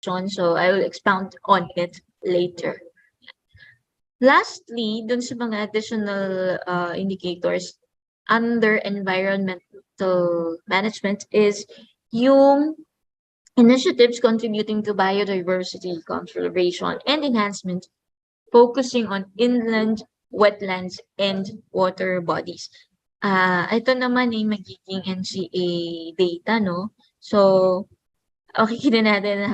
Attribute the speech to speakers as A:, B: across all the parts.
A: question, so I will expound on it later. Lastly, dun sa mga additional indicators under environmental management is yung initiatives contributing to biodiversity conservation and enhancement, focusing on inland, wetlands, and water bodies. Ito naman ay magiging NCA data, no? So, makikita natin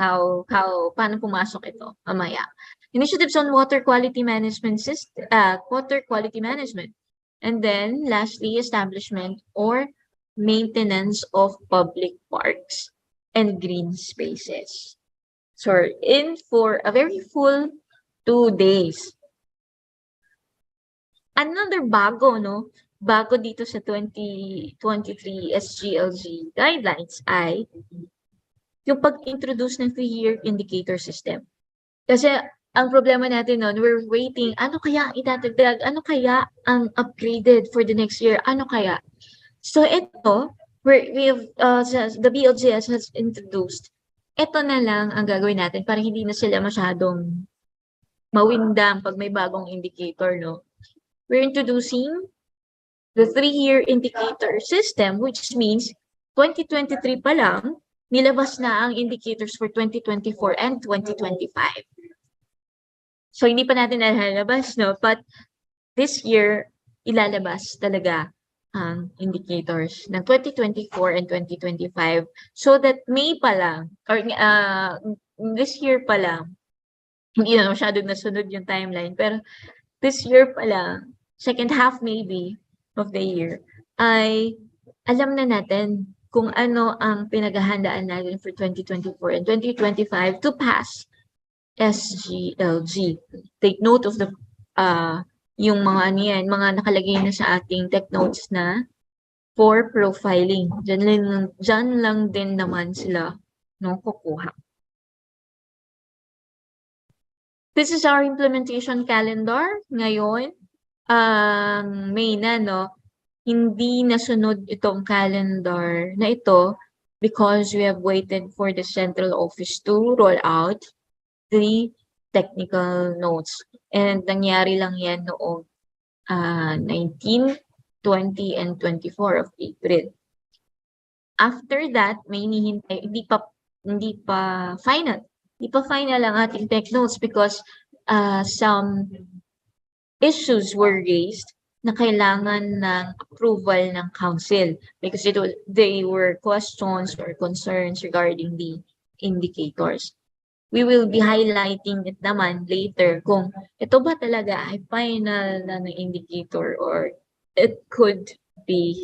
A: paano pumasok ito mamaya. Initiatives on water quality management system, water quality management. And then, lastly, establishment or maintenance of public parks and green spaces. So, we're in for a very full 2 days. Another bago, no? Bago dito sa 2023 SGLG guidelines ay yung pag-introduce ng 3-year indicator system. Kasi ang problema natin noon, we're waiting, ano kaya itatagdag? Ano kaya ang upgraded for the next year? Ano kaya? So ito, the BLGS has introduced, ito na lang ang gagawin natin para hindi na sila masyadong mawindang pag may bagong indicator, no? We're introducing the 3-year indicator system, which means 2023 pa lang, nilabas na ang indicators for 2024 and 2025. So, hindi pa natin nalalabas, no? But this year, ilalabas talaga ang indicators ng 2024 and 2025 so that May pa lang, or this year pa lang, hindi na masyadong nasunod yung timeline, pero this year pa lang, second half maybe of the year, ay alam na natin kung ano ang pinaghahandaan natin for 2024 and 2025 to pass SGLG. Take note of the yung mga niyan, mga nakalagay na sa ating tech notes na for profiling. Diyan lang din naman sila no kukuha. This is our implementation calendar ngayon. May na, no? Hindi nasunod itong calendar na ito because we have waited for the central office to roll out the technical notes. And nangyari lang yan noong 19, 20, and 24 of April. After that, may hinihintay, hindi pa final. Hindi pa final ang ating tech notes because some issues were raised na kailangan ng approval ng council because they were questions or concerns regarding the indicators. We will be highlighting it naman later kung ito ba talaga ay final na ng indicator or it could be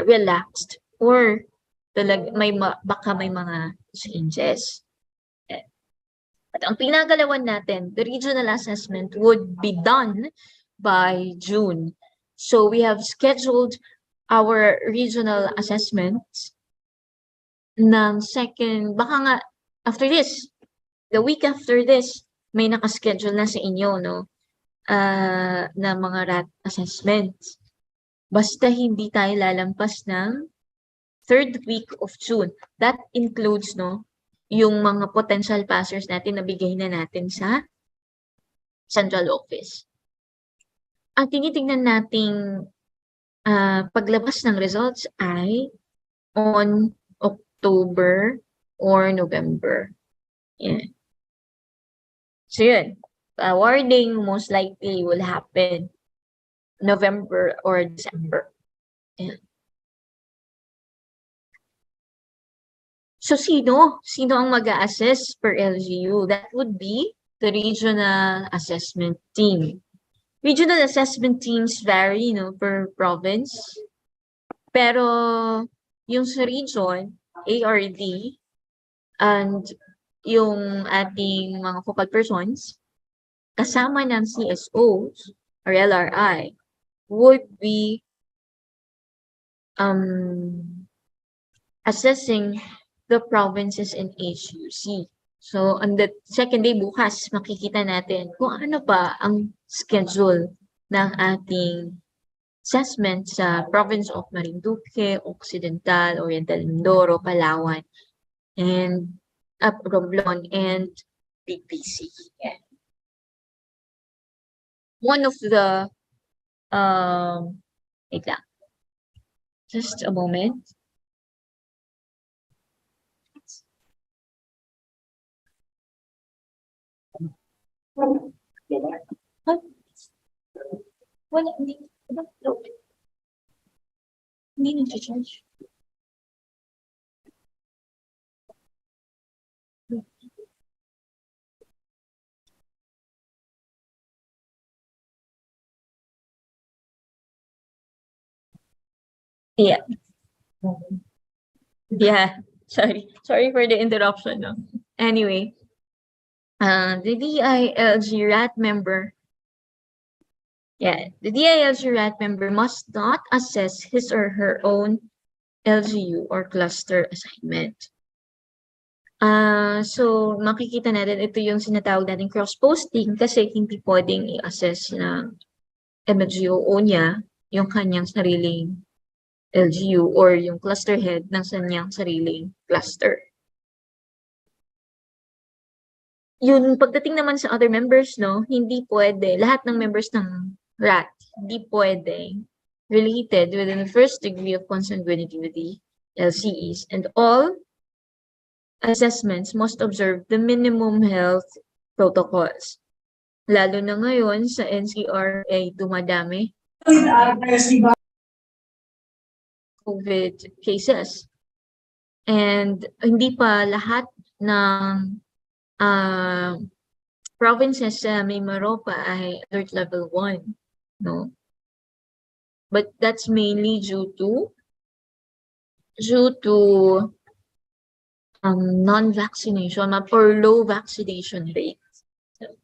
A: relaxed or talaga baka may mga changes. At ang pinagalawan natin, the regional assessment would be done by June. So we have scheduled our regional assessments ng second, baka nga after this, the week after this, may nakaschedule na sa inyo, no? Na mga RAT assessments. Basta hindi tayo lalampas ng 3rd week of June. That includes, no, yung mga potential passers natin na bigay na natin sa central office. Ang tinitingnan nating paglabas ng results ay on October or November. Yeah. So yun, awarding most likely will happen November or December. Yeah. So sino ang mag-a-assess per LGU? That would be the regional assessment team. Regional assessment teams vary, no, per province. Pero yung sa region, ARD, and yung ating mga focal persons, kasama ng CSOs or LRI, would be assessing the provinces in HUC. So, on the second day bukas, makikita natin kung ano pa ang schedule ng ating assessment sa province of Marinduque, Occidental, Oriental Mindoro, Palawan. And Romblon and BPC. Yeah. One of the, wait lang, just a moment. Huh? Wala, hindi nag-charge. Yeah. Yeah. Sorry for the interruption, no. Anyway, the DILG RAT member, the DILG RAT member must not assess his or her own LGU or cluster assignment. So makikita natin ito yung sinatawag nating cross-posting kasi hindi pwedeng i-assess ng MLGO niya yung kanyang sariling LGU or yung cluster head ng kanyang sariling cluster. Yun, pagdating naman sa other members, no, hindi pwede, lahat ng members ng RAT, hindi pwede related within the first degree of consanguinity with the LCEs, and all assessments must observe the minimum health protocols. Lalo na ngayon sa NCR ay dumadami COVID cases. And hindi pa lahat ng provinces sa Mimaropa ay alert level 1, no? But that's mainly due to non-vaccination or low vaccination rates.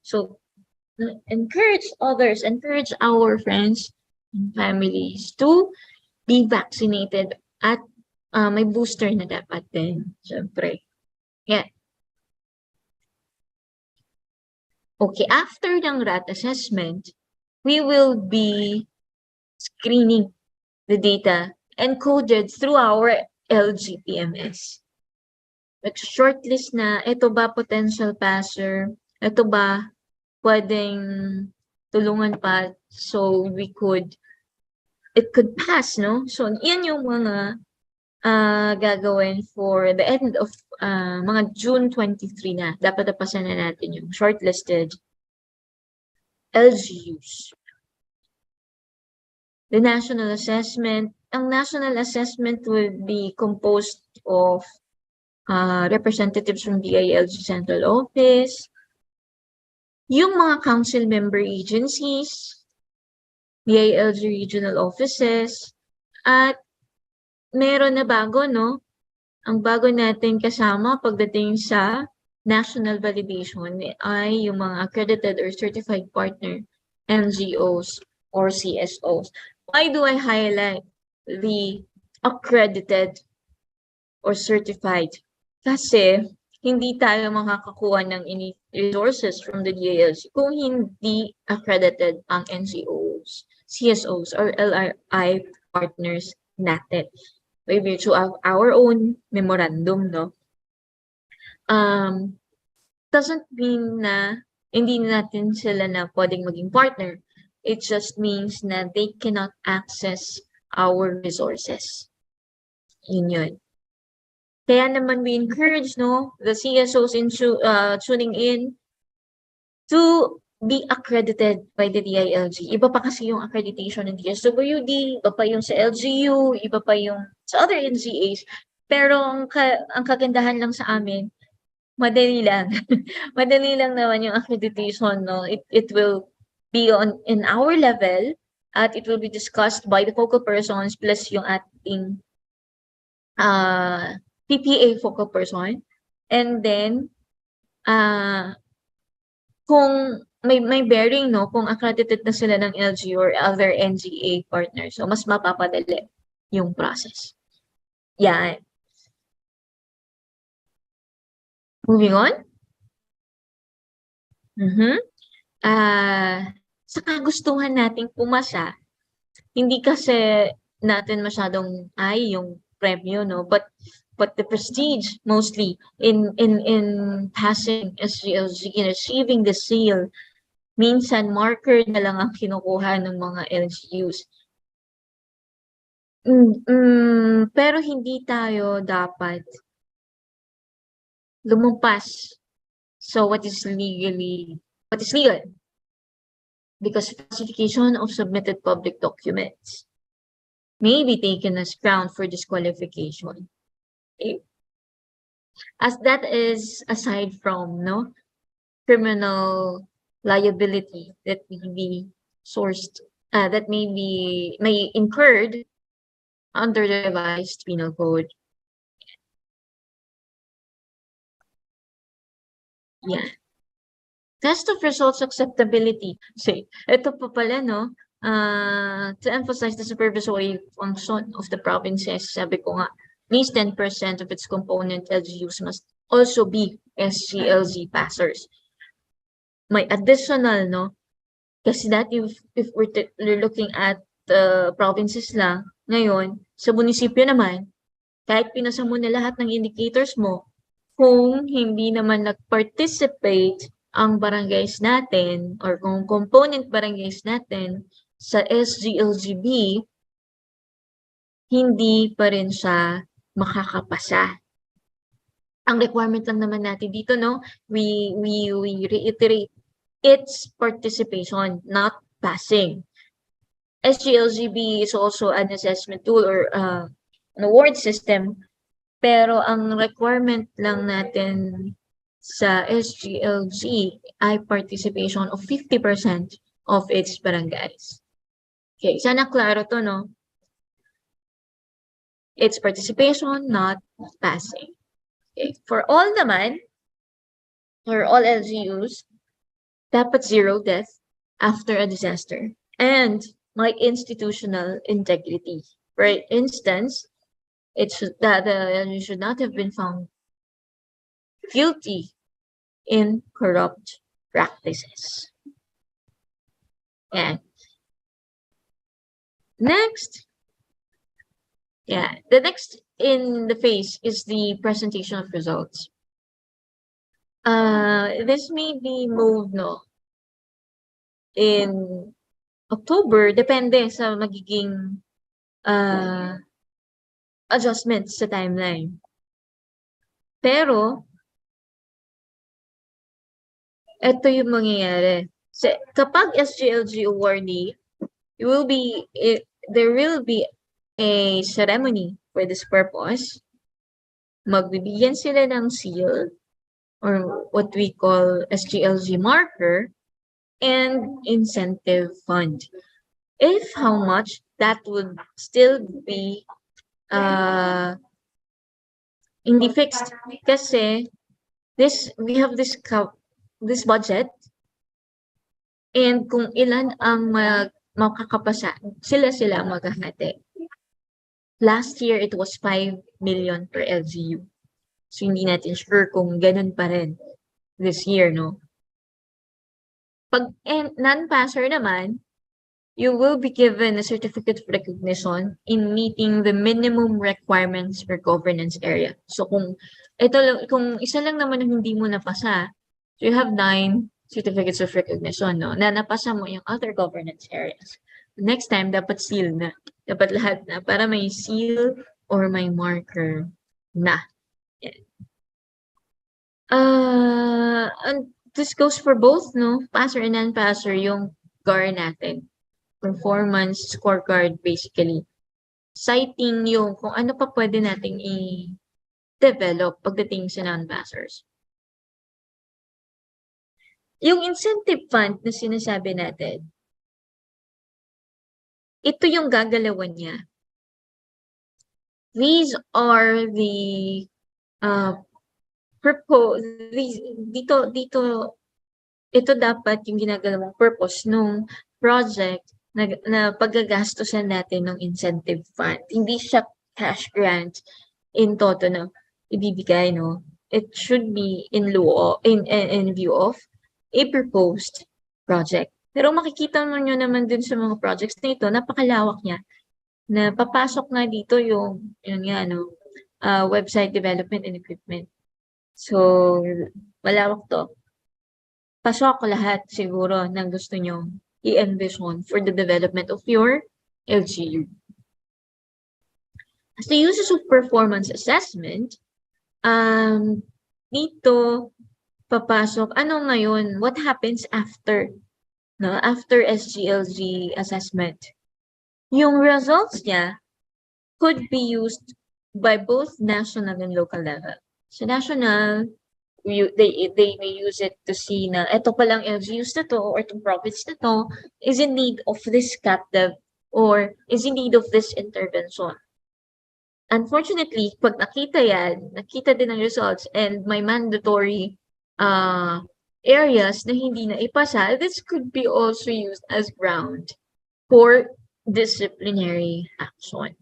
A: So encourage our friends and families to be vaccinated at may booster na dapat din, syempre. Yeah. Okay, after ng RAT assessment, we will be screening the data encoded through our LGPMS. Shortlist na, ito ba potential passer? Ito ba pwedeng tulungan pa so it could pass, no? So, yan yung mga gagawin for the end of mga June 23 na. Dapat napasan na natin yung shortlisted LGUs. The national assessment. Ang national assessment will be composed of representatives from DILG Central Office, yung mga council member agencies, DILG regional offices, at meron na bago, no? Ang bago natin kasama pagdating sa national validation ay yung mga accredited or certified partner NGOs or CSOs. Why do I highlight the accredited or certified? Kasi hindi tayo makakakuha ng any resources from the DILG kung hindi accredited ang NGOs, CSOs, or LRI partners natin. By virtue of our own memorandum, no? Doesn't mean na hindi natin sila na pwedeng maging partner. It just means na they cannot access our resources. Yun. Kaya naman we encourage, no, the CSOs tuning in to be accredited by the DILG. Iba pa kasi yung accreditation ng DSWD, iba pa yung sa LGU, iba pa yung sa other NGAs. Pero ang kagandahan lang sa amin, madali lang. Madali lang naman yung accreditation, no? It will be in our level at it will be discussed by the focal persons plus yung ating PPA focal person. And then, kung may bearing, no, kung accredited na sila ng LG or other NGA partners, so mas mapapadali yung process. Yan. Moving on. Sa kagustuhan nating pumasa, hindi kasi natin masyadong yung premyo, no, but but the prestige mostly in passing SGLG and achieving the seal, minsan marker na lang ang kinukuha ng mga LGUs. Pero hindi tayo dapat lumampas so what is legal? Because falsification of submitted public documents may be taken as ground for disqualification. As that is aside from criminal liability that may be sourced, that may incurred under the revised penal code. Yeah. Test of results acceptability. So, ito pa pala, to emphasize the supervisory function of the provinces, sabi ko nga, at least 10% of its component LGUs must also be SGLG passers. May additional, kasi dati if we're looking at the provinces lang, ngayon, sa munisipyo naman, kahit pinasa mo na lahat ng indicators mo, kung hindi naman nag-participate ang barangays natin or kung component barangays natin sa SGLGB, hindi pa rin siya makakapasa. Ang requirement lang naman natin dito, we reiterate its participation, not passing. SGLGB is also an assessment tool or an award system, pero ang requirement lang natin sa SGLG ay participation of 50% of its barangays. Okay, sana klaro to, It's participation, not passing. Okay, for all naman, or all LGUs, dapat zero death after a disaster and my institutional integrity. For instance, it should that you should not have been found guilty in corrupt practices. And next, the next in the phase is the presentation of results. This may be moved in October, depende sa magiging adjustments sa timeline. Pero, ito yung mangyayari. Kapag SGLG awardee, there will be a ceremony for this purpose. Magbibigyan sila ng seal or what we call SGLG marker and incentive fund. If how much, that would still be hindi fixed kasi we have this budget and kung ilan ang makakapasa, sila maghahati. Last year, it was 5 million per LGU. So, hindi natin sure kung ganun pa rin this year, Pag non-passer naman, you will be given a certificate of recognition in meeting the minimum requirements for governance area. So, kung isa lang naman ang hindi mo napasa, so you have 9 certificates of recognition, na napasa mo yung other governance areas. Next time, dapat seal na. Dapat lahat na para may seal or may marker na. And this goes for both, passer and non-passer, yung GAR natin. Performance scorecard, basically. Citing yung kung ano pa pwede nating i-develop pagdating sa non-passers. Yung incentive fund na sinasabi natin, ito yung gagalawan niya. These are the purpose. Ito dapat yung ginagalawang purpose nung project na paggagastusan natin ng incentive fund. Hindi siya cash grant in toto na ibibigay, It should be in view of a proposed project. Pero makikita nyo naman dun sa mga projects na ito, napakalawak niya. Na papasok nga dito yung website development and equipment. So, malawak to. Pasok lahat siguro ng gusto nyo i-envision for the development of your LGU. As the uses of performance assessment, dito papasok, ano ngayon, what happens after, no? After SGLG assessment. Yung results niya could be used by both national and local level. So national, they may use it to see na eto palang LGUs na to or itong province na to is in need of this captive or is in need of this intervention. Unfortunately, pag nakita yan, nakita din ang results and may mandatory areas na hindi na ipasa, this could be also used as ground for disciplinary action.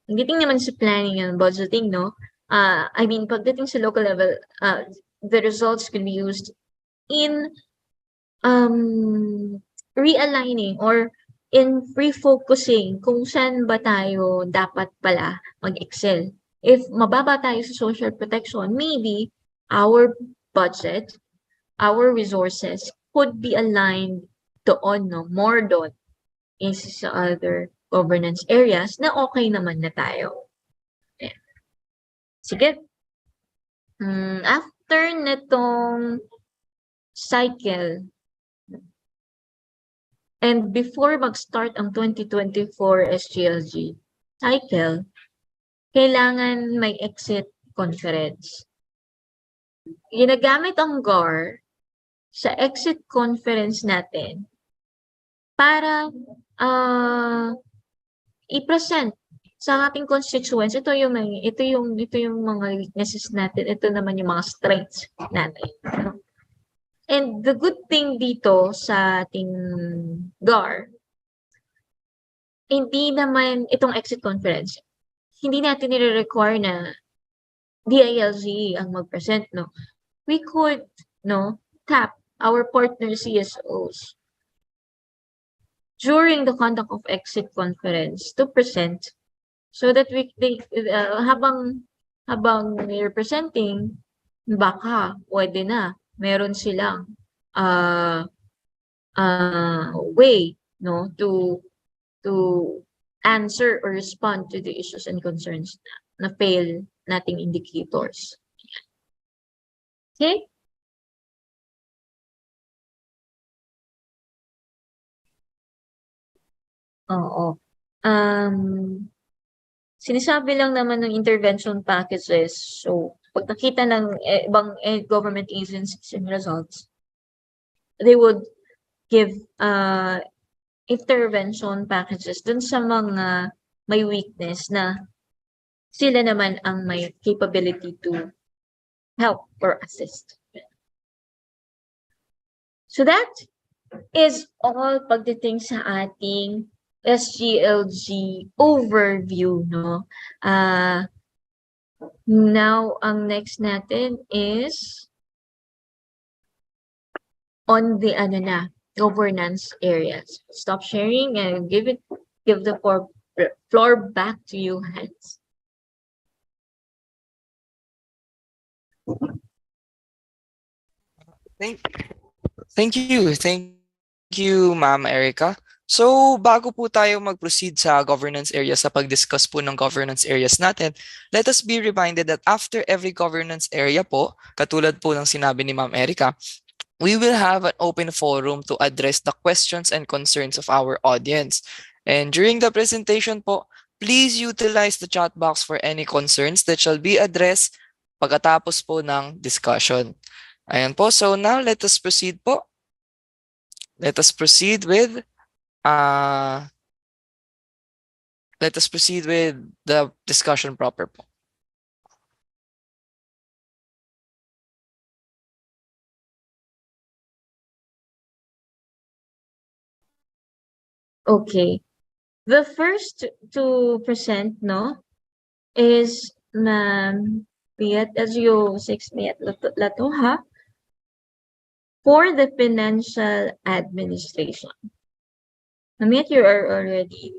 A: Pagdating naman sa planning and budgeting, no? I mean, pagdating sa local level, the results can be used in realigning or in refocusing kung saan ba tayo dapat pala mag-excel. If mababa tayo sa social protection, maybe our budget, our resources could be aligned doon, no? More doon is sa other governance areas na okay naman na tayo. Ayan. Sige. After netong cycle, and before mag-start ang 2024 SGLG cycle, kailangan may exit conference. Ginagamit ang GAR sa exit conference natin para i-present sa ating constituents. Ito yung mga weaknesses natin. Ito naman yung mga strengths natin. And the good thing dito sa ating GAR, hindi naman itong exit conference, hindi natin nire-require na DILG ang mag-present, no? We could, no, tap our partner CSOs during the conduct of exit conference to present so that habang we're presenting, baka pwede na meron silang way, no, to answer or respond to the issues and concerns na fail nating indicators. Okay? Oo. Sinasabi lang naman ng intervention packages. So, pag nakita ng ibang government agencies and results, they would give intervention packages dun sa mga may weakness na sila naman ang may capability to help or assist. So that is all pagdating sa ating SGLG overview, no? Now, ang next natin is on the governance areas. Stop sharing and give the floor back to you, Hans.
B: Thank you, Ma'am Erica. So, bago po tayo mag-proceed sa governance areas sa pag-discuss po ng governance areas natin, let us be reminded that after every governance area po, katulad po ng sinabi ni Ma'am Erica, we will have an open forum to address the questions and concerns of our audience. And during the presentation po, please utilize the chat box for any concerns that shall be addressed pagkatapos po ng discussion. Ayan po. So now let us proceed po. Let us proceed with the discussion proper po.
A: Okay. The first to present, no, is Ma'am Piat SGO6 Latoha for the financial administration. Ma'am, you are already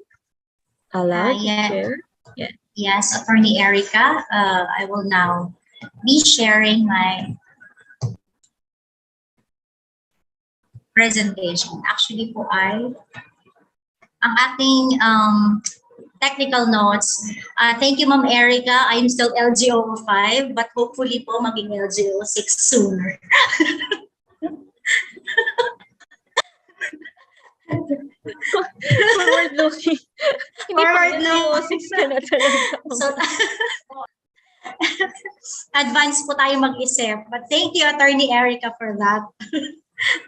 A: allowed to share. Yeah.
C: Yes, Attorney Erica, I will now be sharing my presentation. Actually po ay ang ating technical notes. Thank you, Ma'am Erica. I'm still LGO 5, but hopefully po maging LGO 6 sooner.
A: Forward looking. Hindi
C: Forward
A: pa
C: looking.
A: 6 ka na talaga.
C: So, advance po tayo mag-isip. But thank you, Attorney Erica, for that.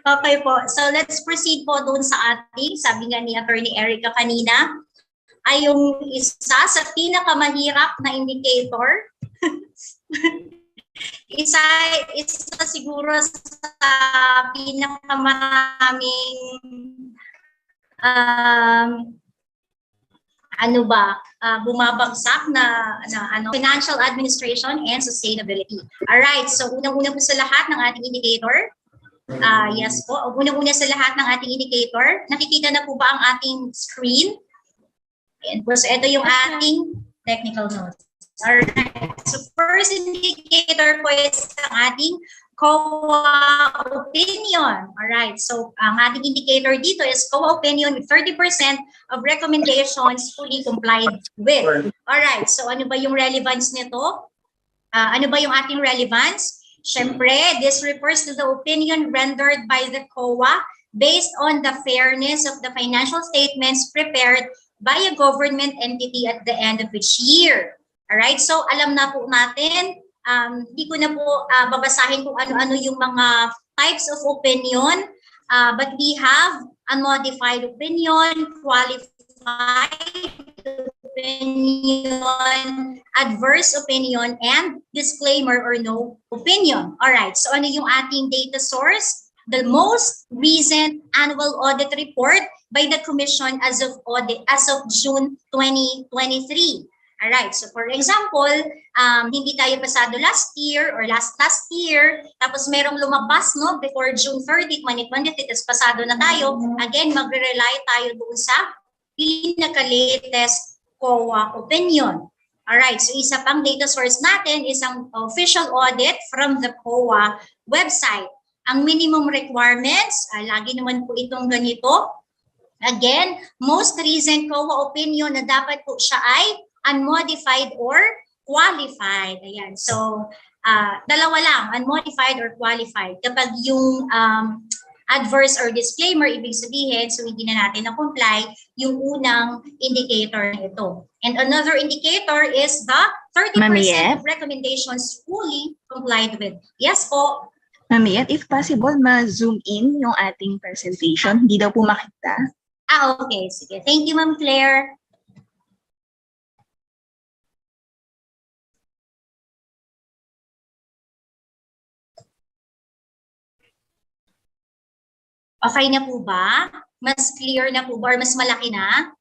C: Okay po. So let's proceed po doon sa ating, sabi nga ni Attorney Erica kanina, ay yung isa sa pinakamahirap na indicator. isa siguro sa pinakamaraming bumabagsak na financial administration and sustainability. Alright, so unang-una po sa lahat ng ating indicator. Yes po, unang-una sa lahat ng ating indicator. Nakikita na po ba ang ating screen? Ayan po, so ito yung ating technical notes. Alright, so first indicator po is ang ating COA opinion. Alright, so ang ating indicator dito is COA opinion with 30% of recommendations fully complied with. Alright, so ano ba yung relevance nito? Ano ba yung ating relevance? Siyempre, this refers to the opinion rendered by the COA based on the fairness of the financial statements prepared by a government entity at the end of each year. Alright, so alam na po natin, hindi ko na po babasahin kung ano-ano yung mga types of opinion, but we have unmodified opinion, qualified opinion, adverse opinion, and disclaimer or no opinion. Alright, so ano yung ating data source? The most recent annual audit report by the Commission as of June 2023. Alright, so for example, hindi tayo pasado last year or last year, tapos merong lumabas no before June 30, 2023, tapos pasado na tayo. Again, magre-rely tayo doon sa pinaka-latest COA opinion. Alright, so isa pang data source natin is ang official audit from the COA website. Ang minimum requirements, lagi naman po itong ganito. Again, most recent COA opinion na dapat po siya ay unmodified or qualified. Ayan, so dalawa lang, unmodified or qualified. Kapag yung adverse or disclaimer, ibig sabihin, so hindi na natin na-comply yung unang indicator na ito. And another indicator is the 30% of recommendations fully complied with. Yes po.
D: Mami, if possible, ma-zoom in yung ating presentation. Hindi daw po makita.
C: Okay. Sige. Thank you, Ma'am Claire. Okay na po ba? Mas clear na po ba or mas malaki na?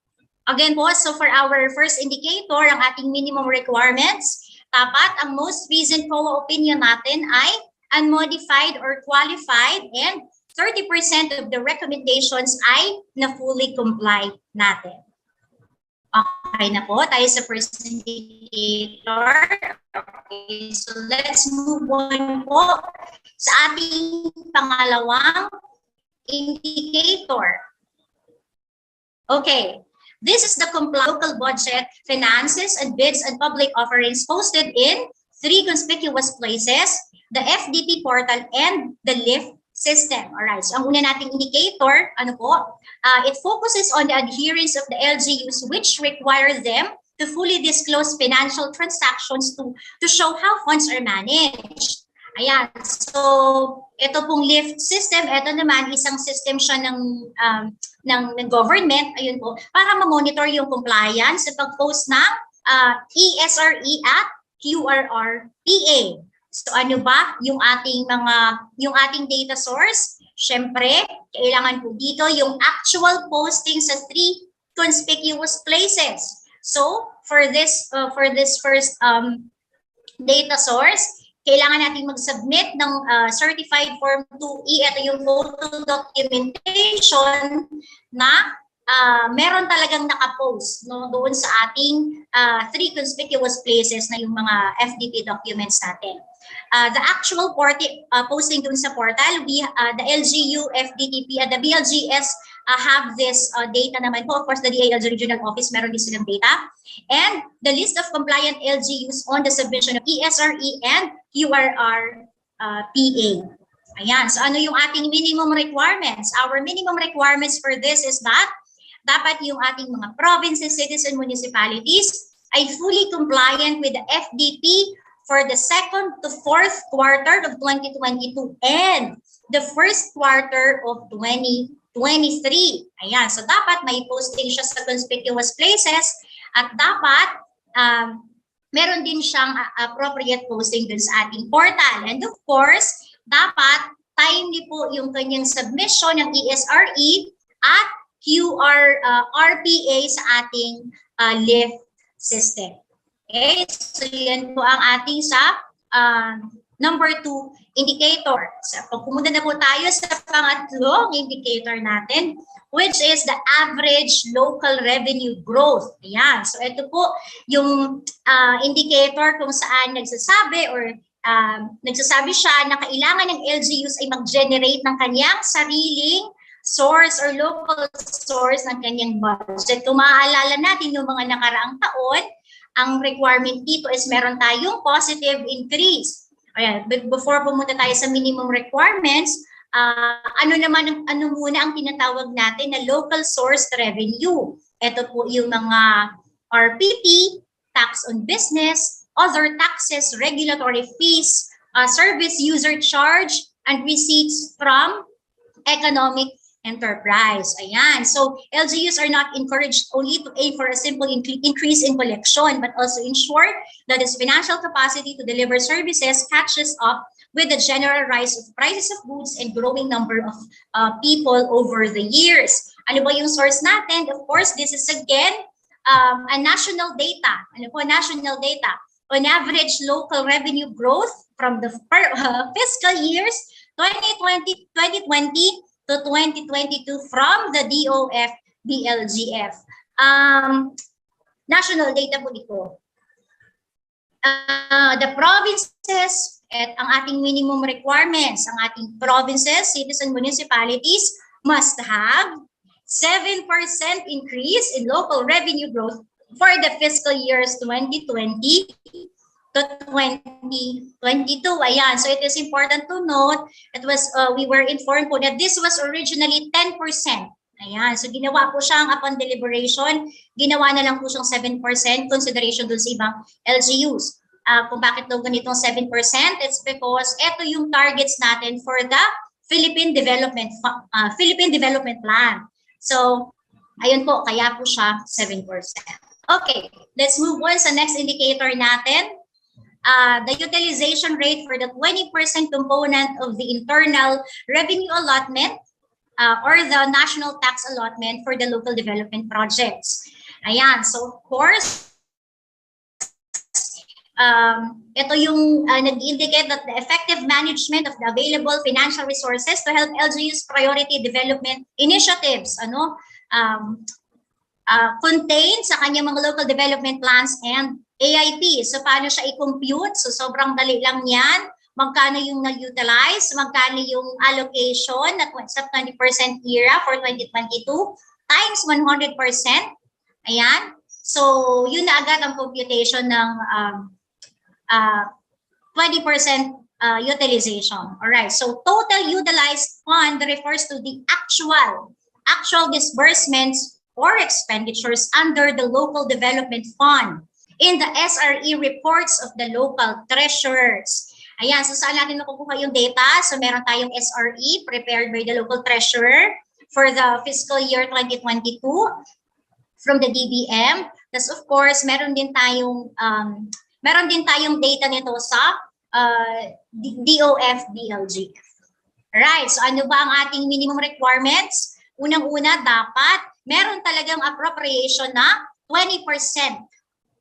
C: Again po, so for our first indicator, ang ating minimum requirements, dapat ang most recent COA opinion natin ay unmodified or qualified and 30% of the recommendations ay na fully comply natin. Okay na po, tayo sa first indicator. Okay, so let's move on po sa ating pangalawang indicator. Okay, this is the local budget, finances, and bids and public offerings posted in 3 conspicuous places, the FDP portal, and the LIFT system. Alright, so ang una nating indicator, it focuses on the adherence of the LGUs which require them to fully disclose financial transactions to show how funds are managed. Ayan, so ito pong LIFT system, ito naman isang system siya ng government, ayun po, para ma-monitor yung compliance sa pag-post ng ESRE at QRRPA. So ano ba yung ating data source? Siyempre, kailangan po dito yung actual posting sa 3 conspicuous places. So for this first data source, kailangan natin mag-submit ng certified form 2E. Ito yung photo documentation na meron talagang nakapost no, doon sa ating 3 conspicuous places na yung mga FDP documents natin. The actual posting doon sa portal, the LGU, FDTP, at the BLGS have this data naman po. Of course, the DILG Regional Office, meron din silang data. And the list of compliant LGUs on the submission of ESRE and QRR PA. Ayan, so ano yung ating minimum requirements? Our minimum requirements for this is that dapat yung ating mga provinces, cities, and municipalities ay fully compliant with the FDP for the 2nd to 4th quarter of 2022 and the 1st quarter of 2023. Ayan, so dapat may posting siya sa conspicuous places at dapat meron din siyang appropriate posting dun sa ating portal. And of course, dapat timely po yung kanyang submission ng ESRE at RPA sa ating lift system. Okay, so yan po ang ating sa number 2 indicator. So pag pumunta na po tayo sa pangatlong indicator natin, which is the average local revenue growth. Ayan, so ito po yung indicator kung saan nagsasabi or nagsasabi siya na kailangan ng LGUs ay mag-generate ng kanyang sariling source or local source ng kanyang budget. Kung maaalala natin yung mga nakaraang taon, ang requirement dito is meron tayong positive increase. Ayan, before pumunta tayo sa minimum requirements, ano muna ang tinatawag natin na local source revenue. Ito po yung mga RPP, tax on business, other taxes, regulatory fees, service user charge, and receipts from economic enterprise. Ayan. So, LGUs are not encouraged only to aim for a simple increase in collection, but also ensure that its financial capacity to deliver services catches up with the general rise of prices of goods and growing number of people over the years. Ano ba yung source natin? Of course, this is again a national data. Ano po, national data. On average, local revenue growth from the fiscal years 2020 to 2022 from the DOF BLGF. National data po ito. The provinces at ang ating minimum requirements, ang ating provinces, cities, and municipalities must have 7% increase in local revenue growth for the fiscal years 2020 to 2022. Ayan, so it is important to note that we were informed po that this was originally 10%. Ayan, so ginawa po siyang upon deliberation, ginawa na lang po siyang 7% consideration dun sa ibang LGUs. Kung bakit daw ganitong 7%, it's because ito yung targets natin for the Philippine Development Plan. So, ayun po, kaya po siya 7%. Okay, let's move on sa next indicator natin. The utilization rate for the 20% component of the internal revenue allotment or the national tax allotment for the local development projects. Ayan, so of course, ito yung nag-indicate that the effective management of the available financial resources to help LGU's priority development initiatives contain sa kanyang mga local development plans and AIP. So, paano siya i-compute? So, sobrang dali lang yan. Magkano yung nag-utilize? Magkano yung allocation sa 20% ERA for 2022 times 100%. Ayan. So, yun na agad ang computation ng 20% utilization. Alright. So, total utilized fund refers to the actual disbursements or expenditures under the local development fund in the SRE reports of the local treasurers. Ayan, so saan natin nakukuha yung data? So meron tayong SRE prepared by the local treasurer for the fiscal year 2022 from the DBM. That's of course, meron din tayong data nito sa DOF BLG. Alright, so ano ba ang ating minimum requirements? Unang-una, dapat meron talagang appropriation na 20%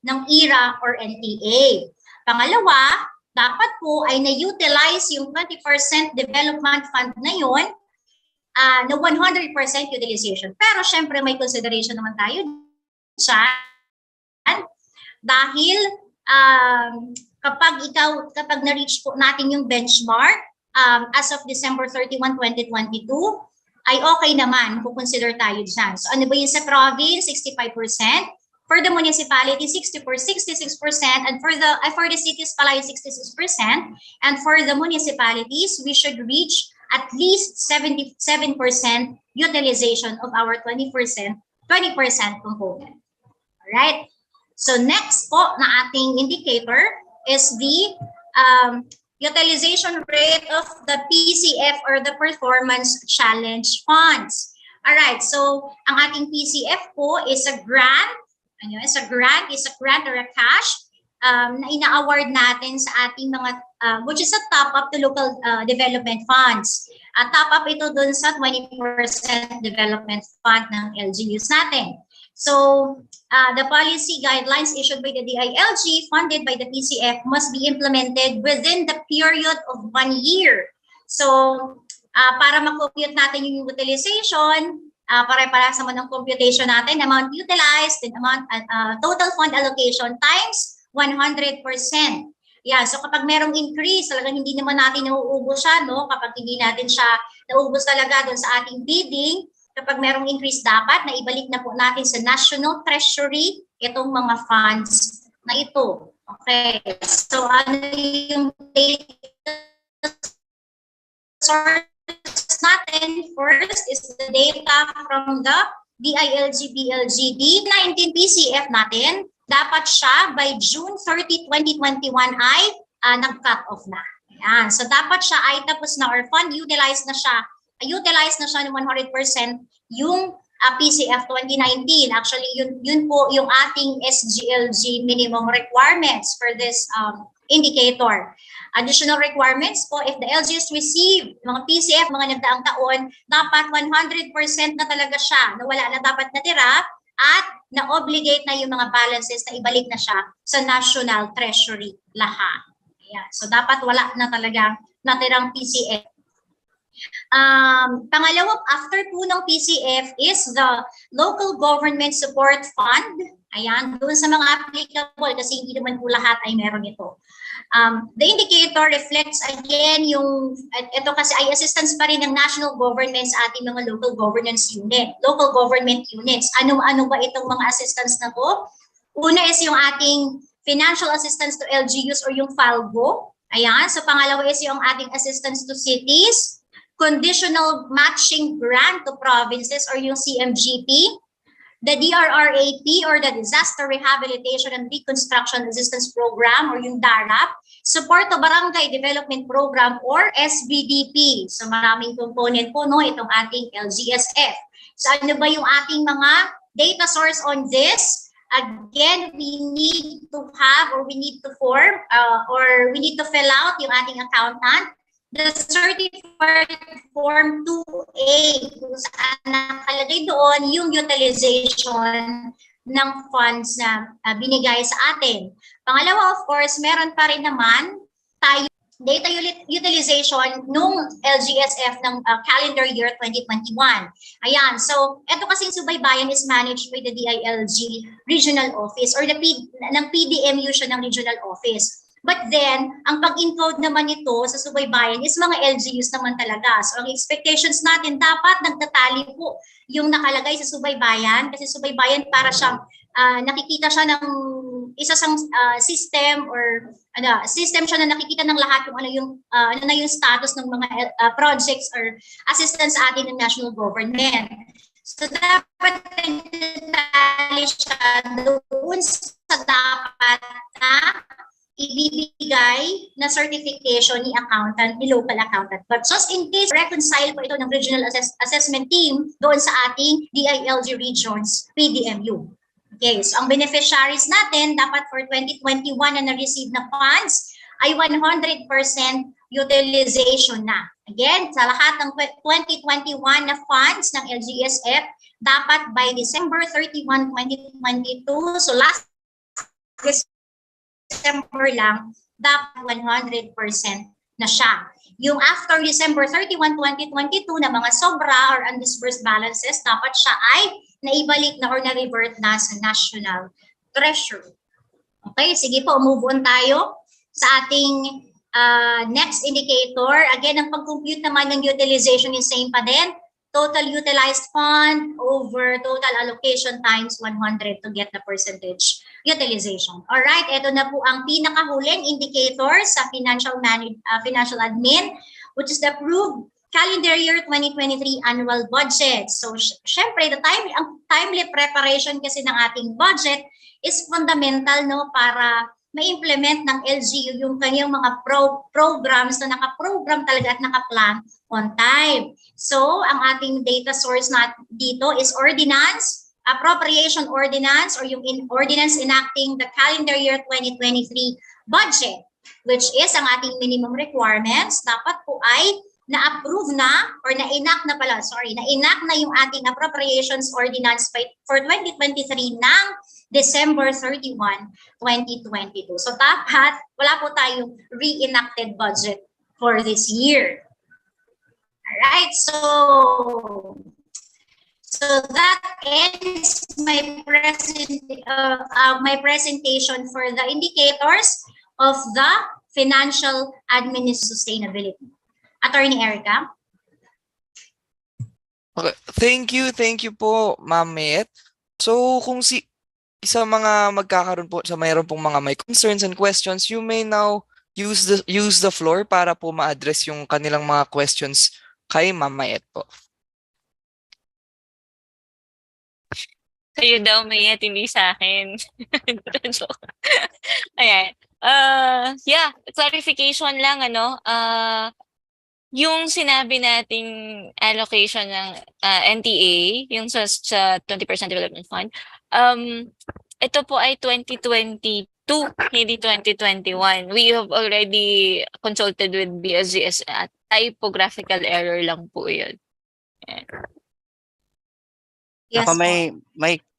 C: ng ERA or NTA. Pangalawa, dapat po ay na-utilize yung 20% development fund na yun na 100% utilization. Pero syempre may consideration naman tayo dyan dahil kapag na-reach po natin yung benchmark as of December 31, 2022, ay okay naman kung consider tayo dyan. So ano ba yun sa province? 65%. For the municipality, 66%, and for the cities pala yung 66%, and for the municipalities, we should reach at least 77% utilization of our 20% component. Alright? So next po na ating indicator is the utilization rate of the PCF or the Performance Challenge Funds. Alright, so ang ating PCF po is a grant, is a grant or a cash na ina-award natin sa ating mga, which is a top-up to local development funds. Top-up ito dun sa 20% development fund ng LGUs natin. So, the policy guidelines issued by the DILG funded by the PCF must be implemented within the period of 1 year. So, para ma-compute natin yung utilization, pare-parehas naman ng computation natin, amount utilized, and amount, total fund allocation times 100%. Yeah, so kapag merong increase, talagang hindi naman natin nauubos siya, no? Kapag hindi natin siya naubos talaga doon sa ating bidding, kapag merong increase dapat na ibalik na po natin sa National Treasury itong mga funds na ito. Okay, so ano yung source natin first is the data from the DILG BLGD 19 PCF natin. Dapat siya by June 30, 2021 ay nag-cut off na. Ayan. So dapat siya ay tapos na or fund utilized na siya ng 100% yung PCF 2019. Actually, yun po yung ating SGLG minimum requirements for this indicator. Additional requirements po, if the LGUs receive mga PCF, mga nagdaang taon, dapat 100% na talaga siya, na wala na dapat natira, at na-obligate na yung mga balances na ibalik na siya sa National Treasury lahat. Ayan. So dapat wala na talagang natirang PCF. Pangalawa, after po ng PCF is the Local Government Support Fund. Ayan, doon sa mga applicable kasi hindi naman po lahat ay meron ito. The indicator reflects again yung, ito kasi ay assistance pa rin ng national government sa ating mga local government units. Ano ba itong mga assistance na to? Una is yung ating financial assistance to LGUs or yung FALGO. Ayan, so pangalawa is yung ating assistance to cities, conditional matching grant to provinces or yung CMGP, the DRRAP or the Disaster Rehabilitation and Reconstruction Assistance Program or yung DARAP, Support to Barangay Development Program or SBDP. So maraming component po no itong ating LGSF. So ano ba yung ating mga data source on this? Again, we need to have or we need to form or we need to fill out yung ating accountant the certified form 2A kung saan nakalagay doon yung utilization ng funds na binigay sa atin. Pangalawa, of course, meron pa rin naman tayo data utilization nung LGSF ng calendar year 2021. Ayan, so ito kasing subaybayan is managed by the DILG Regional Office or ng PDMU siya ng Regional Office. But then, ang pag-encode naman ito sa subaybayan is mga LGUs naman talaga. So, ang expectations natin, dapat nagtatali po yung nakalagay sa subaybayan. Kasi subaybayan para siyang nakikita siya ng isa sang system or system siya na nakikita ng lahat kung ano na yung status ng mga projects or assistance sa atin ng national government. So, dapat nagtatali siya doon sa dapat na ibibigay na certification ni accountant, ni local accountant. But just in case, reconcile po ito ng regional assessment team doon sa ating DILG regions, PDMU. Okay, so ang beneficiaries natin dapat for 2021 na na-receive na funds ay 100% utilization na. Again, sa lahat ng 2021 na funds ng LGSF, dapat by December 31, 2022, so last December lang, dapat 100% na siya. yung after December 31, 2022 na mga sobra or undisbursed balances, dapat siya ay naibalik na or na-revert na sa National Treasury. Okay, sige po, move on tayo sa ating next indicator. Again, ang pag-compute naman ng utilization is same pa din. Total utilized fund over total allocation times 100 to get the percentage utilization. All right, ito na po ang pinakahuling indicator sa financial admin, which is the approved calendar year 2023 annual budget. So, syempre, ang timely preparation kasi ng ating budget is fundamental, no, para ma-implement ng LGU yung kanyang mga programs na naka-program talaga at naka-plan on time. So, ang ating data source na dito is ordinance, appropriation ordinance, or yung ordinance enacting the calendar year 2023 budget, which is ang ating minimum requirements. Dapat po ay na-approve na or na-enact na yung ating appropriations ordinance for 2023 ng December 31, 2022. So dapat wala po tayong re-enacted budget for this year. Alright, so that ends my presentation for the indicators of the financial administration sustainability. Attorney Erica.
B: Okay. Thank you po, Ma'am Met. So, kung sa mga magkakaroon po, sa mayroon pong mga may concerns and questions, you may now use the floor para po ma-address yung kanilang mga questions kay Ma'am Mayet po.
E: Sa'yo daw, Mayet, hindi sa akin. Ayan. Yeah, clarification lang, yung sinabi nating allocation ng NTA, yung sa 20% Development Fund, ito po ay 2022, hindi 2021. We have already consulted with BSGS at typographical error lang po yun.
C: Yes,
F: Ako may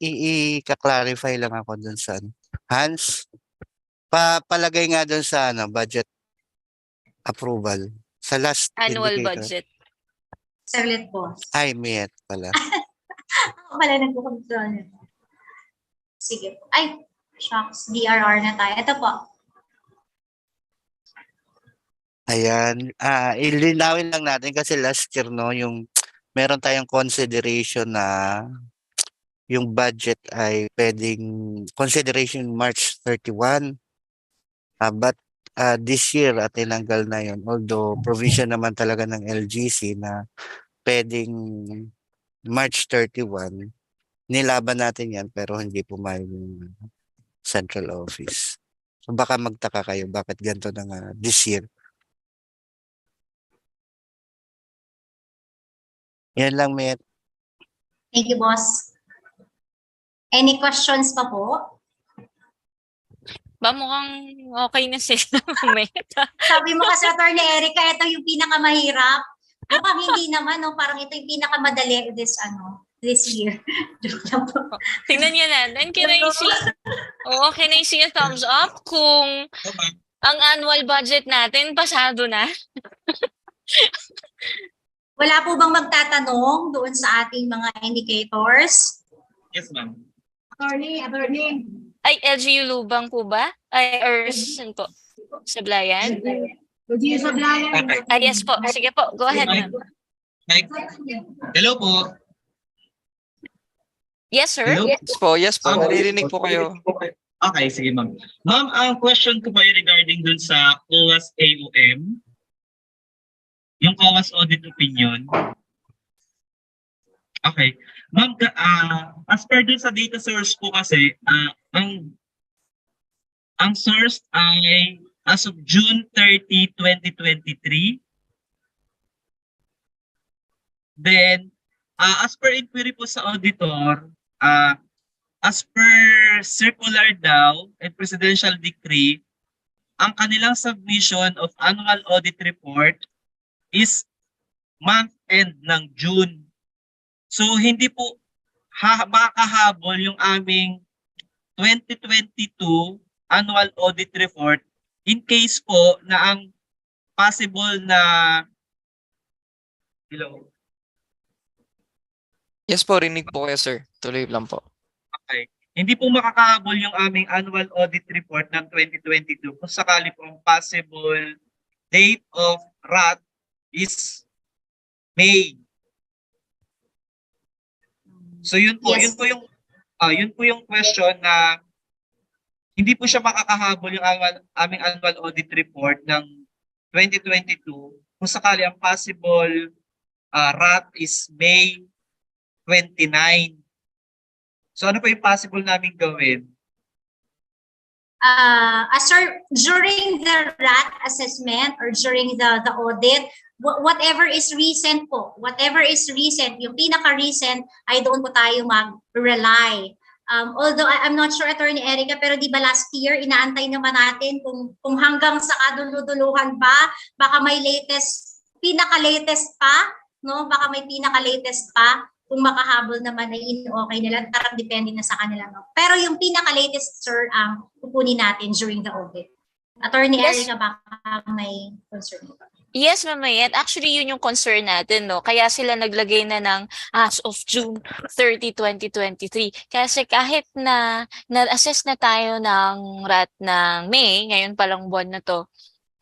F: i-clarify lang ako dun sa Hans, palagay nga dun sa budget approval sa last
E: Annual
F: indicator.
E: budget.
C: Saglit po.
F: Ay, Miet pala.
C: Ako pala nagkukontrol. Sige po. Ay, shucks. DRR na tayo. Ito po.
F: Ayan. Ilinawin lang natin kasi last year, no, yung meron tayong consideration na yung budget ay pwedeng consideration March 31. But this year at tinanggal na yun. Although provision naman talaga ng LGC na pwedeng March 31. Nilaban natin yan pero hindi pumayag yung central office. So baka magtaka kayo bakit ganito na nga this year. Yan lang, Met.
C: Thank you, boss. Any questions pa po?
E: Ba mukhang okay na sila, Mayet.
C: Sabi mo kasi, Attorney Erica, ito yung pinakamahirap. Mukhang hindi naman, no? Parang ito yung pinakamadali this year. Joke lang po.
E: Tingnan niya natin. Can I see a thumbs up kung ang annual budget natin pasado na?
C: Wala po bang magtatanong doon sa ating mga indicators?
G: Yes, ma'am.
C: Attorney.
E: Ay, LGU Lubang po ba? Ay, or saan po? Sablayan?
C: LGU Sablayan.
E: Ay, yes po. Sige po. Go ahead, ma'am.
G: Hello po.
E: Yes, sir.
G: Hello?
B: Yes po. Naririnig po kayo.
G: Okay, sige ma'am. Ma'am, ang question ko po ay regarding dun sa COAS AOM. Yung COAS Audit Opinion. Okay. Ma'am, as per dun sa data source po kasi, ang source ay as of June 30, 2023. Then, as per inquiry po sa auditor, as per circular daw and presidential decree, ang kanilang submission of annual audit report is month end ng June. So hindi po makahabol yung aming 2022 annual audit report in case po na ang possible na hello.
B: Yes po, rinig po kayo, sir. Tuloy lang po.
G: Okay. Hindi po makakahabol yung aming annual audit report ng 2022 kung sakali po ang possible date of RAT is May. So yun po,
C: Yes.
G: yun po yung question na hindi po siya makakahabol yung aming annual audit report ng 2022 kung sakali ang possible RAT is May 29. So ano pa yung possible namin gawin?
C: Sir, during the RAT assessment or during the audit, whatever is recent po, yung pinaka-recent, ay doon po tayo mag-rely. Although I'm not sure, Attorney Erica, pero di ba last year, inaantay naman natin kung hanggang sa kaduluduluhan ba, baka may pinaka-latest pa, no? Baka may pinaka-latest pa, kung makahabol naman ay okay nila, tarang depende na sa kanila. No? Pero yung pinaka-latest, sir, ang kukunin natin during the audit. Attorney
E: Yes.
C: Erica, baka may concern pa.
E: Yes, Ma'am Mayet. Actually, yun yung concern natin, no? Kaya sila naglagay na ng as of June 30, 2023. Kasi kahit na-assess na tayo ng RAT ng May, ngayon palang buwan na to,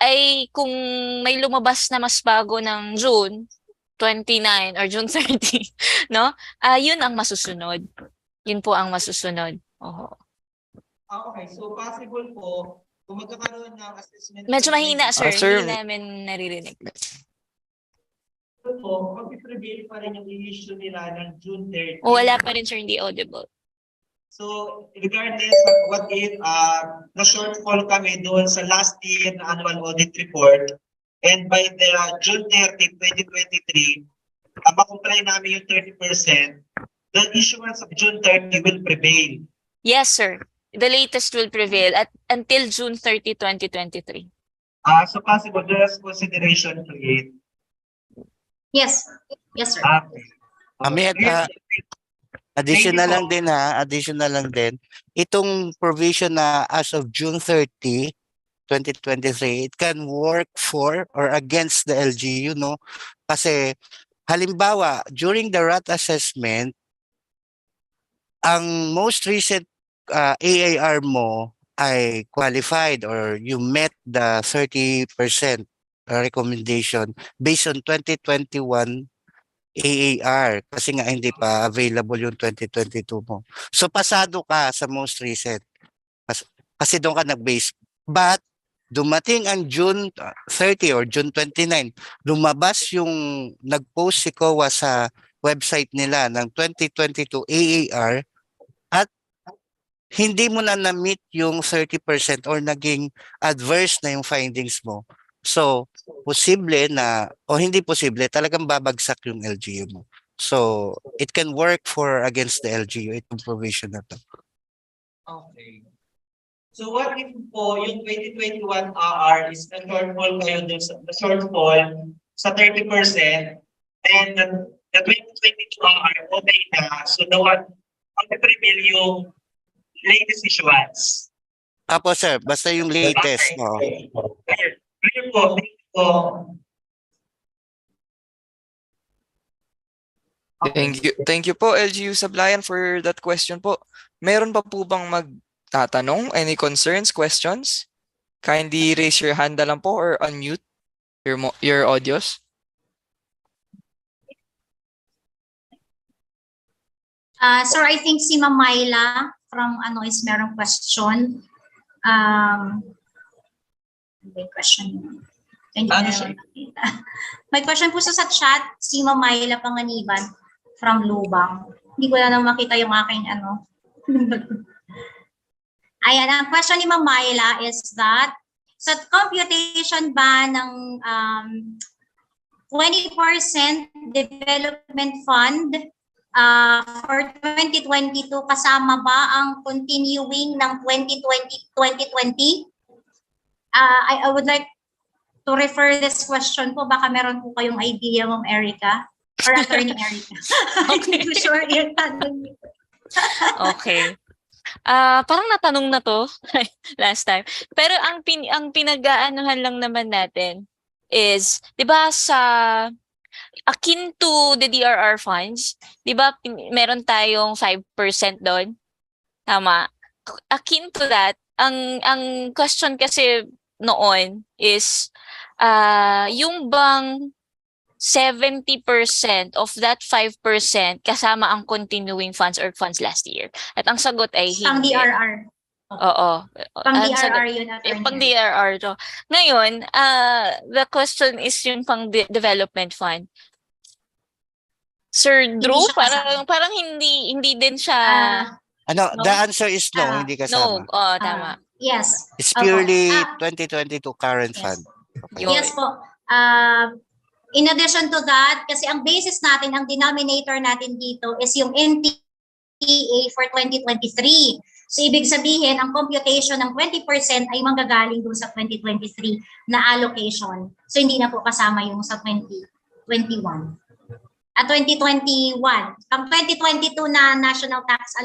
E: ay kung may lumabas na mas bago ng June 29 or June 30, no? Yun ang masusunod. Yun po ang masusunod. Oho.
G: Okay, so possible po, kung magkakaroon ng assessment...
E: Medyo mahina, sir.
B: Sir,
E: Hindi namin naririnig.
G: po, mag-prevail pa rin yung issue nila ng June 30.
E: Wala pa rin, sir. Hindi audible.
G: So, regardless of what if na-shortfall kami doon sa last year na annual audit report, and by the June 30, 2023, makomply namin yung 30%, the issuance of June 30 will prevail.
E: Yes, sir. The latest will prevail until June 30, 2023.
G: So possible there's consideration to it.
C: Yes. Yes, sir.
G: Okay.
F: Amit, additional lang din. Itong provision na as of June 30, 2023, it can work for or against the LGU, no? Kasi halimbawa, during the RAT assessment, ang most recent AAR mo ay qualified or you met the 30% recommendation based on 2021 AAR kasi nga hindi pa available yung 2022 mo. So pasado ka sa most recent kasi doon ka nag-base. But dumating ang June 30 or June 29, lumabas yung nag-post si COA sa website nila ng 2022 AAR at hindi mo na na-meet yung 30% or naging adverse na yung findings mo. So, posible na, o hindi posible, talagang babagsak yung LGU mo. So, it can work for against the LGU, itong provision na to.
G: Okay. So what if po yung 2021 AR is na shortfall kayo dun sa shortfall sa 30% and the 2022 AR okay na, so the one mag-prevail yung latest issuance.
F: Apo sir, basta yung latest. No?
G: Clear po.
B: Thank you po, LGU Sablayan, for that question po. Meron pa po bang magtatanong? Any concerns, questions? Kindly raise your hand na lang po or unmute your audios.
C: Sir, I think si Ma'am Myla from is merong question. May question. May question po sa chat, si Ma'am Myla Panganiban from Lubang. Hindi ko na makita yung aking Ayan, ang question ni Ma'am Myla is that sa computation ba ng 20% development fund for 2022 kasama ba ang continuing ng 2020? I would like to refer this question po. Baka meron po kayong idea, Ma'am Erica or Attorney Erica.
E: Okay.
C: I'm sure yung tanong niyo.
E: Okay. Parang natanong na to last time. Pero ang pinag-aanuhan lang naman natin is, 'di ba sa akin to the DRR funds, 'di ba meron tayong 5% doon? Tama. Akin to that, ang question kasi noon is yung bang 70% of that 5% kasama ang continuing funds or funds last year? At ang sagot ay
C: Pang
E: hindi.
C: DRR.
E: Oo.
C: Pang
E: Ang sagot,
C: DRR yun,
E: yung pang
C: attorney.
E: DRR to. Ngayon, the question is yung pang development fund. Sir
C: Hindi
E: Drew,
C: siya kasama.
E: parang hindi din siya
F: Ano,
E: no?
F: the answer is no,
C: Ah,
F: hindi
E: No,
F: kasama.
E: tama.
C: Yes.
F: It's
C: Opo.
F: purely 2022 current
C: Yes.
F: fund. Okay.
E: Yun.
C: Yes po. In addition to that, kasi ang basis natin, ang denominator natin dito is yung NTA for 2023. So ibig sabihin, ang computation ng 20% ay manggagaling dun sa 2023 na allocation. So hindi na po kasama yung sa 2021. At 2021, ang 2022 na national tax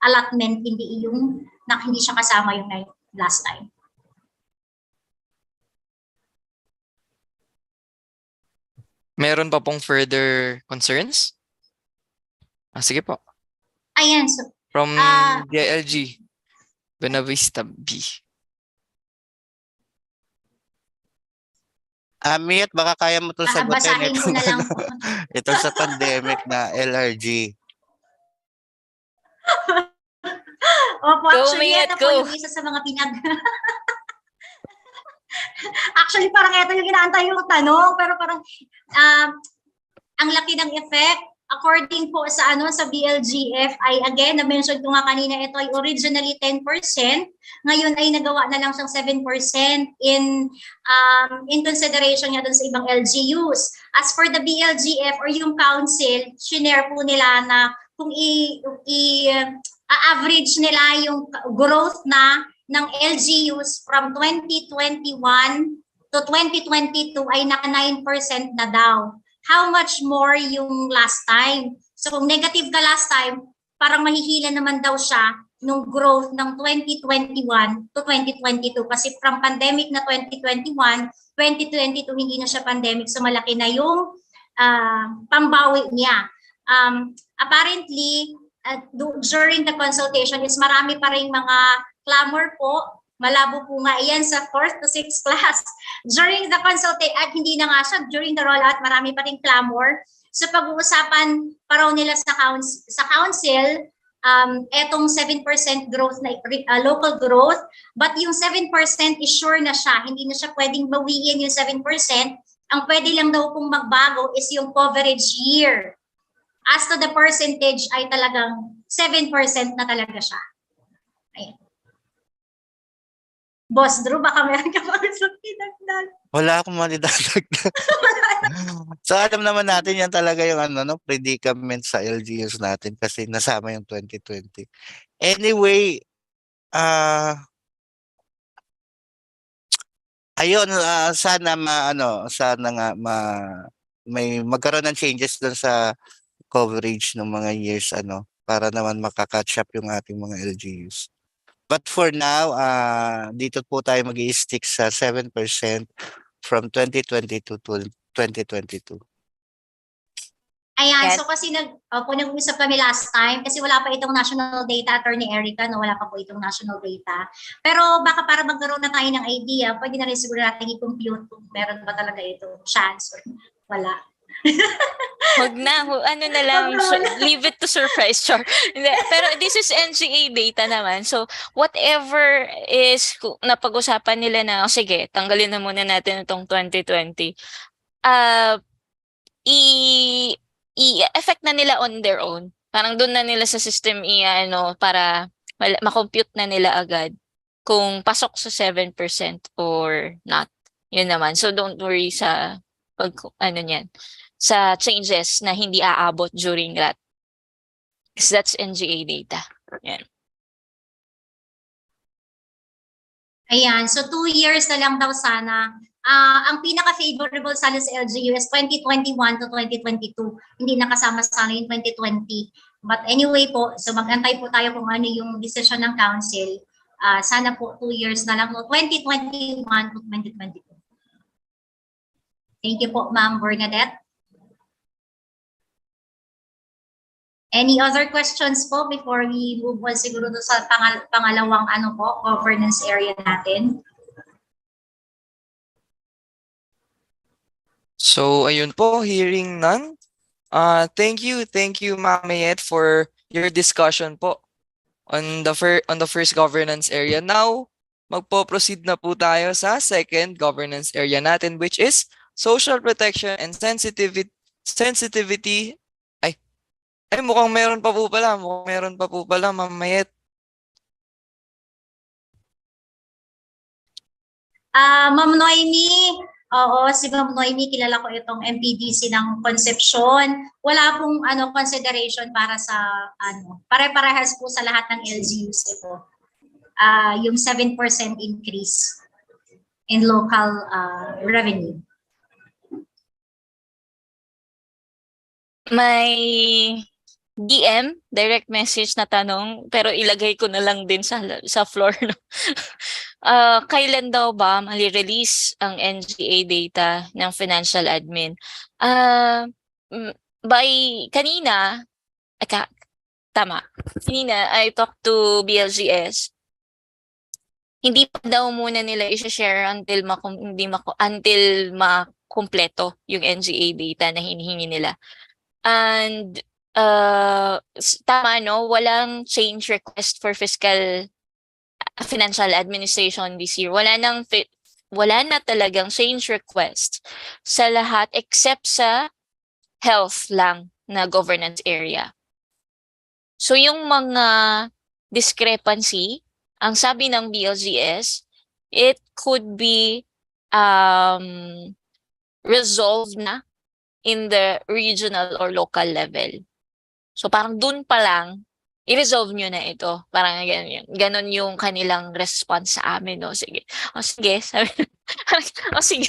C: allotment, hindi siya kasama yung last time.
B: Meron pa pong further concerns? Sige po.
C: Ayan, so
B: From DILG, Benavista B.
F: Miyat, baka kaya mo itong sagutin
C: basahin ko na lang po.
F: ito sa pandemic na LRG.
C: Opo,
E: Go,
C: actually,
E: Mayat,
C: ito po
E: go.
C: yung isa sa mga Actually, parang ito yung inaantay yung tanong, pero parang ang laki ng effect. According po sa sa BLGF ay again, na-mention ko nga kanina, ito ay originally 10%, ngayon ay nagawa na lang siyang 7% in consideration nga dun sa ibang LGUs. As for the BLGF or yung council, shinare po nila na kung average nila yung growth na ng LGUs from 2021 to 2022 ay naka 9% na daw. How much more yung last time? So kung negative ka last time, parang mahihila naman daw siya nung growth ng 2021 to 2022 kasi from pandemic na 2021, 2022 hindi na siya pandemic, so malaki na yung pambawi niya. Apparently, during the consultation is marami pa rin mga clamor po. Malabo po nga yan sa 4th to 6th class. During the consultation, at hindi na nga siya, during the rollout, marami pa rin clamor. So pag-uusapan pa raw nila sa council, etong 7% growth na local growth, but yung 7% is sure na siya, hindi na siya pwedeng bawiin yung 7%. Ang pwede lang daw pong magbago is yung coverage year. As to the percentage ay talagang 7% na talaga siya. Ayan. Boss Drew, baka meron ka pang pinagdag.
F: Wala akong manidagdag. So alam naman natin yan talaga yung predicament sa LGUs natin kasi nasama yung 2020. Anyway, ayun, sana nga may magkaroon ng changes doon sa coverage ng mga years para naman makaka-catch up yung ating mga LGUs. But for now, dito po tayo mag-i-stick sa 7% from 2022 to 2022.
C: Ayan,
E: Yes.
C: so kasi nag-usap kami last time kasi wala pa itong national data, Attorney Erica, no, wala pa po itong national data. Pero baka para magkaroon na tayo ng idea, pwede na rin siguro natin i-compute kung meron ba talaga itong chance or wala.
E: Huwag na, na lang, leave it to surprise, char. Pero this is NCA data naman. So, whatever is napag-usapan nila na, sige, tanggalin na muna natin itong 2020. I-effect na nila on their own. Parang doon na nila sa system para makompute na nila agad kung pasok sa 7% or not. Yun naman. So, don't worry sa sa changes na hindi aabot during that. Because that's NGA data. Yan.
C: Ayan, so 2 years na lang daw sana. Ang pinaka-favorable sana sa LGU is 2021 to 2022. Hindi nakasama sana yung 2020. But anyway po, so mag-antay po tayo kung ano yung decision ng council. Sana po 2 years na lang, 2021 to 2022. Thank you po, Ma'am Bernadette. Any other questions po before we move on siguro sa pangalawang governance area natin?
B: So, ayun po, hearing none. Thank you, Ma'am Mayet, for your discussion po on the first governance area. Now, magpo-proceed na po tayo sa second governance area natin, which is social protection and sensitivity. Mukhang meron pa po pala. Ma'am Mayet.
C: Ma'am Noemi, oo, si Ma'am Noemi, kilala ko itong MPDC ng Concepcion. Wala pong consideration para sa pare-parehas po sa lahat ng LGUs ito. Yung 7% increase in local revenue.
E: May DM, direct message na tanong, pero ilagay ko na lang din sa floor. No? Kailan daw ba mali-release ang NGA data ng financial admin? By kanina, tama. Kanina, I talked to BLGS. Hindi pa daw muna nila i-share until makumpleto yung NGA data na hinihingi nila. And tama, no? Walang change request for fiscal financial administration this year. Wala na talagang change request sa lahat except sa health lang na governance area. So yung mga discrepancy, ang sabi ng BLGS, it could be resolved na in the regional or local level. So parang dun pa lang, i-resolve nyo na ito. Parang ganon yung kanilang response sa amin. No? Sige. O sige. Sabi, o sige.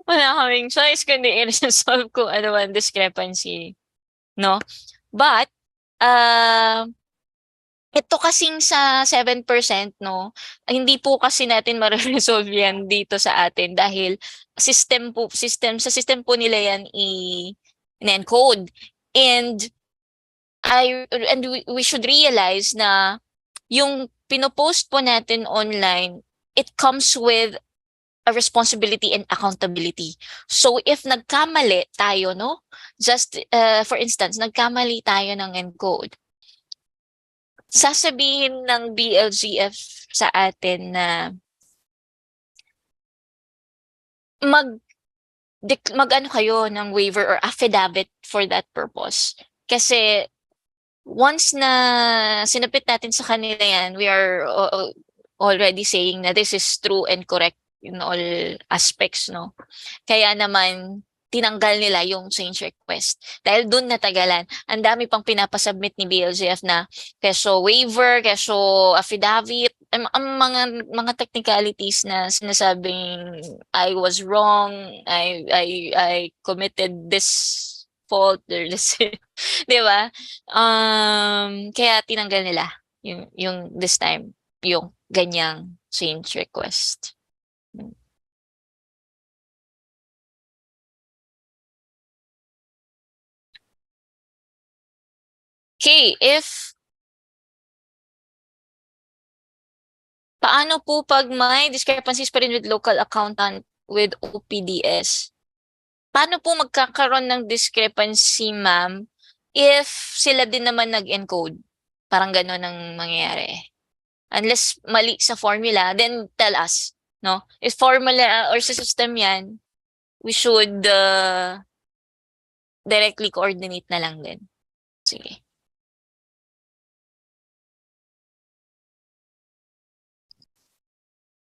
E: Wala kaming choice kundi i-resolve kung ano man discrepancy. No? But, ito kasing sa 7%, no, hindi po kasi natin ma-resolve yan dito sa atin dahil sa system po nila yan i-encode. And we should realize na yung pinopost po natin online, it comes with a responsibility and accountability. So if nagkamali tayo, no, just for instance, nagkamali tayo ng encode, sasabihin ng BLGF sa atin na mag-ano kayo ng waiver or affidavit for that purpose. Kasi once na sinapit natin sa kanila yan, we are already saying na this is true and correct in all aspects, no? Kaya naman tinanggal nila yung change request. Dahil dun natagalan. Ang dami pang pinapasubmit ni BLGF na keso waiver, keso affidavit, ang mga technicalities na sinasabing I was wrong, I committed this fault or this, 'di ba? Kaya tinanggal nila yung this time yung ganyang change request. Okay, paano po pag may discrepancies pa rin with local accountant with OPDS? Paano po magkakaroon ng discrepancy, ma'am, if sila din naman nag-encode? Parang gano'n ang mangyayari. Unless mali sa formula, then tell us, no? If formula or sa system yan, we should directly coordinate na lang din. Sige.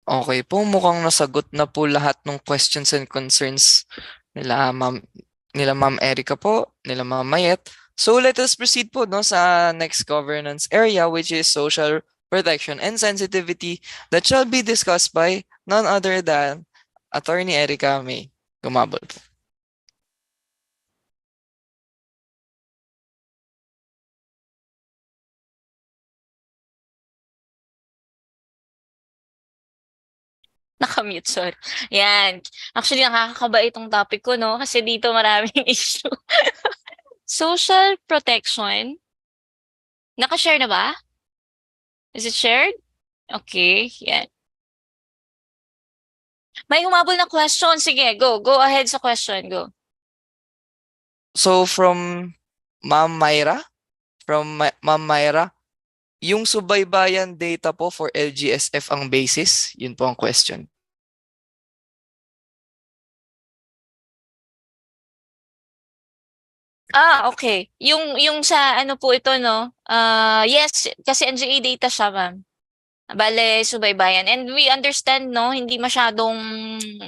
B: Okay po, mukhang nasagot na po lahat ng questions and concerns nila Ma'am Erica po, nila Ma'am Mayet. So let us proceed po no sa next governance area, which is social protection and sensitivity, that shall be discussed by none other than Attorney Erica May Gumabol po.
E: Nakamute, sorry. Yan. Actually, nakakakaba itong topic ko, no? Kasi dito maraming issue. Social protection. Naka-share na ba? Is it shared? Okay, yan. May humabol na question. Sige, go. Go ahead sa question. Go.
B: So from Ma'am Myra, Ma'am Myra, yung subaybayan data po for LGSF ang basis? Yun po ang question.
E: Okay. Yung sa ano po ito, no? Yes, kasi NGA data siya, ma'am. Bale, subaybayan. And we understand, no, hindi masyadong,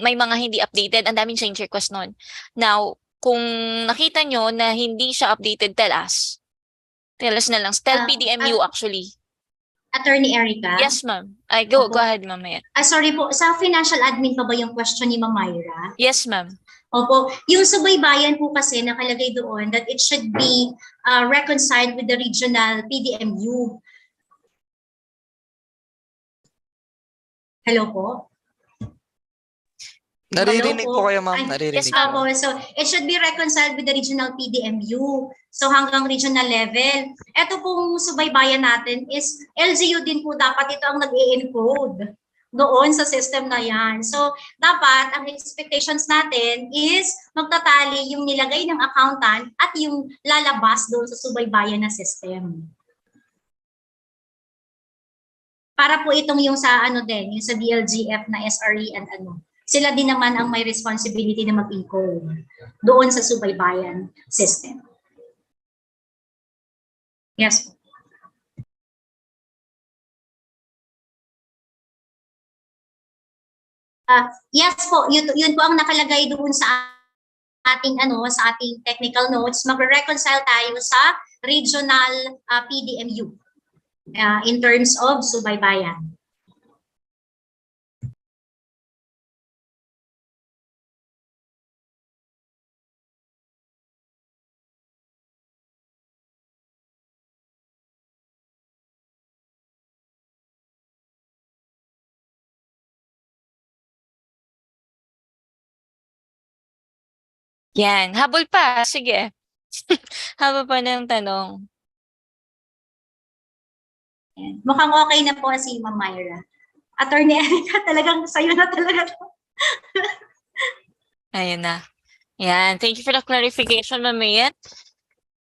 E: may mga hindi updated. Ang daming change request nun. Now, kung nakita nyo na hindi siya updated, tell us. Tell us na lang. Tell PDMU actually.
C: Attorney Erica?
E: Yes, ma'am. Go
C: Opo.
E: ahead, mamaya.
C: Sorry po, sa financial admin pa ba yung question ni Ma'am Myra?
E: Yes, ma'am.
C: Opo, yung subaybayan po kasi nakalagay doon that it should be reconciled with the regional PDMU. Hello po?
B: Naririnig
C: Hello
B: po kayo, ma'am.
C: Ay,
B: Naririnig
E: yes,
B: po.
E: ma'am.
C: Opo, so it should be reconciled with the regional PDMU. So hanggang regional level. Ito pong subaybayan natin is LGU din po dapat ito ang nag-e-encode doon sa system na yan. So dapat ang expectations natin is magtatali yung nilagay ng accountant at yung lalabas doon sa subaybayan na system. Para po itong yung sa ano din, yung sa DLGF na SRE and ano. Sila din naman ang may responsibility na mag-encode doon sa subaybayan system. Yes. Yes po, yun po ang nakalagay doon sa ating sa ating technical notes. Magre-reconcile tayo sa regional PDMU in terms of subaybayan.
E: Yan. Habol pa. Sige. Habol pa ng tanong.
C: Mukhang okay na po si Ma'am Myra. Attorney Erica, talagang sa'yo na talaga.
E: Ayun na. Yan. Thank you for the clarification, Ma'am.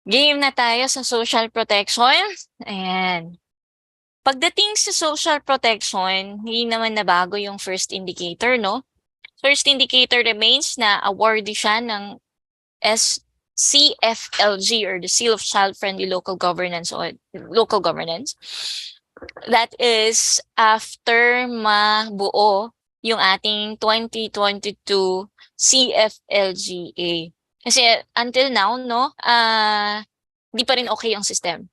E: Game na tayo sa social protection. Ayan. Pagdating sa social protection, hindi naman nabago yung first indicator, no? First indicator remains na awardee siya ng CFLG or the Seal of Child-Friendly Local Governance or Local Governance. That is after mabuo yung ating 2022 CFLGA. Kasi until now, no, hindi pa rin okay yung system.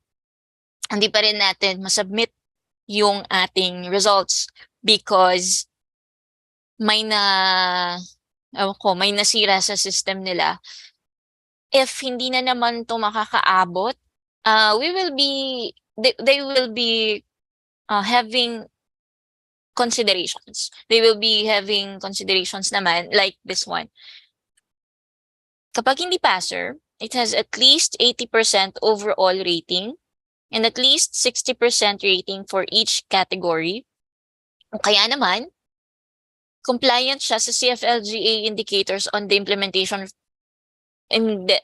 E: Hindi pa rin natin masubmit yung ating results because may may nasira sa system nila. If hindi na naman to makakaabot, they will be having considerations. They will be having considerations naman like this one. Kapag hindi passer, it has at least 80% overall rating and at least 60% rating for each category. O kaya naman, compliant siya sa CFLGA indicators on the implementation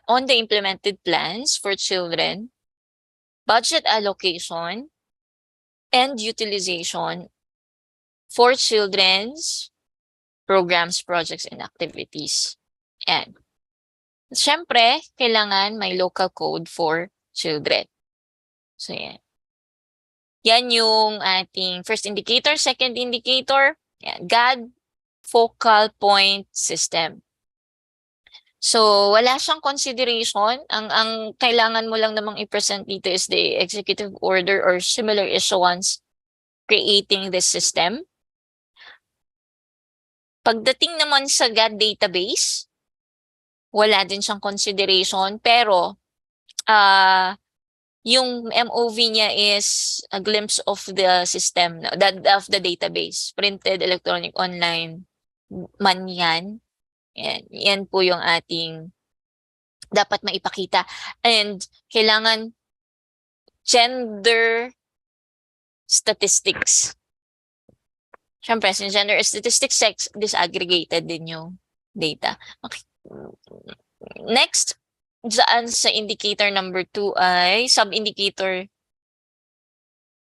E: on the implemented plans for children, budget allocation, and utilization for children's programs, projects, and activities. And syempre, kailangan may local code for children. So, yan. Yan yung ating first indicator. Second indicator, yan, GAD focal point system. So, wala siyang consideration. Ang kailangan mo lang namang i-present dito is the executive order or similar issuance creating this system. Pagdating naman sa GAD database, wala din siyang consideration. Pero, yung MOV niya is a glimpse of the system, that of the database. Printed, electronic, online man yan. Yan po yung ating dapat maipakita. And kailangan gender statistics. Siyempre, since gender statistics, sex, disaggregated din yung data. Okay. Next, dyan sa indicator number 2 ay sub-indicator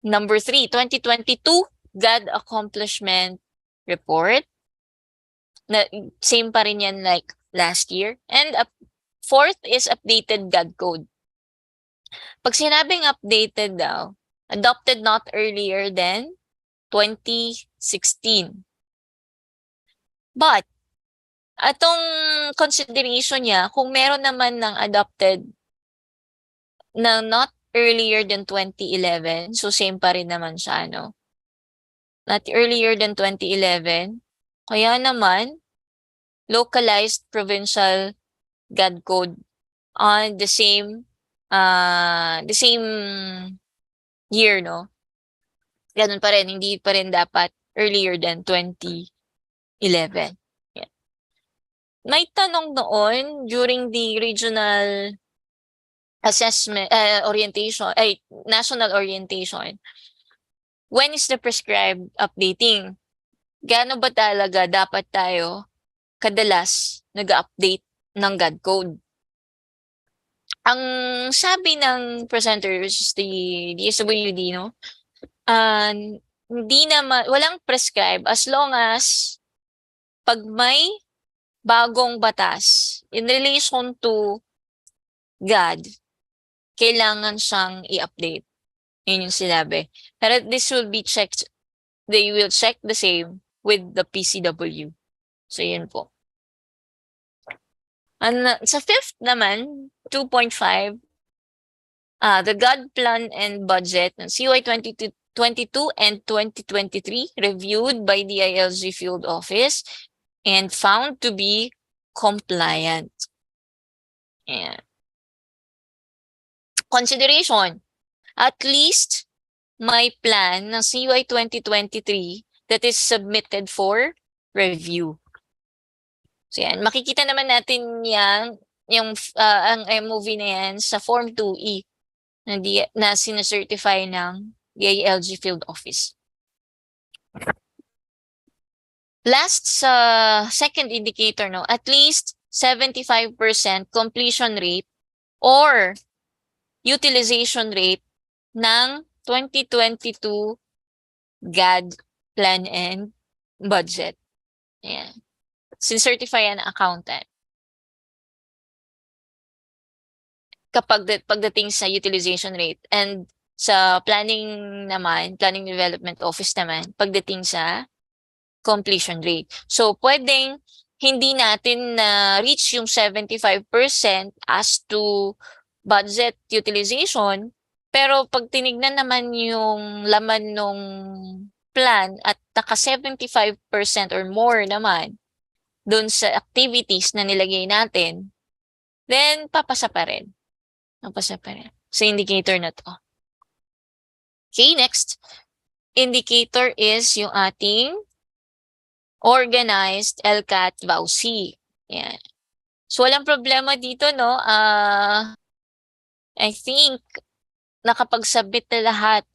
E: number 3, 2022 GAD Accomplishment Report. Na, same pa rin yan like last year. And fourth is updated GAD code. Pag sinabing updated daw, adopted not earlier than 2016. But, atong consideration niya, kung meron naman ng adopted na not earlier than 2011, so same pa rin naman siya, no? Not earlier than 2011, kaya naman, localized provincial GAD code on the same year, no? Ganun pa rin, hindi pa rin dapat earlier than 2011. Yeah. May tanong noon during the regional assessment orientation, national orientation. When is the prescribed updating? Gaano ba talaga dapat tayo kadalas nag-update ng GAD code? Ang sabi ng presenter, which is the DSWD, no? Hindi naman, walang prescribe as long as pag may bagong batas in relation to GAD, kailangan siyang i-update. Yun yung sinabi. Pero this will be checked, they will check the same with the PCW. So yun po. Sa fifth naman, 2.5, the GAD plan and budget ng CY2022 and 2023 reviewed by the ILG Field Office and found to be compliant. Yeah. Consideration. At least may plan ng CY 2023 that is submitted for review. So yan, makikita naman natin yan, ang MOV na yan sa Form 2E na sinacertify ng DILG Field Office. Last sa second indicator, no, at least 75% completion rate or utilization rate ng 2022 GAD plan and budget. Ayan. Sin-certify yan accountant. Pagdating sa utilization rate, and sa planning naman, planning development office naman, pagdating sa completion rate. So, pwedeng hindi natin na reach yung 75% as to budget utilization, pero pag tinignan naman yung laman ng plan at naka 75% or more naman dun sa activities na nilagay natin, then papasa pa rin. Papasa pa rin sa indicator na to. Okay, next indicator is yung ating organized LCAT VAUC. Yan. So, walang problema dito, no? I think nakapag-submit na lahat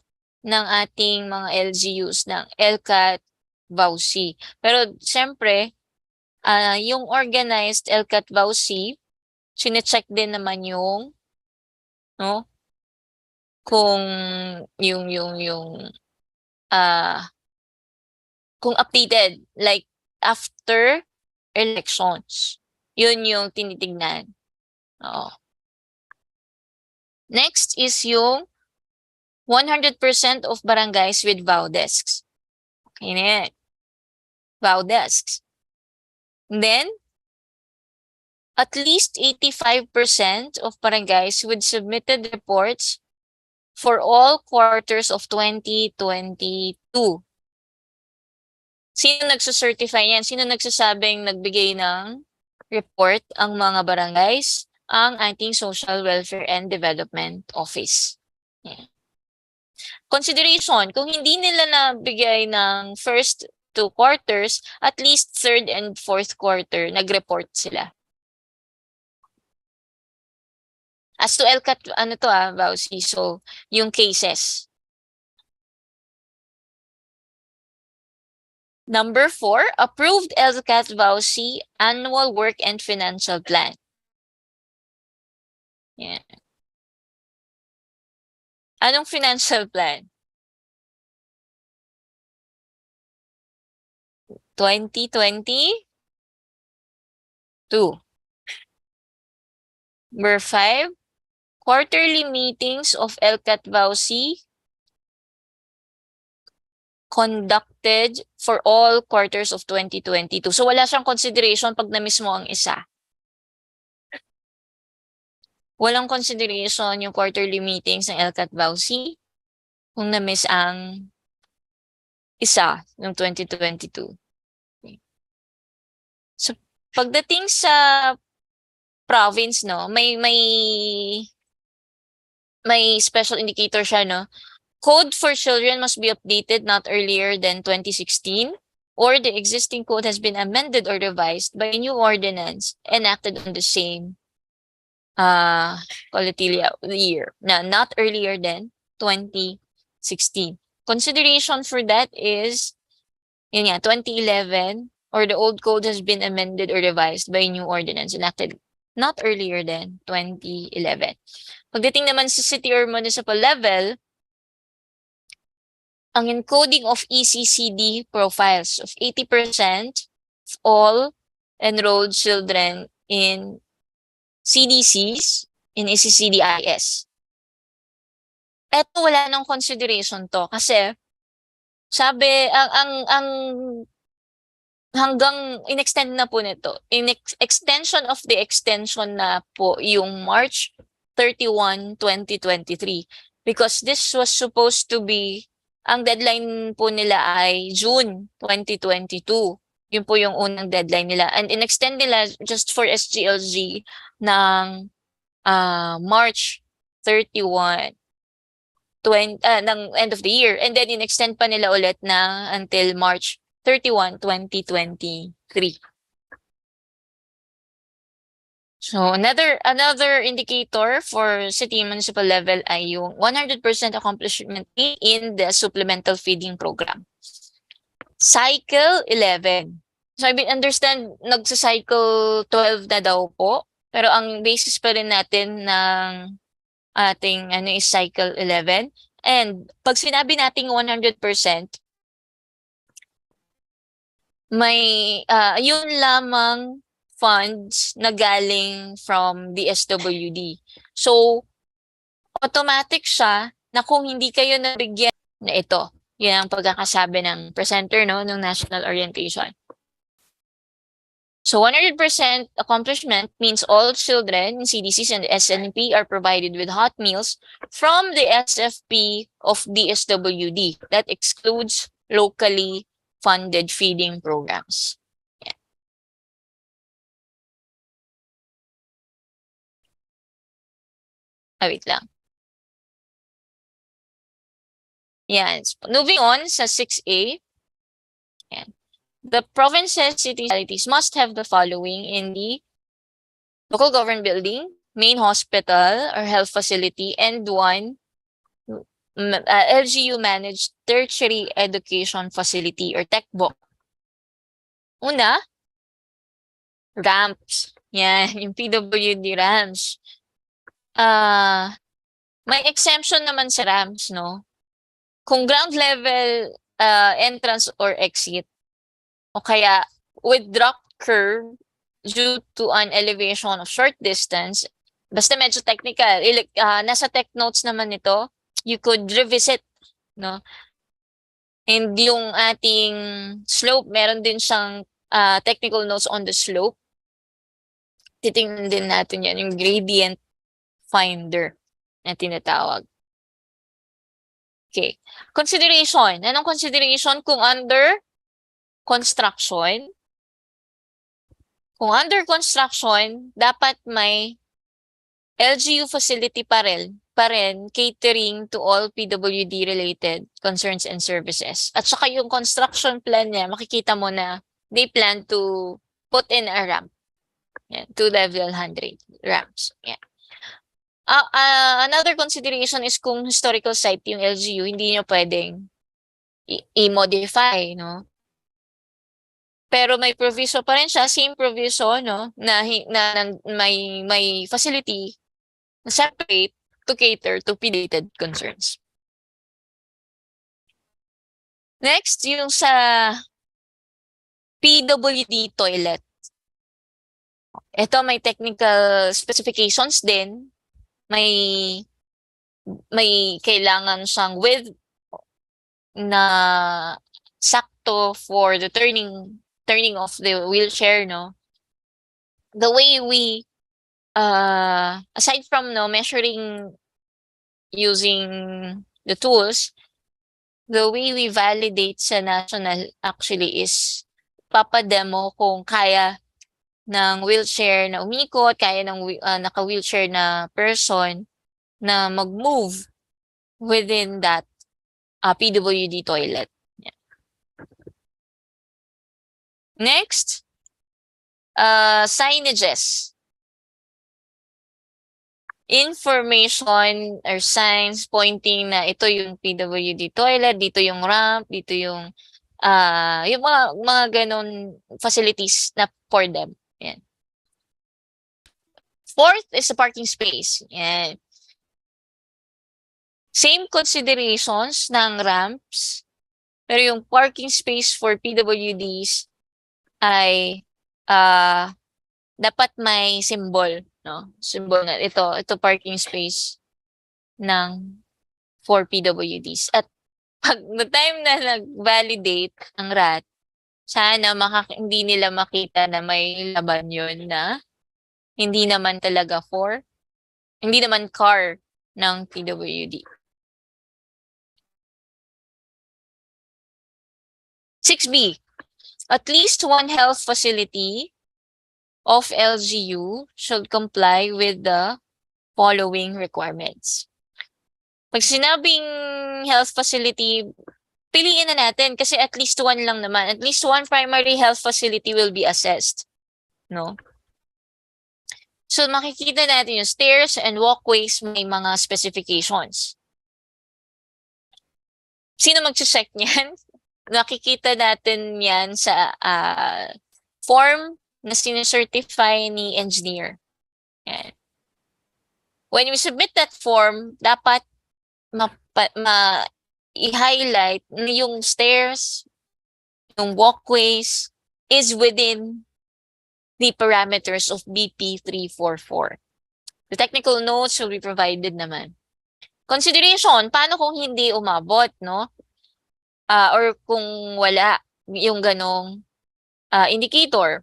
E: ng ating mga LGUs ng LCAT VAUC. Pero, siyempre, yung organized LCAT VAUC, sine-check din naman yung, no? Kung kung updated, like after elections. Yun yung tinitignan. Oo. Next is yung 100% of barangays with VAU desks. Okay na yan. VAU desks. And then, at least 85% of barangays with submitted reports for all quarters of 2022. Sino nagsucertify yan? Sino nagsasabing nagbigay ng report? Ang mga barangays, ang ating Social Welfare and Development Office. Consideration, kung hindi nila nabigay ng first 2 quarters, at least third and fourth quarter, nag-report sila. As to LCAT, ano to Bausi, so yung cases. Number 4, approved LCAT Bausi annual work and financial plan. Yeah. Anong financial plan? 2022. Number 5, quarterly meetings of LCAT Bausi conducted for all quarters of 2022. So wala siyang consideration pag na-miss mo ang isa. Walang consideration yung quarterly meetings ng LCAT Bausi kung na-miss ang isa ng 2022. Okay. So pagdating sa province, no, may special indicator siya, no. Code for children must be updated not earlier than 2016, or the existing code has been amended or revised by a new ordinance enacted on the same year, not earlier than 2016. Consideration for that is, 2011, or the old code has been amended or revised by a new ordinance enacted not earlier than 2011. Pagdating naman sa city or municipal level, ang encoding of ECCD profiles of 80% of all enrolled children in CDCs in ECCDIS. Eto wala nang consideration to kasi sabi ang hanggang in-extend na po nito. Extension of the extension na po yung March 31, 2023. Because this was supposed to be, ang deadline po nila ay June 2022. Yun po yung unang deadline nila. And in-extend nila just for SGLG ng March 31, ng end of the year. And then in-extend pa nila ulit na until March 31, 2023. So another indicator for city and municipal level ay yung 100% accomplishment rate in the supplemental feeding program. Cycle 11. So I understand nagsa-cycle 12 na daw po, pero ang basis pa rin natin ng ating is cycle 11. And pag sinabi nating 100%, may yun lamang funds na galing from the SWD. So, automatic siya na kung hindi kayo nabigyan na ito. Yun ang pagkakasabi ng presenter, no, ng National Orientation. So, 100% accomplishment means all children in CDCs and SNP are provided with hot meals from the SFP of the SWD. That excludes locally funded feeding programs. Yeah. Wait lang. Yan. Moving on sa 6A. Yan. The provinces, cities, municipalities must have the following in the local government building, main hospital or health facility, and one LGU managed tertiary education facility or TECBO. Una, ramps. Yan, yung PWD ramps. May exemption naman sa ramps, no? Kung ground level entrance or exit, o kaya with drop curve due to an elevation of short distance, basta medyo technical, nasa tech notes naman ito, you could revisit, no? And yung ating slope, meron din siyang technical notes on the slope. Titingnan din natin yan, yung gradient finder na tinatawag. Okay. Consideration. Anong consideration kung under construction? Kung under construction, dapat may LGU facility pa rin pa rin catering to all PWD related concerns and services. At saka yung construction plan niya, makikita mo na they plan to put in a ramp. Yan, 2-level handrail ramps. Yan. Another consideration is kung historical site yung LGU, hindi nyo pwedeng i-modify, no? Pero may proviso pa rin siya, same proviso, no, na may facility na separate to cater to PDD concerns. Next, yung sa PWD toilet. Ito may technical specifications din. May kailangan siyang width na sakto for the turning of the wheelchair, no. The way we aside from measuring using the tools, the way we validate sa national actually is papademo kung kaya ng wheelchair na umikot, kaya ng naka-wheelchair na person na mag-move within that PWD toilet. Yeah. Next, signages. Information or signs pointing na ito yung PWD toilet, dito yung ramp, dito yung mga ganon facilities na for them. Yan. Fourth is the parking space. Yan. Same considerations ng ramps, pero yung parking space for PWDs ay dapat may symbol, no? Symbol na ito parking space ng for PWDs. At pag the time na nag-validate ang RAT, sana hindi nila makita na may laban yun na hindi naman car ng PWD. 6B, at least one health facility of LGU should comply with the following requirements. Pag sinabing health facility, piliin na natin kasi at least one lang naman. At least one primary health facility will be assessed. No? So makikita natin yung stairs and walkways, may mga specifications. Sino mag-check niyan? Nakikita natin yan sa form na sinecertify ni engineer. Yan. When we submit that form, dapat i-highlight na yung stairs, yung walkways is within the parameters of BP 344. The technical notes will be provided naman. Consideration, paano kung hindi umabot, no? Or kung wala yung ganong indicator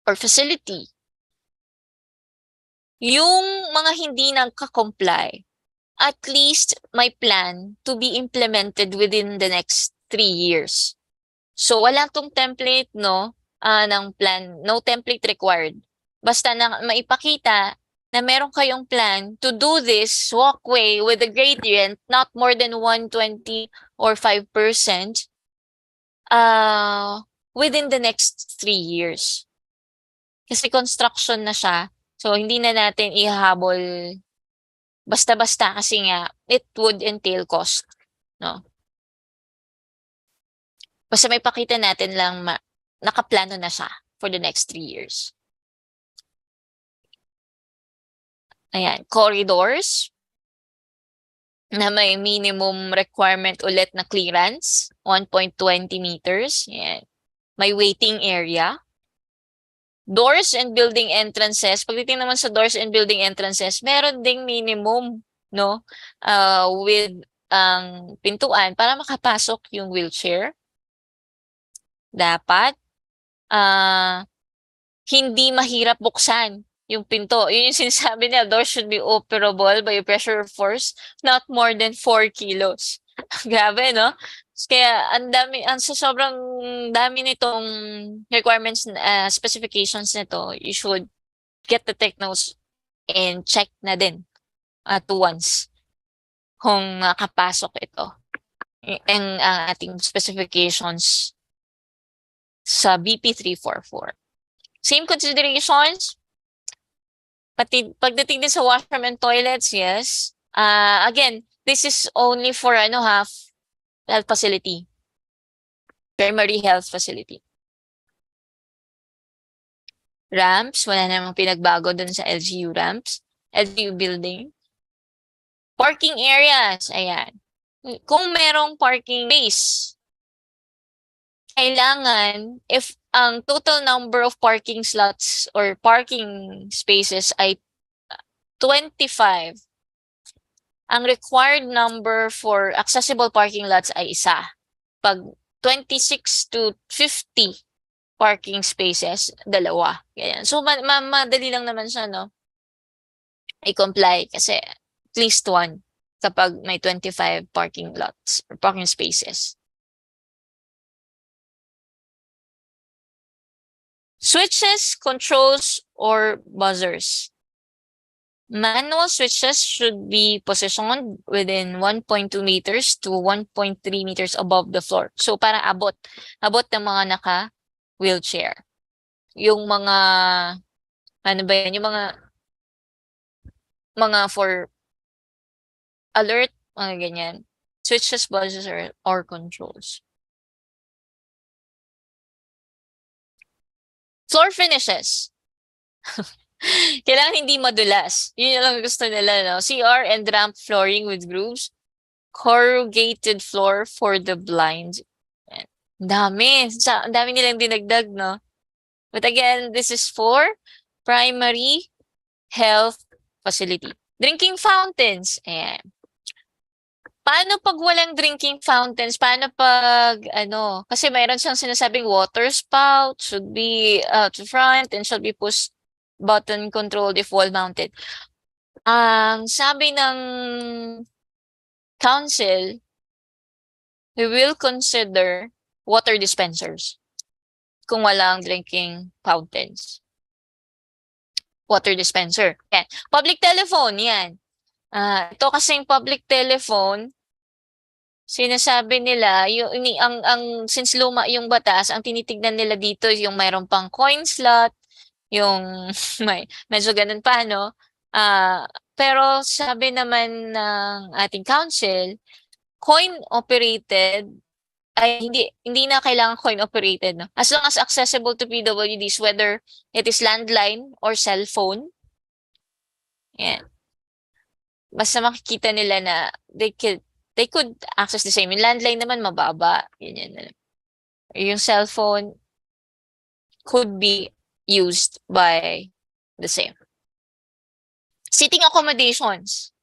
E: or facility. Yung mga hindi nagka-comply, at least may plan to be implemented within the next 3 years. So wala tong template, no, ng plan, no template required. Basta na maipakita na meron kayong plan to do this walkway with a gradient not more than 120 or 5% within the next 3 years. Kasi construction na siya, so hindi na natin ihahabol basta-basta kasi nga it would entail cost, no? Basta may pakita natin lang nakaplano na siya for the next 3 years. Ayan, corridors na may minimum requirement ulit na clearance, 1.20 meters. Ayan. May waiting area. Doors and building entrances. Pagdating naman sa doors and building entrances, meron ding minimum, no? With ang pintuan para makapasok yung wheelchair. Dapat hindi mahirap buksan yung pinto. Yun yung sinasabi nila, doors should be operable by a pressure force not more than 4 kilos. Grabe, no? Kaya sa sobrang dami nitong requirements, specifications nito, you should get the tech notes and check na din at once kung makapasok ito. Ang ating specifications sa BP 344. Same considerations. Pagdating din sa washroom and toilets, yes. Again, this is only for health facility. Primary health facility. Ramps, wala namang pinagbago dun sa LGU ramps. LGU building. Parking areas, ayan. Kung merong parking space, kailangan, if ang total number of parking slots or parking spaces ay 25, ang required number for accessible parking lots ay isa. Pag 26 to 50 parking spaces, dalawa. Ganyan. So, madali lang naman siya, no? I-comply kasi at least one kapag may 25 parking lots or parking spaces. Switches, controls, or buzzers. Manual switches should be positioned within 1.2 meters to 1.3 meters above the floor. So, para abot ng mga naka-wheelchair. Yung mga, yung mga for alert, mga ganyan. Switches, buzzers, or controls. Floor finishes. Kailangan hindi madulas. Yun lang gusto nila, no? CR and ramp flooring with grooves. Corrugated floor for the blinds. Dami nilang dinagdag, no? But again, this is for primary health facility. Drinking fountains. Ayan. Paano pag walang drinking fountains? Paano pag, kasi mayroon siyang sinasabing water spout should be to front and should be push button controlled if wall mounted. Ang sabi ng council, we will consider water dispensers kung walang drinking fountains. Water dispenser. Yan. Public telephone, yan. Ito kasing public telephone, sinasabi nila, since luma yung batas, ang tinitignan nila dito yung mayroon pang coin slot, yung medyo ganun pa, no? Pero sabi naman ng ating council, coin-operated ay hindi na kailangan coin-operated, no? As long as accessible to PWDs, whether it is landline or cellphone. Yan. Basta makikita nila na they could access the same. Yung landline naman mababa. Yan. Yung cellphone could be used by the same. Seating accommodations.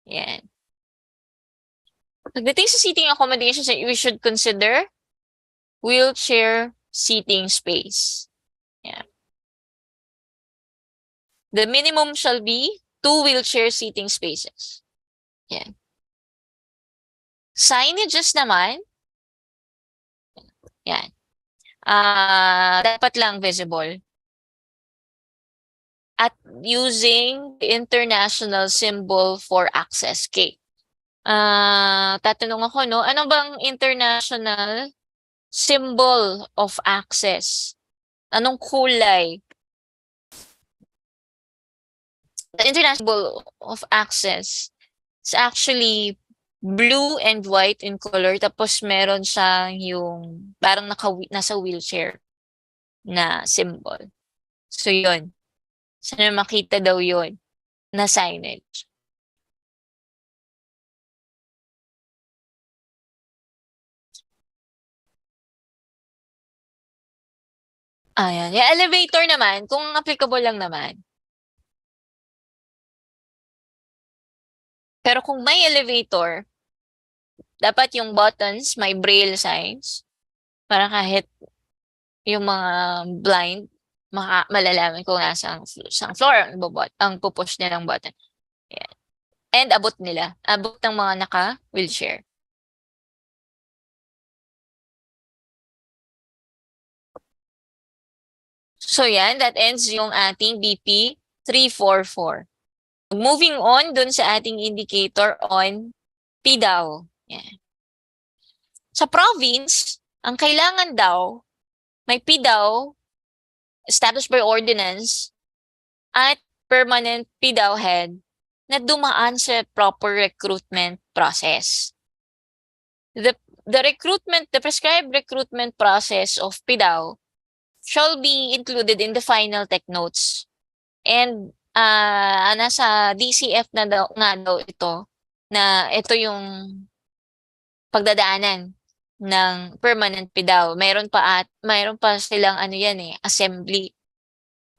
E: Yan. Pagdating sa seating accommodations, we should consider wheelchair seating space. Yan. The minimum shall be 2 wheelchair seating spaces. Yan. Signages naman. Yan. Dapat lang visible. At using the international symbol for access K. Tatanong ako, no? Ano bang international symbol of access? Anong kulay? The international symbol of access is actually blue and white in color. Tapos meron siyang yung parang nasa wheelchair na symbol. So yun. Sana makita daw yun na signage. Ayan. Yung elevator naman, kung applicable lang naman. Pero kung may elevator, dapat yung buttons may braille signs para kahit yung mga blind, malalaman kung nasa ang floor ang pupush nilang button. Yan. And abot nila. Abot ng mga naka-wheelchair. So yan, that ends yung ating BP 344. Moving on dun sa ating indicator on PDAO. Yan. Sa province, ang kailangan daw may PDAO established by ordinance at permanent PDAO head na dumaan sa proper recruitment process. The prescribed recruitment process of PDAO shall be included in the final tech notes. And nasa DCF na nga daw ito na ito yung pagdadaanan ng permanent PDAO. Mayroon pa silang assembly,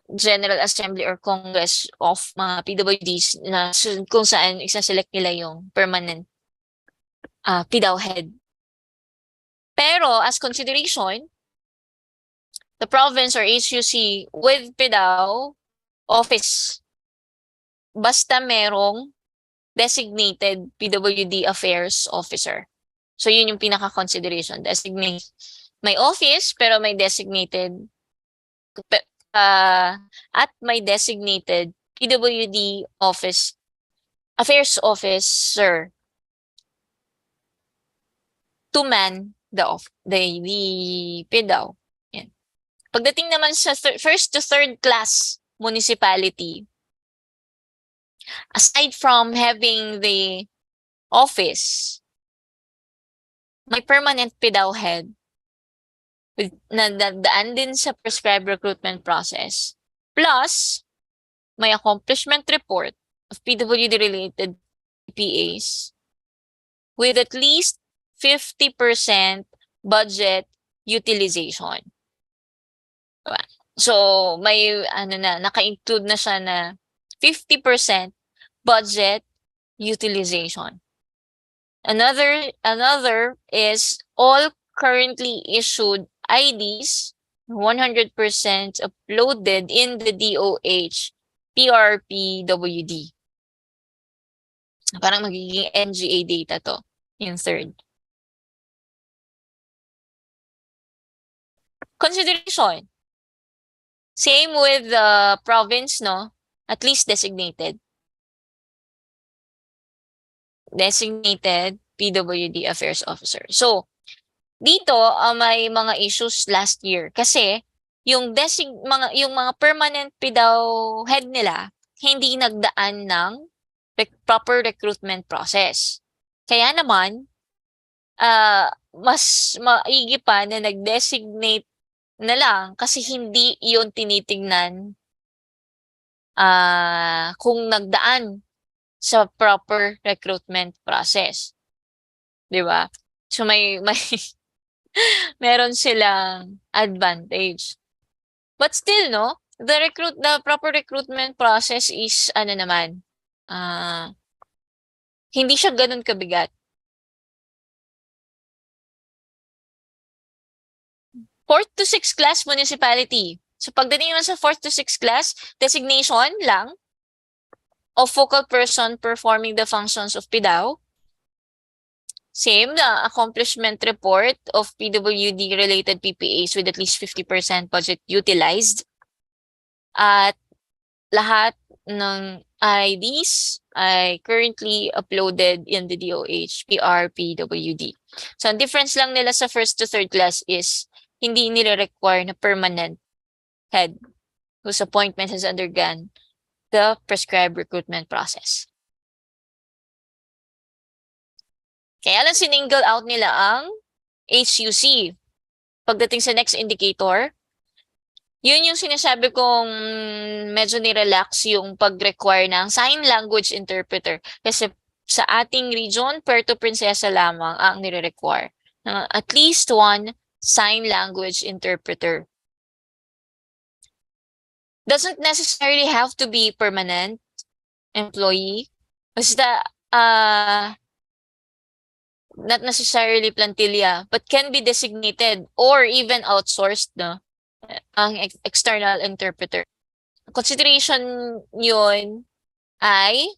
E: General Assembly or Congress of mga PWDs na kung saan isa-select nila yung permanent PDAO head. Pero as consideration, the province or HUC with PDAO office, basta merong designated PWD affairs officer. So yun yung pinaka-consideration. May office pero may designated at may designated PWD affairs officer to man the PDAO. Yan. Pagdating naman sa first to third class municipality, aside from having the office, may permanent PDAO head na daan din sa prescribed recruitment process. Plus, may accomplishment report of PWD-related PAs with at least 50% budget utilization. So, may naka-include na siya na 50% budget utilization. Another is all currently issued IDs 100% uploaded in the DOH PRPWD. Parang magiging NGA data to, yung third. Consideration. Same with the province, no? At least designated. Designated PWD affairs officer. So, dito may mga issues last year kasi yung mga permanent PDAO head nila hindi nagdaan ng proper recruitment process. Kaya naman mas maigi pa na nag-designate na lang kasi hindi yun tinitingnan kung nagdaan sa proper recruitment process. 'Di ba? So may meron silang advantage. But still, no, the proper recruitment process is hindi siya ganun kabigat. 4th to 6th class municipality. So pagdating naman sa 4th to 6th class, designation lang of focal person performing the functions of PDAO. Same, the accomplishment report of PWD-related PPAs with at least 50% budget utilized. At lahat ng IDs ay currently uploaded in the DOH PRPWD. So ang difference lang nila sa first to third class is hindi nila require na permanent head whose appointment has undergone the prescribed recruitment process. Kaya lang sininggle out nila ang HUC. Pagdating sa next indicator, yun yung sinasabi kong medyo nirelax yung pag-require ng sign language interpreter. Kasi sa ating region, Puerto Princesa lamang ang nire-require. At least one sign language interpreter. Doesn't necessarily have to be permanent employee. Basta not necessarily plantilla, but can be designated or even outsourced, no? Ang external interpreter. Consideration yun ay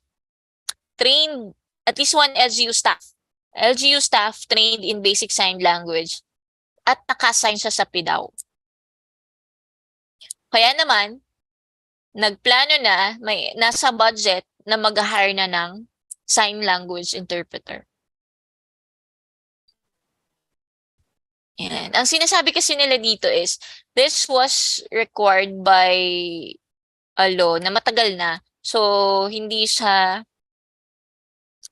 E: trained at least one LGU staff. LGU staff trained in basic sign language at naka-assign siya sa PDAO. Kaya naman, nagplano na, may nasa budget na mag-hire na ng sign language interpreter. Yan. Ang sinasabi kasi nila dito is, this was required by a law na matagal na. So, hindi siya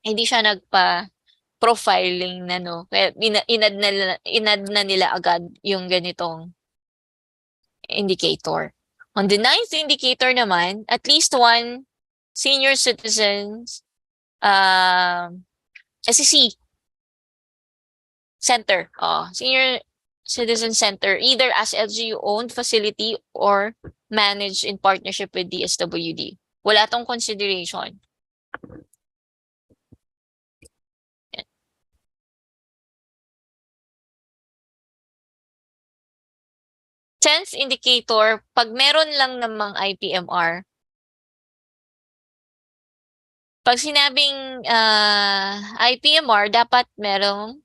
E: nagpa-profiling na, no. Kaya inad na nila agad yung ganitong indicator. On the 9th indicator naman, at least one senior citizens SCC center. Senior Citizen Center, either as LGU-owned facility or managed in partnership with DSWD. Wala tong consideration. 10th indicator, pag meron lang namang IPMR, pag sinabing IPMR, dapat merong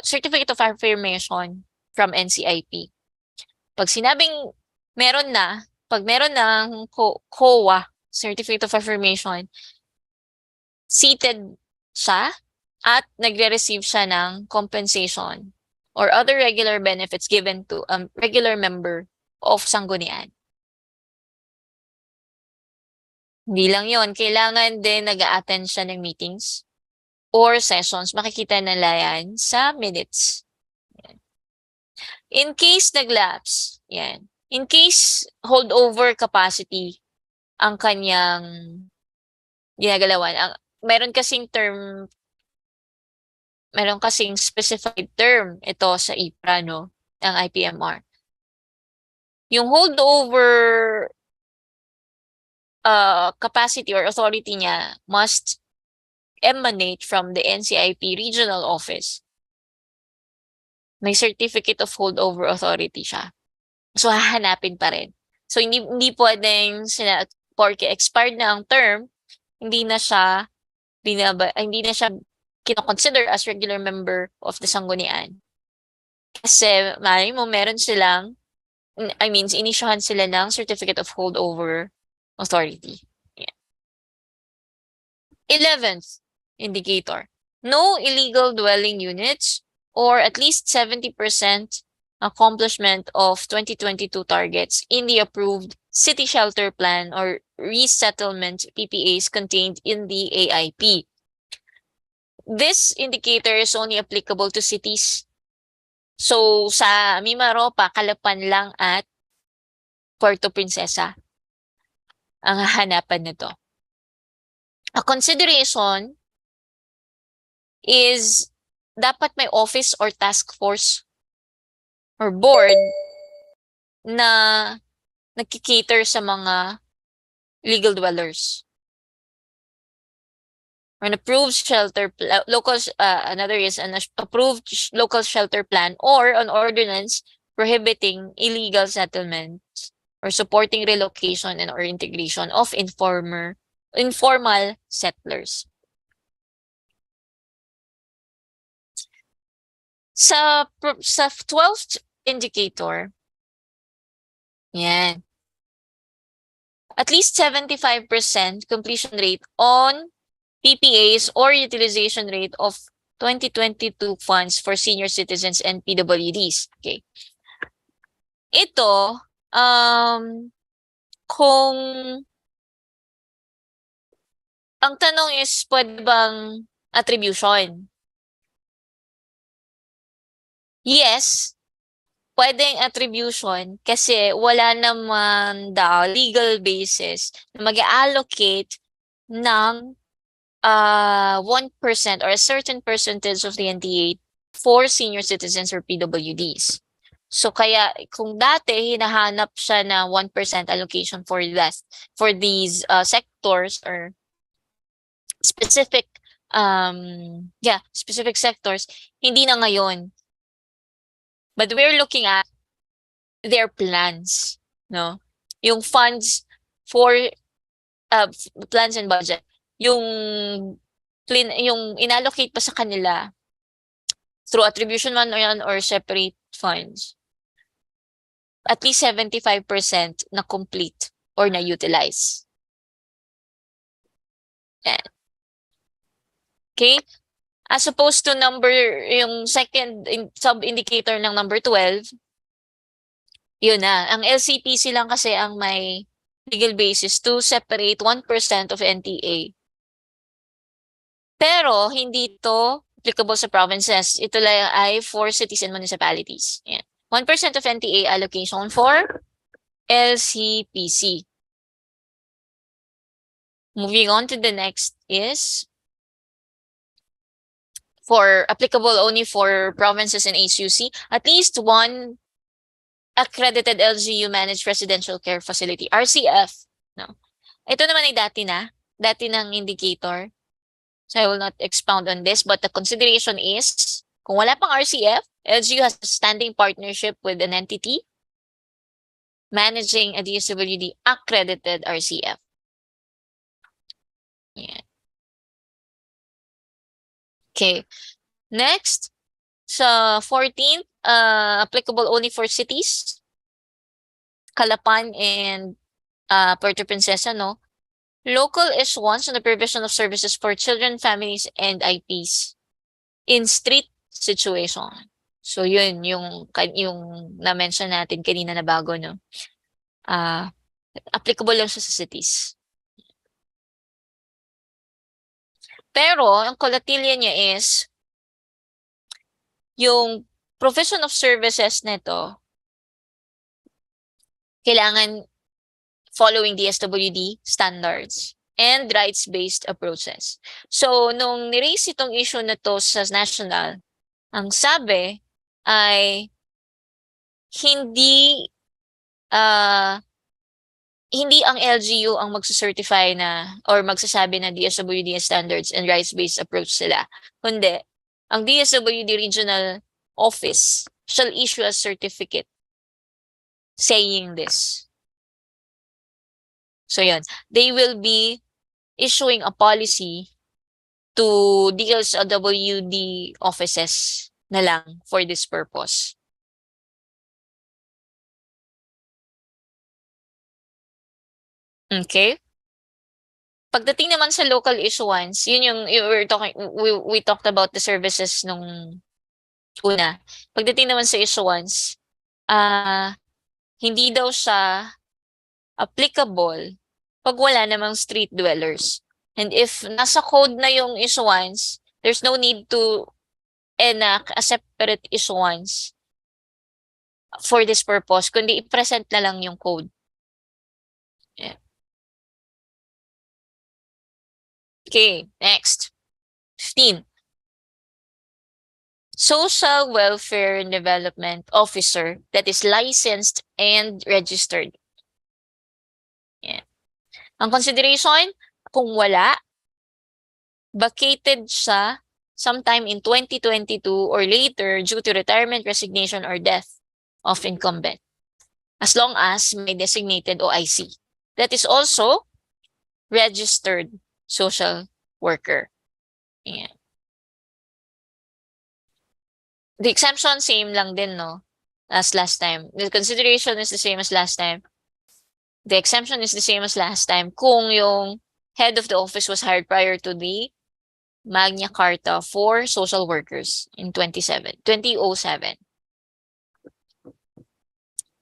E: Certificate of Affirmation from NCIP. Pag sinabing pag meron ng COA, Certificate of Affirmation, seated siya at nagre-receive siya ng compensation or other regular benefits given to a regular member of sanggunian. Hindi lang yon, kailangan din nag-a-attend siya ng meetings or sessions. Makikita nila yan sa minutes. Yan. In case nag-lapse, yan. In case holdover capacity ang kanyang ginagalawan. Meron kasing specified term ito sa IPRA, no, ng IPMR. Yung holdover capacity or authority niya must emanate from the NCIP regional office. May certificate of holdover authority siya. So hahanapin pa rin. So hindi pwedeng porque expired na ang term, hindi na siya kino-consider as regular member of the sanggunian. Kasi malay mo meron silang inisyohan sila ng certificate of holdover authority. Yeah. 11th indicator, no illegal dwelling units or at least 70% accomplishment of 2022 targets in the approved city shelter plan or resettlement PPAs contained in the AIP. This indicator is only applicable to cities. So sa Mimaropa, Calapan lang at Puerto Princesa ang hahanapan nito. A consideration is dapat may office or task force or board na nagkikater sa mga legal dwellers. An approved shelter another is an approved local shelter plan or an ordinance prohibiting illegal settlements or supporting relocation and or integration of informal settlers. Sa 12th indicator, yan. At least 75% completion rate on PPAs or utilization rate of 2022 funds for senior citizens and PWDs. Okay. Ito, kung ang tanong is pwede bang attribution? Yes, pwedeng attribution kasi wala naman daw legal basis na mag-allocate ng 1% or a certain percentage of the NTA for senior citizens or PWDs. So kaya kung dati hinahanap siya na 1% allocation for these sectors or specific specific sectors, hindi na ngayon. But we're looking at their plans, no? Yung funds for plans and budget, yung inallocate pa sa kanila through attribution man or separate funds. At least 75% na complete or na utilize. Yan. Okay? As opposed to yung second sub-indicator ng number 12, yun na. Ang LCPC lang kasi ang may legal basis to separate 1% of NTA. Pero hindi ito applicable sa provinces. Ito lang ay for cities and municipalities. Yan. 1% of NTA allocation for LCPC. Moving on to the next is for applicable only for provinces and HUC, at least one accredited LGU managed residential care facility, RCF. No. Ito naman ay dati ng indicator. So I will not expound on this, but the consideration is, kung wala pang RCF, LGU has a standing partnership with an entity managing a DSWD accredited RCF. Yeah. Okay. Next, sa 14th, applicable only for cities, Calapan and Puerto Princesa, no? Local issuance on the provision of services for children, families, and IPs in street situation. So yun, yung na-mention natin kanina na bago, no? Applicable lang siya sa cities. Pero, ang kolatilya niya is, yung provision of services nito, kailangan following DSWD standards and rights-based approaches. So, nung niraise itong issue na to sa national, ang sabi ay hindi ang LGU ang magsucertify na or magsasabi na DSWD standards and rights-based approach sila. Kundi, ang DSWD Regional Office shall issue a certificate saying this. So yun, they will be issuing a policy to DSWD offices na lang for this purpose. Okay? Pagdating naman sa local issuance, yun yung we talked about the services nung una. Pagdating naman sa issuance, hindi daw siya applicable pag wala namang street dwellers. And if nasa code na yung issuance, there's no need to enact a separate issuance for this purpose, kundi i-present na lang yung code. Yeah. Okay, next. 15. Social Welfare and Development Officer that is licensed and registered. Yeah. Ang consideration, kung wala, vacated siya sometime in 2022 or later due to retirement, resignation, or death of incumbent, as long as may designated OIC. That is also registered social worker. Yeah. The exemption, same lang din, no? As last time. The consideration is the same as last time. The exemption is the same as last time kung yung head of the office was hired prior to the Magna Carta for social workers in 2007.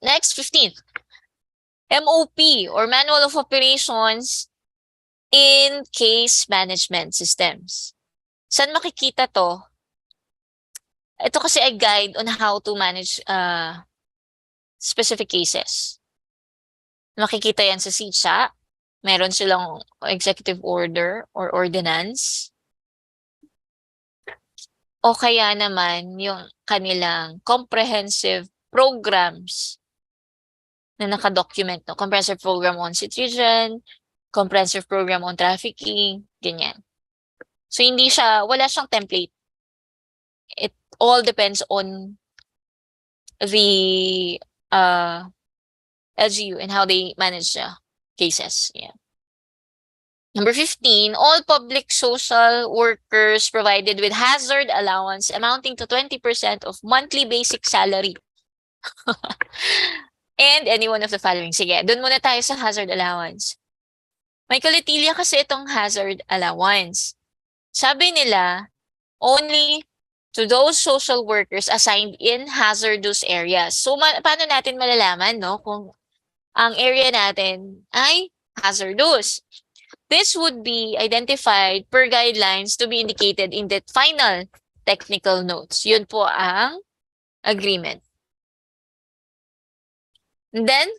E: Next, 15th. MOP or Manual of Operations in Case Management Systems. Saan makikita to? Ito kasi ay guide on how to manage specific cases. Makikita yan sa CISA. Meron silang executive order or ordinance. O kaya naman yung kanilang comprehensive programs na nakadocument, no? Comprehensive program on citizen, comprehensive program on trafficking, ganyan. So wala siyang template. It all depends on the LGU and how they manage cases. Yeah. Number 15, all public social workers provided with hazard allowance amounting to 20% of monthly basic salary. And any one of the following. Sige, dun muna tayo sa hazard allowance. May kalitilya kasi itong hazard allowance. Sabi nila, only to those social workers assigned in hazardous areas. So, paano natin malalaman, no, kung ang area natin ay hazardous? This would be identified per guidelines to be indicated in the final technical notes. Yun po ang agreement. And then,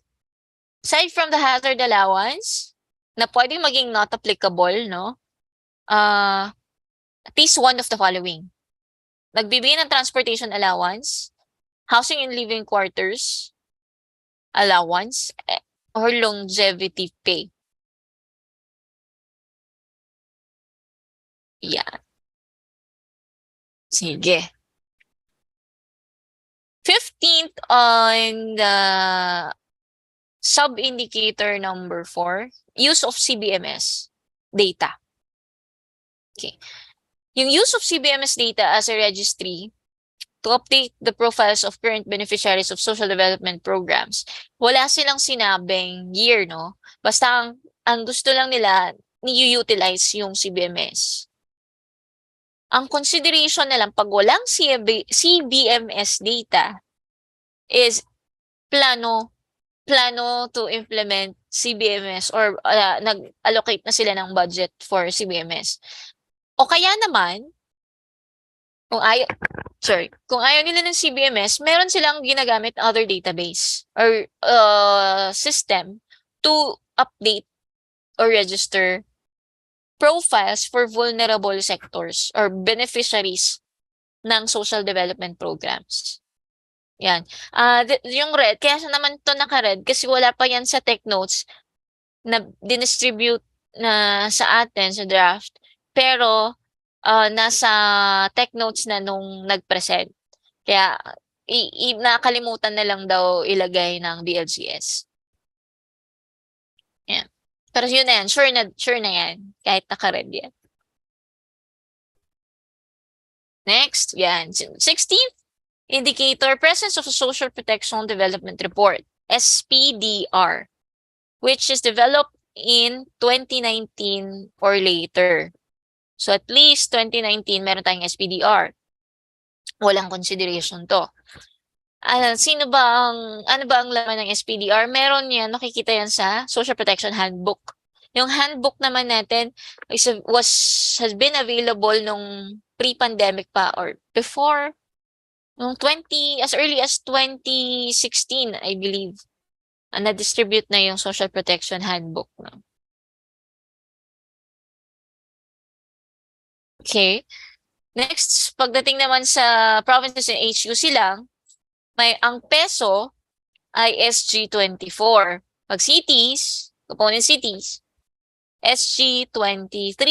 E: aside from the hazard allowance, na pwedeng maging not applicable, no? At least one of the following. Nagbibigay ng transportation allowance, housing and living quarters allowance, or longevity pay. Yeah. Sige. 15th on the sub-indicator number 4, use of CBMS data. Okay. Yung use of CBMS data as a registry to update the profiles of current beneficiaries of social development programs. Wala silang sinabing year, no? Basta ang gusto lang nila, ni-utilize yung CBMS. Ang consideration na lang pag walang CBMS data is plano to implement CBMS or nag-allocate na sila ng budget for CBMS. O kaya naman, kung ayaw nila ng CBMS, meron silang ginagamit other database or system to update or register profiles for vulnerable sectors or beneficiaries ng social development programs. Yan. Yung red, kaya naman to naka-red kasi wala pa yan sa tech notes na dinistribute na sa atin sa draft. Pero nasa tech notes na nung nag-present. Kaya nakalimutan na lang daw ilagay ng DLGS. Yan. Pero yun na yan. Sure na yan. Kahit naka-red yan. Next, yan. 16th indicator, presence of a social protection development report, SPDR, which is developed in 2019 or later. So at least 2019, meron tayong SPDR. Walang consideration to. Ano ba ang laman ng SPDR? Meron yan, makikita yan sa Social Protection Handbook. Yung handbook naman natin has been available nung pre-pandemic pa or before, as early as 2016, I believe. Na-distribute na yung Social Protection Handbook. No? Okay. Next, pagdating naman sa provinces and HUC lang, ang peso ay SG24. Pag cities, component cities, SG23.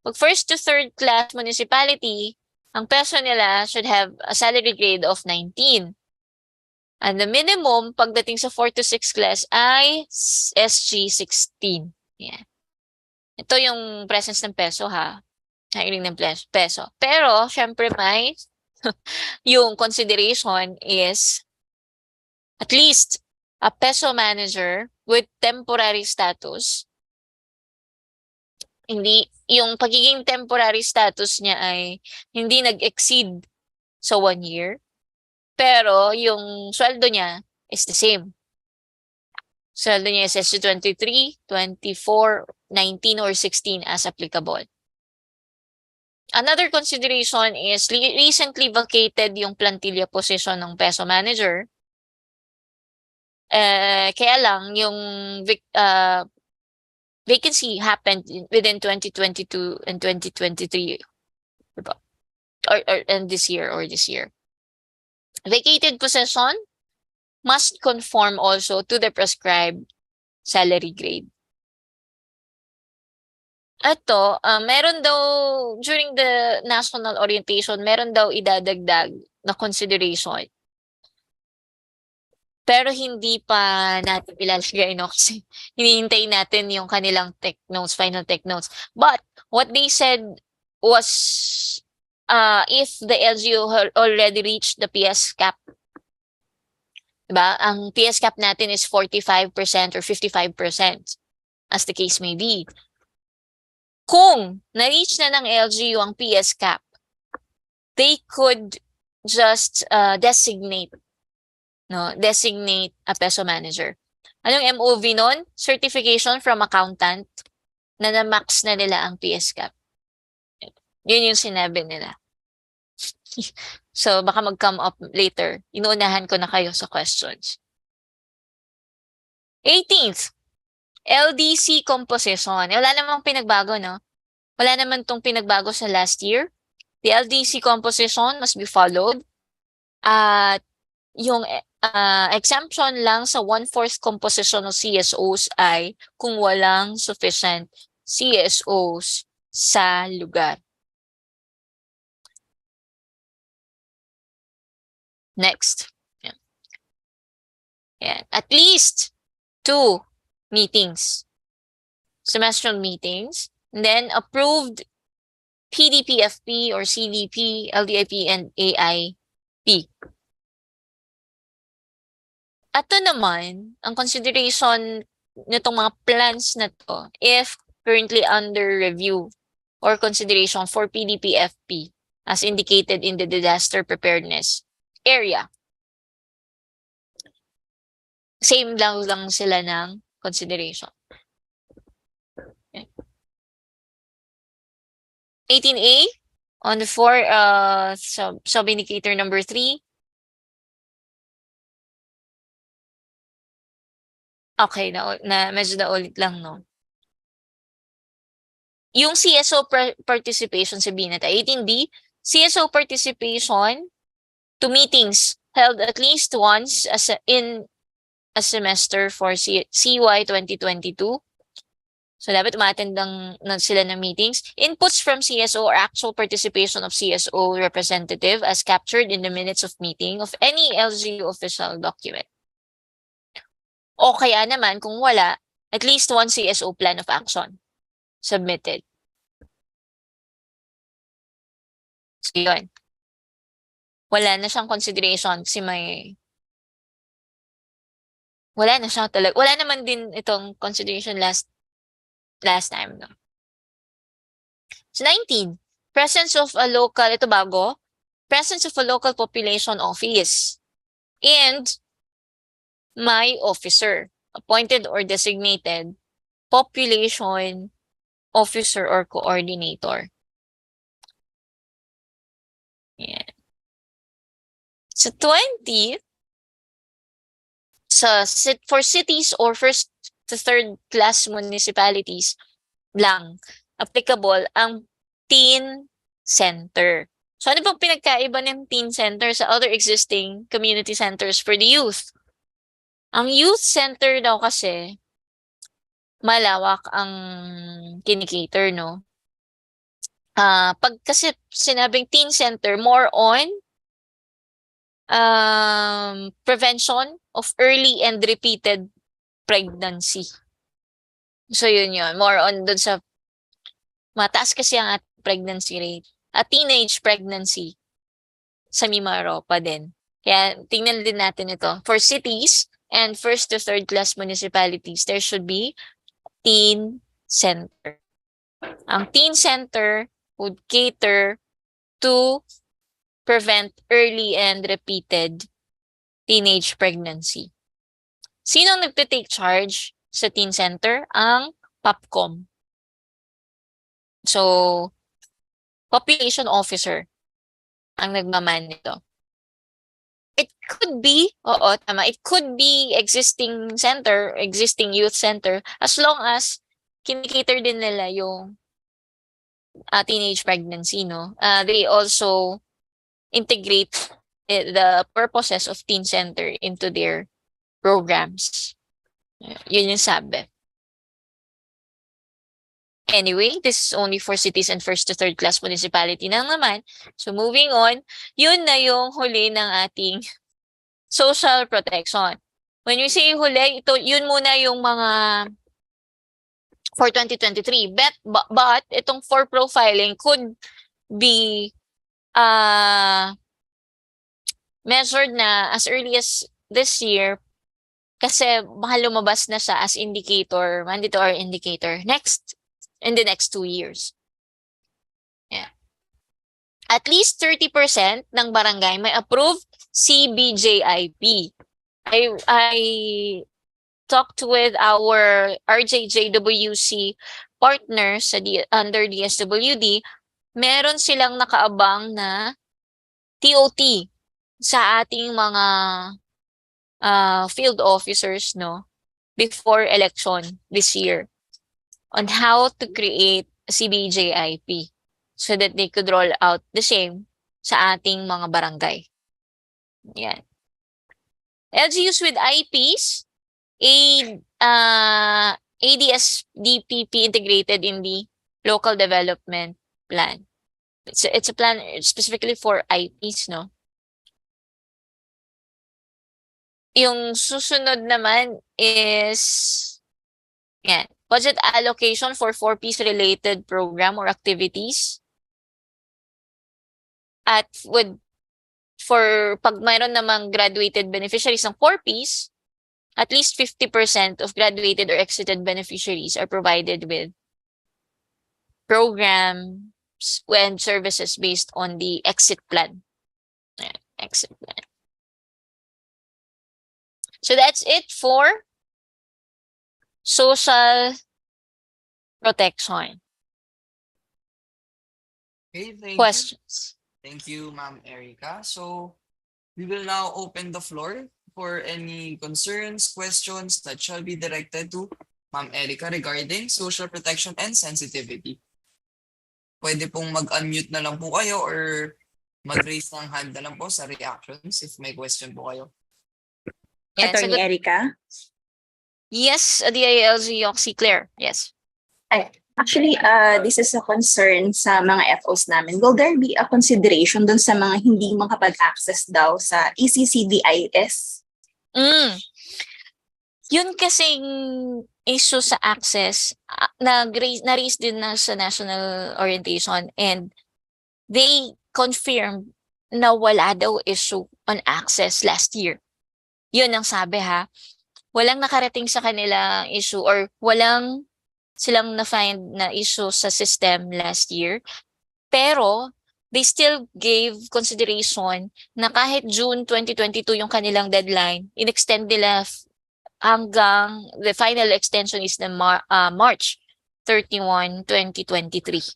E: Pag first to third class municipality, ang peso nila should have a salary grade of 19. And the minimum pagdating sa 4 to 6 class ay SG16. Yan. Ito yung presence ng peso ha. Hiring ng peso. Pero, syempre may yung consideration is at least a peso manager with temporary status. Yung pagiging temporary status niya ay hindi nag-exceed sa 1 year. Pero yung sweldo niya is the same. Sweldo niya is SG23, 24, 19, or 16 as applicable. Another consideration is recently vacated yung plantilla position ng peso manager. Kaya lang yung vacancy happened within 2022 and 2023 and this year. Vacated position must conform also to the prescribed salary grade. Ito, meron daw, during the national orientation, meron daw idadagdag na consideration. Pero hindi pa natin ilalagay, no? Kasi hinihintay natin yung kanilang tech notes, final tech notes. But what they said was, if the LGU already reached the PS cap, diba? Ang PS cap natin is 45% or 55%. as the case may be. Kung na-reach na ng LGU ang PS cap, they could just designate a peso manager. Anong MOV nun? Certification from accountant na na-max na nila ang PS cap. Yun yung sinabi nila. So, baka mag-come up later. Inuunahan ko na kayo sa questions. 18th, LDC composition. Wala namang pinagbago, no? Wala naman tong pinagbago sa last year. The LDC composition must be followed. At yung exemption lang sa 1/4 composition ng CSOs ay kung walang sufficient CSOs sa lugar. Next. Yan. At least 2 meetings. Semestral meetings. And then approved PDPFP or CDP, LDIP, and AIP. Ito naman, ang consideration nitong mga plans na to, if currently under review or consideration for PDPFP as indicated in the disaster preparedness area. Same lang sila ng consideration. Okay. 18A on the sub-indicator number 3. Okay, medyo naulit lang, no? Yung CSO participation, sabihin natin, 18B, CSO participation to meetings held at least once in a semester for CY 2022. So, dapat umattend sila ng meetings. Inputs from CSO or actual participation of CSO representative as captured in the minutes of meeting of any LGU official document. O kaya naman, kung wala, at least one CSO plan of action submitted. So, yun. Wala na siyang consideration kasi wala na siya talaga. Wala naman din itong consideration last time, no? So, 19. Presence of a local, ito bago, presence of a local population office and my officer, appointed or designated population officer or coordinator. Yeah. So 20, for cities or first to third class municipalities lang, applicable ang teen center. So ano bang pinagkaiba ng teen center sa other existing community centers for the youth? Ang youth center daw kasi, malawak ang kinikater, no? Pag kasi sinabing teen center, more on prevention of early and repeated pregnancy. So yun. More on dun sa mataas kasi ang ating pregnancy rate. A teenage pregnancy sa Mimaropa din. Kaya tingnan din natin ito. For cities and first to third class municipalities, there should be teen center. Ang teen center would cater to prevent early and repeated teenage pregnancy. Sino ang nagte-take charge sa teen center? Ang POPCOM. So, population officer ang nagmaman nito. It could be, tama, it could be existing center, existing youth center, as long as kinikater din nila yung teenage pregnancy, no? They also integrate the purposes of teen center into their programs. Yun yung sabi. Anyway, this is only for cities and first to third class municipality na naman. So moving on, yun na yung huli ng ating social protection. When we say huli, yun muna yung mga for 2023. But itong for profiling could be measured na as early as this year Kasi baka lumabas na siya as indicator, mandatory indicator in the next 2 years. Yeah. At least 30% ng barangay may approved CBJIP. I talked with our RJJWC partners under DSWD, meron silang nakaabang na TOT sa ating mga field officers, no, before election this year on how to create a CBJIP so that they could roll out the same sa ating mga barangay. Yan. LGUs with IPs, ADS-DPP integrated in the local development plan. It's a plan specifically for IPs, no? Yung susunod naman is yan, budget allocation for 4Ps related program or activities. At for pag mayroon namang graduated beneficiaries ng 4Ps, at least 50% of graduated or exited beneficiaries are provided with programs and services based on the exit plan. Exit plan. So that's it for social protection.
B: Okay, thank you.
E: Questions?
B: Thank you, Ma'am Erica. So we will now open the floor for any concerns, questions that shall be directed to Ma'am Erica regarding social protection and sensitivity. Pwede pong mag-unmute na lang po kayo or mag-raise ng hand na lang po sa reactions if may question po kayo.
E: Yeah,
D: Attorney Erica?
E: yes, DILG Yoxi Claire. Yes.
D: Actually, this is a concern sa mga FOs namin. Will there be a consideration dun sa mga hindi makapag-access daw sa ECCDIS?
E: Yun kasing issue sa access, na-raise din na sa national orientation and they confirmed na wala daw issue on access last year. Yun ang sabi ha. Walang nakarating sa kanila issue or walang silang na-find na issue sa system last year. Pero they still gave consideration na kahit June 2022 yung kanilang deadline, in-extend nila hanggang the final extension is the March 31, 2023.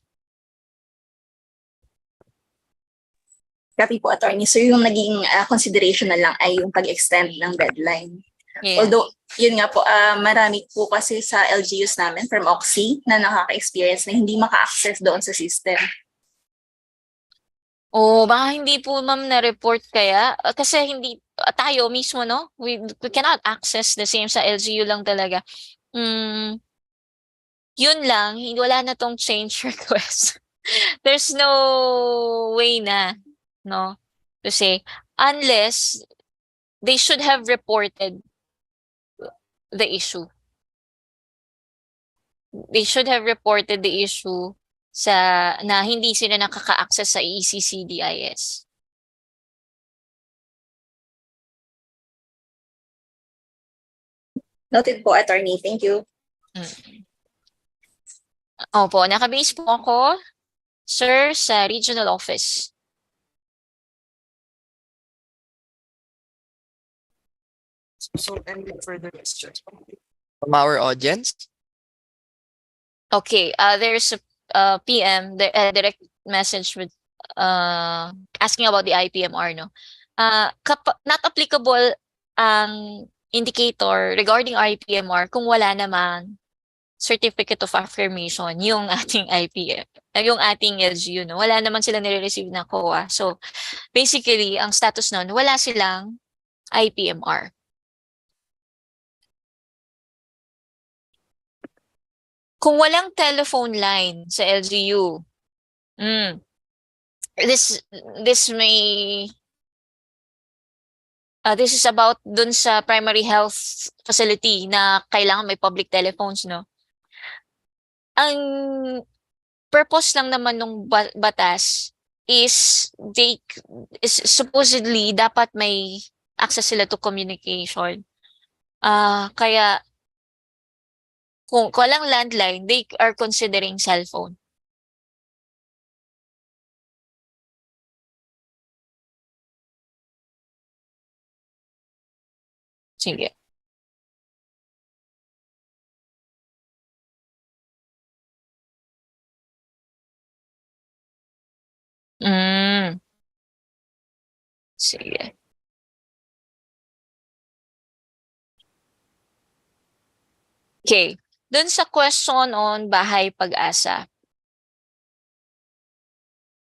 D: Copy po, attorney. So yung naging consideration na lang ay yung pag-extend ng deadline.
E: Yeah.
D: Although, yun nga po, marami po kasi sa LGUs namin from OXI na nakaka-experience na hindi maka-access doon sa system.
E: Baka hindi po ma'am na-report kaya. Kasi hindi, tayo mismo, no? We cannot access the same sa LGU lang talaga. Yun lang, wala na tong change request. There's no way na, no, to say, unless they should have reported the issue. They should have reported the issue sa na hindi sila nakaka-access sa ECCDIS.
D: Noted po, attorney. Thank you.
E: Opo, nakabase po ako, sir, sa regional office.
B: So any further questions from our audience?
E: Okay, there's a PM, direct message with asking about the IPMR, no? Not applicable ang indicator regarding IPMR kung wala namang certificate of affirmation yung ating IPM, yung ating LGU, no? Wala naman silang nire-receive na COA. So basically, ang status nun, wala silang IPMR. Kung walang telephone line sa LGU, this may this is about dun sa primary health facility na kailangan may public telephones, no? Ang purpose lang naman ng batas is supposedly dapat may access sila to communication Kaya kung walang landline, they are considering cellphone. Sige. Hmm, sige. Okay. Dun sa question on Bahay Pag-asa.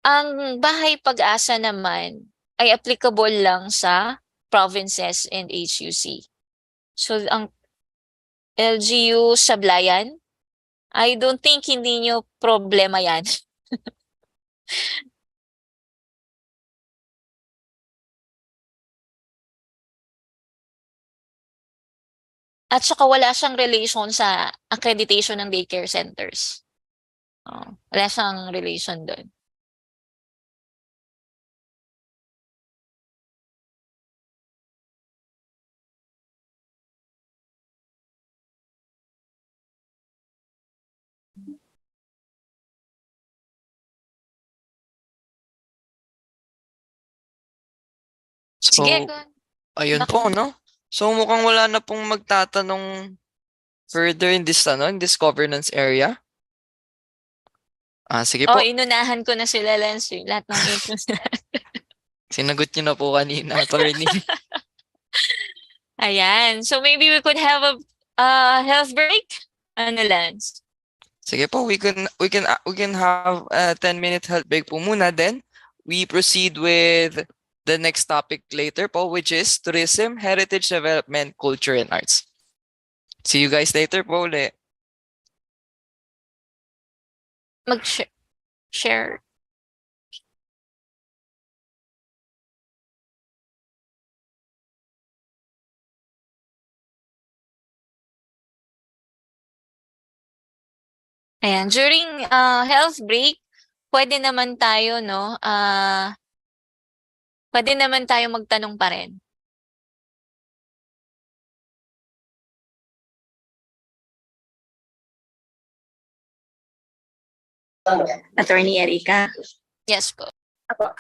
E: Ang Bahay Pag-asa naman ay applicable lang sa provinces and HUC. So, ang LGU Sablayan, I don't think hindi nyo problema yan. At saka wala siyang relation sa accreditation ng daycare centers. Wala siyang relation doon. Sige,
B: So, ayun po, no? So, mukhang wala na pong magtatanong further in this governance area. Sige po.
E: inunahan ko na sila, Lance. Lahat ng infos.
B: Sinagot niyo na po kanina, attorney.
E: Ayan. So maybe we could have a health break? Ano, Lance?
B: Sige po, we can have a 10-minute health break po muna, then we proceed with the next topic later po, which is tourism, heritage development, culture, and arts. See you guys later po ulit.
E: Share. Ayan, during health break, pwede naman tayo, no? Pwede naman tayo magtanong pa rin.
D: Attorney Erica.
E: Yes po.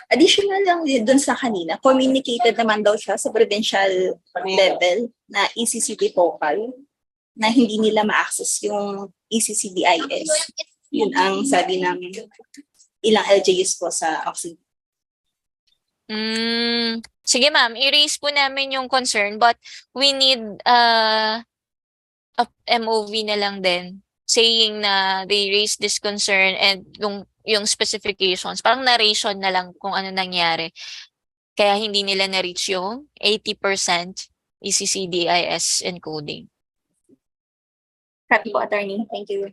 D: Additional lang dun sa kanina, communicated naman daw siya sa provincial level na ECCD focal na hindi nila ma-access yung ECCDIS. Yun ang sabi ng ilang LGUs po sa Oxygen.
E: Sige ma'am, i-raise po namin yung concern but we need a MOV na lang din saying na they raised this concern and yung specifications, parang narration na lang kung ano nangyari. Kaya hindi nila na-reach yung 80% ECCDIS encoding.
D: Happy po, attorney. Thank you.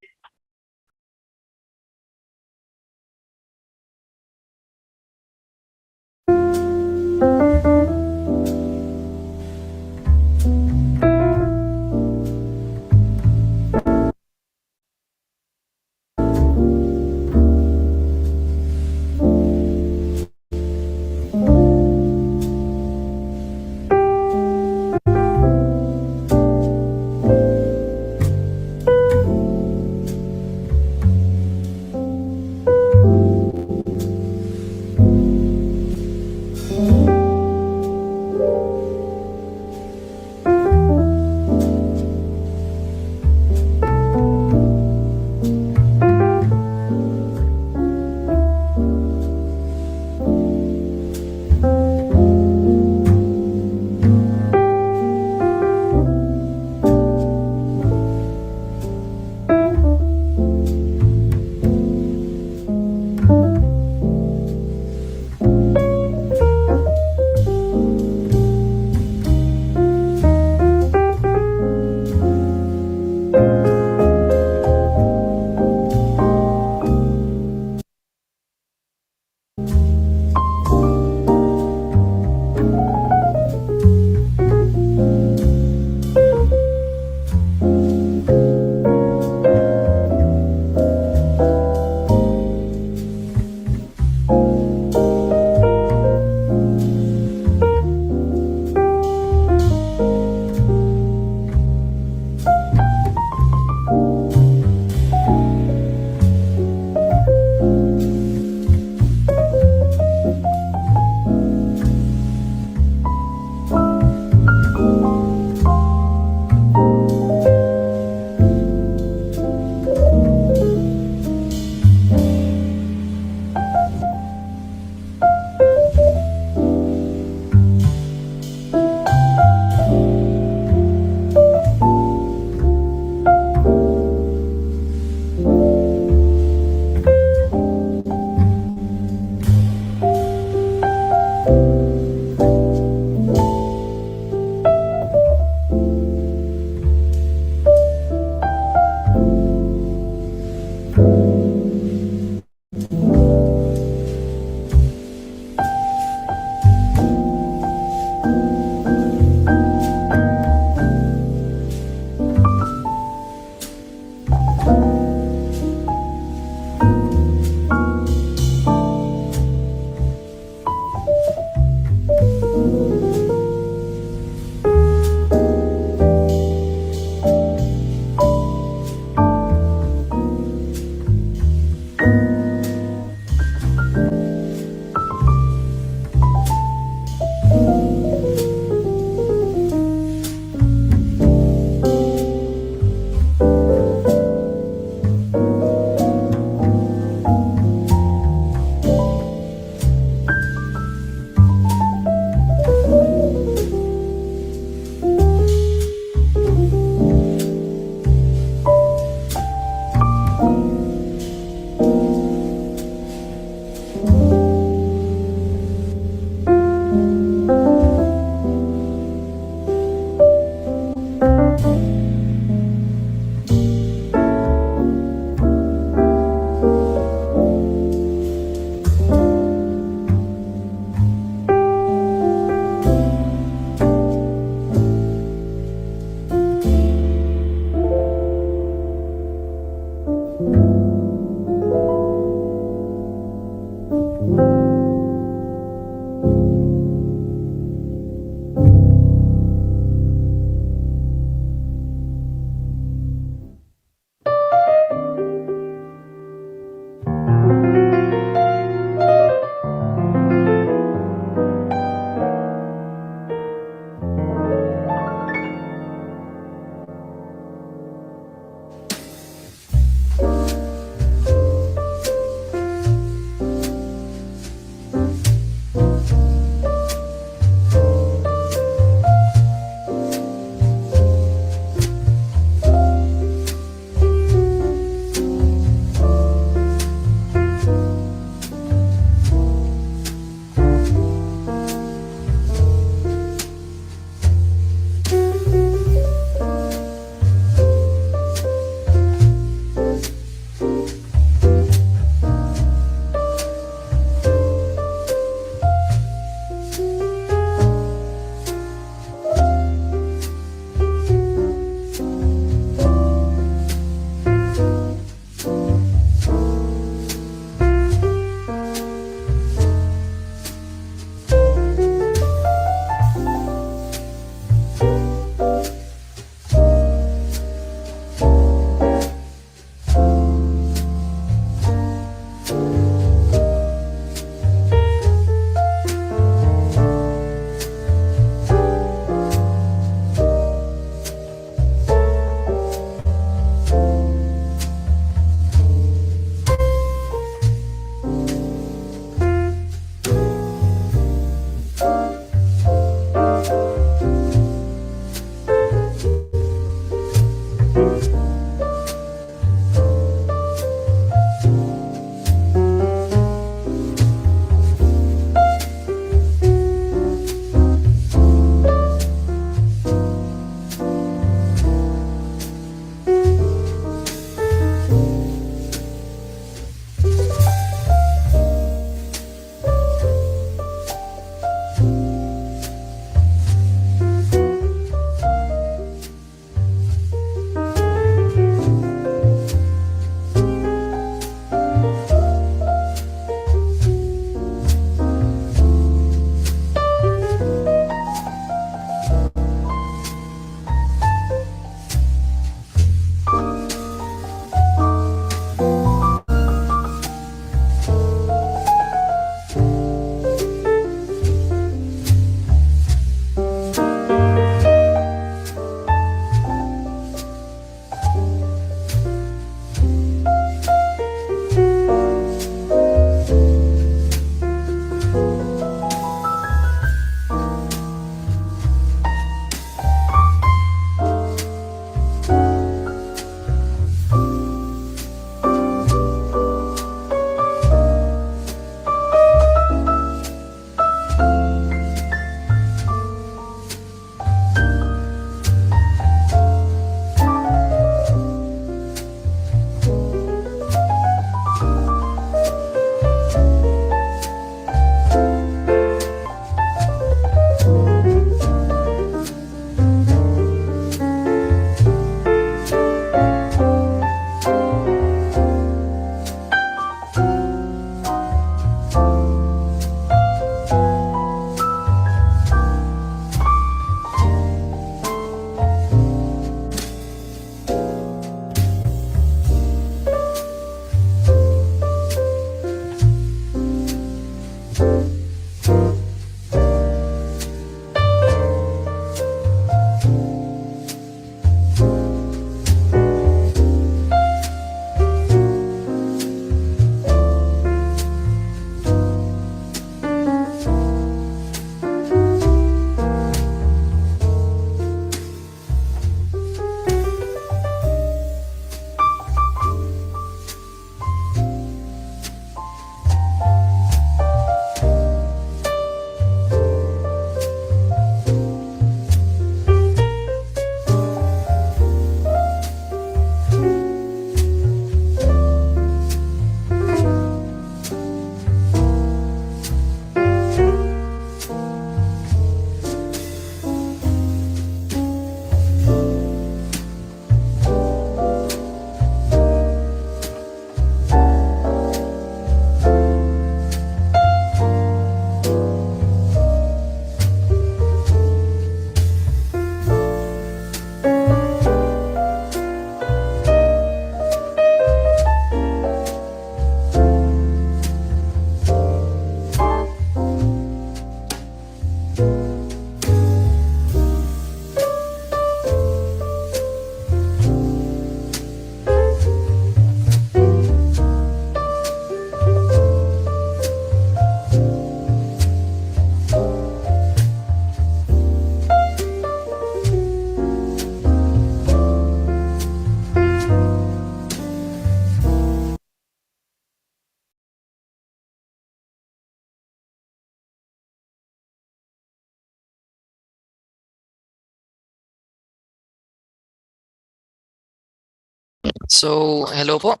B: So, hello po.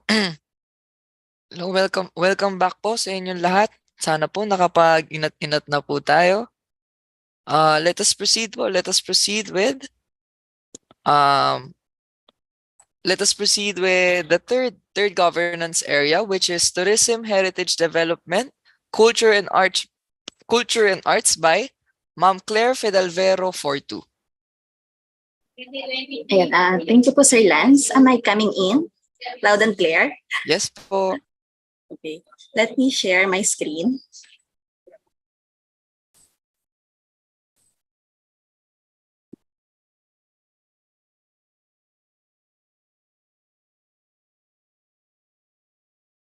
B: Hello, welcome back po sa inyong lahat. Sana po nakapag-inat-inat na po tayo. Let us proceed po. Um let us proceed with the third governance area, which is tourism, heritage development, culture and arts by Ma'am Claire Fidalvero Fortu.
D: Ayan, thank you po, Sir Lance. Am I coming in? Loud and clear?
B: Yes po.
D: Okay. Let me share my screen.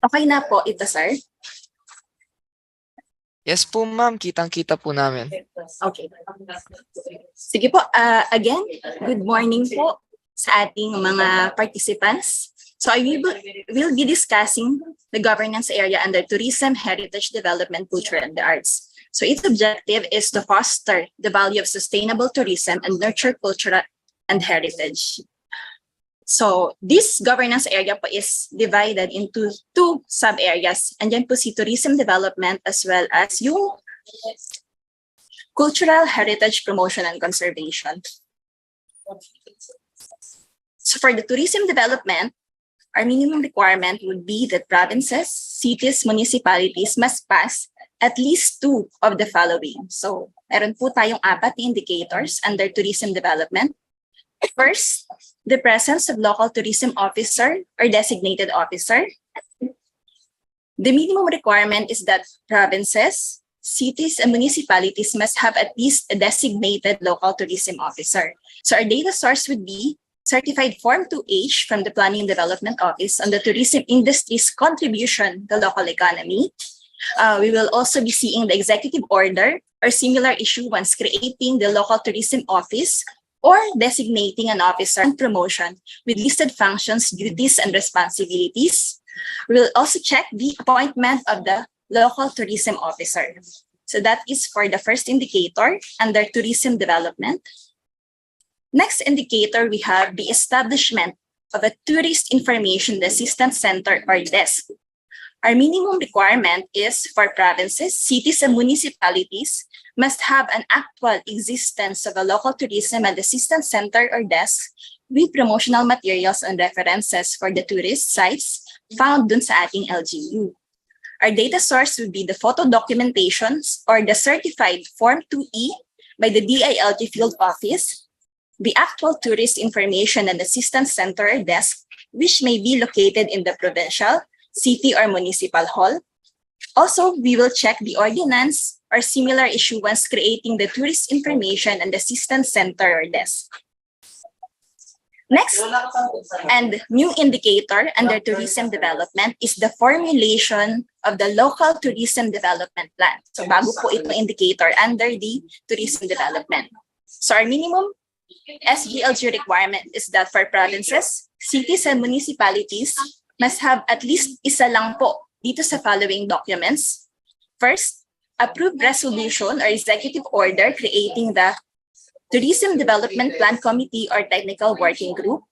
D: Okay na po ito, sir?
B: Yes po, ma'am. Kitang-kita po namin.
D: Okay. Sige po, again, good morning po sa ating mga participants. So I will be discussing the governance area under tourism, heritage development, culture, and the arts. So its objective is to foster the value of sustainable tourism and nurture culture and heritage. So this governance area po is divided into two sub-areas. Andyan po si tourism development as well as yung cultural heritage promotion and conservation. So for the tourism development, our minimum requirement would be that provinces, cities, municipalities must pass at least two of the following. So meron po tayong 4 na indicators under tourism development. First, the presence of local tourism officer or designated officer. The minimum requirement is that provinces, cities, and municipalities must have at least a designated local tourism officer. So our data source would be Certified Form 2H from the Planning and Development Office on the tourism industry's contribution to the local economy. We will also be seeing the executive order or similar issuance creating the local tourism office or designating an officer and promotion with listed functions, duties, and responsibilities. We will also check the appointment of the local tourism officer. So that is for the first indicator under tourism development. Next indicator, we have the establishment of a tourist information assistance center or desk. Our minimum requirement is for provinces, cities, and municipalities must have an actual existence of a local tourism and assistance center or desk with promotional materials and references for the tourist sites found dun sa ating LGU. Our data source would be the photo documentations or the certified Form 2E by the DILG Field Office, the actual tourist information and assistance center or desk, which may be located in the provincial, city, or municipal hall. Also, we will check the ordinance or similar issuance creating the tourist information and assistance center or desk. Next, and new indicator under tourism development is the formulation of the local tourism development plan. So bago po itong indicator under the tourism development. So our minimum SGLG requirement is that for provinces, cities, and municipalities must have at least isa lang po dito sa following documents. First, approved resolution or executive order creating the Tourism Development Plan Committee or Technical Working Group.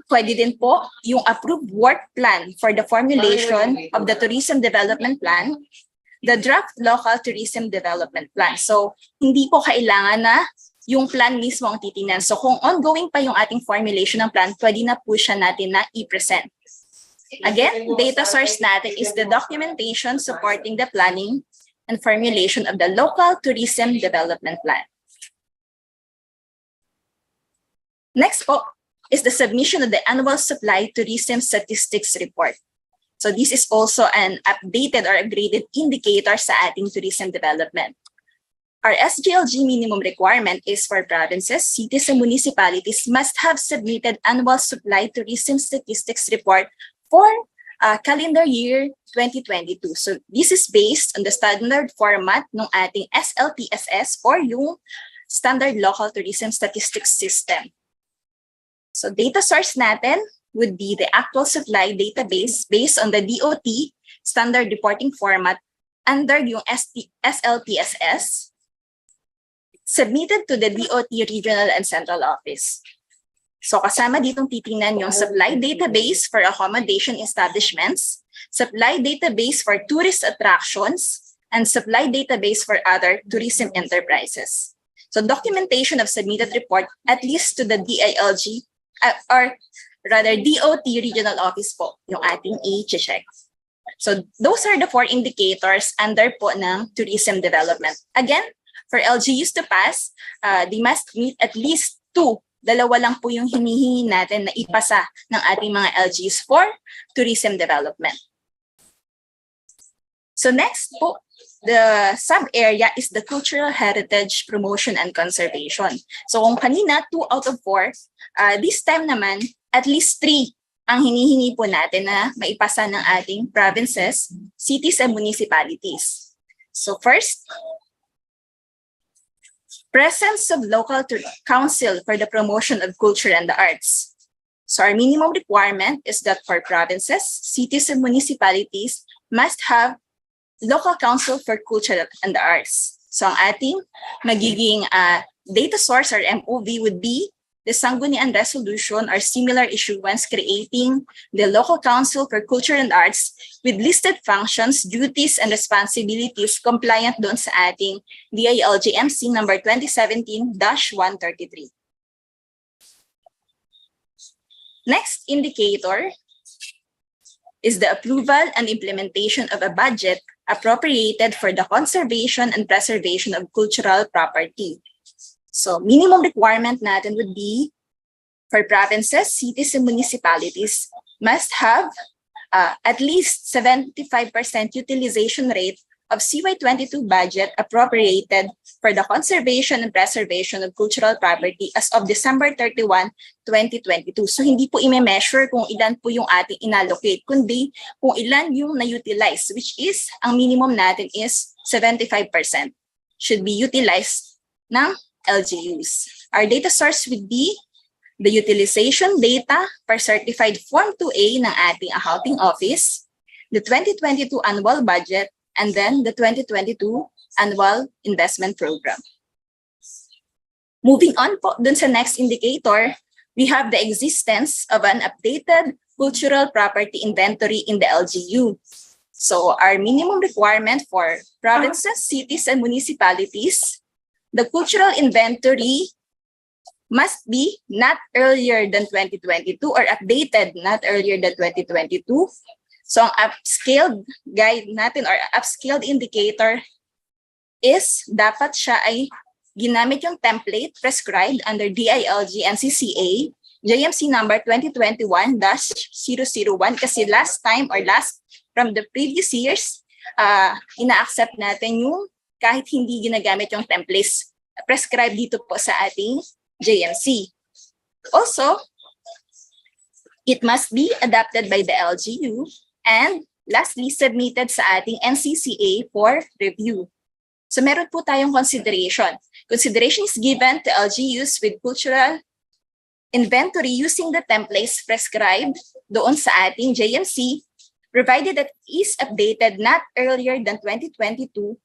D: Pwede din po yung approved work plan for the formulation of the Tourism Development Plan, the draft Local Tourism Development Plan. So, hindi po kailangan na yung plan mismo ang titingnan. So, kung ongoing pa yung ating formulation ng plan, pwede na po siya natin na i-present. Again, data source natin is the documentation supporting the planning and formulation of the Local Tourism Development Plan. Next po is the submission of the Annual Supply Tourism Statistics Report. So this is also an updated or upgraded indicator sa ating tourism development. Our SGLG minimum requirement is for provinces, cities, and municipalities must have submitted Annual Supply Tourism Statistics Report for calendar year 2022. So this is based on the standard format ng ating SLTSS or yung Standard Local Tourism Statistics System. So data source natin would be the actual supply database based on the DOT standard reporting format under yung SLTSS submitted to the DOT regional and central office. So kasama ditong titingnan yung supply database for accommodation establishments, supply database for tourist attractions, and supply database for other tourism enterprises. So documentation of submitted report at least to the DILG or rather DOT regional office po yung ating i-check. So those are the 4 indicators under po ng tourism development. Again, for LGUs to pass, they must meet at least 2. Dalawa lang po yung hinihingi natin na ipasa ng ating mga LGUs for tourism development. So next po, the sub-area is the cultural heritage promotion and conservation. So kung kanina, 2 out of 4, this time naman, at least 3 ang hinihingi po natin na maipasa ng ating provinces, cities, and municipalities. So first, presence of local council for the promotion of culture and the arts. So our minimum requirement is that for provinces, cities, and municipalities must have local council for culture and the arts. So ang ating magiging data source or MOV would be the Sangguniang Resolution or similar issuance creating the local council for culture and arts with listed functions, duties, and responsibilities compliant doon sa ating DILG MC number 2017-133. Next indicator is the approval and implementation of a budget appropriated for the conservation and preservation of cultural property. So minimum requirement natin would be for provinces, cities, and municipalities must have at least 75% utilization rate of CY22 budget appropriated for the conservation and preservation of cultural property as of December 31, 2022. So hindi po i-measure kung ilan po yung ating inallocate, kundi kung ilan yung na-utilize, which is ang minimum natin is 75% should be utilized ng LGUs. Our data source would be the utilization data per certified Form 2A ng ating accounting office, the 2022 annual budget, and then the 2022 annual investment program. Moving on po dun sa next indicator, we have the existence of an updated cultural property inventory in the LGU. So our minimum requirement for provinces, cities, and municipalities, the cultural inventory must be not earlier than 2022 or updated not earlier than 2022. So ang upscaled guide natin or upscaled indicator is dapat siya ay ginamit yung template prescribed under DILG NCCA JMC number 2021-001 kasi last time or last from the previous years, ina-accept natin yung kahit hindi ginagamit yung templates prescribed dito po sa ating JMC. Also, it must be adopted by the LGU and lastly, submitted sa ating NCCA for review. So meron po tayong consideration. Consideration is given to LGUs with cultural inventory using the templates prescribed doon sa ating JMC, provided that it is updated not earlier than 2022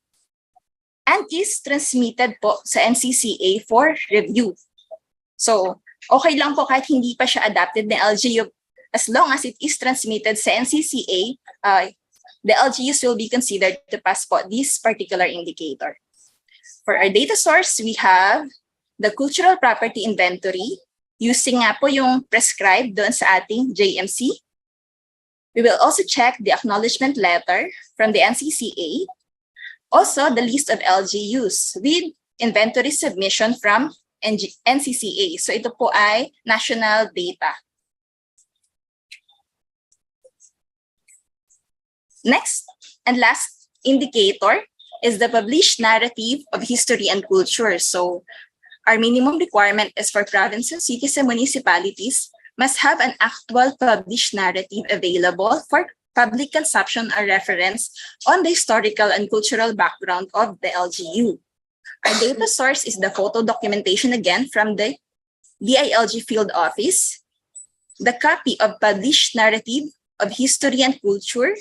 D: and is transmitted po sa NCCA for review. So, okay lang po kahit hindi pa siya adopted ng LGU as long as it is transmitted sa NCCA, the LGUs will be considered to pass po this particular indicator. For our data source, we have the cultural property inventory using nga po yung prescribed doon sa ating JMC. We will also check the acknowledgement letter from the NCCA. Also, the list of LGUs with inventory submission from NCCA. So ito po ay national data. Next and last indicator is the published narrative of history and culture. So our minimum requirement is for provinces, cities, and municipalities must have an actual published narrative available for public consumption or reference on the historical and cultural background of the LGU. Our data source is the photo documentation again from the DILG field office, the copy of published narrative of history and culture,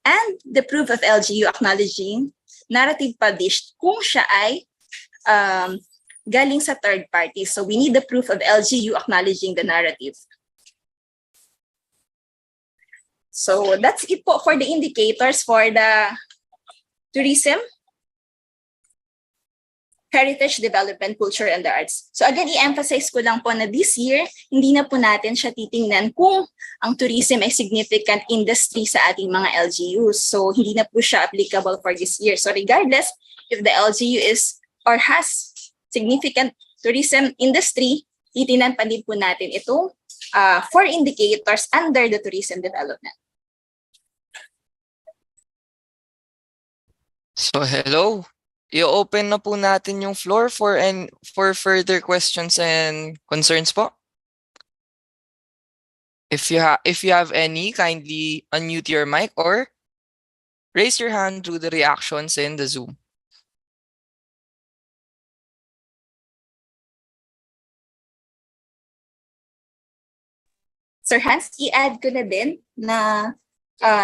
D: and the proof of LGU acknowledging narrative published kung siya ay galing sa third party. So we need the proof of LGU acknowledging the narrative. So that's it po for the indicators for the tourism, heritage development, culture, and the arts. So again, i-emphasize ko lang po na this year, hindi na po natin siya titingnan kung ang tourism ay significant industry sa ating mga LGUs. So hindi na po siya applicable for this year. So regardless if the LGU is or has significant tourism industry, titingnan pa din po natin itong 4 indicators under the tourism development.
B: So hello. I-open na po natin yung floor for further questions and concerns po. If you have any, kindly unmute your mic or raise your hand through the reactions in the Zoom.
D: Sir Hans, i-add ko na din na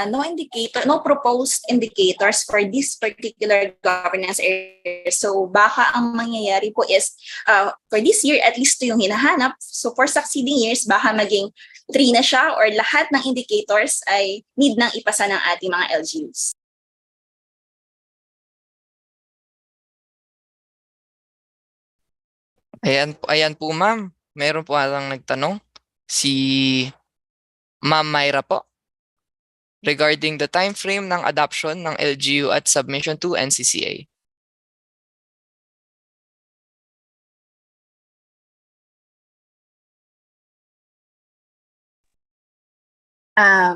D: no proposed indicators for this particular governance area. So baka ang mangyayari po is for this year, at least 2 yung hinahanap. So for succeeding years, baka maging 3 na siya or lahat ng indicators ay need nang ipasa ng ating mga LGUs.
B: Ayan po ma'am. Meron po atang nagtanong. Si Ma'am Myra po. Regarding the time frame ng adoption ng LGU at submission to NCCA.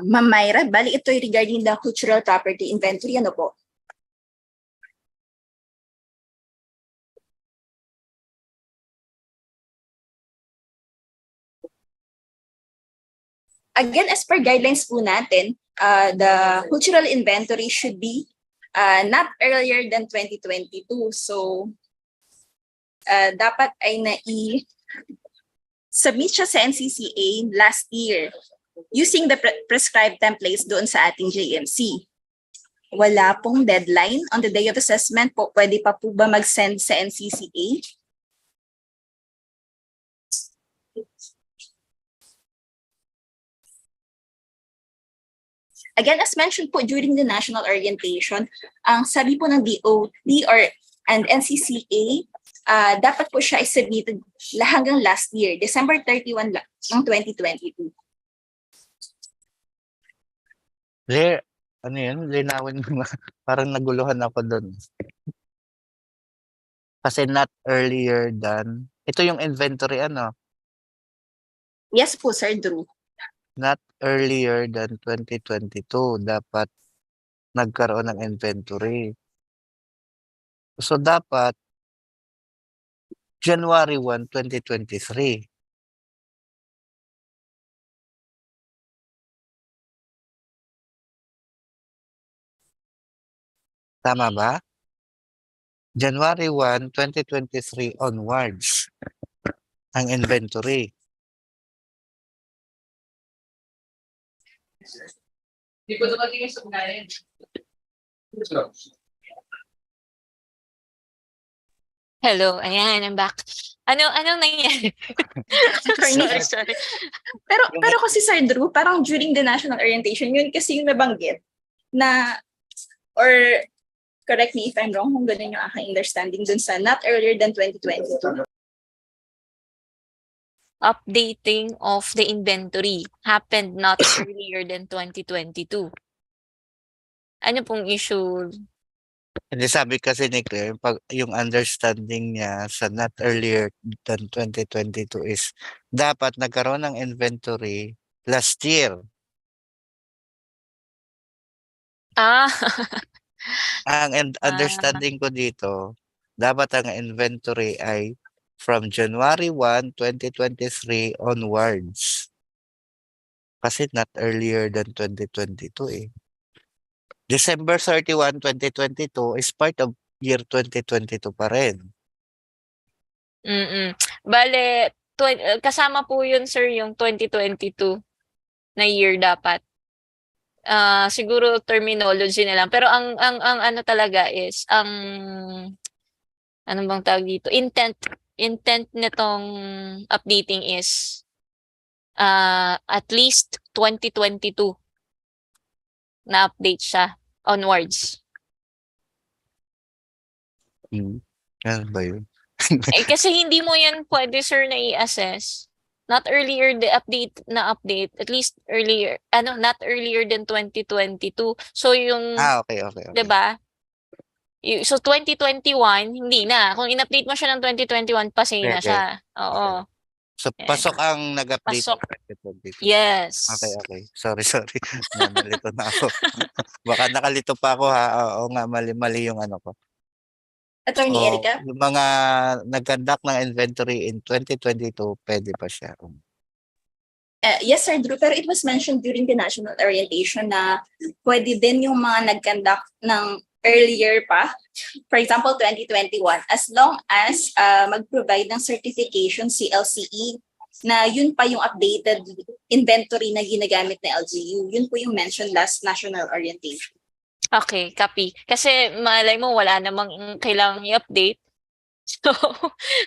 D: Ma'am Myra, bali ito regarding the cultural property inventory, ano po? Again, as per guidelines po natin, the cultural inventory should be not earlier than 2022. So, dapat ay submit siya sa NCCA last year using the prescribed templates doon sa ating JMC. Wala pong deadline on the day of assessment po. Pwede pa po ba mag-send sa NCCA? Again, as mentioned po during the national orientation, ang sabi po ng DOD and NCCA, dapat po siya i-submitted hanggang last year, December 31 ng 2022.
F: Ano yun? Linawin mo. Parang naguluhan ako doon. Kasi not earlier than, ito yung inventory ano?
D: Yes po, Sir Drew.
F: Not earlier than 2022. Dapat nagkaroon ng inventory. So dapat January 1, 2023. Tama ba? January 1, 2023 onwards ang inventory.
E: Hello, ayan, I'm back. Anong nangyari? sorry.
D: Pero kasi Sir Drew, parang during the national orientation, yun kasi yung nabanggit na, or correct me if I'm wrong, kung ganun yung aking understanding dun sa not earlier than 2022.
E: Updating of the inventory happened not earlier than 2022. Ano pong issue?
F: Hindi, sabi kasi ni Claire, yung understanding niya sa not earlier than 2022 is dapat nagkaroon ng inventory last year. Ang understanding ko dito, dapat ang inventory ay from January 1, 2023 onwards. Kasi not earlier than 2022 eh. December 31, 2022 is part of year 2022 pa rin.
E: Bale, kasama po yun, sir, yung 2022 na year dapat. Siguro terminology na lang. Pero ang ano talaga is, anong bang tawag dito? Intent intent nitong updating is at least 2022 na update siya onwards.
F: Ano ba yun?
E: Kasi hindi mo yan pwede, sir, na i-assess. Not earlier the update, at least earlier, not earlier than 2022. So yung,
F: Okay.
E: 'di ba? So 2021, hindi na. Kung in-update mo siya ng 2021, pasay na
F: Pwede.
E: siya. Oo.
F: So,
E: Yan.
F: pasok ang nag-update
E: Pasok.
F: ng 2022.
E: Yes.
F: Okay. Sorry. Nalito na ako. Baka nakalito pa ako ha. Oo nga, mali yung ano ko.
D: Attorney Erica?
F: Yung mga nag-conduct ng inventory in 2022, pwede pa siya.
D: Yes, Sir Drew, pero it was mentioned during the national orientation na pwede din yung mga nag-conduct ng earlier pa, for example, 2021, as long as mag-provide ng certification CLCE na yun pa yung updated inventory na ginagamit ng LGU. Yun po yung mentioned last national orientation.
E: Okay, copy. Kasi malay mo wala namang kailangang i-update.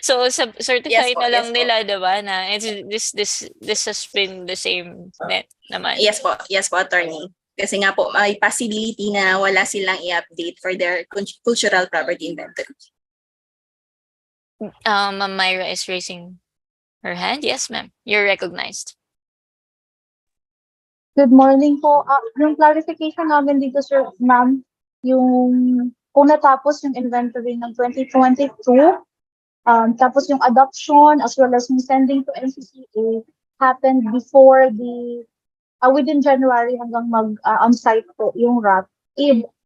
E: So certify
D: Yes po,
E: na lang
D: yes po.
E: nila, 'di ba, na this has been the same net naman.
D: Yes po, attorney. Kasi nga po, may possibility na wala silang i-update for their cultural property inventory.
E: Ma'am Myra is raising her hand. Yes, ma'am. You're recognized.
H: Good morning po. Yung clarification namin dito, sir, ma'am, yung kung natapos yung inventory ng 2022, tapos yung adoption as well as yung sending to NCCA happened before within January hanggang on-site po yung RAT.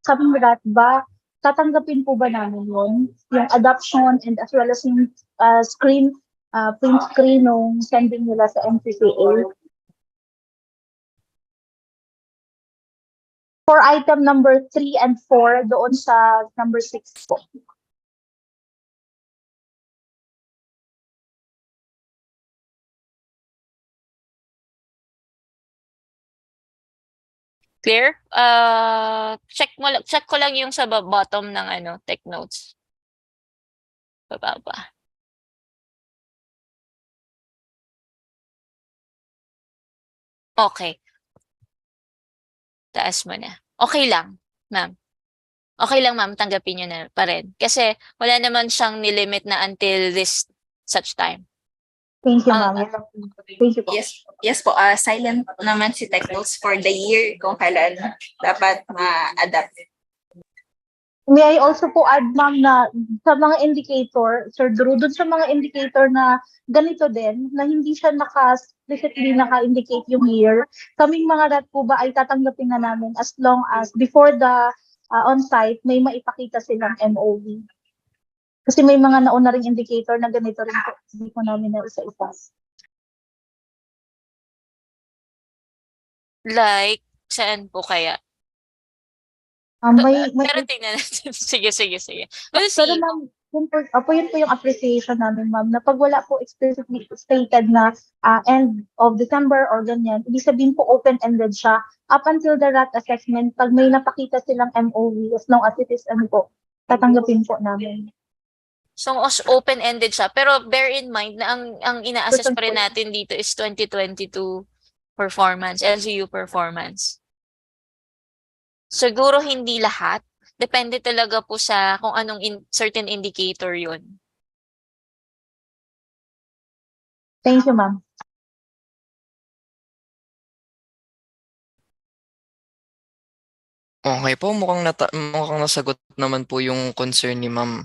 H: Kaming RAT ba, tatanggapin po ba namin yun? Yung adoption and as well as yung print screen nung sending nila sa NCCA? For item number 3 and 4, doon sa number 6 po.
E: Clear? Check ko lang yung sa bottom ng take notes. Bababa. Okay. Taas mo na. Okay lang, ma'am. Okay lang, ma'am, tanggapin niyo na pa rin. Kasi wala naman siyang nilimit na until this such time.
H: Thank you, ma'am. Thank you po.
D: Yes po, silent naman si TechNotes for the year kung kailan dapat ma-adapt.
H: May I also po add, ma'am, na sa mga indicator, Sir Drew, dun sa mga indicator na ganito din, na hindi siya explicitly naka-indicate yung year, kaming mga RAT po ba ay tatanggapin na namin as long as before the on-site, may maipakita silang MOV. Kasi may mga nauna ring indicator na ganito rin po. Hindi po namin na isa-isa.
E: Like, saan po kaya? Pero tingnan natin. Sige. We'll see.
H: Pero ma'am, yun po yung appreciation namin, ma'am, na pag wala po explicitly stated na end of December or ganyan, ibig sabihin po open-ended siya up until the RAT assessment. Pag may napakita silang MOV, as long as it is tatanggapin po namin.
E: So, open-ended siya. Pero bear in mind na ang ina-assess pa rin natin dito is 2022 performance, LGU performance. Siguro hindi lahat. Depende talaga po sa kung anong certain indicator yun.
H: Thank you, ma'am.
B: Okay po, mukhang nasagot naman po yung concern ni ma'am.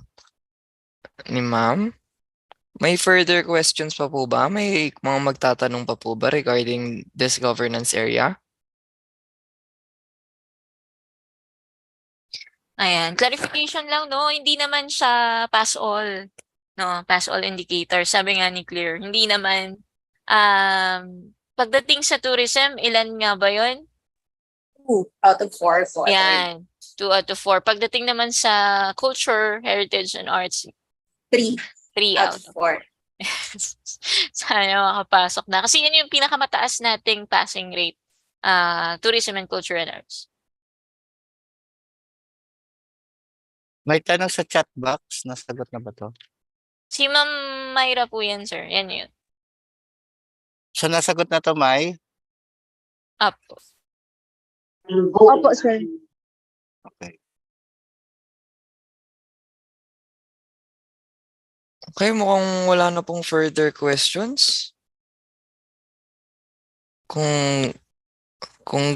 B: May further questions pa po ba? May mga magtatanong pa po ba regarding this governance area?
E: Ayan, clarification lang, no? Hindi naman siya pass all. No, pass all indicator. Sabi nga ni Clear, hindi naman pagdating sa tourism, ilan nga ba 'yon?
D: 2 out of 4 po.
E: Yan, 2 out of 4. Pagdating naman sa culture, heritage, and arts,
D: 3
E: out
D: out of 4.
E: Sana makapasok na. Kasi yan yung pinakamataas nating passing rate. Tourism and culture and arts.
F: May tanong sa chat box. Nasagot na ba to?
E: Si Ma'am Myra po yan, sir. Yan yun.
F: So nasagot na to, Mai?
E: Apo.
H: Opo, sir.
F: Okay.
B: Okay, mukhang wala na pong further questions. Kung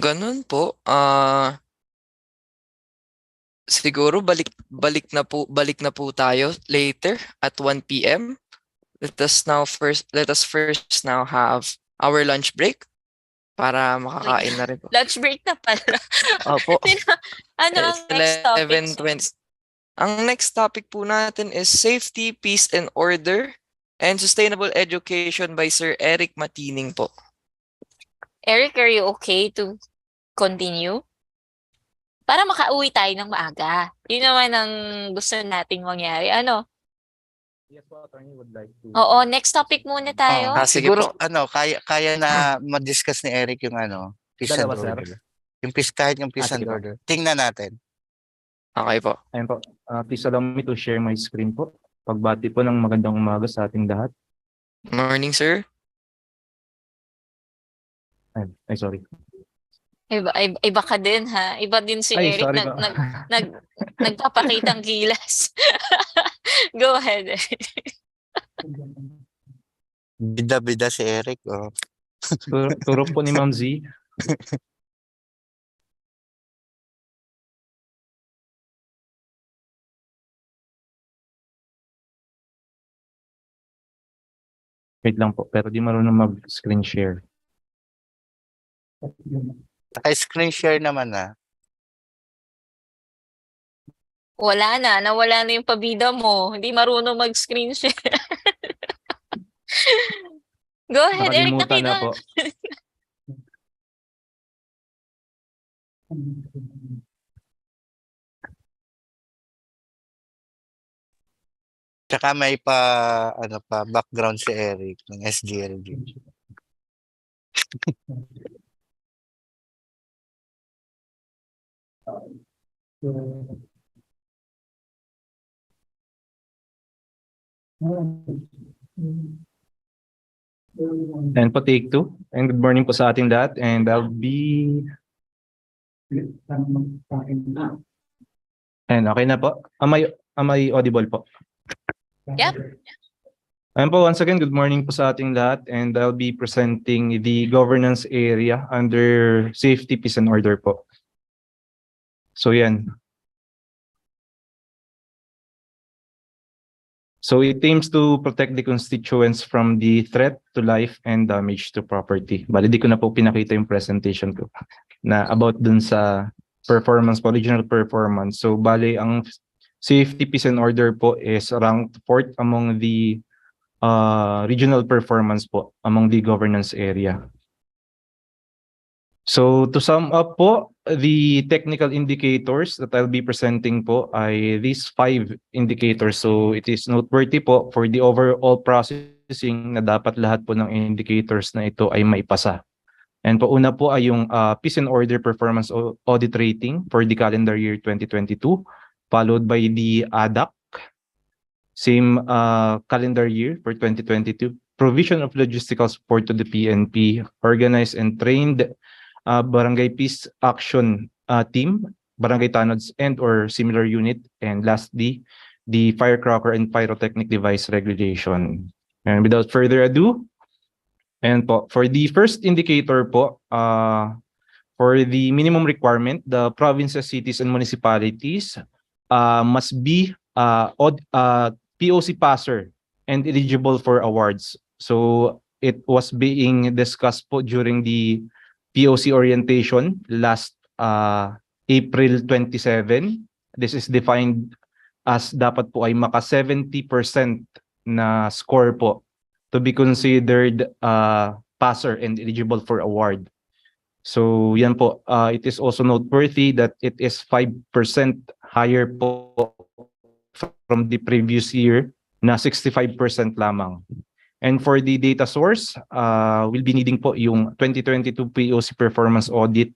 B: ganun po, siguro balik na po tayo later at 1 p.m. Let us first now have our lunch break para makakain na rin po.
E: Lunch break na pala.
B: Opo.
E: Ano ang
B: It's
E: next topic, sir?
B: 11:20. Ang next topic po natin is Safety, Peace and Order and Sustainable Education by Sir Eric Matining po.
E: Eric, are you okay to continue? Para makauwi tayo ng maaga. Yun naman ang gusto nating mangyari. Ano?
I: Yes po, attorney would like to.
E: Oo, next topic muna tayo.
B: Sige
F: Siguro
B: po.
F: kaya na ma-discuss ni Eric yung peace and
I: Dalawa, sir.
F: order. Yung kahit yung peace and
I: Sige po.
F: order. Tingnan natin.
B: Okay po.
I: Ayun po. Please allow me to share my screen po. Pagbati po ng magandang umaga sa ating lahat.
B: Morning, sir.
I: Ayun. Ay, sorry.
E: Iba ka din, ha? Iba din si
I: Ay,
E: Eric.
I: sorry po.
E: Nagpapakitang gilas. Go ahead.
F: Bida-bida si Eric. Oh.
I: Turok po ni Ma'am Z. Wait lang po, pero di marunong mag-screen share.
F: Naka-screen share naman na.
E: Wala na. Nawala na yung pabida mo. Hindi marunong mag-screen share. Go ahead, Eric.
I: Nakalimutan na po.
F: Tsaka may background si Eric ng SGLG.
I: And po take 2. And good morning po sa ating lahat. And I'll be... And okay na po. Am I audible po?
E: Yep.
I: And po, once again, good morning po sa ating lahat. And I'll be presenting the governance area under safety, peace, and order po. So yan. So it aims to protect the constituents from the threat to life and damage to property. Bali, di ko na po pinakita yung presentation ko na about dun sa performance po, original performance. So bali, ang safety, peace, and order po is ranked 4th among the regional performance po among the governance area. So to sum up po, the technical indicators that I'll be presenting po ay these 5 indicators. So it is noteworthy po for the overall processing na dapat lahat po ng indicators na ito ay maipasa. And po una po ay yung Peace and Order Performance Audit Rating for the calendar year 2022, followed by the ADAC, same calendar year for 2022, provision of logistical support to the PNP, organized and trained Barangay Peace Action Team, Barangay Tanods and or similar unit, and lastly, the Firecracker and Pyrotechnic Device Regulation. And without further ado, and po, for the first indicator po, for the minimum requirement, the provinces, cities, and municipalities must be POC passer and eligible for awards. So it was being discussed po during the POC orientation last April 27. This is defined as dapat po ay maka 70% na score po to be considered passer and eligible for award. So yan po, it is also noteworthy that it is 5% higher po from the previous year na 65% lamang. And for the data source, we'll be needing po yung 2022 POC performance audit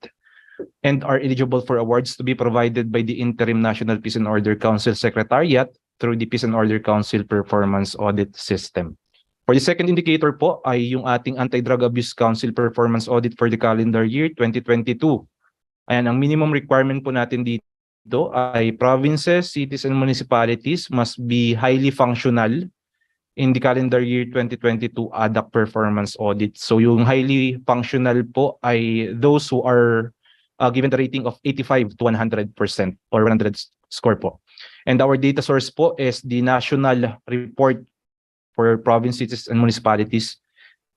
I: and are eligible for awards to be provided by the Interim National Peace and Order Council Secretariat through the Peace and Order Council Performance Audit System. For the second indicator po ay yung ating Anti-Drug Abuse Council Performance Audit for the calendar year 2022. Ayan, ang minimum requirement po natin dito ay provinces, cities, and municipalities must be highly functional in the calendar year 2022 ADAC performance audit. So yung highly functional po ay those who are given the rating of 85 to 100% or 100 score po. And our data source po is the National Report for Province, Cities, and Municipalities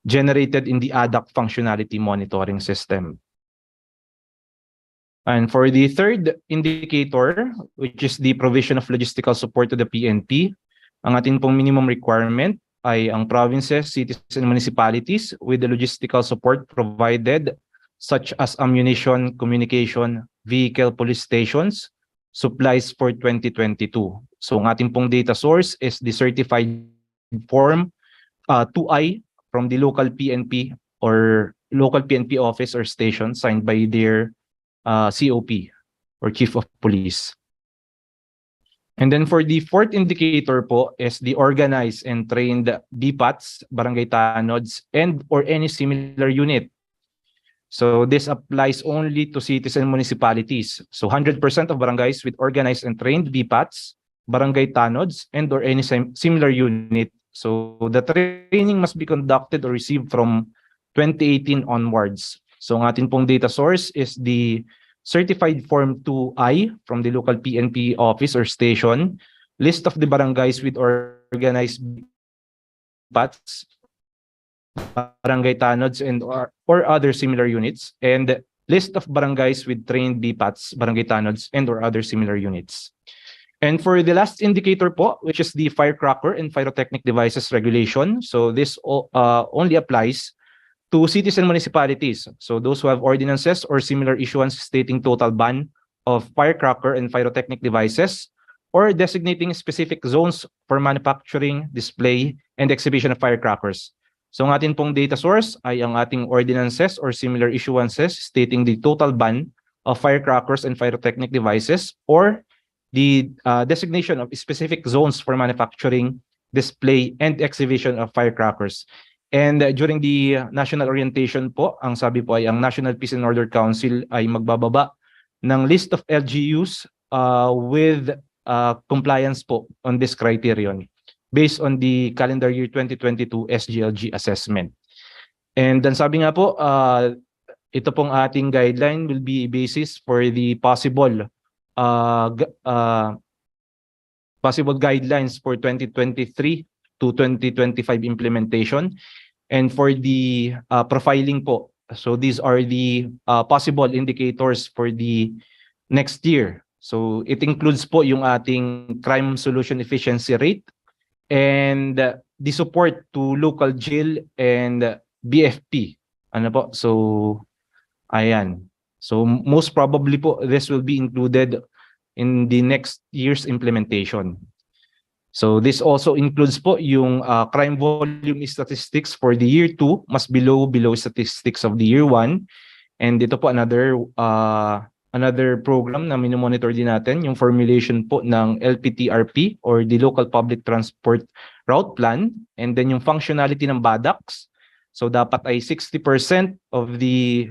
I: generated in the ADAC Functionality Monitoring System. And for the third indicator, which is the provision of logistical support to the PNP, ang ating pong minimum requirement ay ang provinces, cities, and municipalities with the logistical support provided such as ammunition, communication, vehicle police stations, supplies for 2022. So ang ating pong data source is the certified form 2I from the local PNP or local PNP office or station signed by their COP or Chief of Police. And then for the fourth indicator po is the organized and trained BPATs, barangay tanods, and or any similar unit. So this applies only to cities and municipalities. So 100% of barangays with organized and trained BPATs, barangay tanods, and or any similar unit. So the training must be conducted or received from 2018 onwards. So ang ating pong data source is the Certified Form 2I from the local PNP office or station, list of the barangays with organized BPATs, barangay tanods, and or other similar units, and list of barangays with trained BPATs, barangay tanods, and or other similar units. And for the last indicator po, which is the firecracker and pyrotechnic devices regulation, so this only applies to cities and municipalities. So those who have ordinances or similar issuance stating total ban of firecracker and pyrotechnic devices or designating specific zones for manufacturing, display, and exhibition of firecrackers. So ang ating pong data source ay ang ating ordinances or similar issuances stating the total ban of firecrackers and pyrotechnic devices or the designation of specific zones for manufacturing, display, and exhibition of firecrackers. And during the national orientation po, ang sabi po ay ang National Peace and Order Council ay magbababa ng list of LGUs with compliance po on this criterion based on the calendar year 2022 SGLG assessment. And then sabi nga po, ito pong ating guideline will be basis for the possible guidelines for 2023 to 2025 implementation. And for the profiling po, so these are the possible indicators for the next year. So it includes po yung ating crime solution efficiency rate and the support to local jail and BFP. Ano po? So ayan. So most probably po this will be included in the next year's implementation. So this also includes po yung crime volume statistics for the year 2 must be below statistics of the year 1. And ito po another program na minomonitor din natin, yung formulation po ng LPTRP or the Local Public Transport Route Plan, and then yung functionality ng BADACs. So dapat ay 60% of the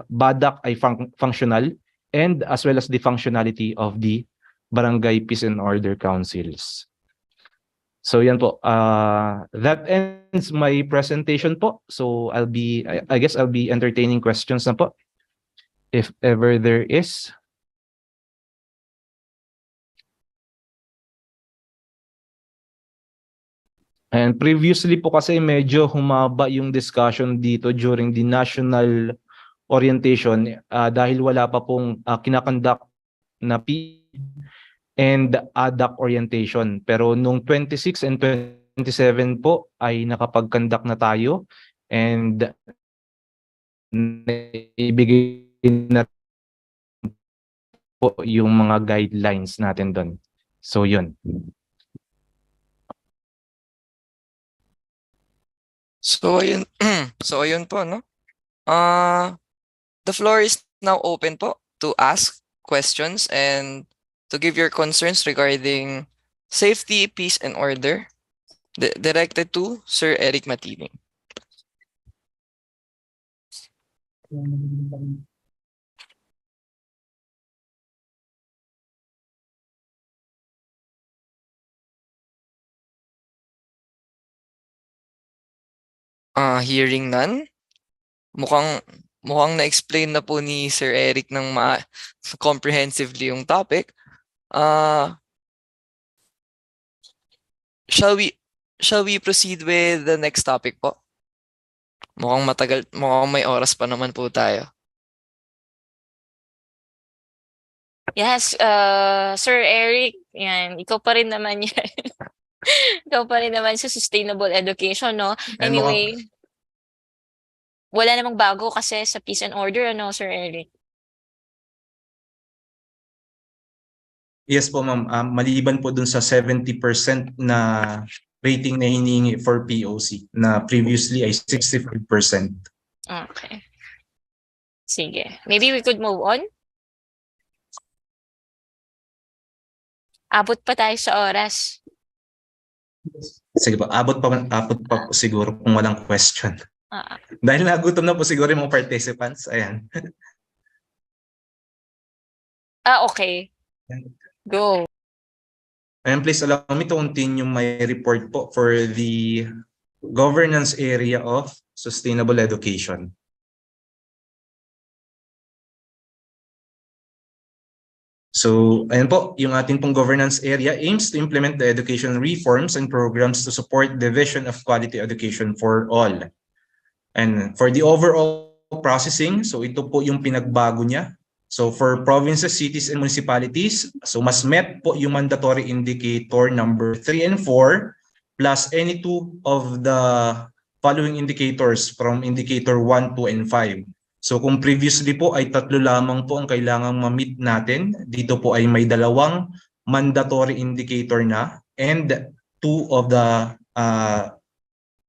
I: BADAC ay functional, and as well as the functionality of the Barangay Peace and Order Councils. So yan po. That ends my presentation po. So I guess I'll be entertaining questions na po, if ever there is. And previously po kasi medyo humaba yung discussion dito during the national orientation dahil wala pa pong kinakonduct na and ADAC orientation. Pero nung 26 and 27 po ay nakapag-conduct na tayo and ibigay na po yung mga guidelines natin doon. So yun.
B: So ayun po, no? The floor is now open po to ask questions and to give your concerns regarding Safety, peace, and order. Directed to Sir Eric Matibing. Hearing none, mukhang na-explain na po ni Sir Eric ng comprehensively yung topic. Shall we proceed with the next topic po? Mukhang may oras pa naman po tayo.
E: Yes, Sir Eric, yan, ikaw pa rin naman yan. Ikaw pa rin naman sa sustainable education, no? Anyway, wala namang bago kasi sa peace and order, ano, Sir Eric?
I: Yes po, ma'am. Maliban po dun sa 70% na rating na hinihingi for POC na previously ay 65%.
E: Okay. Sige. Maybe we could move on? Abot pa tayo sa oras.
I: Sige po, abot pa po siguro kung walang question.
E: Ah,
I: Dahil nagutom na po siguro yung mga participants. Ayan.
E: okay. Go.
I: And please allow me to continue my report po for the governance area of sustainable education. So, ayan po, yung ating pong governance area aims to implement the education reforms and programs to support the vision of quality education for all. And for the overall processing, so ito po yung pinagbago niya. So for provinces, cities, and municipalities, so mas met po yung mandatory indicator number 3 and 4 plus any two of the following indicators from indicator 1, 2, and 5. So kung previously po ay 3 lamang po ang kailangang ma-meet natin, dito po ay may 2 mandatory indicator na and 2 of the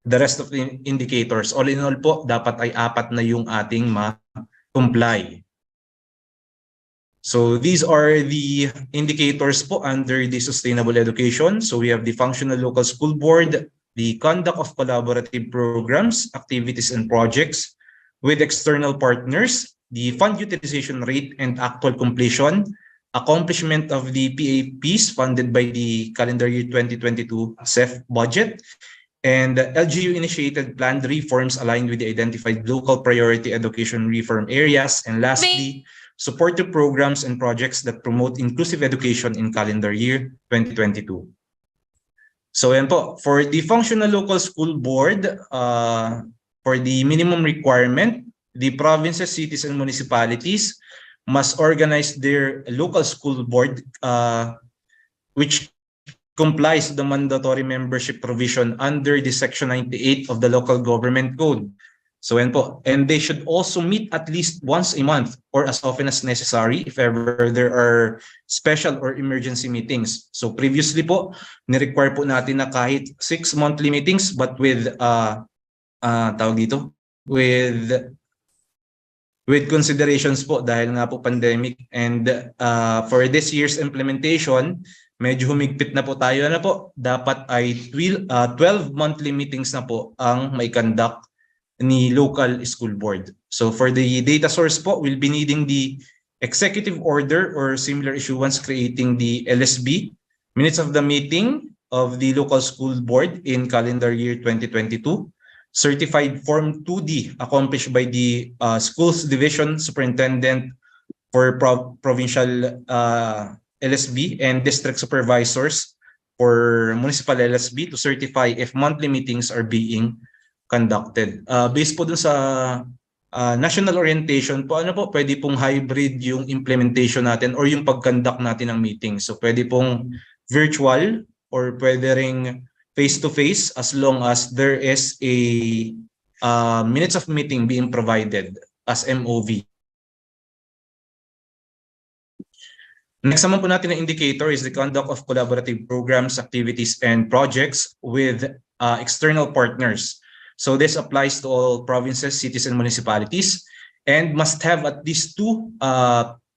I: rest of the indicators. All in all po, dapat ay 4 na yung ating ma-comply. So these are the indicators po under the sustainable education. So we have the functional local school board, the conduct of collaborative programs, activities, and projects with external partners, the fund utilization rate and actual completion, accomplishment of the PAPs funded by the calendar year 2022 CEF budget, and LGU-initiated planned reforms aligned with the identified local priority education reform areas, and lastly, supportive programs and projects that promote inclusive education in calendar year 2022. So yan po, for the functional local school board, for the minimum requirement, the provinces, cities, and municipalities must organize their local school board, which complies with the mandatory membership provision under the Section 98 of the Local Government Code. So yan po, and they should also meet at least once a month or as often as necessary if ever there are special or emergency meetings. So previously po, ni-require po natin na kahit 6 monthly meetings but with with considerations po dahil nga po pandemic, and for this year's implementation, medyo humigpit na po tayo. Ano po, dapat ay 12 monthly meetings na po ang may conduct ni local school board. So for the data source po, we'll be needing the executive order or similar issuance creating the LSB, minutes of the meeting of the local school board in calendar year 2022, certified form 2D accomplished by the schools division superintendent for provincial LSB and district supervisors for municipal LSB to certify if monthly meetings are being conducted. Based po dun sa national orientation po, ano po, pwede pong hybrid yung implementation natin or yung pag-conduct natin ng meeting. So pwede pong virtual or pwede ring face-to-face as long as there is a minutes of meeting being provided as MOV. Next naman po natin na indicator is the conduct of collaborative programs, activities, and projects with external partners. So this applies to all provinces, cities, and municipalities, and must have at least 2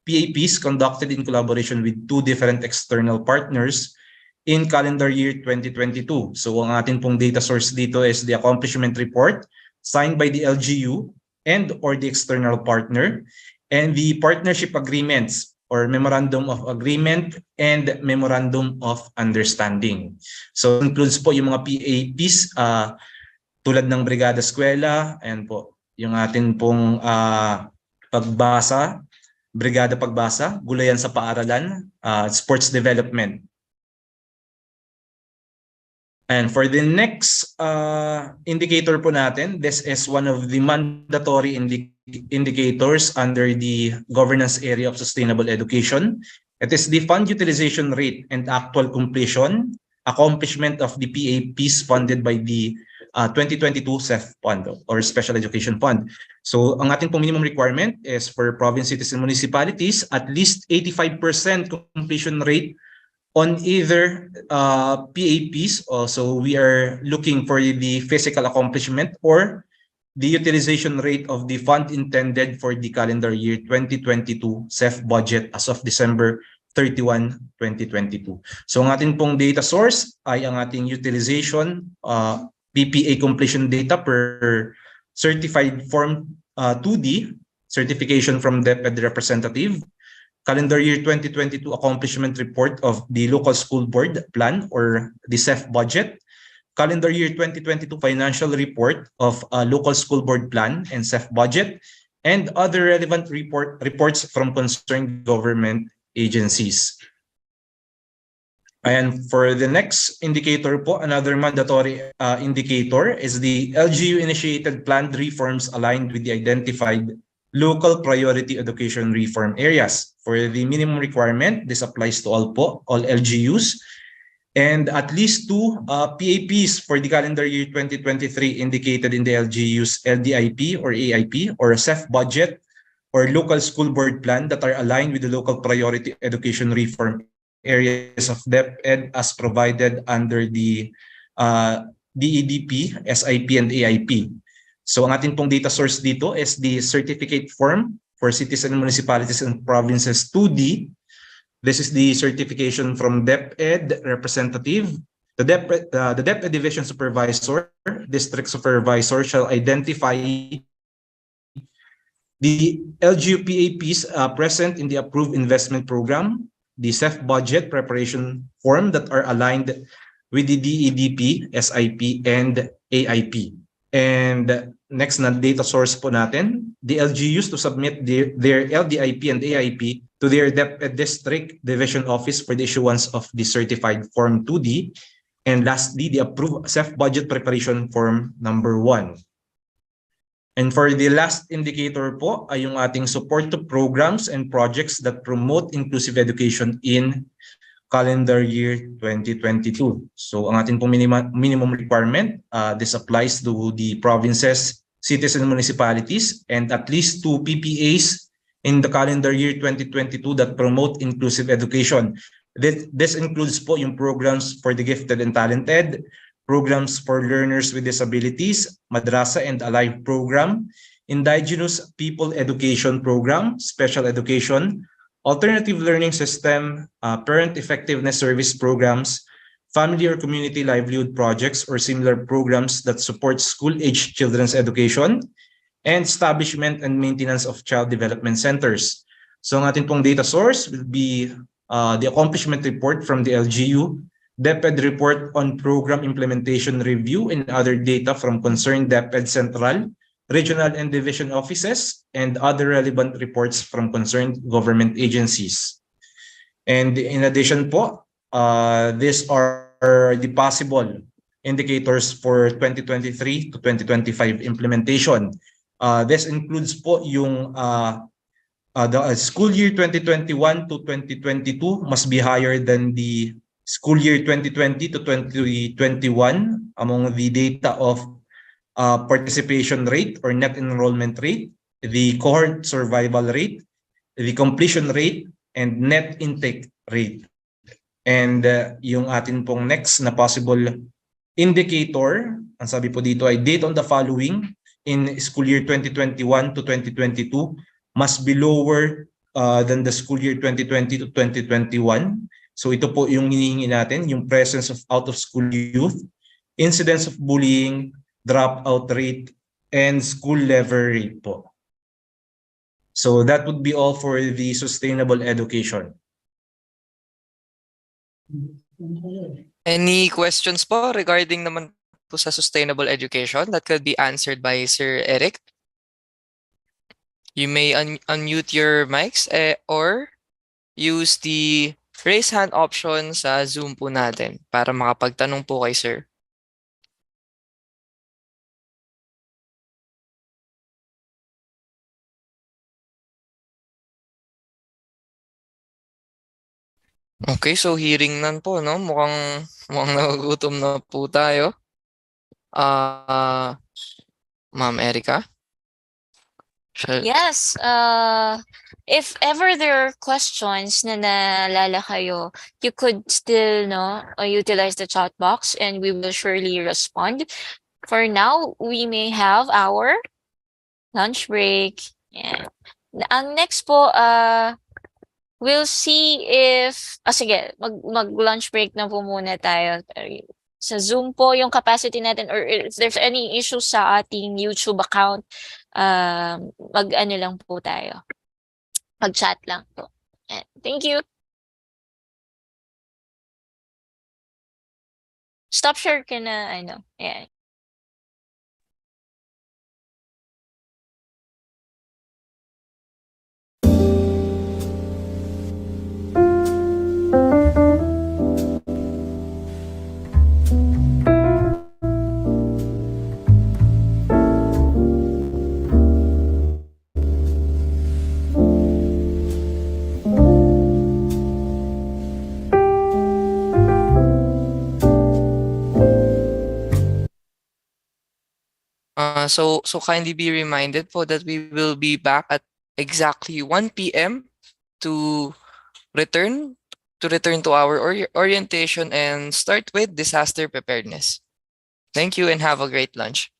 I: PAPs conducted in collaboration with 2 different external partners, in calendar year 2022. So ang atin pong data source dito is the accomplishment report signed by the LGU and or the external partner, and the partnership agreements or memorandum of agreement and memorandum of understanding. So includes po yung mga PAPs tulad ng Brigada Eskwela, ayan po, yung atin pong pagbasa, Brigada Pagbasa, Gulayan sa Paaralan, Sports Development. And for the next indicator po natin, this is one of the mandatory indicators under the governance area of sustainable education. It is the fund utilization rate and actual completion, accomplishment of the PAPs funded by the 2022 SEF Fund or Special Education Fund. So ang ating pong minimum requirement is for province, cities, and municipalities, at least 85% completion rate on either PAPs. Also, we are looking for the physical accomplishment or the utilization rate of the fund intended for the calendar year 2022 SEF budget as of December 31, 2022. So ang ating pong data source ay ang ating utilization PPA completion data per certified form 2D, certification from DepEd representative, calendar year 2022 accomplishment report of the local school board plan or the SEF budget, calendar year 2022 financial report of local school board plan and SEF budget, and other relevant reports from concerned government agencies. And for the next indicator po, another mandatory indicator is the LGU-initiated planned reforms aligned with the identified local priority education reform areas. For the minimum requirement, this applies to all LGUs, and at least 2 PAPs for the calendar year 2023 indicated in the LGU's LDIP or AIP or a SEF budget or local school board plan that are aligned with the local priority education reform areas of DepEd as provided under the DEDP, SIP, and AIP. So ang ating pong data source dito is the certificate form for cities and municipalities and provinces 2D. This is the certification from DepEd representative. The DepEd division supervisor, district supervisor shall identify the LGU PAPs present in the approved investment program, the SEF budget preparation form that are aligned with the DEDP, SIP, and AIP. And next na data source po natin, the LGUs to submit their LDIP and AIP to their district division office for the issuance of the certified form 2D. And lastly, the approved SEF budget preparation form number 1. And for the last indicator po ay yung ating support to programs and projects that promote inclusive education in calendar year 2022. So ang ating pong minimum requirement, this applies to the provinces, cities, and municipalities, and at least 2 PPAs in the calendar year 2022 that promote inclusive education. This includes po yung programs for the gifted and talented, programs for learners with disabilities, Madrasa and Alive program, Indigenous People Education Program, Special Education, Alternative Learning System, Parent Effectiveness Service Programs, Family or Community Livelihood Projects or similar programs that support school-aged children's education, and establishment and maintenance of child development centers. So ang ating pong data source will be the accomplishment report from the LGU, DepEd report on program implementation review and other data from concerned DepEd Central, regional and division offices, and other relevant reports from concerned government agencies. And in addition po, these are the possible indicators for 2023 to 2025 implementation. This includes po yung the school year 2021 to 2022 must be higher than the school year 2020 to 2021 among the data of participation rate or net enrollment rate, the cohort survival rate, the completion rate, and net intake rate. And yung atin pong next na possible indicator, ang sabi po dito ay date on the following in school year 2021 to 2022 must be lower than the school year 2020 to 2021.
J: So ito po yung hinihingi natin, yung presence of out-of-school youth, incidence of bullying, dropout rate, and school level rate po. So that would be all for the sustainable education.
B: Any questions po regarding naman po sa sustainable education that could be answered by Sir Eric? You may unmute your mics or use the raise hand option sa Zoom po natin para makapagtanong po kay Sir. Okay, so hearing none po, no? Mukhang nagugutom na po tayo. Ma'am Erica?
E: Yes, if ever there are questions na naalala kayo, you could still utilize the chat box and we will surely respond. For now, we may have our lunch break. Yeah. Ang next po, we'll see if sige, mag-lunch break na po muna tayo. Sa Zoom po yung capacity natin or if there's any issues sa ating YouTube account, mag-ano lang po tayo. Mag-chat lang po. And thank you. Stop share ka na, yeah.
B: So kindly be reminded po that we will be back at exactly 1 p.m. to return to our orientation and start with disaster preparedness. Thank you and have a great lunch.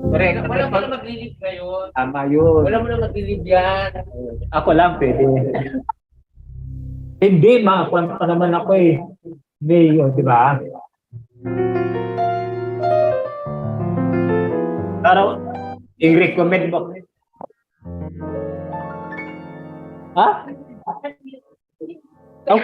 K: Correct. Wala mo na mag-leave ngayon. Tama yun. Wala mo na mag-leave yan. Ako lang pwede. Hindi, makakuha pa naman ako eh. May, di ba? Pero, i-recommend mo. Ha? Oh.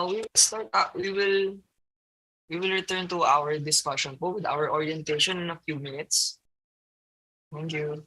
B: we will start. We will return to our discussion po with our orientation in a few minutes. Thank you.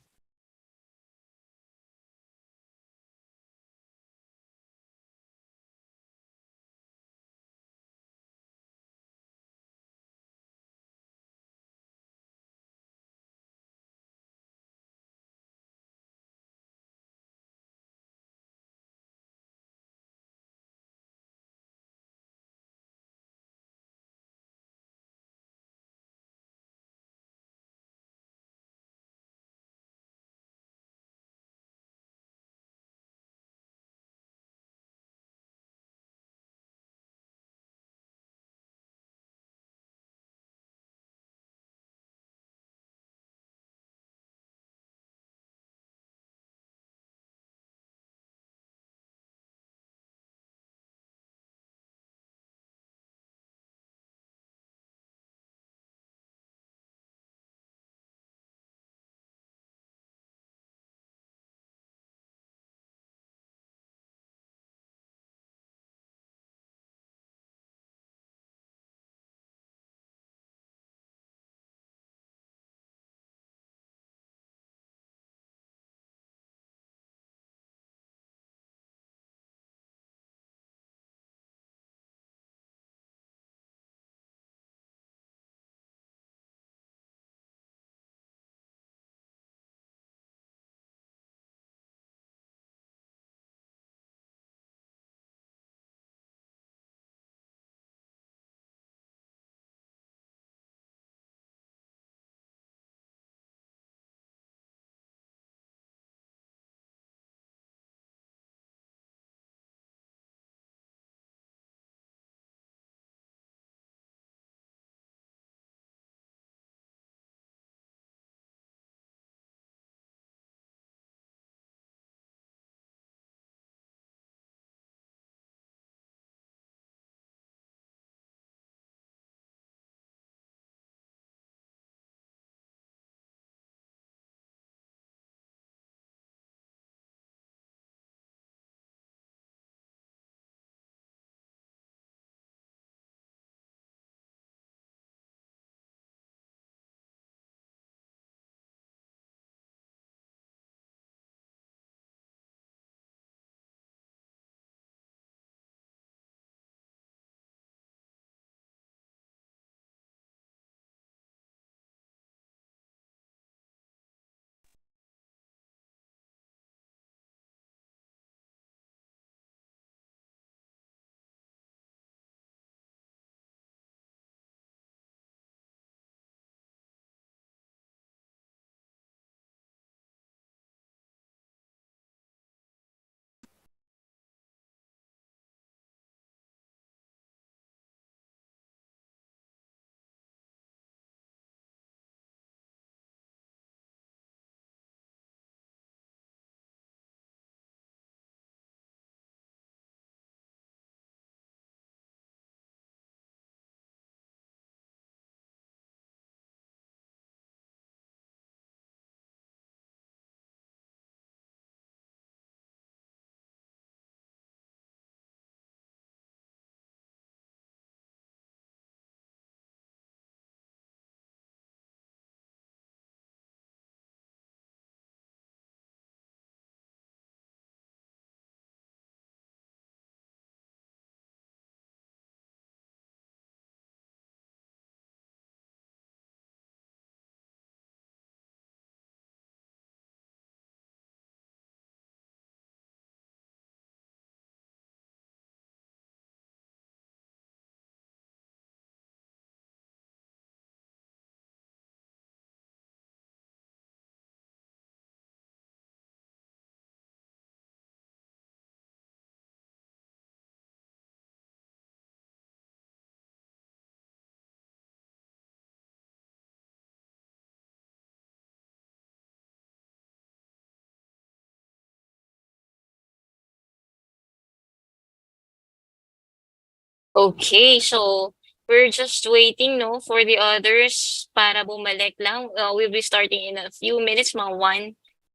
E: Okay, so we're just waiting, no, for the others para bumalik lang. We'll be starting in a few minutes, mga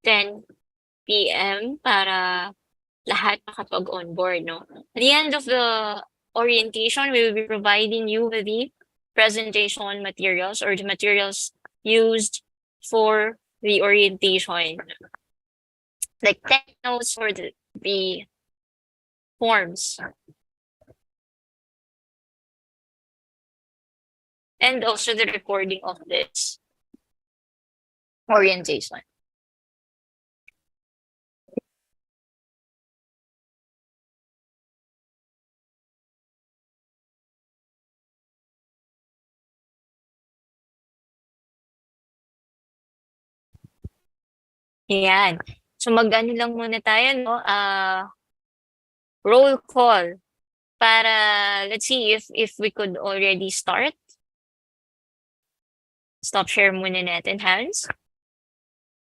E: 1:10 p.m. para lahat makapag-onboard, no? At the end of the orientation, we will be providing you with the presentation materials or the materials used for the orientation. Like tech notes for the forms. And also the recording of this orientation. Yan. So mag-ano lang muna tayo, no? Roll call para let's see if we could already start. Stop share muna natin, Hans.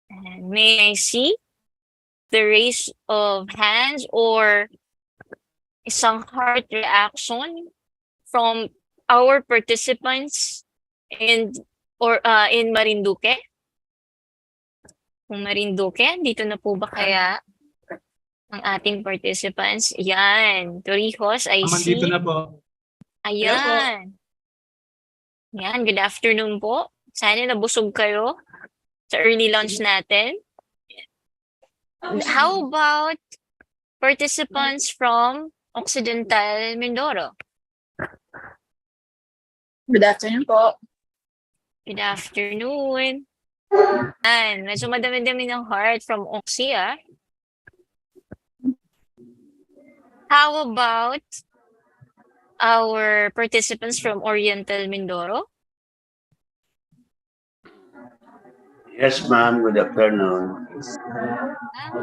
E: And may I see the raise of hands or isang heart reaction from our participants in Marinduque? Kung Marinduque, dito na po ba kaya ang ating participants? Yan. Torrijos, I see.
J: Dito na po.
E: Ayan. Yan, good afternoon po. Sana nabusog kayo sa early lunch natin. How about participants from Occidental Mindoro?
D: Good afternoon po.
E: Good afternoon. Yan, medyo madami-dami ng heart from Oxy, ah. How about our participants from Oriental Mindoro?
K: Yes, ma'am. Good afternoon.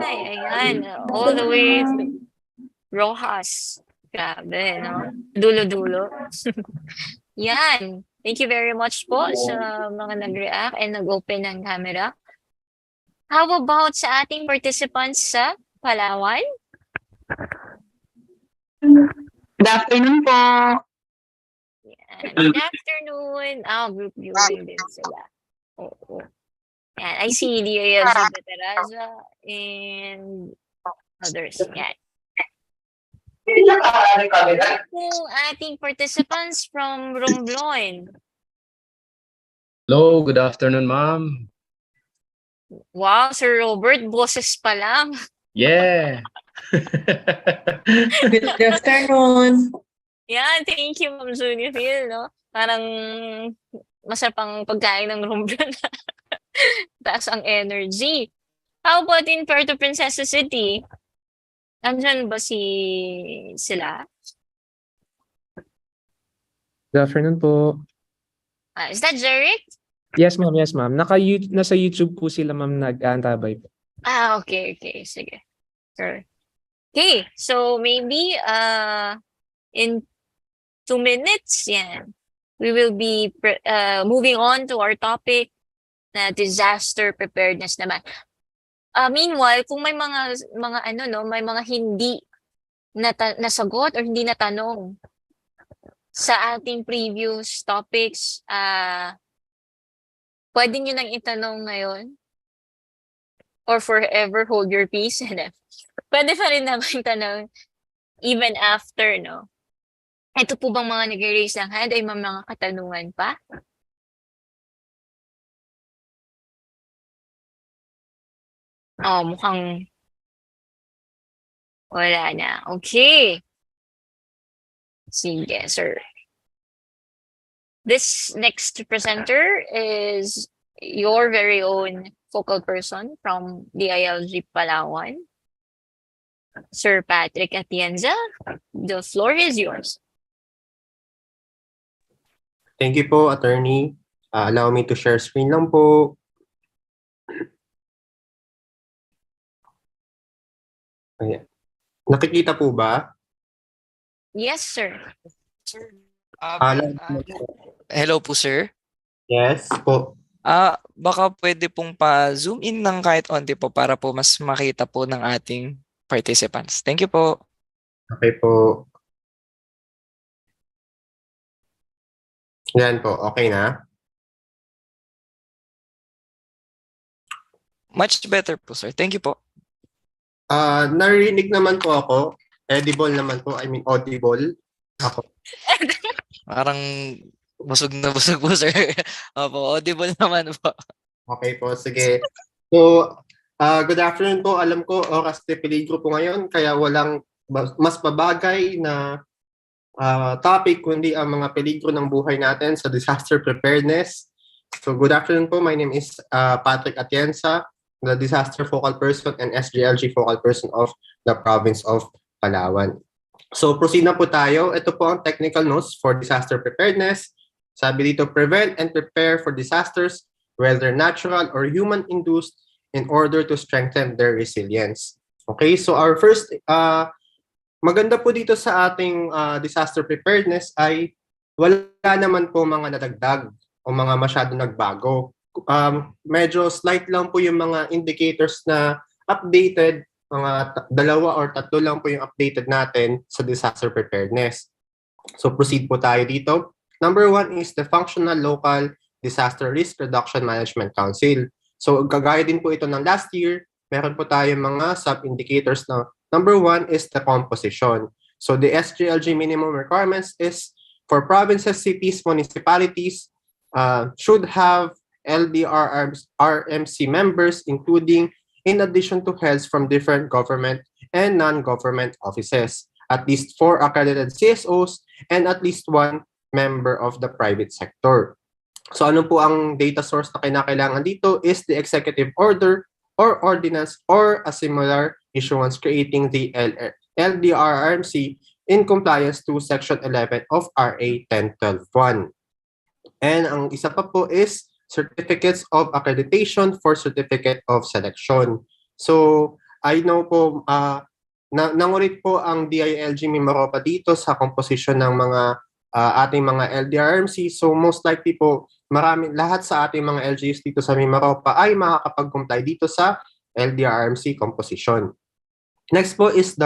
E: Ay, ayan. All the way to Rojas. Grabe, no? Dulo-dulo. Yan. Thank you very much po sa mga nag-react and nag-open ng camera. How about sa ating participants sa Palawan?
L: Good afternoon po.
E: Yan. Good afternoon. Group viewing din sila. Oo. Yan. I see DILG Betaraza and others. Yan. Kung ating participants from Romblon.
M: Hello, good afternoon, ma'am.
E: Wow, Sir Robert, boses pa lang.
M: Yeah.
L: Good afternoon.
E: Yan, thank you, Ma'am Zunifil, no? Parang masarap ang pagkain ng Romblon. Taas ang energy. How about in Puerto Princesa City? Nandyan ba sila?
N: Good afternoon po.
E: Is that Jeric?
N: Yes, ma'am. Yes, ma'am. Nasa YouTube po sila, ma'am, nag-aantabay po.
E: Okay. Sige. Sure. Okay, so maybe in 2 minutes, yan, we will be moving on to our topic na disaster preparedness naman. Meanwhile, kung may mga may mga hindi nasagot or hindi natanong sa ating previous topics, pwede nyo nang itanong ngayon or forever hold your peace. Pwede pa rin naman tanong even after, no? Ito po bang mga nag-raise ng hand ay mga katanungan pa? Mukhang wala na. Okay. Sige, sir. This next presenter is your very own focal person from DILG Palawan, Sir Patrick Atienza. The floor is yours.
O: Thank you po, attorney. Allow me to share screen lang po. Ayan. Nakikita po ba?
E: Yes, sir.
B: Hello po, sir.
O: Yes po.
B: Baka pwede pong pa-zoom in ng kahit onti po para po mas makita po ng ating participants. Thank you po.
O: Okay po. Yan po, okay na?
B: Much better po, sir. Thank you po.
O: Narinig naman po ako. Edible naman po, I mean audible. Ako.
B: Parang busog po, sir. Opo, audible naman po.
O: Okay po, sige. So, good afternoon po. Alam ko, oras de peligro po ngayon, kaya walang mas mabagay na topic kundi ang mga peligro ng buhay natin sa disaster preparedness. So, good afternoon po. My name is Patrick Atienza, the Disaster Focal Person and SGLG Focal Person of the Province of Palawan. So, proceed na po tayo. Ito po ang technical notes for disaster preparedness. Sabi dito, prevent and prepare for disasters, whether natural or human-induced, in order to strengthen their resilience. Okay, so our first, maganda po dito sa ating disaster preparedness ay wala naman po mga nadagdag o mga masyado nagbago. Medyo slight lang po yung mga indicators na updated, mga 2 or 3 lang po yung updated natin sa disaster preparedness. So proceed po tayo dito. Number 1 is the Functional Local Disaster Risk Reduction Management Council. So kagaya din po ito ng last year, meron po tayong mga sub-indicators na number 1 is the composition. So the SGLG minimum requirements is for provinces, cities, municipalities should have LDRRMC members, including in addition to heads from different government and non-government offices, at least 4 accredited CSOs, and at least 1 member of the private sector. So ano po ang data source na kinakailangan dito is the executive order or ordinance or a similar issuance creating the LDRRMC in compliance to Section 11 of RA 10121. And ang isa pa po is certificates of accreditation for certificate of selection. So I know po nangulit po ang DILG Mimaropa dito sa composition ng mga ating mga LDRMC. So most likely po lahat sa ating mga LGUs dito sa Mimaropa ay makakapag-comply dito sa LDRMC composition. Next po is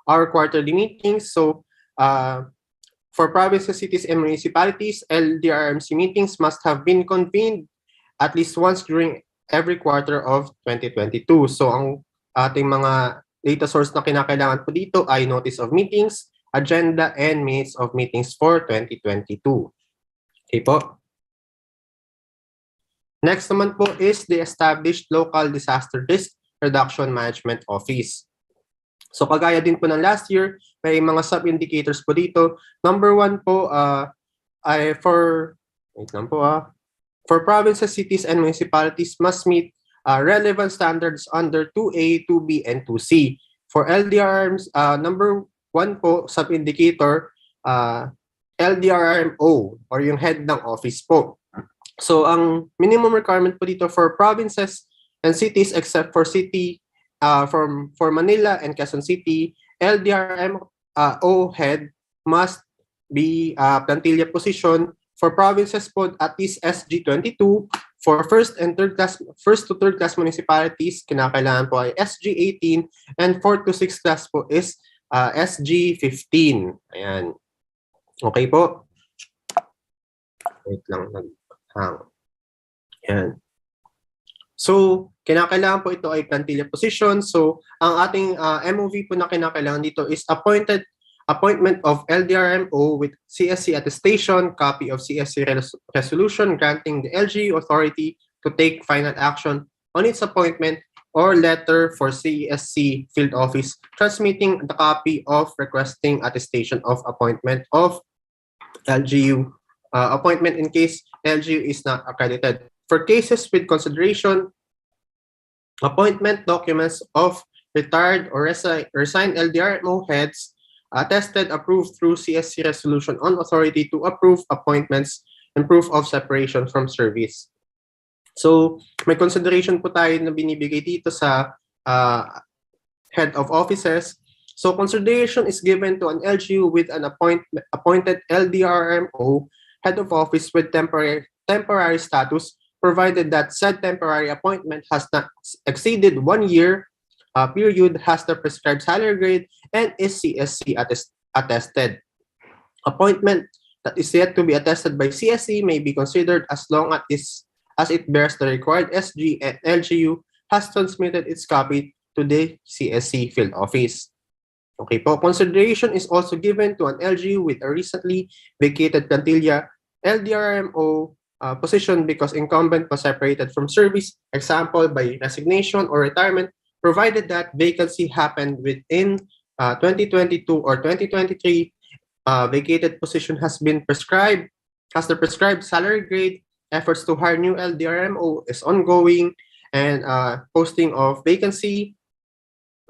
O: our quarterly meetings. So for provinces, cities, and municipalities, LDRMC meetings must have been convened at least once during every quarter of 2022. So ang ating mga data source na kinakailangan po dito ay notice of meetings, agenda, and minutes of meetings for 2022. Okay po. Next naman po is the established Local Disaster Risk Reduction Management Office. So kagaya din po ng last year, may mga sub-indicators po dito. Number 1 po ay for provinces, cities, and municipalities must meet relevant standards under 2A, 2B, and 2C. For LDRMs, number 1 po, sub-indicator, LDRMO or yung head ng office po. So ang minimum requirement po dito for provinces and cities except for city for Manila and Quezon City, LDRMO head must be plantilla position. For provinces po at least SG22. For first to third class municipalities, kinakailangan po ay SG18, and 4 to 6 class po is SG15. Ayan. Okay po. Wait lang. Ayan. So, kinakailangan po ito ay plantilla position. So, ang ating MOV po na kinakailangan dito is appointment of LDRMO with CSC attestation, copy of CSC resolution granting the LGU authority to take final action on its appointment, or letter for CSC field office transmitting the copy of requesting attestation of appointment of LGU appointment in case LGU is not accredited. For cases with consideration, appointment documents of retired or resigned LDRMO heads attested, approved through CSC resolution on authority to approve appointments and proof of separation from service. So, may consideration po tayo na binibigay dito sa head of offices. So, consideration is given to an LGU with an appointed LDRMO head of office with temporary status, provided that said temporary appointment has not exceeded 1 year period, has the prescribed salary grade, and is CSC attested. Appointment that is yet to be attested by CSC may be considered as long as it bears the required SG and LGU has transmitted its copy to the CSC field office. Okay po, consideration is also given to an LGU with a recently vacated plantilla LDRMO position because incumbent was separated from service, example by resignation or retirement, provided that vacancy happened within 2022 or 2023, vacated position has been prescribed, has the prescribed salary grade, efforts to hire new LDRMO is ongoing, and posting of vacancy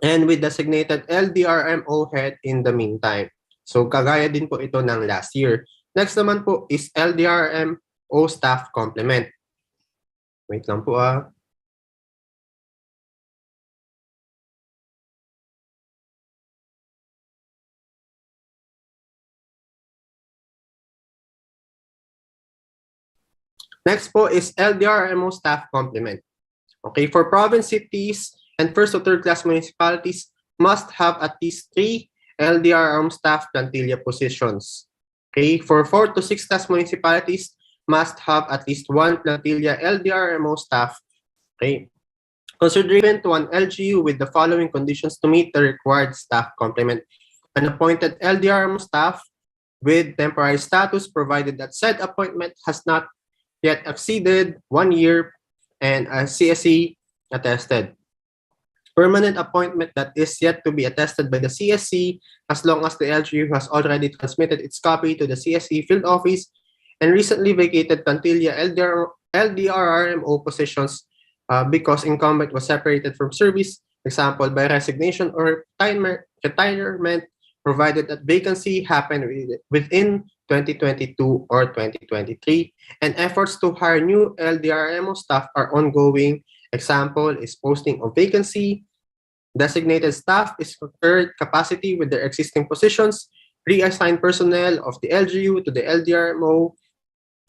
O: and with designated LDRMO head in the meantime. So kagaya din po ito ng last year. Next naman po is LDRMO staff complement. Wait lang po . Next po is LDRMO staff complement. Okay, for province cities and first to third class municipalities must have at least 3 LDRM staff plantilla positions. Okay, for 4 to 6 class municipalities must have at least 1 plantilla LDRMO staff. Okay, consideration to an LGU with the following conditions to meet the required staff complement. An appointed LDRMO staff with temporary status provided that said appointment has not yet exceeded 1 year and a CSE attested. Permanent appointment that is yet to be attested by the CSE as long as the LGU has already transmitted its copy to the CSE field office and recently vacated plantilla LDRRMO positions because incumbent was separated from service, example by resignation or retirement, provided that vacancy happened within 2022 or 2023, and efforts to hire new LDRMO staff are ongoing. Example is posting of vacancy, designated staff is conferred capacity with their existing positions, reassign personnel of the LGU to the LDRMO,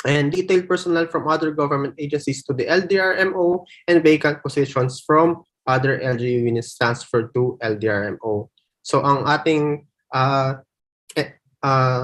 O: and detailed personnel from other government agencies to the LDRMO, and vacant positions from other LGU units transferred to LDRMO. So ang ating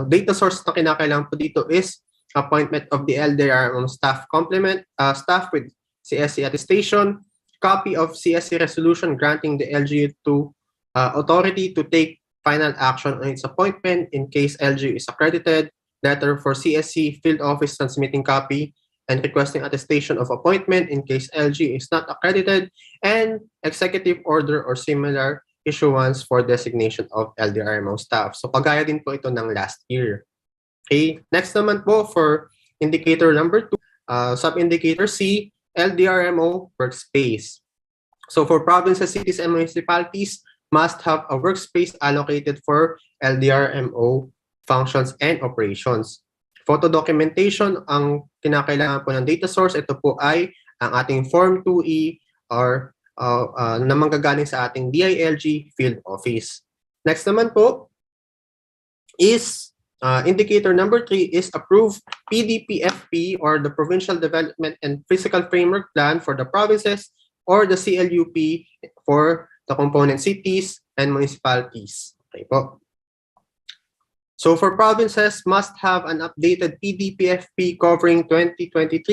O: data source na kinakailangan po dito is appointment of the LDRMO staff complement, staff with CSE attestation, copy of CSE resolution granting the LGU to authority to take final action on its appointment in case LGU is accredited, letter for CSE field office transmitting copy and requesting attestation of appointment in case LGU is not accredited, and executive order or similar issuance for designation of LDRMO staff. So kagaya din po ito ng last year. Okay, next naman po for indicator number 2, sub-indicator C, LDRMO workspace. So for provinces, cities, and municipalities must have a workspace allocated for LDRMO functions and operations. Photo documentation, ang kinakailangan po ng data source, ito po ay ang ating Form 2E or na manggagaling sa ating DILG field office. Next naman po is indicator number 3 is approved PDPFP or the Provincial Development and Physical Framework Plan for the provinces or the CLUP for the component cities and municipalities. Okay po. So for provinces must have an updated PDPFP covering 2023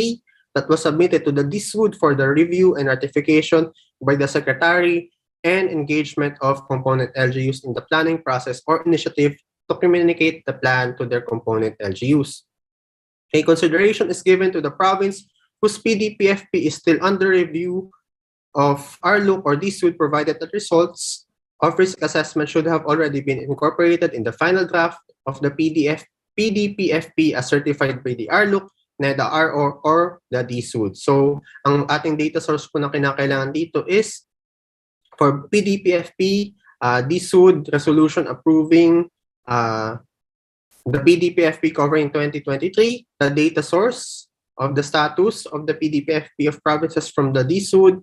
O: that was submitted to the DSUD for the review and ratification by the Secretary and engagement of component LGUs in the planning process or initiative to communicate the plan to their component LGUs. A consideration is given to the province whose PDPFP is still under review of RLOOC or DSUD provided that results of risk assessment should have already been incorporated in the final draft of the PDPFP as certified by the RLOOC, NEDA or the DSUD. So, ang ating data source po na kinakailangan dito is for PDPFP, DSUD resolution approving the PDPFP covering 2023, the data source of the status of the PDPFP of provinces from the DSUD,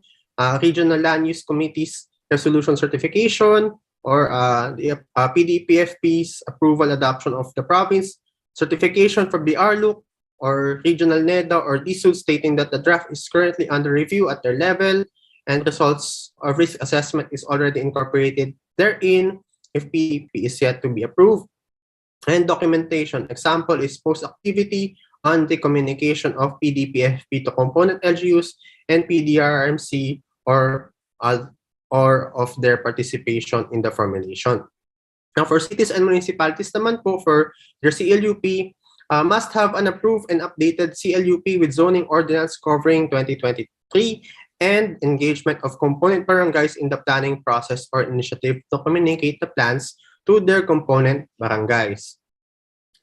O: regional land use committees resolution certification, or the PDPFP's approval adoption of the province, certification from the RLOOC or regional NEDA or DSUD stating that the draft is currently under review at their level and results of risk assessment is already incorporated therein if PDP is yet to be approved. And documentation, example is post-activity on the communication of PDPFP to component LGUs and PDRMC or of their participation in the formulation. Now, for cities and municipalities naman po, for their CLUP, must have an approved and updated CLUP with zoning ordinance covering 2023 and engagement of component barangays in the planning process or initiative to communicate the plans to their component barangays.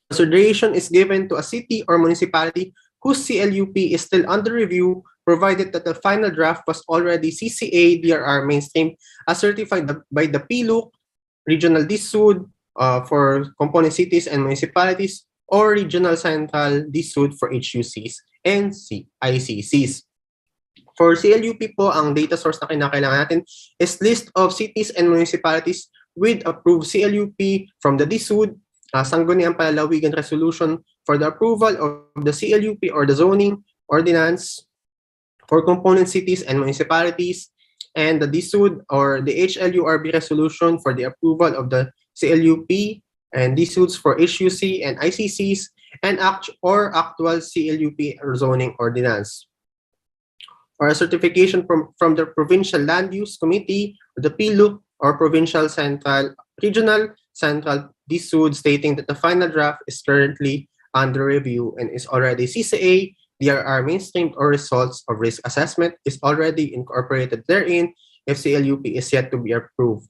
O: Consideration is given to a city or municipality whose CLUP is still under review, provided that the final draft was already CCA DRR mainstream as certified by the PLUC, Regional DSUD for component cities and municipalities, or Regional Central DSUD for HUCs and ICCs. For CLUP po, ang data source na kinakailangan natin is list of cities and municipalities with approved CLUP from the DSUD, sangguniang palalawigan resolution for the approval of the CLUP or the zoning ordinance for component cities and municipalities, and the DSUD or the HLURB resolution for the approval of the CLUP and DSUDs for HUC and ICCs, and actual CLUP or zoning ordinance. Or a certification from the Provincial Land Use Committee, the PLUC, or Provincial Regional Central DSUD stating that the final draft is currently under review and is already CCA, DRR mainstreamed, or results of risk assessment is already incorporated therein if CLUP is yet to be approved.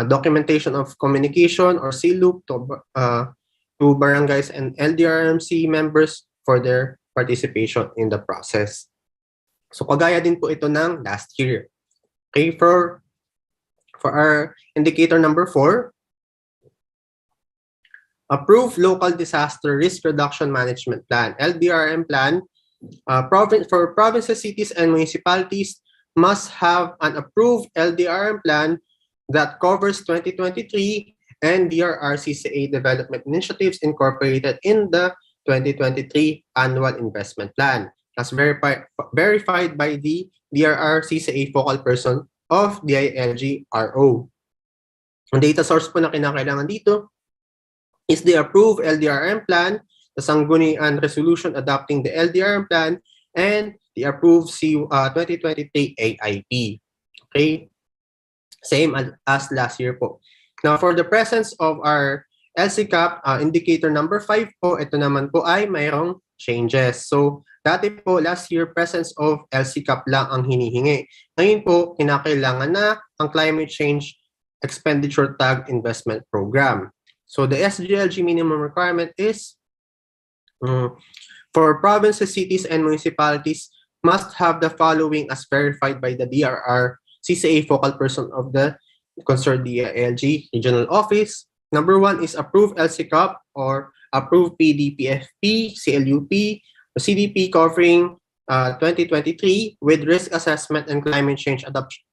O: Documentation of communication or CLUP to barangays and LDRMC members for their participation in the process. So kagaya din po ito ng last year. Okay, for our indicator number 4, approved local disaster risk reduction management plan, LDRM plan. For provinces, cities, and municipalities must have an approved LDRM plan that covers 2023 and DRR CCA development initiatives incorporated in the 2023 annual investment plan, as verified by the DRR CCA focal person of DILG RO. Ang data source po na kinakailangan dito is the approved LDRM plan, the sanggunian resolution adopting the LDRM plan, and the approved 2023 AIP. Okay? Same as last year po. Now, for the presence of our LCCAP, indicator number 5 po, ito naman po ay mayroong changes. So, dati po, last year, presence of LCCAP lang ang hinihingi. Ngayon po, kinakailangan na ang Climate Change Expenditure Tag Investment Program. So, the SGLG minimum requirement is for provinces, cities, and municipalities must have the following as verified by the DRR CCA focal person of the concerned DILG regional office. Number 1 is approved LCCAP or approved PDPFP, CLUP, CDP covering 2023 with risk assessment and climate change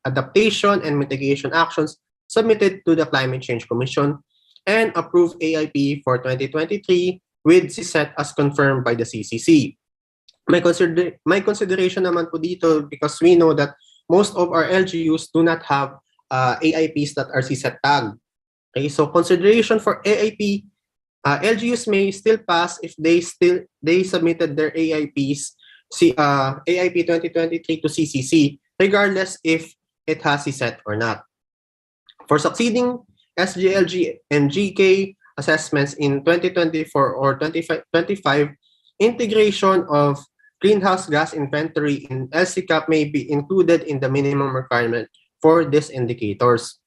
O: adaptation and mitigation actions submitted to the Climate Change Commission, and approved AIP for 2023 with CSET as confirmed by the CCC. My consideration naman po dito because we know that most of our LGUs do not have AIPs that are CSET tagged. Okay, so consideration for AIP, LGUs may still pass if they submitted their AIPs, AIP 2023 to CCC, regardless if it has CSET or not. For succeeding SGLG and GK assessments in 2024 or 2025, integration of greenhouse gas inventory in LCCAP may be included in the minimum requirement for these indicators.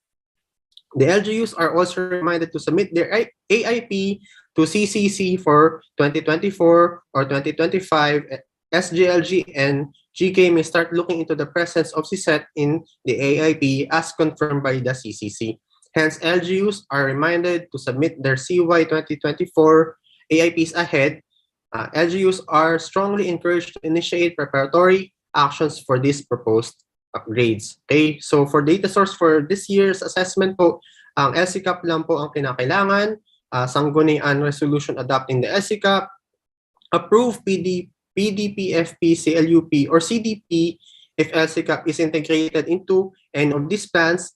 O: The LGUs are also reminded to submit their AIP to CCC for 2024 or 2025. SGLG and GK may start looking into the presence of CSET in the AIP as confirmed by the CCC. Hence, LGUs are reminded to submit their CY2024 AIPs ahead. LGUs are strongly encouraged to initiate preparatory actions for these proposed upgrades. Okay, so for data source for this year's assessment po, ang LCCAP lang po ang kinakailangan, sanggunian resolution adopting the LCCAP, approve PDPFP, CLUP, or CDP if LCCAP is integrated into any of these plans,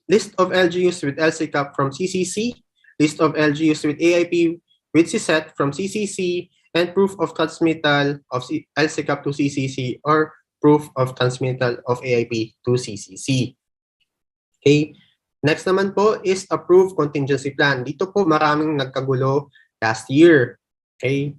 O: list of LGUs with LCCAP from CCC, list of LGUs with AIP with CSET from CCC, and proof of transmittal of LCCAP to CCC or proof of transmittal of AIP to CCC. Okay. Next naman po is approved contingency plan. Dito po maraming nagkagulo last year. Okay?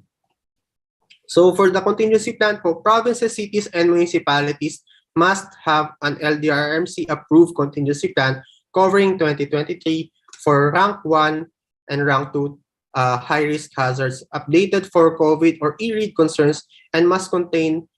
O: So for the contingency plan po, provinces, cities, and municipalities must have an LDRMC approved contingency plan covering 2023 for rank 1 and rank 2 high-risk hazards updated for COVID or e-read concerns and must contain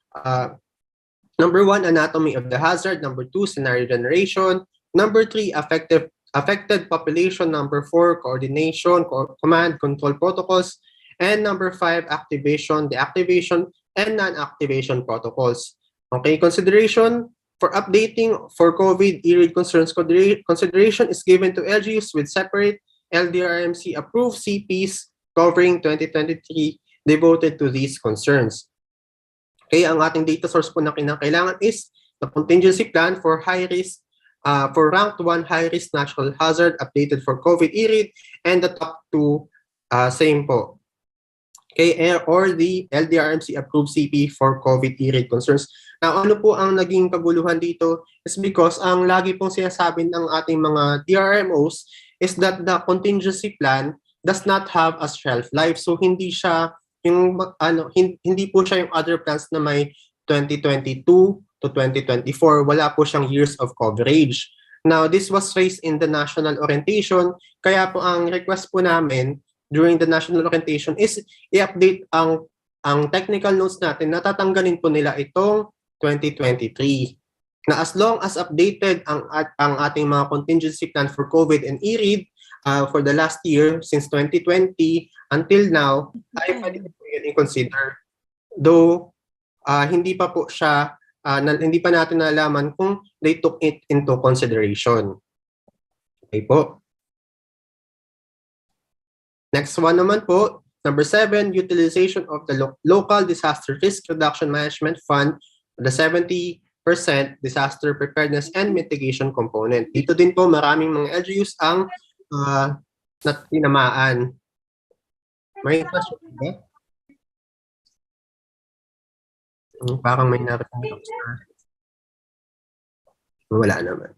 O: number 1, anatomy of the hazard, number 2, scenario generation, number 3, affected population, number 4, coordination, command control protocols, and number 5, activation, deactivation, and non-activation protocols. Okay, consideration for updating for COVID e-read concerns, consideration is given to LGUs with separate LDRMC approved CPs covering 2023 devoted to these concerns. Okay, ang ating data source po na kinakailangan is the contingency plan for high risk, for ranked 1 high risk natural hazard updated for COVID e-read, and the top 2 same po. Okay, or the LDRMC approved CP for COVID e-read concerns. Now, ano po ang naging kaguluhan dito is because ang lagi pong sinasabi ng ating mga DRMOs is that the contingency plan does not have a shelf life. So hindi siya yung hindi po siya yung other plans na may 2022 to 2024. Wala po siyang years of coverage. Now, this was raised in the national orientation. Kaya po ang request po namin during the national orientation is i-update ang technical notes natin na tatanggalin po nila itong 2023. Na as long as updated ang ating mga contingency plan for COVID and e-read for the last year since 2020 until now, ay pwede po yun i-consider. Though hindi pa po siya, hindi pa natin nalaman kung they took it into consideration. Okay po. Next one naman po, number 7, utilization of the local disaster risk reduction management fund, the 70% disaster preparedness and mitigation component. Dito din po maraming mga LGUs ang tinamaan. May question ba? Parang may narinig ako. Wala naman.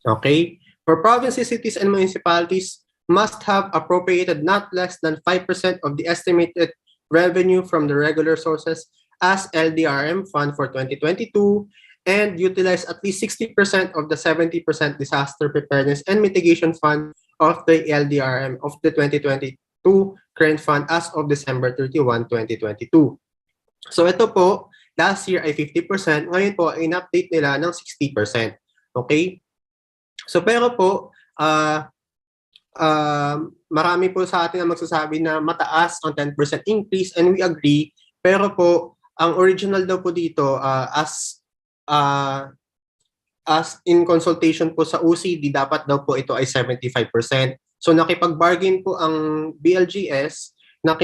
O: Okay. For provinces, cities, and municipalities must have appropriated not less than 5% of the estimated revenue from the regular sources as LDRM fund for 2022 and utilize at least 60% of the 70% disaster preparedness and mitigation fund of the LDRM of the 2022 current fund as of December 31, 2022. So ito po, last year ay 50%, ngayon po in-update nila ng 60%. Okay? So pero po, marami po sa atin ang magsasabi na mataas ang 10% increase and we agree. Pero po, ang original daw po dito as in consultation po sa OCD, dapat daw po ito ay 75%. So nakipag-bargain po ang BLGS na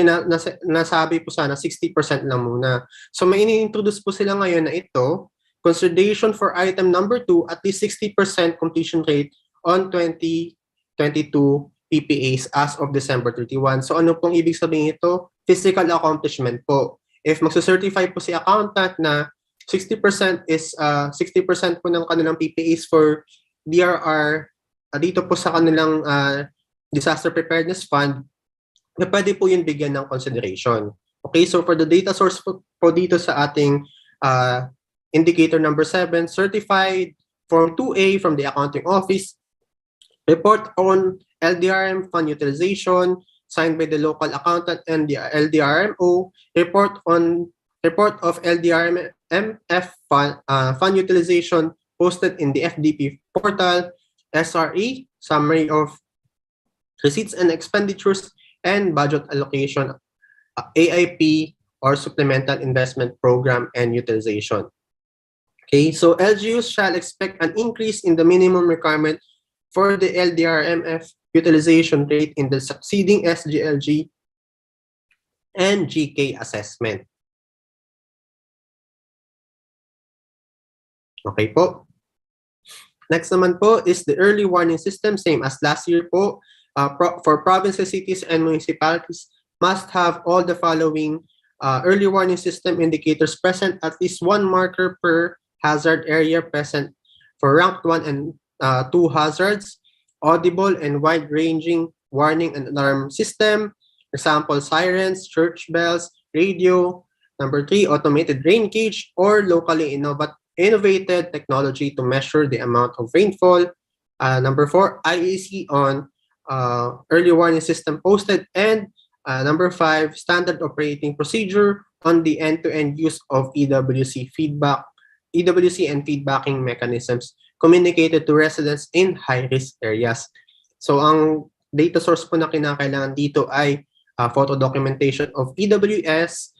O: nasabi po sana 60% lang muna. So may ini-introduce po sila ngayon na ito, consideration for item number 2, at least 60% completion rate on 2022 PPAs as of December 31. So ano pong ibig sabihin ito? Physical accomplishment po. If magsa-certify po si accountant na 60% is 60% po ng kanilang PPAs for DRR dito po sa kanilang disaster preparedness fund, na pwede po yun bigyan ng consideration. Okay, so for the data source po dito sa ating indicator number 7, certified form 2A from the accounting office, report on LDRM fund utilization signed by the local accountant and the LDRMO, report of LDRMF fund utilization posted in the FDP portal, SRE, summary of receipts and expenditures, and budget allocation, AIP, or supplemental investment program and utilization. Okay, so LGUs shall expect an increase in the minimum requirement for the LDRMF utilization rate in the succeeding SGLG and GK assessment. Okay po. Next naman po is the early warning system, same as last year po. For provinces, cities, and municipalities must have all the following early warning system indicators present, at least one marker per hazard area present for ranked 1 and 2 hazards, audible and wide-ranging warning and alarm system, example, sirens, church bells, radio. Number 3, automated rain gauge or locally innovated technology to measure the amount of rainfall. Number 4, IEC on early warning system posted. And number 5, standard operating procedure on the end-to-end use of EWC and feedbacking mechanisms communicated to residents in high-risk areas. So ang data source po na kinakailangan dito ay photo documentation of EWS,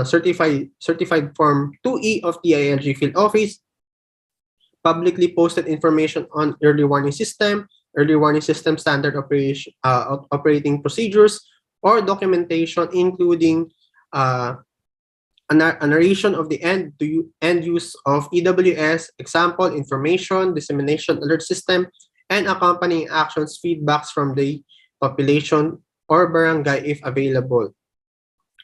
O: certified form 2E of DILG field office, publicly posted information on early warning system standard operating procedures, or documentation including a narration of the end use of EWS, example, information, dissemination alert system, and accompanying actions, feedbacks from the population or barangay if available,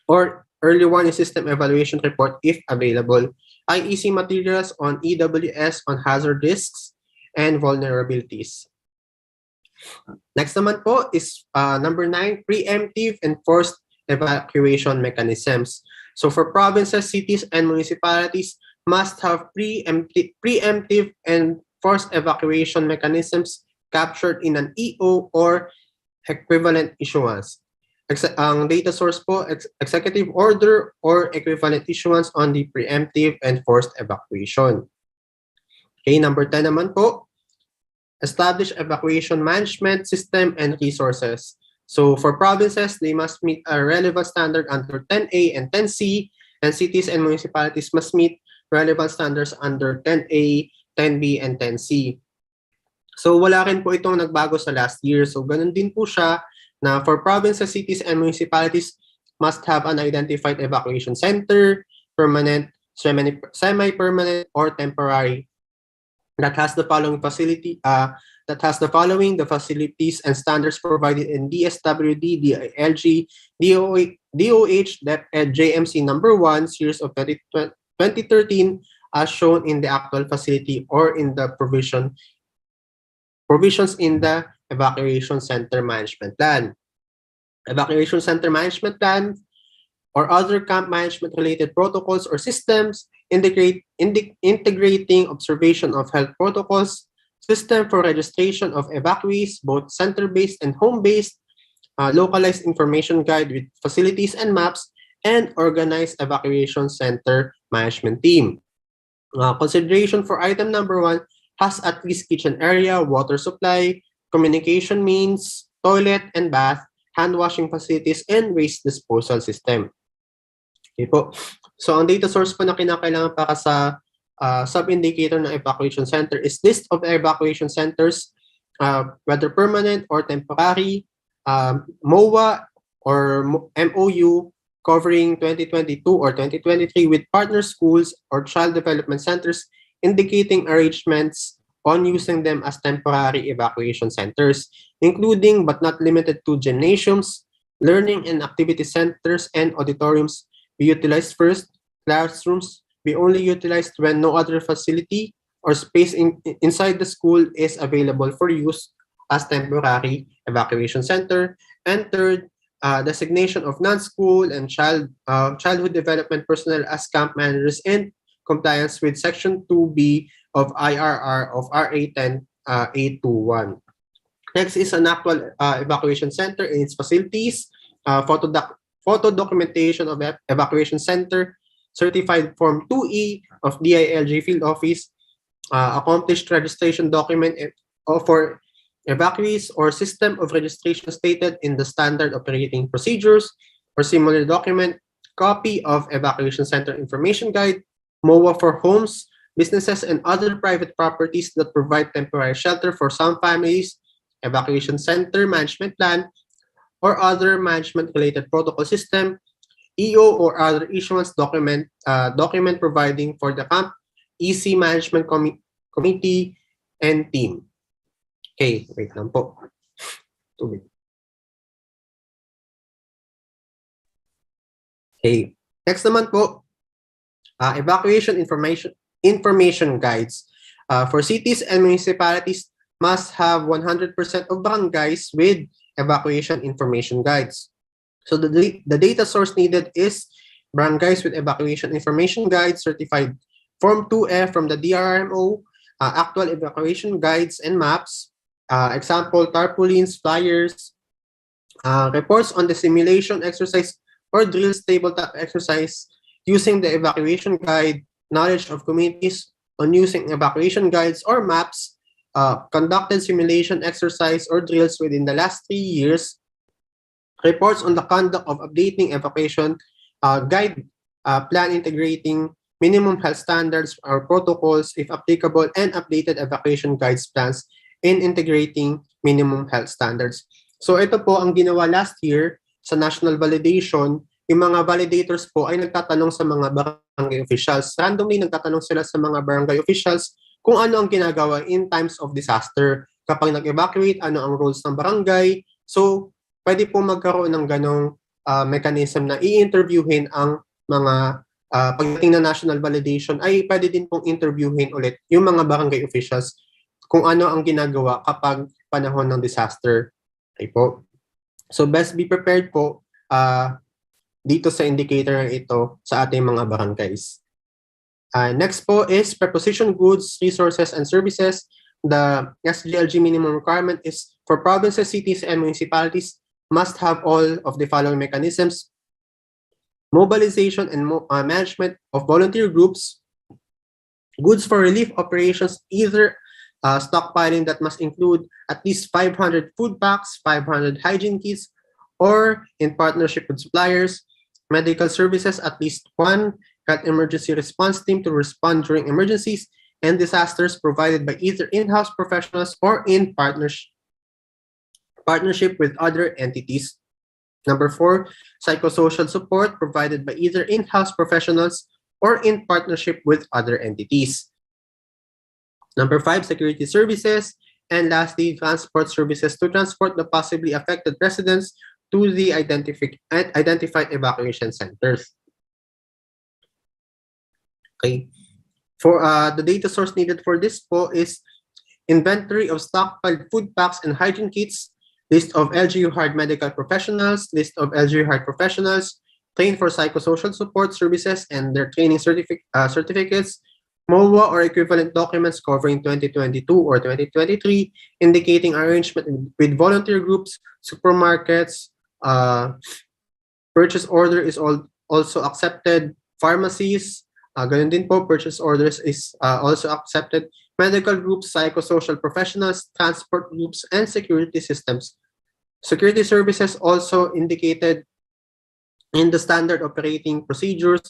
O: or early warning system evaluation report if available, IEC materials on EWS on hazard risks and vulnerabilities. Next naman po is number 9, preemptive and forced evacuation mechanisms. So for provinces, cities, and municipalities must have preemptive and forced evacuation mechanisms captured in an EO or equivalent issuance. Ang data source po, executive order or equivalent issuance on the preemptive and forced evacuation. Okay, number 10 naman po, establish evacuation management system and resources. So for provinces, they must meet a relevant standard under 10A and 10C, and cities and municipalities must meet relevant standards under 10A, 10B, and 10C. So wala rin po itong nagbago sa last year. So ganun din po siya na for provinces, cities, and municipalities must have an identified evacuation center, permanent, semi-permanent, or temporary, that has the following the facilities and standards provided in DSWD, DILG, DOH, DepEd, JMC number 1, series of 2013, as shown in the actual facility or in the provisions in the Evacuation Center Management Plan. Evacuation Center Management Plan or other camp management related protocols or systems, integrating observation of health protocols, system for registration of evacuees, both center-based and home-based, localized information guide with facilities and maps, and organized evacuation center management team. Consideration for item number 1 has at least kitchen area, water supply, communication means, toilet and bath, hand washing facilities, and waste disposal system. Okay po. So ang data source po na kinakailangan para sa sub-indicator ng evacuation center is list of evacuation centers, whether permanent or temporary, MOA or MOU covering 2022 or 2023 with partner schools or child development centers, indicating arrangements on using them as temporary evacuation centers, including but not limited to gymnasiums, learning and activity centers, and auditoriums be utilized first. Classrooms be only utilized when no other facility or space inside the school is available for use as temporary evacuation center. And third, designation of non-school and childhood development personnel as camp managers in compliance with Section 2B of IRR of RA 10-821. Next is an actual evacuation center and its facilities, photo documentation of evacuation center, certified form 2E of DILG field office, accomplished registration document for evacuees or system of registration stated in the standard operating procedures or similar document, copy of evacuation center information guide, MOA for homes, businesses, and other private properties that provide temporary shelter for some families, evacuation center management plan, or other management-related protocol system, EO or other issuance document providing for the camp, EC management committee, and team. Okay, wait lang po. Okay, next naman po, evacuation information guides. For cities and municipalities, must have 100% of barangays with evacuation information guides. So the data source needed is barangays with evacuation information guides certified Form 2F from the DRMO, actual evacuation guides and maps, example, tarpaulins, flyers, reports on the simulation exercise or drills tabletop exercise using the evacuation guide, knowledge of communities on using evacuation guides or maps, conducted simulation exercise or drills within the last 3 years, reports on the conduct of updating evacuation guide plan integrating minimum health standards or protocols if applicable, and updated evacuation guides plans in integrating minimum health standards. So ito po ang ginawa last year sa national validation. Yung mga validators po ay nagtatanong sa mga barangay officials. Randomly nagtatanong sila sa mga barangay officials kung ano ang ginagawa in times of disaster. Kapag nag-evacuate, ano ang rules ng barangay. So pwede po magkaroon ng ganong mechanism na i-interviewin ang mga pagdating na national validation, ay pwede din pong interviewin ulit yung mga barangay officials kung ano ang ginagawa kapag panahon ng disaster. Okay po. So best be prepared po dito sa indicator ito sa ating mga barangays. Next po is preposition goods, resources, and services. The SGLG minimum requirement is for provinces, cities, and municipalities must have all of the following mechanisms: mobilization and management of volunteer groups, goods for relief operations, either stockpiling that must include at least 500 food packs, 500 hygiene kits, or in partnership with suppliers, medical services, at least one health emergency response team to respond during emergencies and disasters provided by either in-house professionals or in partnership with other entities. Number 4, psychosocial support provided by either in-house professionals or in partnership with other entities. Number 5, security services. And lastly, transport services to transport the possibly affected residents to the identified evacuation centers. Okay. For the data source needed for this po is inventory of stockpiled food packs and hygiene kits, list of LGU hired medical professionals, list of LGU hired professionals trained for psychosocial support services and their training certificates, MOA or equivalent documents covering 2022 or 2023, indicating arrangement with volunteer groups, supermarkets, purchase order is also accepted, pharmacies, ganun din po, purchase orders is also accepted, medical groups, psychosocial professionals, transport groups, and security systems. Security services also indicated in the standard operating procedures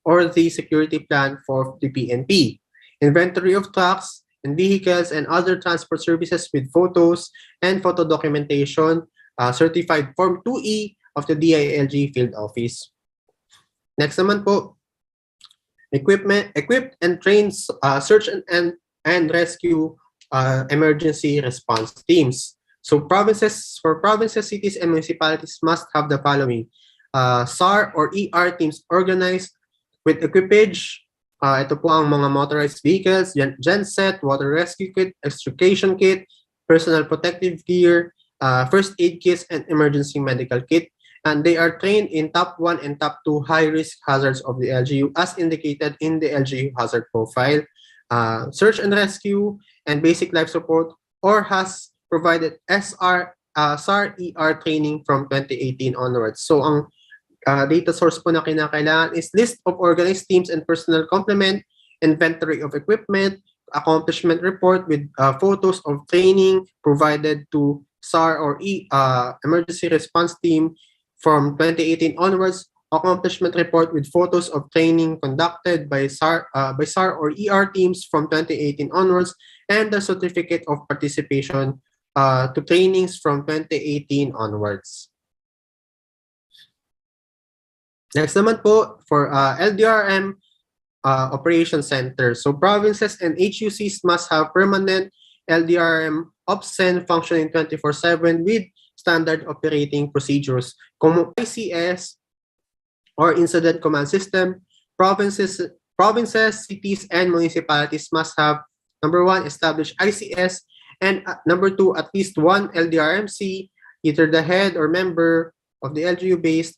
O: or the security plan for the PNP. Inventory of trucks and vehicles and other transport services with photos and photo documentation, certified Form 2E of the DILG field office. Next naman po, equipped and trained search and rescue emergency response teams. So for provinces, cities, and municipalities must have the following: SAR or ER teams organized with equipage. Ito po ang mga motorized vehicles, genset, water rescue kit, extrication kit, personal protective gear, first aid kits, and emergency medical kit. And they are trained in top 1 and top 2 high-risk hazards of the LGU as indicated in the LGU hazard profile. Search and rescue and basic life support or has provided SAR-ER training from 2018 onwards. So ang data source po na kinakailangan is list of organized teams and personnel complement, inventory of equipment, accomplishment report with photos of training provided to SAR or emergency response team from 2018 onwards, accomplishment report with photos of training conducted by SAR or ER teams from 2018 onwards, and the certificate of participation to trainings from 2018 onwards. Next naman po, for LDRM operation center. So provinces and HUCs must have permanent LDRM OPSEN functioning 24/7 with standard operating procedures. Kung ICS or Incident Command System, provinces, cities, and municipalities must have Number 1, establish ICS. And number 2, at least one LDRMC, either the head or member of the LGU-based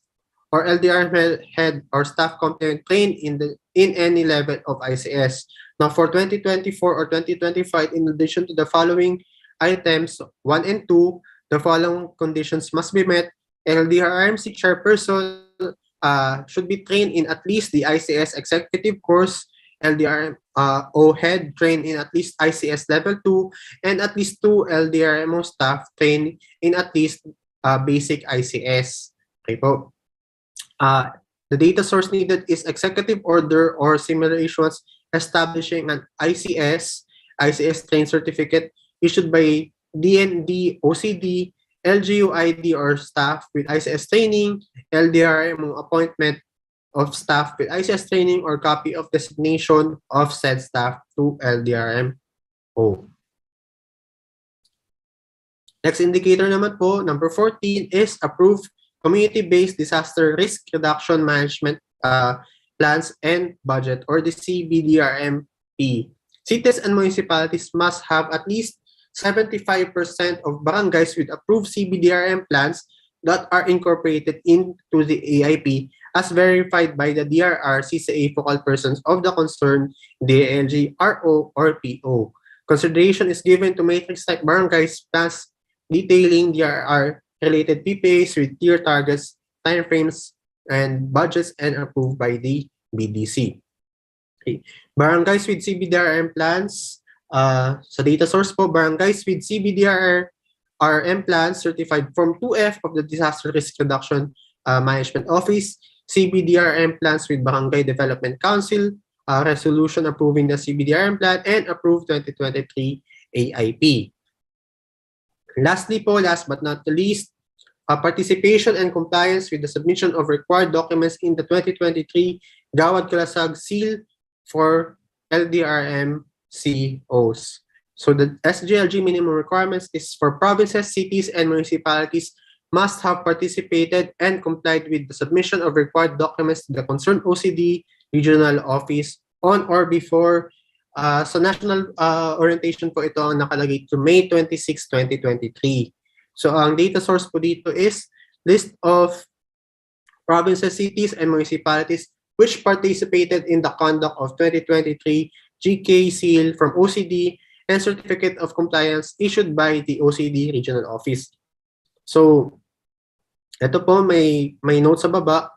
O: or LDRM head or staff competent trained in any level of ICS. Now, for 2024 or 2025, in addition to the following items 1 and 2, the following conditions must be met. LDRMC chairperson should be trained in at least the ICS executive course, LDRMO head trained in at least ICS level 2, and at least 2 LDRMO staff trained in at least basic ICS. Okay po. The data source needed is executive order or similar issuance establishing an ICS trained certificate issued by DND, OCD, LGUID or staff with ICS training, LDRMO appointment of staff with ICS training or copy of designation of said staff to LDRMO. Next indicator naman po, number 14 is approved community-based disaster risk reduction management plans and budget, or the CBDRMP. Cities and municipalities must have at least 75% of barangays with approved CBDRM plans that are incorporated into the AIP as verified by the DRR CCA focal persons of the concerned DLG, RO, or PO. Consideration is given to matrix type barangays plans detailing DRR related PPAs with clear targets, timeframes, and budgets and approved by the BDC. Okay. Barangays with CBDRM plans, sa data source po, barangays with CBDRM plans certified Form 2F of the Disaster Risk Reduction Management Office, CBDRM plans with Barangay Development Council, resolution approving the CBDRM plan, and approved 2023 AIP. Lastly po, last but not the least, participation and compliance with the submission of required documents in the 2023 Gawad Kalasag Seal for LDRM COs. So the SGLG minimum requirements is for provinces, cities, and municipalities must have participated and complied with the submission of required documents to the concerned OCD regional office on or before sa national orientation po ito ang nakalagay to May 26, 2023. So ang data source po dito is list of provinces, cities, and municipalities which participated in the conduct of 2023 GK seal from OCD and certificate of compliance issued by the OCD regional office. So ito po may note sa baba.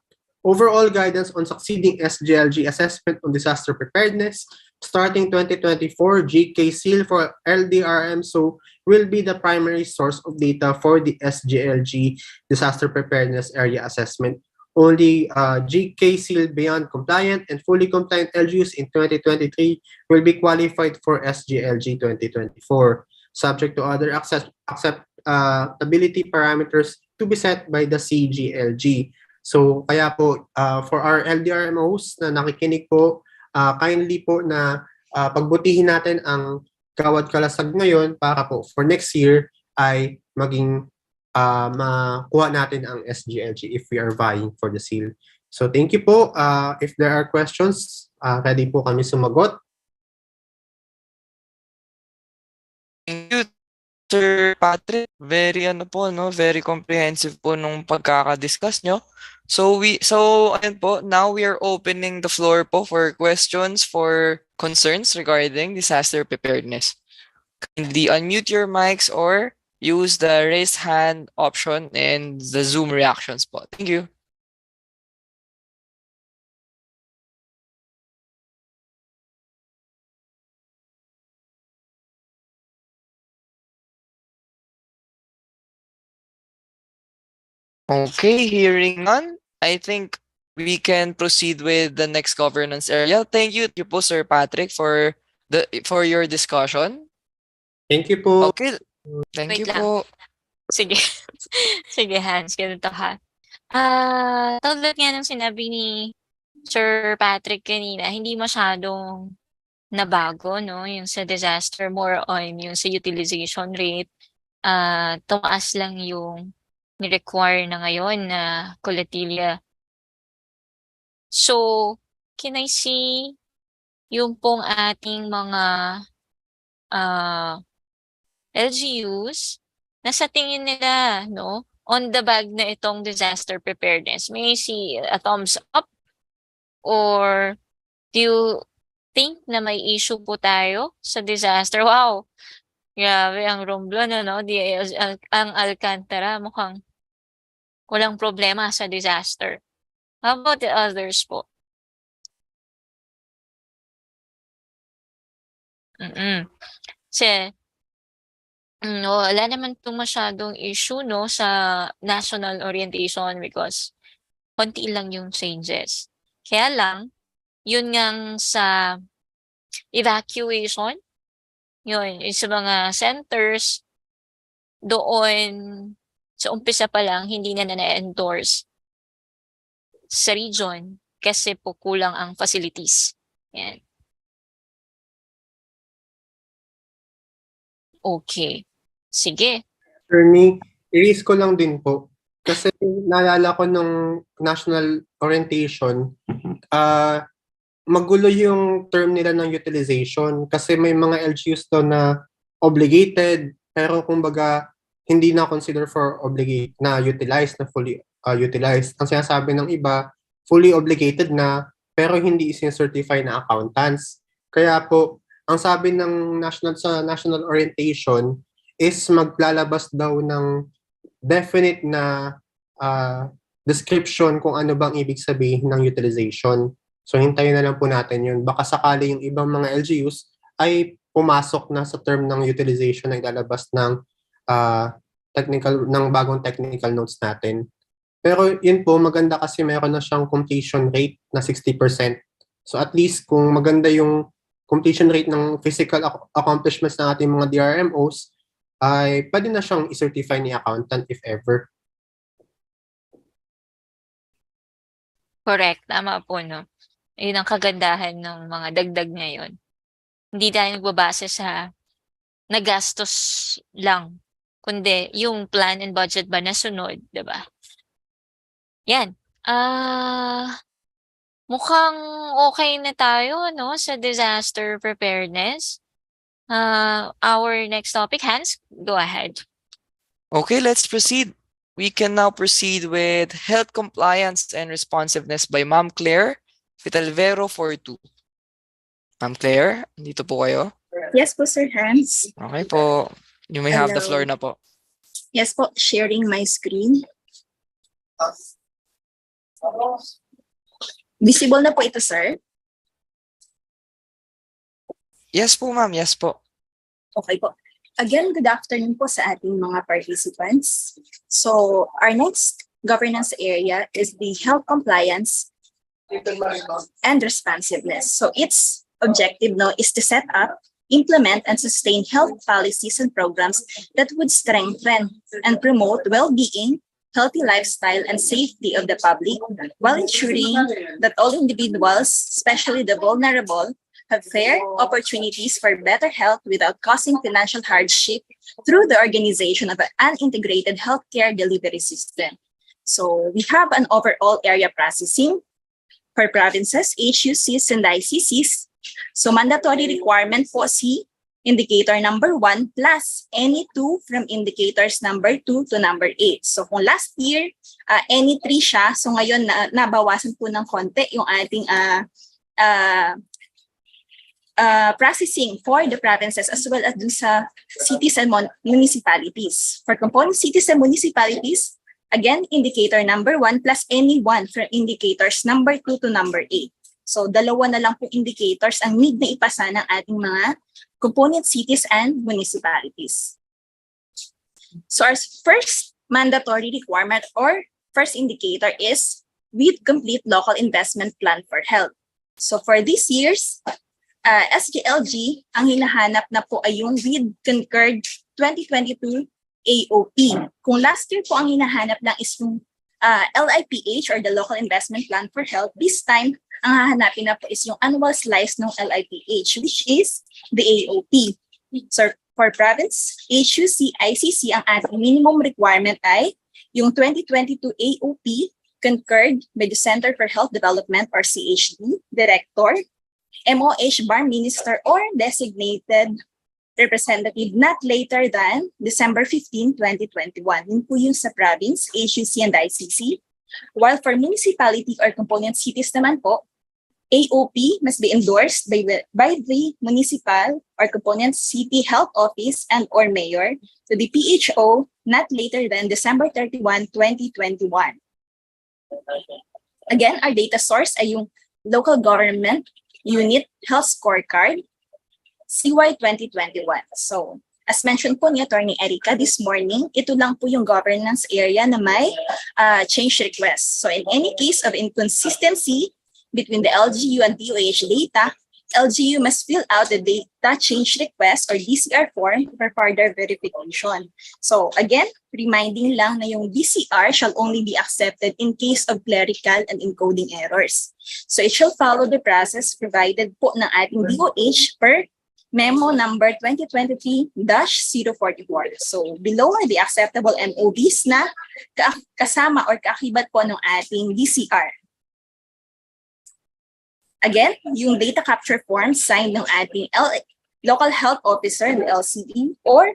O: Overall guidance on succeeding SGLG assessment on disaster preparedness starting 2024, GK seal for LDRM so will be the primary source of data for the SGLG disaster preparedness area assessment. Only GK seal beyond compliant and fully compliant LGUs in 2023 will be qualified for SGLG 2024, subject to other acceptability parameters to be set by the CGLG. So kaya po for our LDRMOs na nakikinig po, kindly po na pagbutihin natin ang Gawad Kalasag ngayon para po for next year ay maging makuha natin ang SGLG if we are vying for the seal. So thank you po. If there are questions, ready po kami sumagot.
B: Thank you, Sir Patrick. Very very comprehensive po nung pagkaka-discuss nyo. So ayun po, now we are opening the floor po for questions for concerns regarding disaster preparedness. Kindly unmute your mics or use the raise hand option in the Zoom reactions po. Thank you. Okay, hearing none, I think we can proceed with the next governance area. Thank you po, Sir Patrick, for your discussion.
O: Thank you po.
B: Okay, thank
E: Wait
B: you
E: lang.
B: po.
E: Sige. Sige, Hans, ganito ha. Tulad nga ng sinabi ni Sir Patrick kanina, hindi masyadong nabago, no? Yung sa disaster, more on yung sa utilization rate. Tumaas lang yung ni-require na ngayon na Colatilia. So, can I see yung pong ating mga LGUs na sa tingin nila, no, on the bag na itong disaster preparedness? May I see a thumbs up? Or do you think na may issue po tayo sa disaster? Wow! Grabe ang Romblon, ano? Ang Alcantara mukhang walang problema sa disaster. How about the others po? Kasi wala naman po masyadong issue, no, sa national orientation because konti lang yung changes. Kaya lang, yun ngang sa evacuation, yun, yung sa mga centers, doon sa umpisa pa lang hindi na na-endorse sa region kasi po kulang ang facilities. Yan. Okay. Sige.
O: Attorney, i-raise ko lang din po. Kasi naalala ko nung national orientation, magulo yung term nila ng utilization kasi may mga LGUs doon na obligated pero kumbaga hindi na consider for obligate na utilized na fully utilized. Ang sinasabi ng iba, fully obligated na pero hindi isin-certify na accountants. Kaya po, ang sabi ng national orientation is maglalabas daw ng definite na description kung ano bang ibig sabihin ng utilization. So hintayin na lang po natin yun. Baka sakali yung ibang mga LGUs ay pumasok na sa term ng utilization na ilalabas ng bagong technical notes natin. Pero yun po, maganda kasi meron na siyang completion rate na 60%. So at least kung maganda yung completion rate ng physical accomplishments ng ating mga DRMOs, ay pwede na siyang i-certify ni accountant if ever.
E: Correct. Tama po, no? Ayun ang kagandahan ng mga dagdag ngayon. Hindi tayo nagbabase sa nagastos lang, kundi yung plan and budget ba nasunod, di ba? Yan. Mukhang okay na tayo, no, sa disaster preparedness. Our next topic, Hans, go ahead.
B: Okay, let's proceed. We can now proceed with Health Compliance and Responsiveness by Ma'am Claire Fitalvero for 2. Ma'am Claire, dito po kayo.
D: Yes po, Sir Hans.
B: Okay po. You may have the
D: Hello.
B: floor na po.
D: Yes po, sharing my screen. Visible na po ito, sir?
B: Yes po, ma'am. Yes po.
D: Okay po. Again, good afternoon po sa ating mga participants. So, our next governance area is the health compliance and responsiveness. So, its objective now is to set up, implement, and sustain health policies and programs that would strengthen and promote well-being, healthy lifestyle, and safety of the public, while ensuring that all individuals, especially the vulnerable, have fair opportunities for better health without causing financial hardship through the organization of an integrated healthcare delivery system. So we have an overall area processing for provinces, HUCs, and ICCs. So mandatory requirement po si indicator number 1 plus any 2 from indicators number 2 to number 8. So kung last year, any 3 siya, so ngayon nabawasan po ng konti yung ating processing for the provinces as well as dun sa cities and municipalities. For component cities and municipalities, again, indicator number 1 plus any 1 from indicators number 2 to number 8. So dalawa na lang po indicators ang need na ipasa ng ating mga component cities and municipalities. So our first mandatory requirement or first indicator is with complete local investment plan for health. So for this year's SGLG, ang hinahanap na po ay yung with concurred 2022 AOP. Kung last year po ang hinahanap lang is yung LIPH or the Local Investment Plan for Health, this time, ang hahanapin na po is yung annual slice ng LIPH, which is the AOP. So for province, HUC, ICC, ang ating minimum requirement ay yung 2022 AOP concurred by the Center for Health Development or CHD, Director, MOH Bar Minister or designated representative not later than December 15, 2021. Yun po yung sa province, HUC and ICC. While for municipality or component cities naman po, AOP must be endorsed by the municipal or component city health office and or mayor to the PHO not later than December 31, 2021. Again, our data source ay yung Local Government Unit Health Scorecard, CY2021. So, as mentioned po ni Attorney Erica this morning, ito lang po yung governance area na may change request. So, in any case of inconsistency between the LGU and DOH data, LGU must fill out the data change request or DCR form for further verification. So again, reminding lang na yung DCR shall only be accepted in case of clerical and encoding errors. So it shall follow the process provided po ng ating DOH per memo number 2023-044. So below are the acceptable MOVs na kasama or kaakibat po ng ating DCR. Again, yung data capture form signed ng ating local health officer, the LCD, or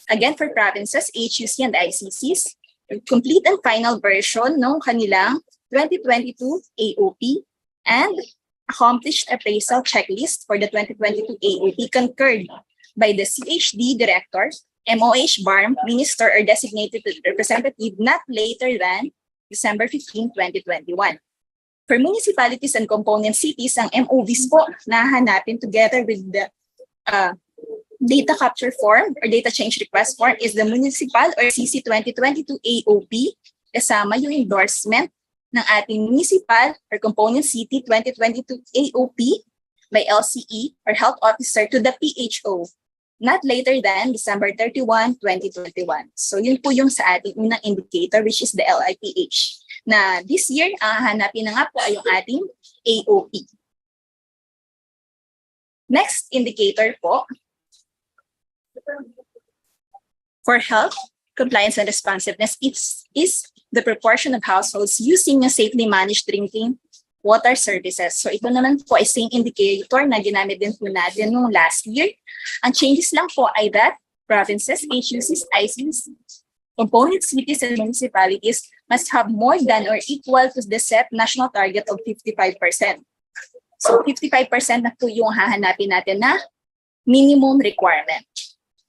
D: again for provinces, HUC and ICCs, complete and final version ng kanilang 2022 AOP and accomplished appraisal checklist for the 2022 AOP concurred by the CHD director, MOH BARM, minister or designated representative not later than December 15, 2021. For municipalities and component cities, ang MOVs po na hanapin together with the data capture form or data change request form is the municipal or CC 2022 AOP kasama yung endorsement ng ating municipal or component city 2022 AOP by LCE or health officer to the PHO not later than December 31, 2021. So yun po yung sa ating unang indicator which is the LIPH. Na this year, hanapin na nga po ay yung ating AOP. Next indicator po, for health, compliance, and responsiveness is the proportion of households using a safely managed drinking water services. So ito naman po ay same indicator na ginamit din po natin nung last year. Ang changes lang po ay that provinces, HUCs, ICCs, component cities and municipalities must have more than or equal to the set national target of 55%. So 55% na po yung hahanapin natin na minimum requirement.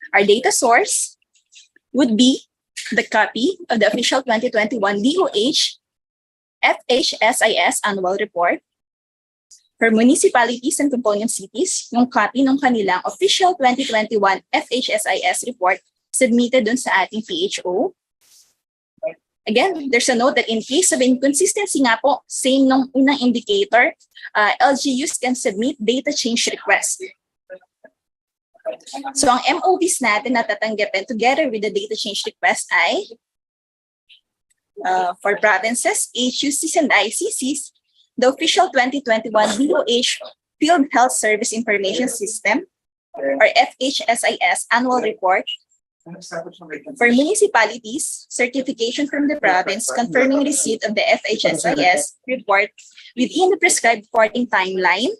D: Our data source would be the copy of the official 2021 DOH FHSIS annual report. For municipalities and component cities, yung copy ng kanilang official 2021 FHSIS report submitted dun sa ating PHO. Again, there's a note that in case of inconsistency nga po, same nung unang indicator, LGUs can submit data change request. So ang MOVs natin na tatanggapin together with the data change request ay for provinces, HUCs and ICCs, the official 2021 DOH Field Health Service Information System or FHSIS annual report. For municipalities, certification from the province confirming receipt of the FHSIS report within the prescribed reporting timeline,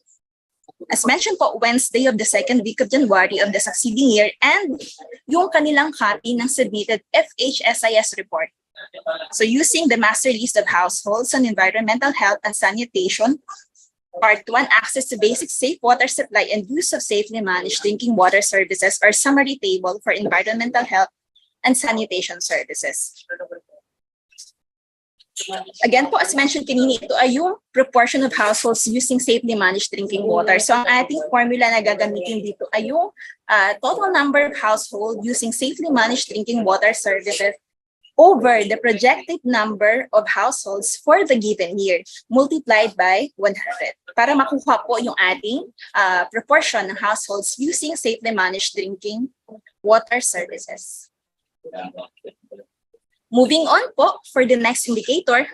D: as mentioned po, Wednesday of the second week of January of the succeeding year, and yung kanilang copy ng submitted FHSIS report. So using the master list of households on environmental health and sanitation, Part 1, access to basic safe water supply and use of safely managed drinking water services or summary table for environmental health and sanitation services. Again po, as mentioned kanina, ito ay yung proportion of households using safely managed drinking water. So ang ating formula na gagamitin dito ay yung total number of households using safely managed drinking water services over the projected number of households for the given year multiplied by 100 para makuha po yung ating proportion ng households using safely managed drinking water services. Moving on po for the next indicator,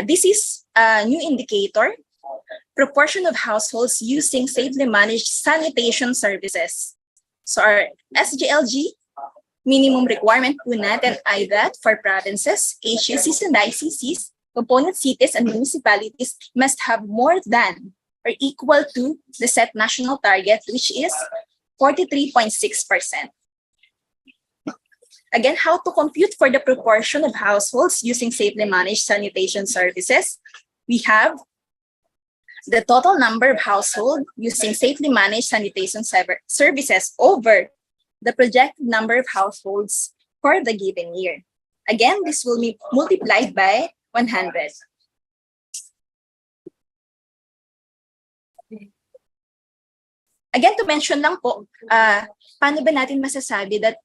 D: this is a new indicator, proportion of households using safely managed sanitation services. So our SGLG minimum requirement po natin ay that for provinces, HUCs and ICCs, component cities and municipalities must have more than or equal to the set national target, which is 43.6%. Again, how to compute for the proportion of households using safely managed sanitation services? We have the total number of households using safely managed sanitation services over the projected number of households for the given year. Again, this will be multiplied by 100. Again, to mention lang po, paano ba natin masasabi that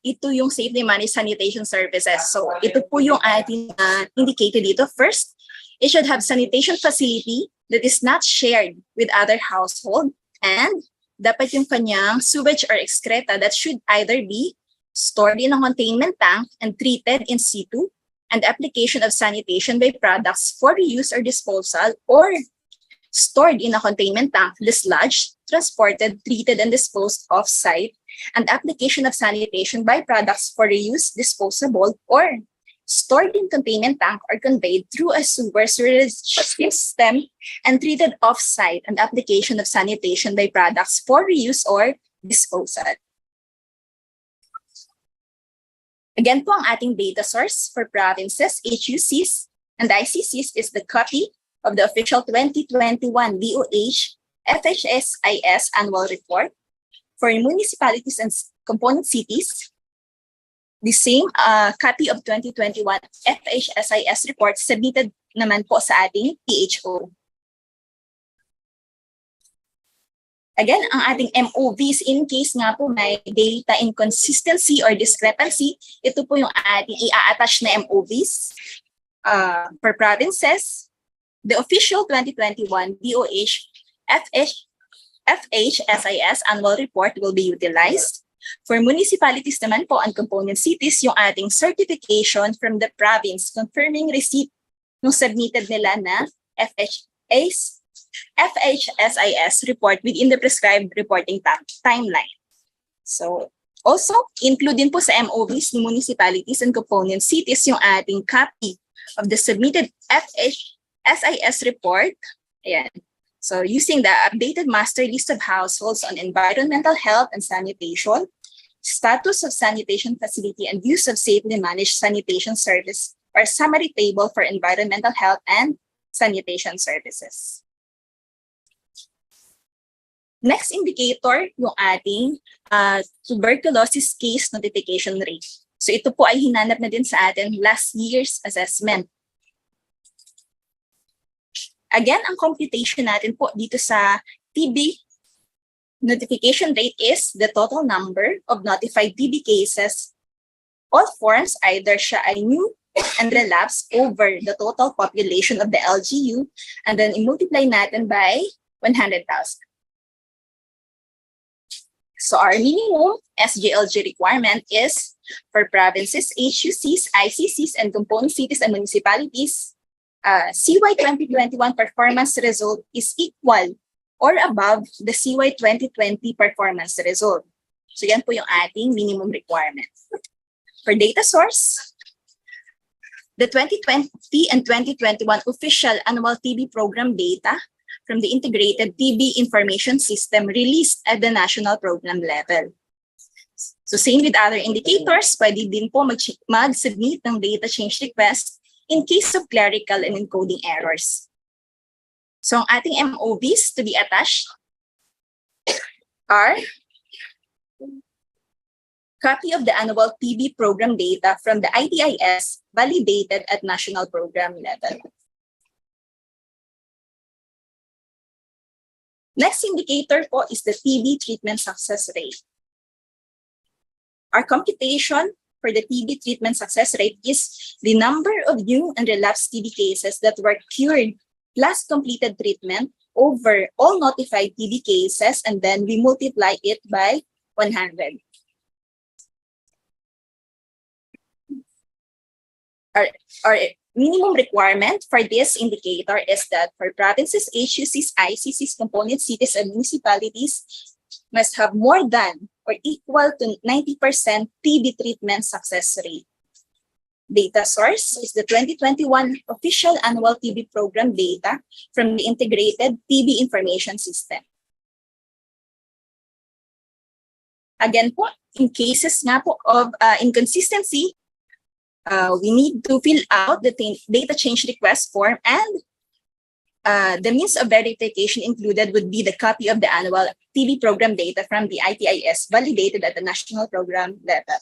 D: ito yung safely managed sanitation services? So, ito po yung ating indicated dito. First, it should have sanitation facility that is not shared with other household, and dapat yung kanyang sewage or excreta that should either be stored in a containment tank and treated in situ, and application of sanitation by products for reuse or disposal, or stored in a containment tank, dislodged, transported, treated, and disposed off-site, and application of sanitation by products for reuse, disposable, or stored in containment tank or conveyed through a sewer system and treated off-site, and application of sanitation by products for reuse or disposal. Again po, ang ating data source for provinces, HUCs, and ICCs is the copy of the official 2021 DOH FHSIS annual report. For municipalities and component cities, the same copy of 2021 FHSIS report submitted naman po sa ating PHO. Again, ang ating MOVs, in case nga po may data inconsistency or discrepancy, ito po yung ating i-attach na MOVs. For provinces, the official 2021 DOH FHSIS annual report will be utilized. For municipalities naman po and component cities, yung ating certification from the province confirming receipt ng submitted nila na FHSIS report within the prescribed reporting timeline. So, also, include din po sa MOVs ng municipalities and component cities yung ating copy of the submitted FHSIS report. Ayan. So, using the updated master list of households on environmental health and sanitation, status of sanitation facility, and use of safely managed sanitation service, or summary table for environmental health and sanitation services. Next indicator, yung ating tuberculosis case notification rate. So ito po ay hinanap na din sa atin last year's assessment. Again, ang computation natin po dito sa TB notification rate is the total number of notified TB cases. All forms, either siya ay new and relapse over the total population of the LGU, and then i-multiply natin by 100,000. So our minimum SGLG requirement is for provinces, HUCs, ICCs, and component cities and municipalities, CY2021 performance result is equal or above the CY2020 performance result. So yan po yung ating minimum requirement. For data source, the 2020 and 2021 official annual TB program data from the Integrated TB Information System released at the national program level. So same with other indicators, pwede din po mag-submit ng data change request in case of clerical and encoding errors. So ang ating MOVs to be attached are copy of the annual TB program data from the ITIS validated at national program level. Next indicator po is the TB treatment success rate. Our computation for the TB treatment success rate is the number of new and relapsed TB cases that were cured plus completed treatment over all notified TB cases, and then we multiply it by 100. Our minimum requirement for this indicator is that for provinces, HUCs, ICCs, component cities, and municipalities must have more than or equal to 90% TB treatment success rate. Data source is the 2021 official annual TB program data from the Integrated TB Information System. Again po, in cases nga po of inconsistency, we need to fill out the data change request form, and the means of verification included would be the copy of the annual TV program data from the ITIS validated at the national program level.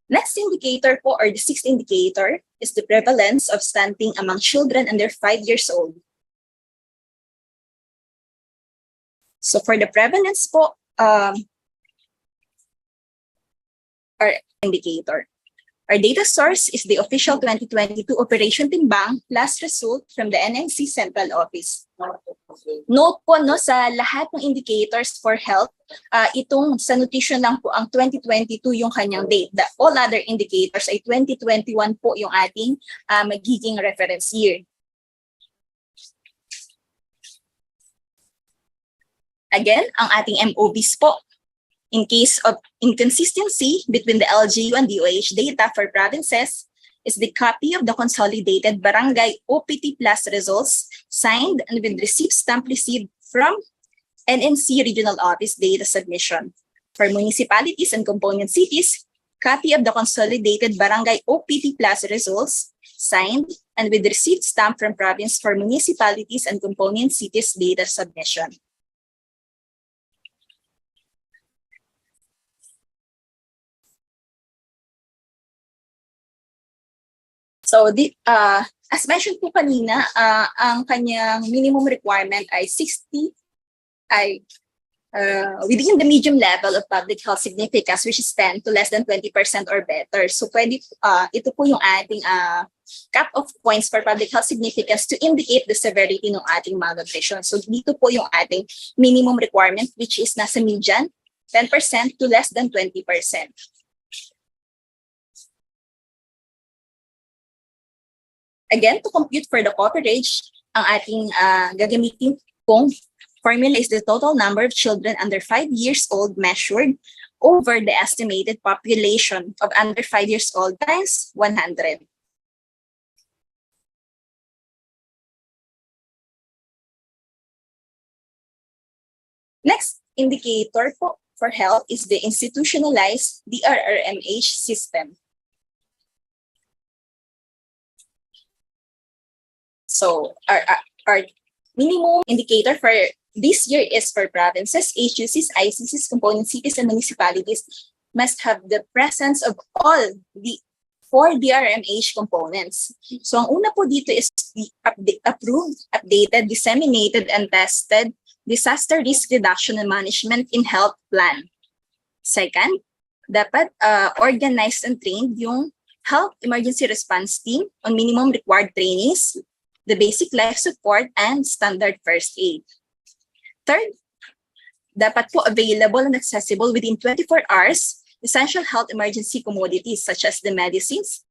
D: Next indicator po, or the sixth indicator, is the prevalence of stunting among children under 5 years old. So for the prevalence po, our indicator. Our data source is the official 2022 Operation Timbang plus result from the NNC Central Office. Note po no, sa lahat ng indicators for health, itong sa nutrition lang po ang 2022 yung kanyang date. All other indicators ay 2021 po yung ating magiging reference year. Again, ang ating MOVs po. In case of inconsistency between the LGU and DOH data for provinces, is the copy of the consolidated barangay OPT plus results signed and with receipt stamp received from NNC Regional Office data submission. For municipalities and component cities, copy of the consolidated barangay OPT plus results signed and with receipt stamp from province for municipalities and component cities data submission. So, as mentioned po kanina, ang kanyang minimum requirement ay 60, within the medium level of public health significance, which is 10 to less than 20% or better. So, pwede, ito po yung ating cap of points for public health significance to indicate the severity ng ating malnutrition. So, dito po yung ating minimum requirement, which is nasa median, 10% to less than 20%. Again, to compute for the coverage, ang ating gagamitin pong formula is the total number of children under 5 years old measured over the estimated population of under 5 years old times 100. Next indicator for health is the institutionalized DRRMH system. So our minimum indicator for this year is for provinces, HUCs, ICCs, component cities, and municipalities must have the presence of all the 4 DRMH components. So ang una po dito is the approved, updated, disseminated, and tested disaster risk reduction and management in health plan. Second, dapat organized and trained yung health emergency response team on minimum required trainings, the basic life support, and standard first aid. Third, dapat po available and accessible within 24 hours essential health emergency commodities such as the medicines,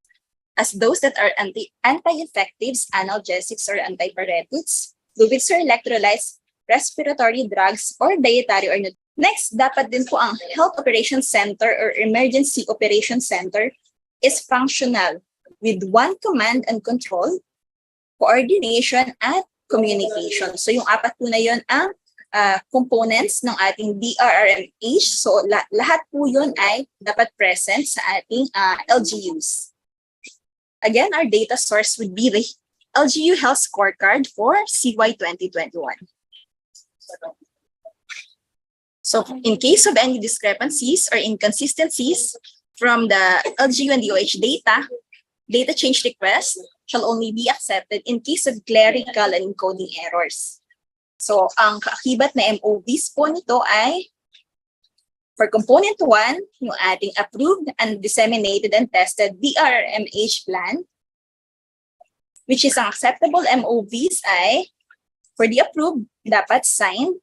D: as those that are anti-infectives, analgesics, or antipyretics, fluids or electrolytes, respiratory drugs, or dietary or nutrition. Next, dapat din po ang Health Operations Center or Emergency Operations Center is functional with one command and control, coordination, at communication. So yung apat po na yun ang components ng ating DRRMH. So lahat po yun ay dapat present sa ating LGUs. Again, our data source would be the LGU Health Scorecard for CY2021. So in case of any discrepancies or inconsistencies from the LGU and DOH data change request shall only be accepted in case of clerical and encoding errors. So ang kaakibat na MOVs po nito ay for component 1, yung ating approved and disseminated and tested DRMH plan, which is ang acceptable MOVs ay for the approved, dapat signed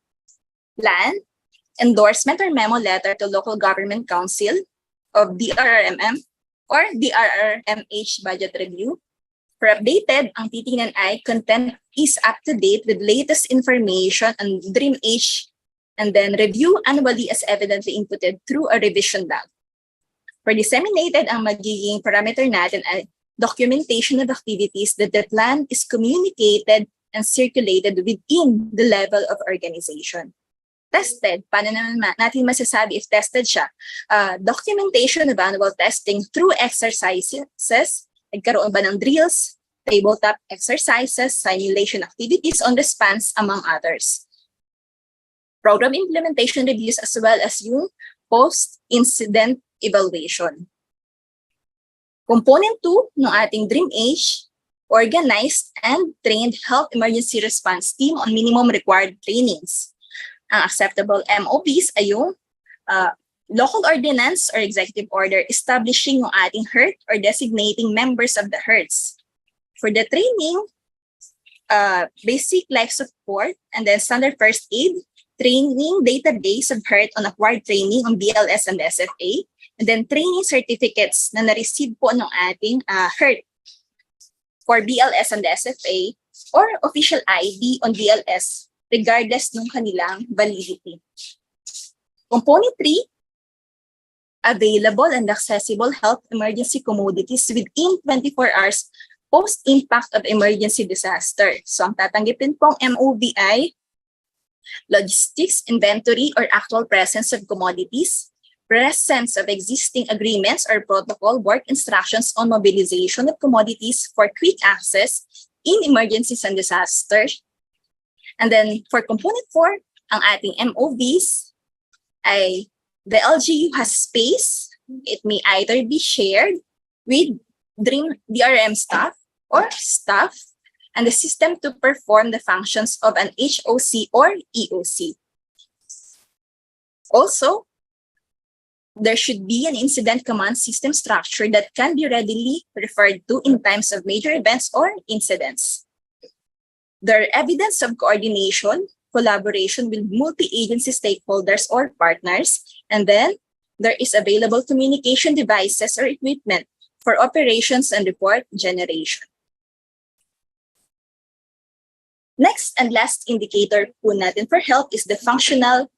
D: plan, endorsement or memo letter to local government council of DRRMM or DRRMH budget review. For updated, ang titingnan ay content is up to date with latest information on DREAMH, and then review annually as evidently inputted through a revision log. For disseminated, ang magiging parameter natin ay documentation of activities that the plan is communicated and circulated within the level of organization. Tested. Paano naman natin masasabi if tested siya? Documentation of annual testing through exercises. Nagkaroon ba ng drills, tabletop exercises, simulation activities on response, among others. Program implementation reviews as well as yung post-incident evaluation. Component 2 ng ating Dream Age, organized and trained health emergency response team on minimum required trainings. Ang acceptable MOPs ay yung local ordinance or executive order establishing yung ating HERT or designating members of the HERTs. For the training, basic life support and then standard first aid, training database of HERT on acquired training on BLS and SFA, and then training certificates na na-receive po ng ating HERT for BLS and SFA or official ID on BLS regardless ng kanilang validity. Component 3, available and accessible health emergency commodities within 24 hours post-impact of emergency disaster. So ang tatanggipin pong MOB ay logistics, inventory, or actual presence of commodities, presence of existing agreements or protocol, work instructions on mobilization of commodities for quick access in emergencies and disasters. And then for component 4, ang ating MOVs ay the LGU has space. It may either be shared with DRM staff or staff and the system to perform the functions of an HOC or EOC. Also, there should be an incident command system structure that can be readily referred to in times of major events or incidents. There are evidence of coordination, collaboration with multi-agency stakeholders or partners, and then there is available communication devices or equipment for operations and report generation. Next and last indicator po natin for health is the Functional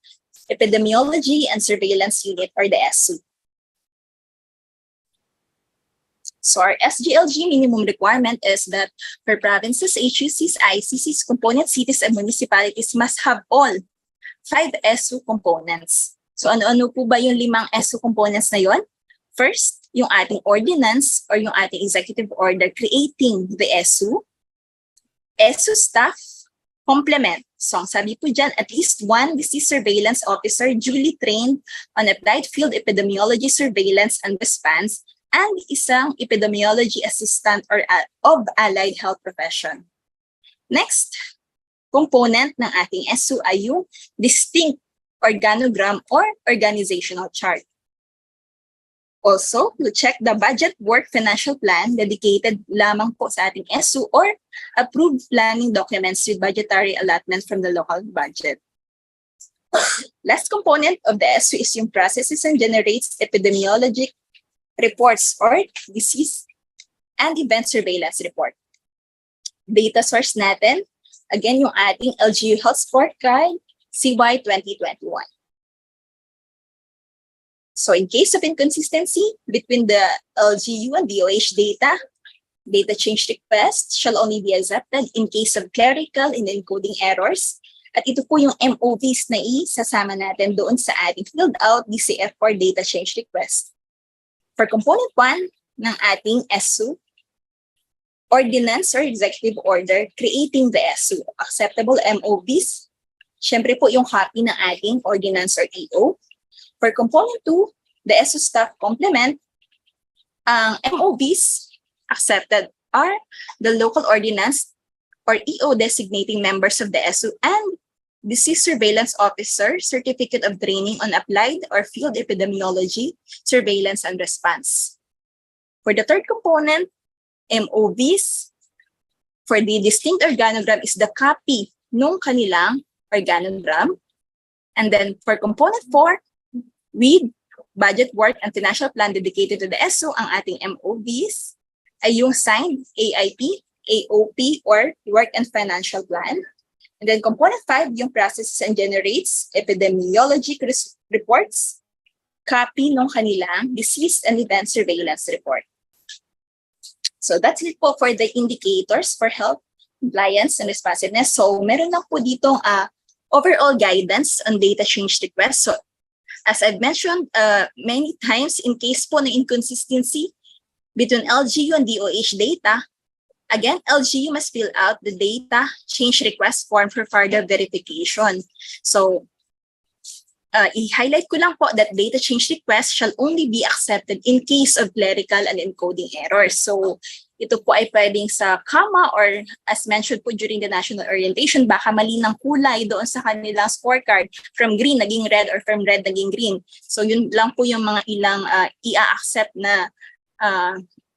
D: Epidemiology and Surveillance Unit or the SU. So our SGLG minimum requirement is that for provinces, HUCs, ICCs, component cities, and municipalities must have all 5 SU components. So ano-ano po ba yung 5 SU components na yon? First, yung ating ordinance or yung ating executive order creating the SU. SU staff complement. So ang sabi po dyan, at least 1 disease surveillance officer duly trained on applied field epidemiology surveillance and response and isang epidemiology assistant or of allied health profession. Next, component ng ating SU ay yung distinct organogram or organizational chart. Also, to check the budget work financial plan dedicated lamang po sa ating SU or approved planning documents with budgetary allotment from the local budget. Last component of the SU is yung processes and generates epidemiologic reports or disease and event surveillance report. Data source natin, again yung ating LGU Health Scorecard CY2021. So in case of inconsistency between the LGU and DOH data change request shall only be accepted in case of clerical and encoding errors. At ito po yung MOVs na isasama natin doon sa ating filled out DCF for data change request. For component 1 ng ating SU, ordinance or executive order creating the SU, acceptable MOVs, syempre po yung copy ng ating ordinance or EO. For component 2, the SU staff complement, ang MOVs accepted are the local ordinance or EO designating members of the SU and disease surveillance officer certificate of training on applied or field epidemiology, surveillance, and response. For the third component, MOVs, for the distinct organogram is the copy nung kanilang organogram. And then for component 4, with budget work and financial plan dedicated to the SU, ang ating MOVs ay yung signed AIP, AOP, or work and financial plan. And then component 5, yung processes and generates epidemiologic reports, copy ng kanilang disease and event surveillance report. So that's it po for the indicators for health, compliance, and responsiveness. So meron na po ditong overall guidance on data change requests. So as I've mentioned many times, in case po ng inconsistency between LGU and DOH data, again, LGU must fill out the data change request form for further verification. So i-highlight ko lang po that data change request shall only be accepted in case of clerical and encoding errors. So ito po ay pwedeng sa comma or as mentioned po during the national orientation, baka mali ng kulay doon sa kanilang scorecard, from green naging red or from red naging green. So yun lang po yung mga ilang i-accept na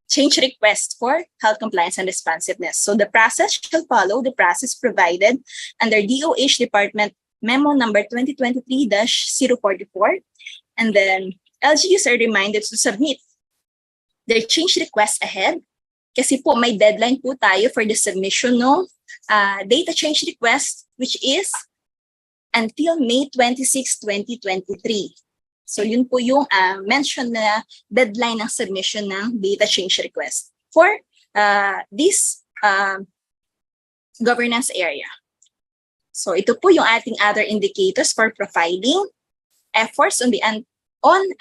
D: change request for health compliance and responsiveness. So the process shall follow the process provided under DOH Department Memo number 2023-044, and then LGUs are reminded to submit their change request ahead kasi po may deadline po tayo for the submission ng data change request, which is until May 26, 2023. So yun po yung mention na deadline ng submission ng data change request for this governance area. So ito po yung ating other indicators for profiling efforts on the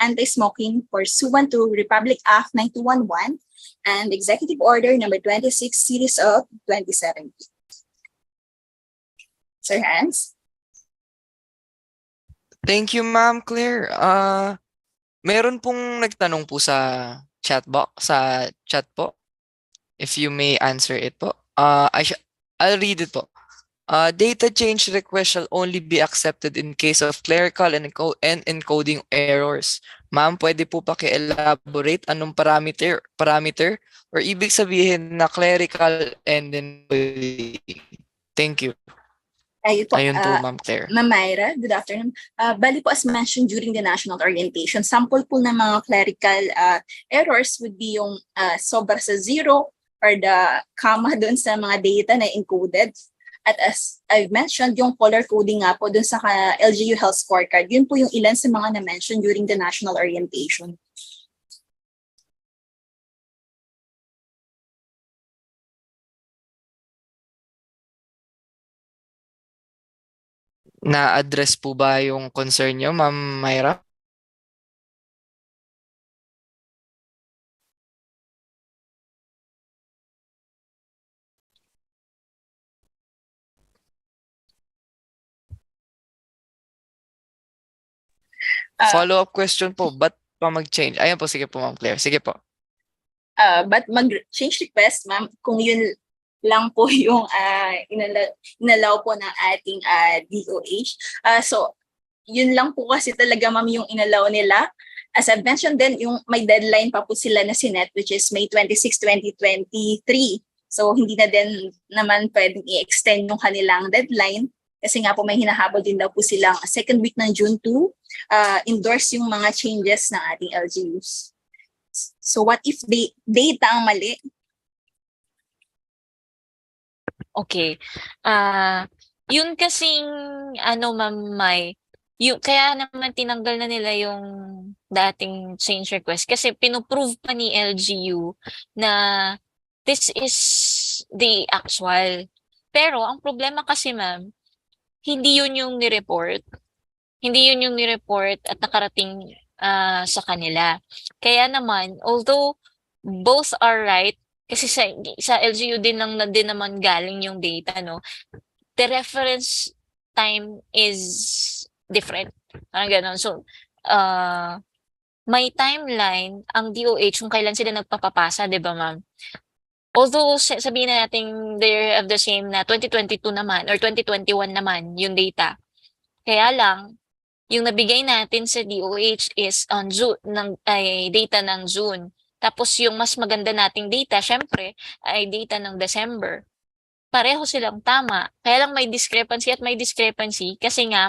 D: anti-smoking pursuant to Republic Act 9211 and Executive Order number 26 series of 2017. Sir Hans?
B: Thank you, Ma'am Claire. Meron pong nagtanong po sa chat po. If you may answer it po. I'll read it po. Data change request shall only be accepted in case of clerical and encoding errors. Ma'am, pwede po paki-elaborate anong parameter or ibig sabihin na clerical and encoding? Thank you. Ayun po, Ma'am Claire.
D: Ma'am Myra, good afternoon. Bali po as mentioned during the national orientation, sample po ng mga clerical errors would be yung sobra sa zero or the comma dun sa mga data na encoded. At as I've mentioned, yung color coding nga po dun sa LGU Health Scorecard, yun po yung ilan sa mga na-mention during the national orientation.
B: Na-address po ba yung concern nyo, Ma'am Myra? Follow-up question po, ba't pa mag-change? Ayan po, sige po, Ma'am Claire. Sige po.
D: But mag-change request, ma'am, kung yun lang po yung inalaw po ng ating DOH. So, yun lang po kasi talaga, ma'am, yung inalaw nila. As I've mentioned din, yung may deadline pa po sila na sinet, which is May 26, 2023. So, hindi na din naman pwedeng i-extend yung kanilang deadline kasi nga po may hinahabol din daw po silang second week ng June 2 endorse yung mga changes ng ating LGUs. So what if data ang mali?
E: Okay. Yun kasing Ma'am May, kaya naman tinanggal na nila yung dating change request kasi pinoprove pa ni LGU na this is the actual. Pero ang problema kasi, ma'am, hindi yun yung ni-report. Hindi yun yung ni-report at nakarating sa kanila. Kaya naman, although both are right, kasi sa LGU din naman galing yung data, no? The reference time is different. Parang gano'n. So, may timeline ang DOH kung kailan sila nagpapapasa, di ba, ma'am? Although sabihin na natin they're of the same na 2022 naman or 2021 naman yung data. Kaya lang, yung nabigay natin sa DOH is on June, data ng June. Tapos yung mas maganda nating data, syempre, ay data ng December. Pareho silang tama. Kaya lang may discrepancy kasi nga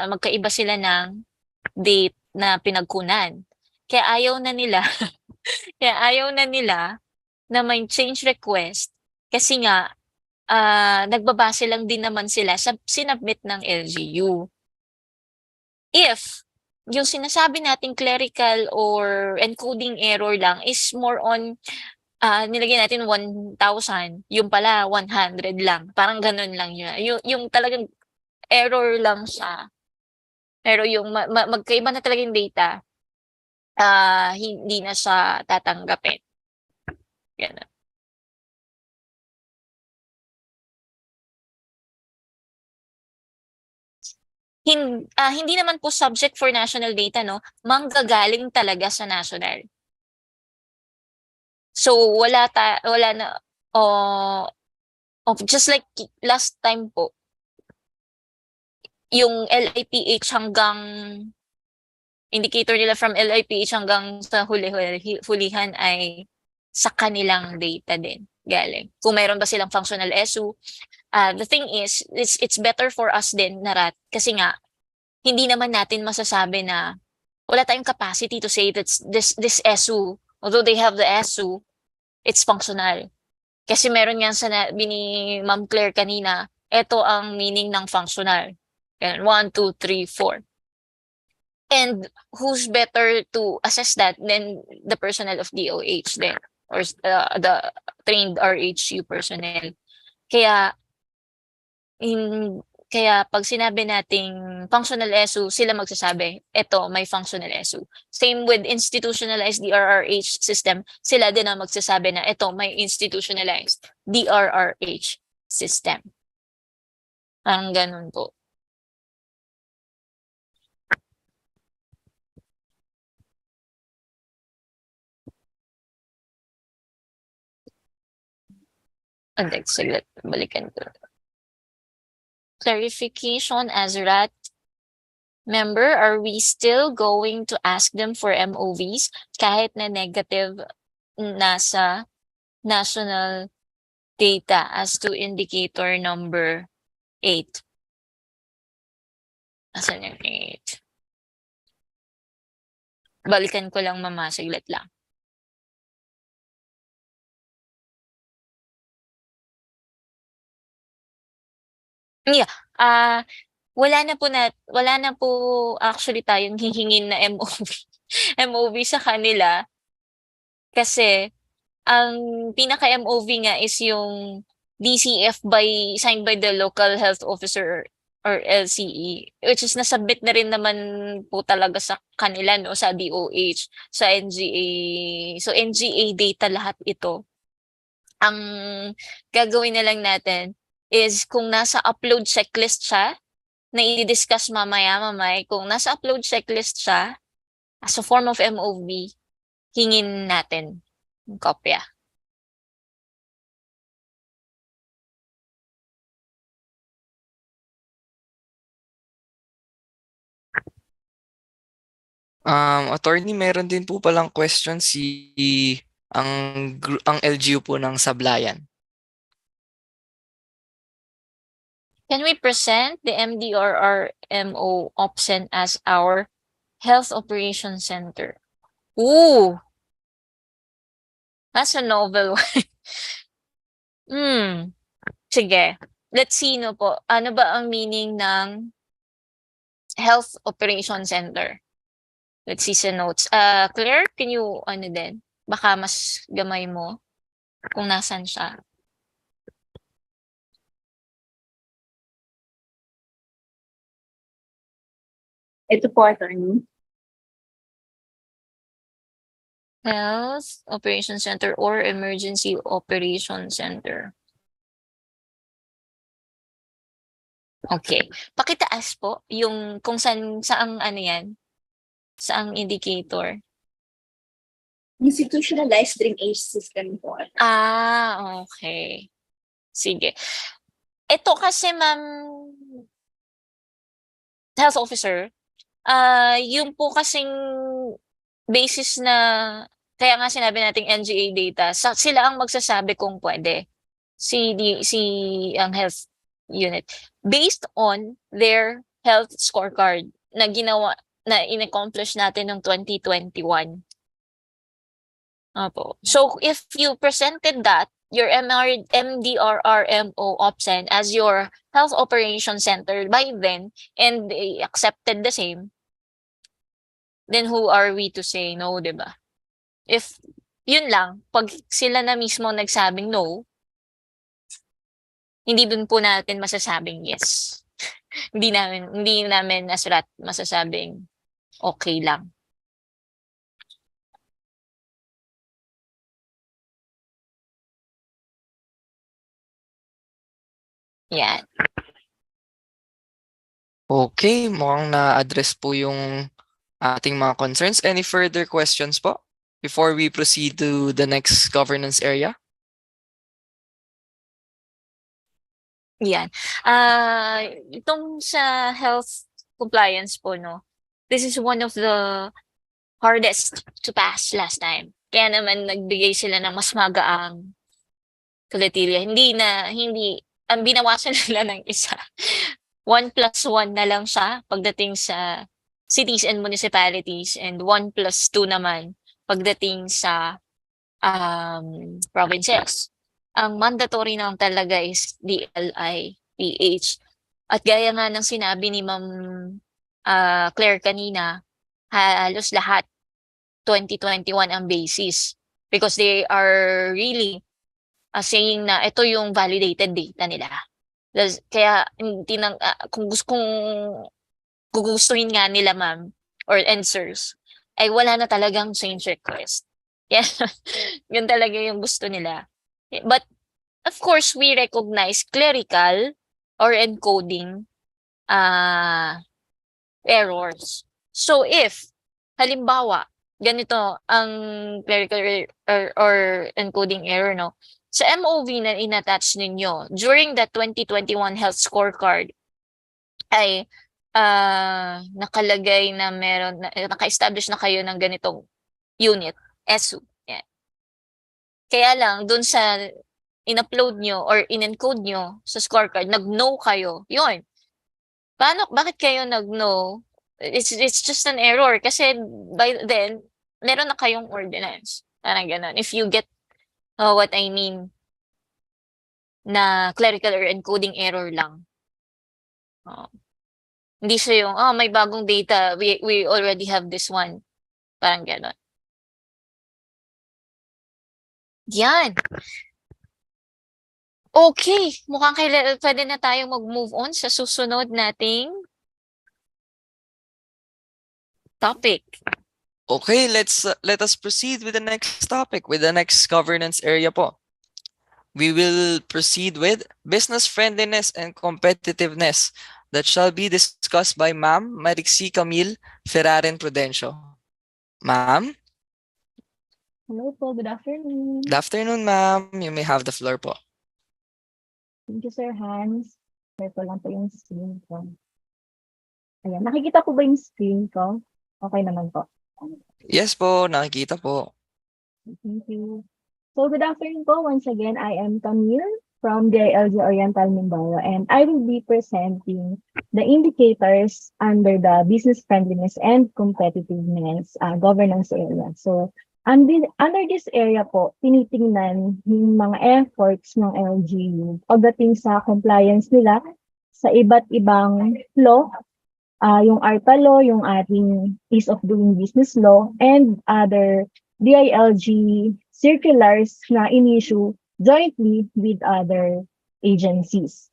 E: magkaiba sila ng date na pinagkunan. Kaya ayaw na nila na may change request kasi nga nagbabase lang din naman sila sa sinubmit ng LGU. If yung sinasabi nating clerical or encoding error lang is more on nilagay natin 1,000, yung pala 100 lang. Parang ganun lang yun. Yung talagang error lang siya. Pero yung magkaiba na talaga yung data, hindi na siya tatanggapin. Gano'n. Hindi naman po subject for national data, no? Manggagaling talaga sa national. So wala na just like last time po, yung LIPH hanggang indicator nila from LIPH hanggang sa hulihan ay sa kanilang data din galing. Kung mayroon ba silang functional SU. The thing is, it's better for us din na rat kasi nga hindi naman natin masasabi na wala tayong capacity to say that this SU, although they have the SU, it's functional. Kasi meron nga sinabi ni Ma'am Claire kanina, ito ang meaning ng functional. Yan, 1, 2, 3, 4. And who's better to assess that than the personnel of DOH then, or the trained RHU personnel. Kaya pag sinabi nating functional SU, sila magsasabi, eto may functional SU. Same with institutionalized DRRH system, sila din ang magsasabi na eto may institutionalized DRRH system. Parang ganun po. Saglit, balikan ko. Clarification as RAT member, are we still going to ask them for MOVs kahit na negative nasa national data as to indicator number 8? Asan yung 8? Balikan ko lang mama, saglit lang. Yeah, wala na po actually tayong hihingin na MOV sa kanila. Kasi ang pinaka-MOV nga is yung DCF signed by the local health officer or LCE, which is nasubmit na rin naman po talaga sa kanila, no, sa DOH, sa NGA. So NGA data lahat ito. Ang gagawin na lang natin is kung nasa upload checklist siya, na i-discuss mamaya, kung nasa upload checklist siya, as a form of MOV, hingin natin yung kopya.
B: Attorney, meron din po palang question ang LGU po ng Sablayan.
E: Can we present the MDRRMO OPSEN as our Health Operations Center? Ooh! That's a novel one. Sige. Let's see, no po. Ano ba ang meaning ng Health Operations Center? Let's see sa notes. Claire, can you, din? Baka mas gamay mo kung nasan siya.
D: Ito po, attorney.
E: Health Operations Center or Emergency Operations Center. Okay. Pakitaas po yung kung saang yan? Saang indicator?
D: Institutionalized drainage system po.
E: Okay. Sige. Ito kasi, ma'am, health officer, yung po kasing basis na, kaya nga sinabi nating NGA data, sila ang magsasabi kung pwede. Si ang health unit. Based on their health scorecard na in-accomplish natin noong 2021. Opo. So if you presented that, your MDRRMO OPSEN as your health operation center by then, and they accepted the same, then who are we to say no, diba? If yun lang, pag sila na mismo nagsabing no, hindi din po natin masasabing yes. Hindi namin as rat masasabing okay lang. Yan.
B: Okay, mukhang na-address po yung ating mga concerns. Any further questions po before we proceed to the next governance area?
E: Yan. Itong sa health compliance po, no, this is one of the hardest to pass last time. Kaya naman nagbigay sila ng mas magaang criteria. Ang binawasan nila ng isa. 1+1 na lang siya pagdating sa cities and municipalities, and 1+2 naman pagdating sa provinces. Ang mandatory lang talaga is DLI, PH. At gaya nga ng sinabi ni Ma'am Claire kanina, halos lahat 2021 ang basis, because they are really saying na ito yung validated data nila. Kaya kung gugustuhin nga nila, ma'am or answers, ay wala na talagang change request. Yan, yun talaga yung gusto nila. But of course, we recognize clerical or encoding errors. So if halimbawa ganito ang clerical or encoding error, no, sa MOV na inattach ninyo during the 2021 health scorecard ay nakalagay na naka-establish na kayo ng ganitong unit, SU. Yan. Kaya lang dun sa in-upload nyo or in-encode nyo sa scorecard, nag-no kayo. Yun. Bakit kayo nag-no? It's just an error kasi by then meron na kayong ordinance. Parang ganun. If you get what I mean, na clerical or encoding error lang. Hindi siya yung, may bagong data, we already have this one. Parang gano'n. Yan. Okay, mukhang pwede na tayong mag-move on sa susunod nating topic.
B: Okay, let us proceed with the next topic, with the next governance area po. We will proceed with business friendliness and competitiveness that shall be discussed by Ma'am Marixie Camille Ferraren Prudencio. Ma'am?
H: Hello po, good afternoon.
B: Good afternoon, ma'am. You may have the floor po.
H: Thank you, Sir Hans. Share ko lang po yung screen ko. Ayan, nakikita po ba yung screen ko? Okay naman po.
B: Yes po, nakikita po.
H: Thank you. So good afternoon po. Once again, I am Camille from DILG Oriental Mindoro, and I will be presenting the indicators under the business friendliness and competitiveness governance area. So under this area po, tinitingnan yung mga efforts ng LGU pagdating sa compliance nila sa iba't ibang law, yung ARPA law, yung ating ease of doing business law, and other DILG circulars na in-issue jointly with other agencies.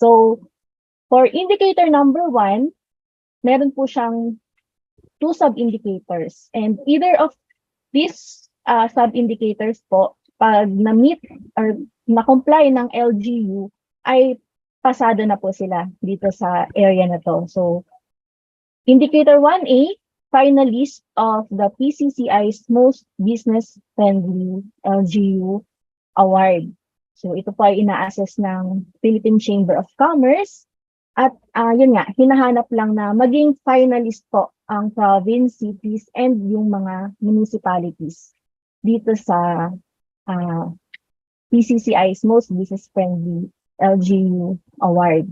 H: So, for indicator number 1, meron po siyang 2 sub-indicators. And either of these sub-indicators po, pag na-meet or na-comply ng LGU, ay pasado na po sila dito sa area na to. So, indicator 1A, finalist of the PCCI's Most Business-Friendly LGU Award. So ito po ay ina-assess ng Philippine Chamber of Commerce. At yun nga, hinahanap lang na maging finalist po ang province, cities, and yung mga municipalities dito sa PCCI's Most Business-Friendly LGU Award.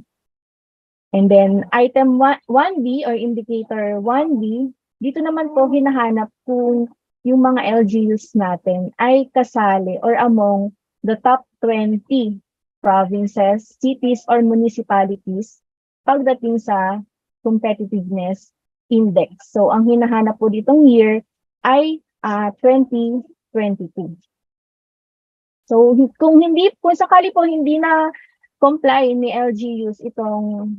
H: And then item 1B or indicator 1B, dito naman po hinahanap kung yung mga LGUs natin ay kasali or among the top 20 provinces, cities, or municipalities pagdating sa competitiveness index. So ang hinahanap po ditong year ay 2022. So kung sakali po hindi na comply ni LGUs itong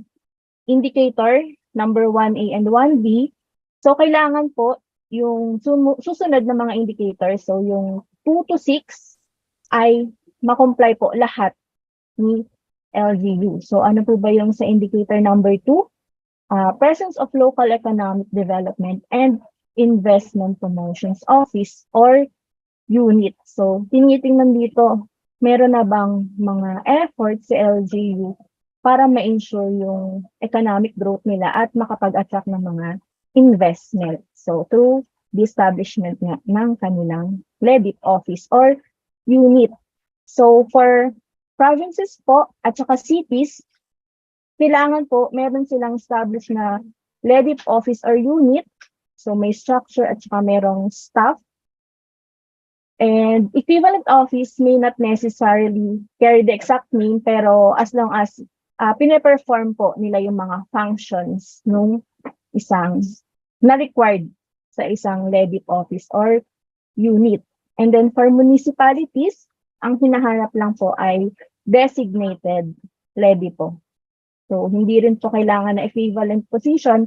H: indicator number 1A and 1B. So kailangan po yung susunod na mga indicators, so yung 2 to 6 ay makomply po lahat ni LGU. So ano po ba yung sa indicator number 2? Presence of local economic development and investment promotions office or unit. So tinitingnan dito, meron na bang mga efforts sa LGU para ma-ensure yung economic growth nila at makapag-attract ng mga investment. So through the establishment nga ng kanilang LEDIP office or unit. So for provinces po at saka cities, kailangan po meron silang established na LEDIP office or unit. So may structure at saka merong staff. And equivalent office may not necessarily carry the exact name, pero as long as pine-perform po nila yung mga functions nung isang na-required sa isang LEDIP office or unit. And then for municipalities, ang hinahanap lang po ay designated LEDIP po. So hindi rin po kailangan na equivalent position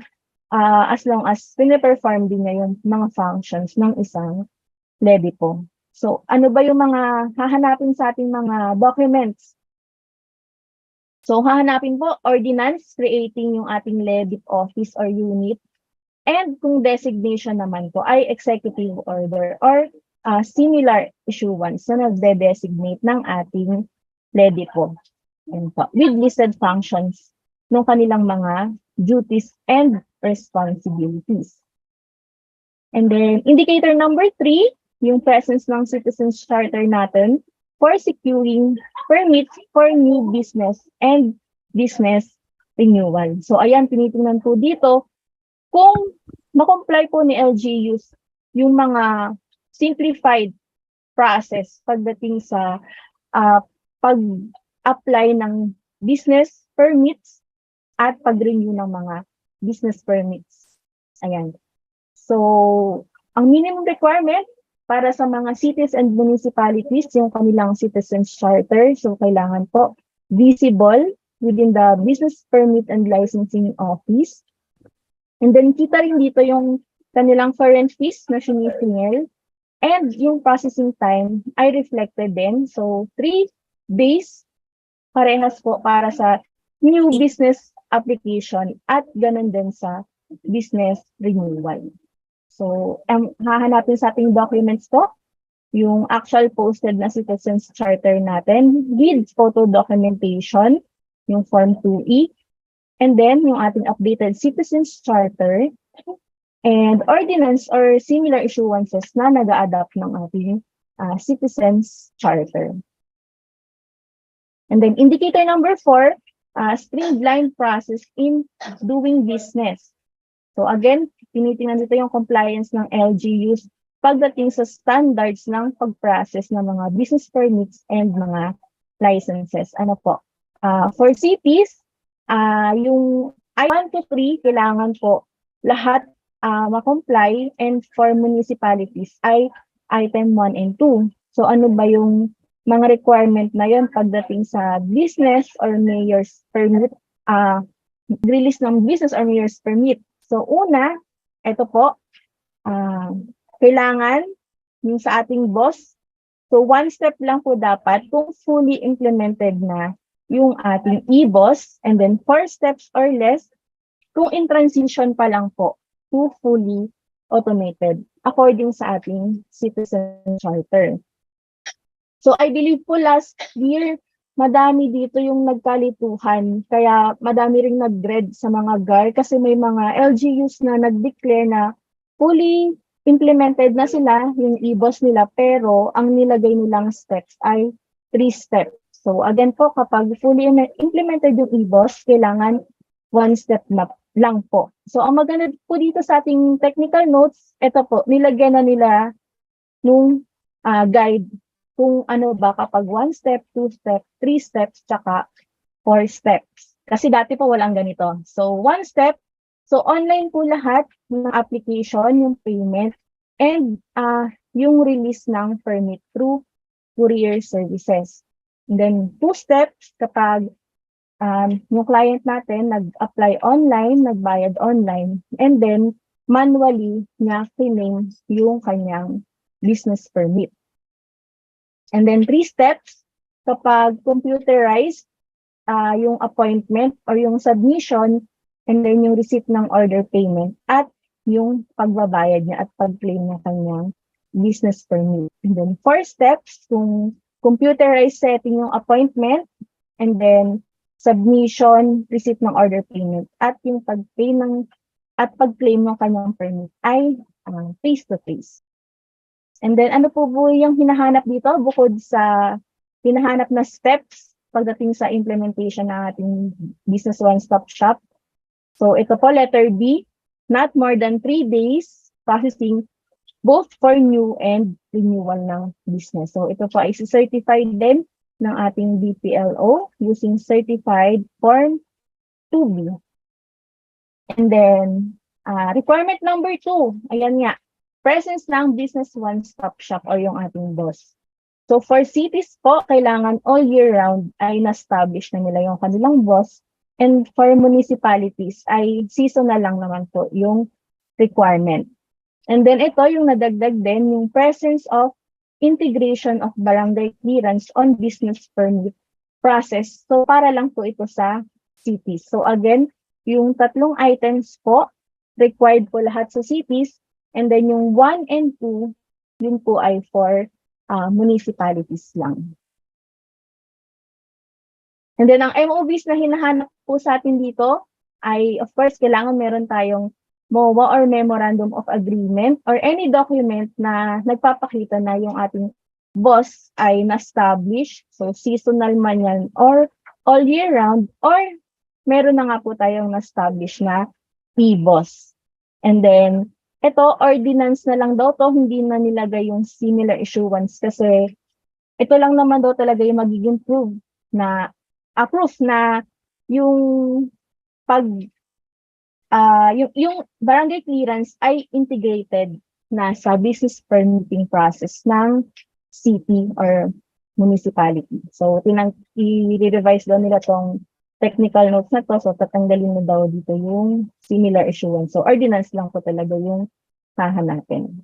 H: as long as pine-perform din niya yung mga functions ng isang LEDIP po. So, ano ba yung mga hahanapin sa ating mga documents? So, hahanapin po, ordinance creating yung ating LEDIP office or unit. And kung designation naman po ay executive order or similar issuance na nagde-designate ng ating LEDIP po. With listed functions ng kanilang mga duties and responsibilities. And then, indicator number 3, yung presence ng Citizens Charter natin for securing permits for new business and business renewal. So ayan, tinitingnan po dito kung makomply po ni LGUs yung mga simplified process pagdating sa pag-apply ng business permits at pag-renew ng mga business permits. Ayan. So, ang minimum requirement para sa mga cities and municipalities, yung kanilang citizens charter. So, kailangan po visible within the business permit and licensing office. And then, kita rin dito yung kanilang current fees na sinisingil. And yung processing time ay reflected din. So, 3 days parehas po para sa new business application at ganun din sa business renewal. So, hahanapin sa ating documents po, yung actual posted na Citizens Charter natin with photo documentation, yung Form 2E, and then yung ating updated Citizens Charter, and ordinance or similar issuances na nag-a-adapt ng ating Citizens Charter. And then indicator number 4, streamlined process in doing business. So again, tinitingnan dito yung compliance ng LGUs pagdating sa standards ng pag-process ng mga business permits and mga licenses. Ano po? For cities, yung I1 to 3, kailangan po lahat ma-comply, and for municipalities ay item 1 and 2. So ano ba yung mga requirement na yun pagdating sa business or mayor's permit, release ng business or mayor's permit? So una, ito po, kailangan yung sa ating boss. So 1 step lang po dapat kung fully implemented na yung ating e-boss, and then 4 steps or less kung in transition pa lang po to fully automated according sa ating Citizen Charter. So I believe po last year, madami dito yung nagkalituhan, kaya madami ring nag-dread sa mga GAR kasi may mga LGUs na nag-declare na fully implemented na sila yung e-boss nila, pero ang nilagay nilang steps ay 3 steps. So again po, kapag fully implemented yung e-boss, kailangan 1 step na lang po. So ang maganda po dito sa ating technical notes, ito po, nilagyan na nila nung guide kung ano ba kapag 1 step, 2 step, 3 steps, tsaka 4 steps. Kasi dati po walang ganito. So 1 step, so online po lahat ng application, yung payment, and yung release ng permit through courier services. And then 2 steps, kapag yung client natin nag-apply online, nagbayad online, and then manually niya claim yung kanyang business permit. And then 3 steps, kapag computerized yung appointment or yung submission, and then yung receipt ng order payment at yung pagbabayad niya at pag-claim ng kanyang business permit. And then 4 steps, kung computerized setting yung appointment, and then submission, receipt ng order payment, at yung pag-pay ng at pag-claim ng kanyang permit ay face-to-face. And then ano po yung hinahanap dito bukod sa hinahanap na steps pagdating sa implementation ng ating business one-stop shop? So ito po, letter B, not more than 3 days processing both for new and renewal ng business. So ito po ay certified din ng ating BPLO using certified form 2B. And then, requirement number 2, ayan nga, presence ng business one-stop shop or yung ating boss. So for cities po, kailangan all year round ay na-establish na nila yung kanilang boss, and for municipalities ay seasonal lang naman po yung requirement. And then ito yung nadagdag din, yung presence of integration of barangay clearance on business permit process. So para lang po ito sa cities. So again, yung 3 items po, required po lahat sa cities, and then yung 1 and 2, yun po ay for municipalities lang. And then ang MOBs na hinahanap po sa atin dito ay, of course, kailangan meron tayong MOA or Memorandum of Agreement or any document na nagpapakita na yung ating boss ay na-establish. So seasonal man yan or all year round, or meron na nga po tayong na-establish na P-boss. And then, ito, ordinance na lang daw to, hindi na nilagay yung similar issuance kasi ito lang naman daw talaga yung magiging proof na yung pag yung barangay clearance ay integrated na sa business permitting process ng city or municipality. So, i-revise daw nila tong technical notes na to, so tatanggalin na daw dito yung similar issuance. So, ordinance lang po talaga yung hahanapin.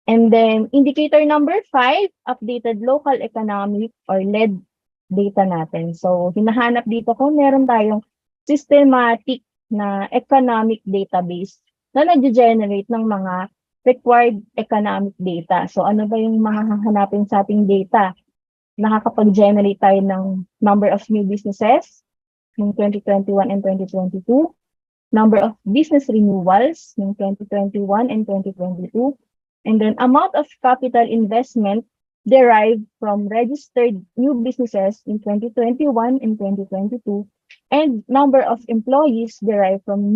H: And then, indicator number 5, updated local economic or LED data natin. So, hinahanap dito kung meron tayong systematic na economic database na nag-generate ng mga required economic data. So ano ba yung mga hahanapin sa ating data? Nakakapag-generate tayo ng number of new businesses ng 2021 and 2022, number of business renewals ng 2021 and 2022, and then amount of capital investment derived from registered new businesses in 2021 and 2022, and number of employees derived from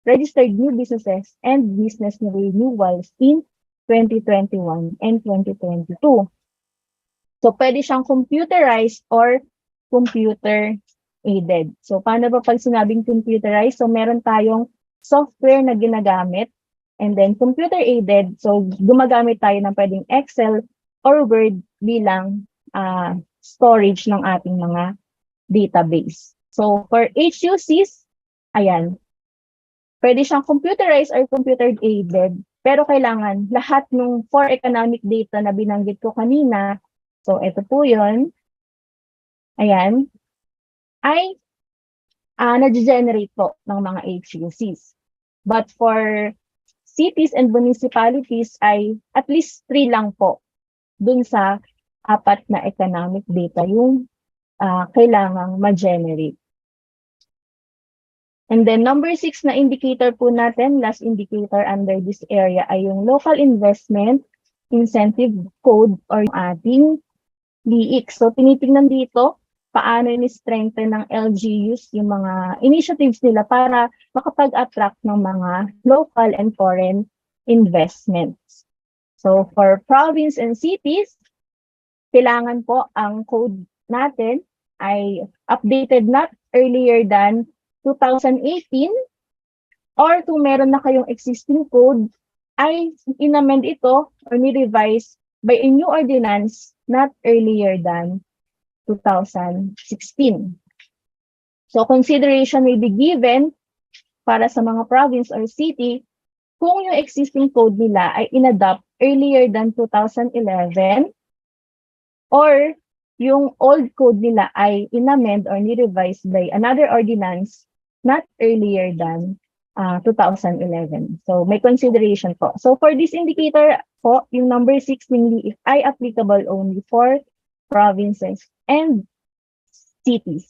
H: registered new businesses and business renewals in 2021 and 2022. So, pwede siyang computerized or computer-aided. So, paano ba pag sinabing computerized? So, meron tayong software na ginagamit, and then computer-aided. So, gumagamit tayo ng pwedeng Excel or Word bilang storage ng ating mga database. So, for HUCs, ayan, pwede siyang computerized or computer-aided, pero kailangan lahat ng 4 economic data na binanggit ko kanina, so ito po yun, ayan, ay na-generate po ng mga HUCs. But for cities and municipalities ay at least 3 lang po dun sa 4 na economic data yung kailangang ma-generate. And then number 6 na indicator po natin, last indicator under this area ay yung Local Investment Incentive Code or yung ating LIIC. So tinitingnan dito paano ni-strengthen ng LGUs yung mga initiatives nila para makapag-attract ng mga local and foreign investments. So for province and cities, kailangan po ang code natin ay updated not earlier than 2018, or kung meron na kayong existing code, ay inamend ito or ni-revise by a new ordinance not earlier than 2016. So consideration may be given para sa mga province or city kung yung existing code nila ay inadopt earlier than 2011 or yung old code nila ay inamend or ni-revise by another ordinance not earlier than 2011. So may consideration po. So for this indicator po, yung number 6 mainly ay applicable only for provinces and cities.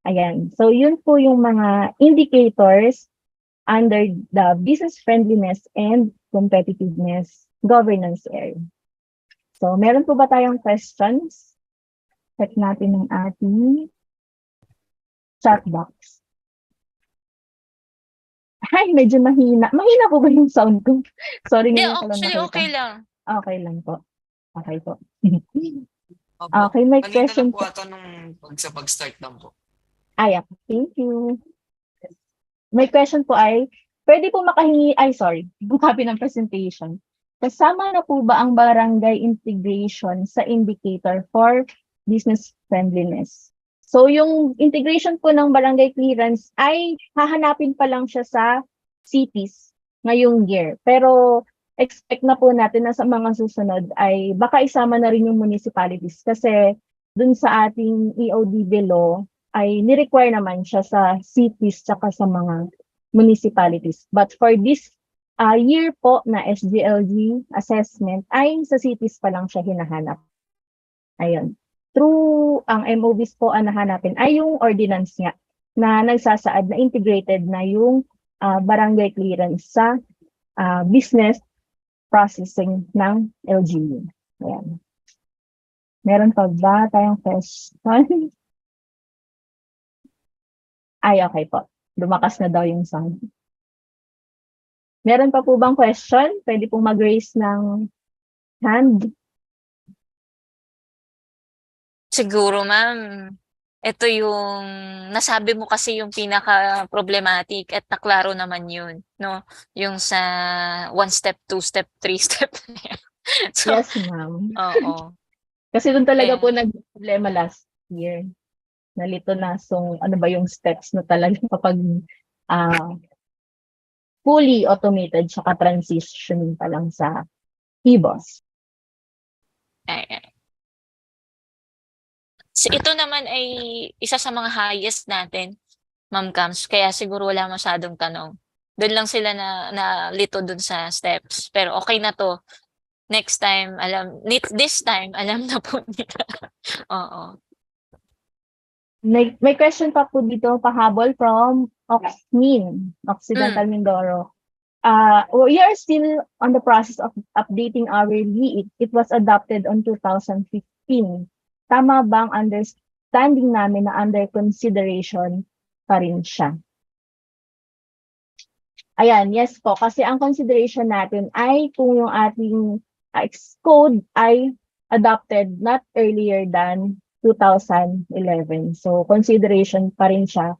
H: Ayan. So yun po yung mga indicators under the business friendliness and competitiveness governance area. So meron po ba tayong questions? Check natin ang ating chat box. Ay, medyo mahina. Mahina po ba yung sound ko? Sorry,
E: Hindi,
H: ngayon ko lang
E: actually
H: nakita.
E: okay lang.
H: Okay lang po. Okay po.
B: Opo.
H: Okay, may
B: Kanina
H: question
B: lang po
H: po.
B: ata nung pag-start lang po.
H: Ay, thank you. May question po ay, pwede po makahingi, yung copy ng presentation. Kasama na po ba ang barangay integration sa indicator for business friendliness? So yung integration po ng barangay clearance ay hahanapin pa lang siya sa cities ngayong year. Pero expect na po natin na sa mga susunod ay baka isama na rin yung municipalities kasi dun sa ating EODB law ay ni-require naman siya sa cities tsaka sa mga municipalities. But for this year po na SGLG assessment ay sa cities pa lang siya hinahanap. Ayun. Through ang MOVs po ang nahanapin ay yung ordinance nga na nagsasaad na integrated na yung barangay clearance sa business processing ng LGU. Ayan. Meron pa ba tayong question? Ay, okay po. Lumakas na daw yung sound. Meron pa po bang question? Pwede pong mag-raise ng hand.
E: Siguro, ma'am, ito yung nasabi mo kasi yung pinaka-problematic at naklaro naman yun, no? Yung sa 1 step, 2 step, 3 step. So,
H: Yes, ma'am.
E: oo.
H: Kasi doon talaga
E: Eh.
H: po nag-problema last year. Nalito na ano ba yung steps na talaga kapag fully automated tsaka transitioning pa lang sa PBOS.
E: Ito naman ay isa sa mga highest natin, Ma'am Cams, kaya siguro wala masyadong tanong. Doon lang sila na lito doon sa steps. Pero okay na to. Next time, this time, alam na po nila. Oo.
H: May question pa po dito, pahabol from Occidental Mindoro. We are still on the process of updating our RLE. It was adopted on 2015. Tama bang understanding namin na under consideration pa rin siya? Ayan, yes po. Kasi ang consideration natin ay kung yung ating code ay adopted not earlier than 2011. So, consideration pa rin siya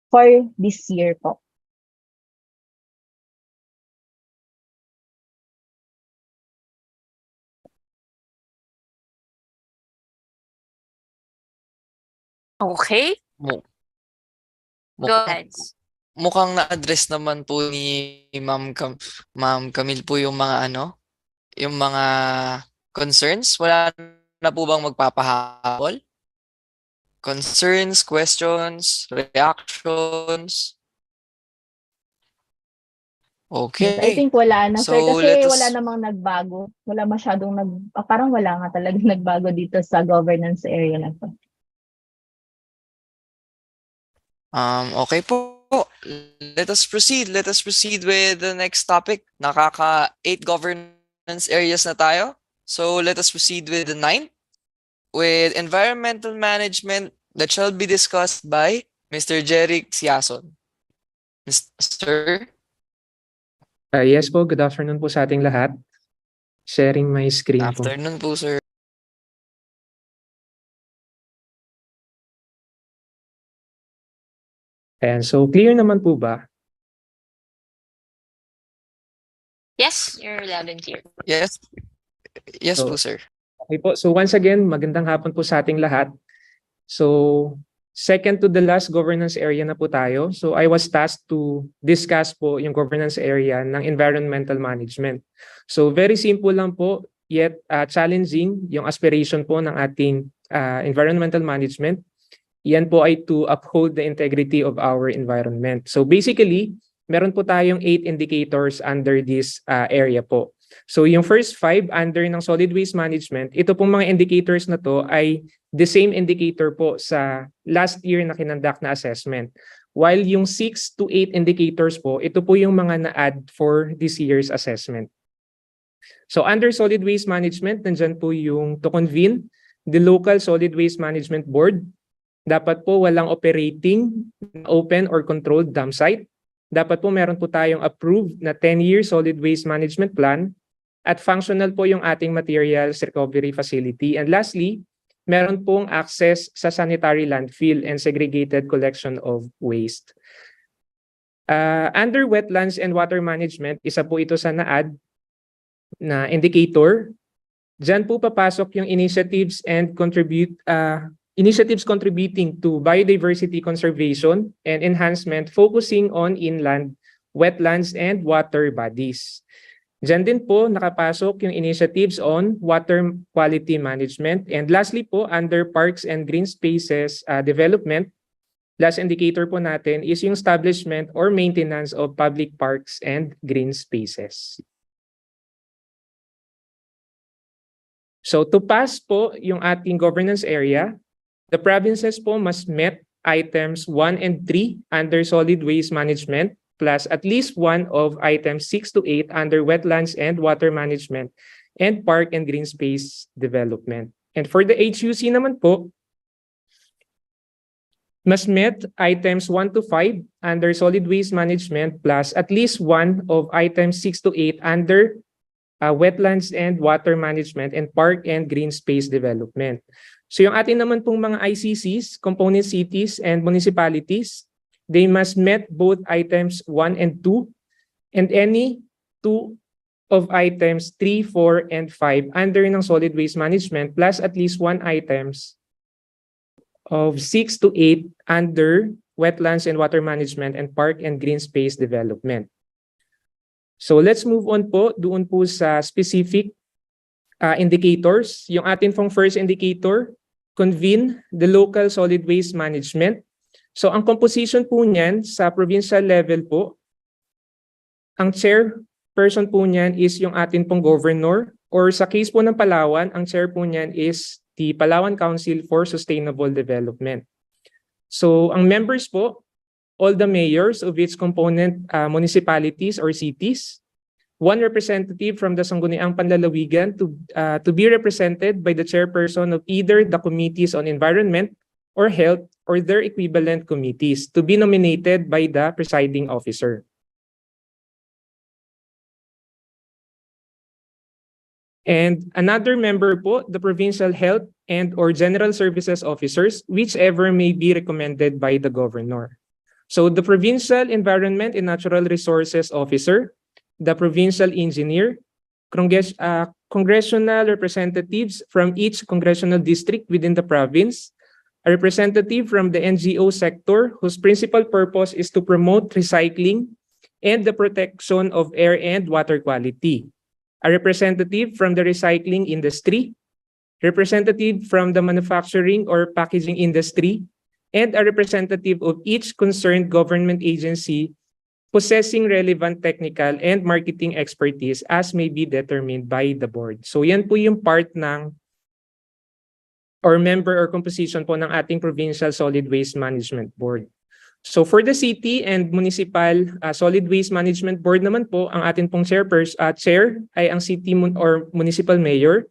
H: for this year po.
E: Okay. Go ahead.
B: Mukhang na-address naman po ni Ma'am Camille po yung mga yung mga concerns. Wala na po bang magpapahabol? Concerns, questions, reactions? Okay.
H: Yes, I think wala na, sir.
B: So,
H: Kasi wala namang nagbago. Wala masyadong parang wala nga talaga nagbago dito sa governance area na to.
B: Okay po. Let us proceed. Let us proceed with the next topic. Nakaka-8 governance areas na tayo. So let us proceed with the 9th, with environmental management that shall be discussed by Mr. Jeric Siason. Mr.
N: Yes po, good afternoon po sa ating lahat. Sharing my screen po.
B: Afternoon po, sir.
N: And so clear naman po ba?
E: Yes, you're loud and clear.
B: Yes. Yes
N: So,
B: po, sir.
N: Okay po. So once again, magandang hapon po sa ating lahat. So, second to the last governance area na po tayo. So, I was tasked to discuss po yung governance area ng environmental management. So, very simple lang po, yet challenging yung aspiration po ng ating environmental management. Yan po ay to uphold the integrity of our environment. So, basically, meron po tayong 8 indicators under this area po. So yung first 5 under ng solid waste management, ito pong mga indicators na to ay the same indicator po sa last year na kinandak na assessment. While yung 6 to 8 indicators po, ito po yung mga na-add for this year's assessment. So under solid waste management, nandyan po yung to convene the local solid waste management board. Dapat po walang operating, open or controlled dump site. Dapat po meron po tayong approved na 10-year solid waste management plan at functional po yung ating materials recovery facility. And lastly, meron pong access sa sanitary landfill and segregated collection of waste. Under wetlands and water management, isa po ito sa na-add na indicator. Diyan po papasok yung initiatives and initiatives contributing to biodiversity conservation and enhancement focusing on inland, wetlands, and water bodies. Diyan din po nakapasok yung initiatives on water quality management. And lastly po, under parks and green spaces development, last indicator po natin is yung establishment or maintenance of public parks and green spaces. So to pass po yung ating governance area, the provinces po must met items 1 and 3 under solid waste management plus at least one of items 6 to 8 under wetlands and water management and park and green space development. And for the HUC naman po, must met items 1 to 5 under solid waste management plus at least one of items 6 to 8 under wetlands and water management and park and green space development. So yung atin naman pong mga ICCs, component cities and municipalities, they must met both items 1 and 2 and any 2 of items 3, 4, and 5 under ng solid waste management plus at least one items of 6 to 8 under wetlands and water management and park and green space development. So let's move on po doon po sa specific indicators. Yung atin pong first indicator, convene the local solid waste management. So ang composition po niyan sa provincial level po, ang chairperson po niyan is yung atin pong governor, or sa case po ng Palawan, ang chair po niyan is the Palawan Council for Sustainable Development. So ang members po, all the mayors of its component municipalities or cities, one representative from the Sangguniang Panlalawigan to be represented by the chairperson of either the committees on environment or health or their equivalent committees to be nominated by the presiding officer. And another member po, the provincial health and or general services officers, whichever may be recommended by the governor. So the provincial environment and natural resources officer, the provincial engineer, congressional representatives from each congressional district within the province, a representative from the NGO sector whose principal purpose is to promote recycling and the protection of air and water quality, a representative from the recycling industry, representative from the manufacturing or packaging industry, and a representative of each concerned government agency possessing relevant technical and marketing expertise as may be determined by the board. So yan po yung part ng or member or composition po ng ating Provincial Solid Waste Management Board. So for the city and municipal solid waste management board naman po, ang atin pong chair ay ang city or municipal mayor.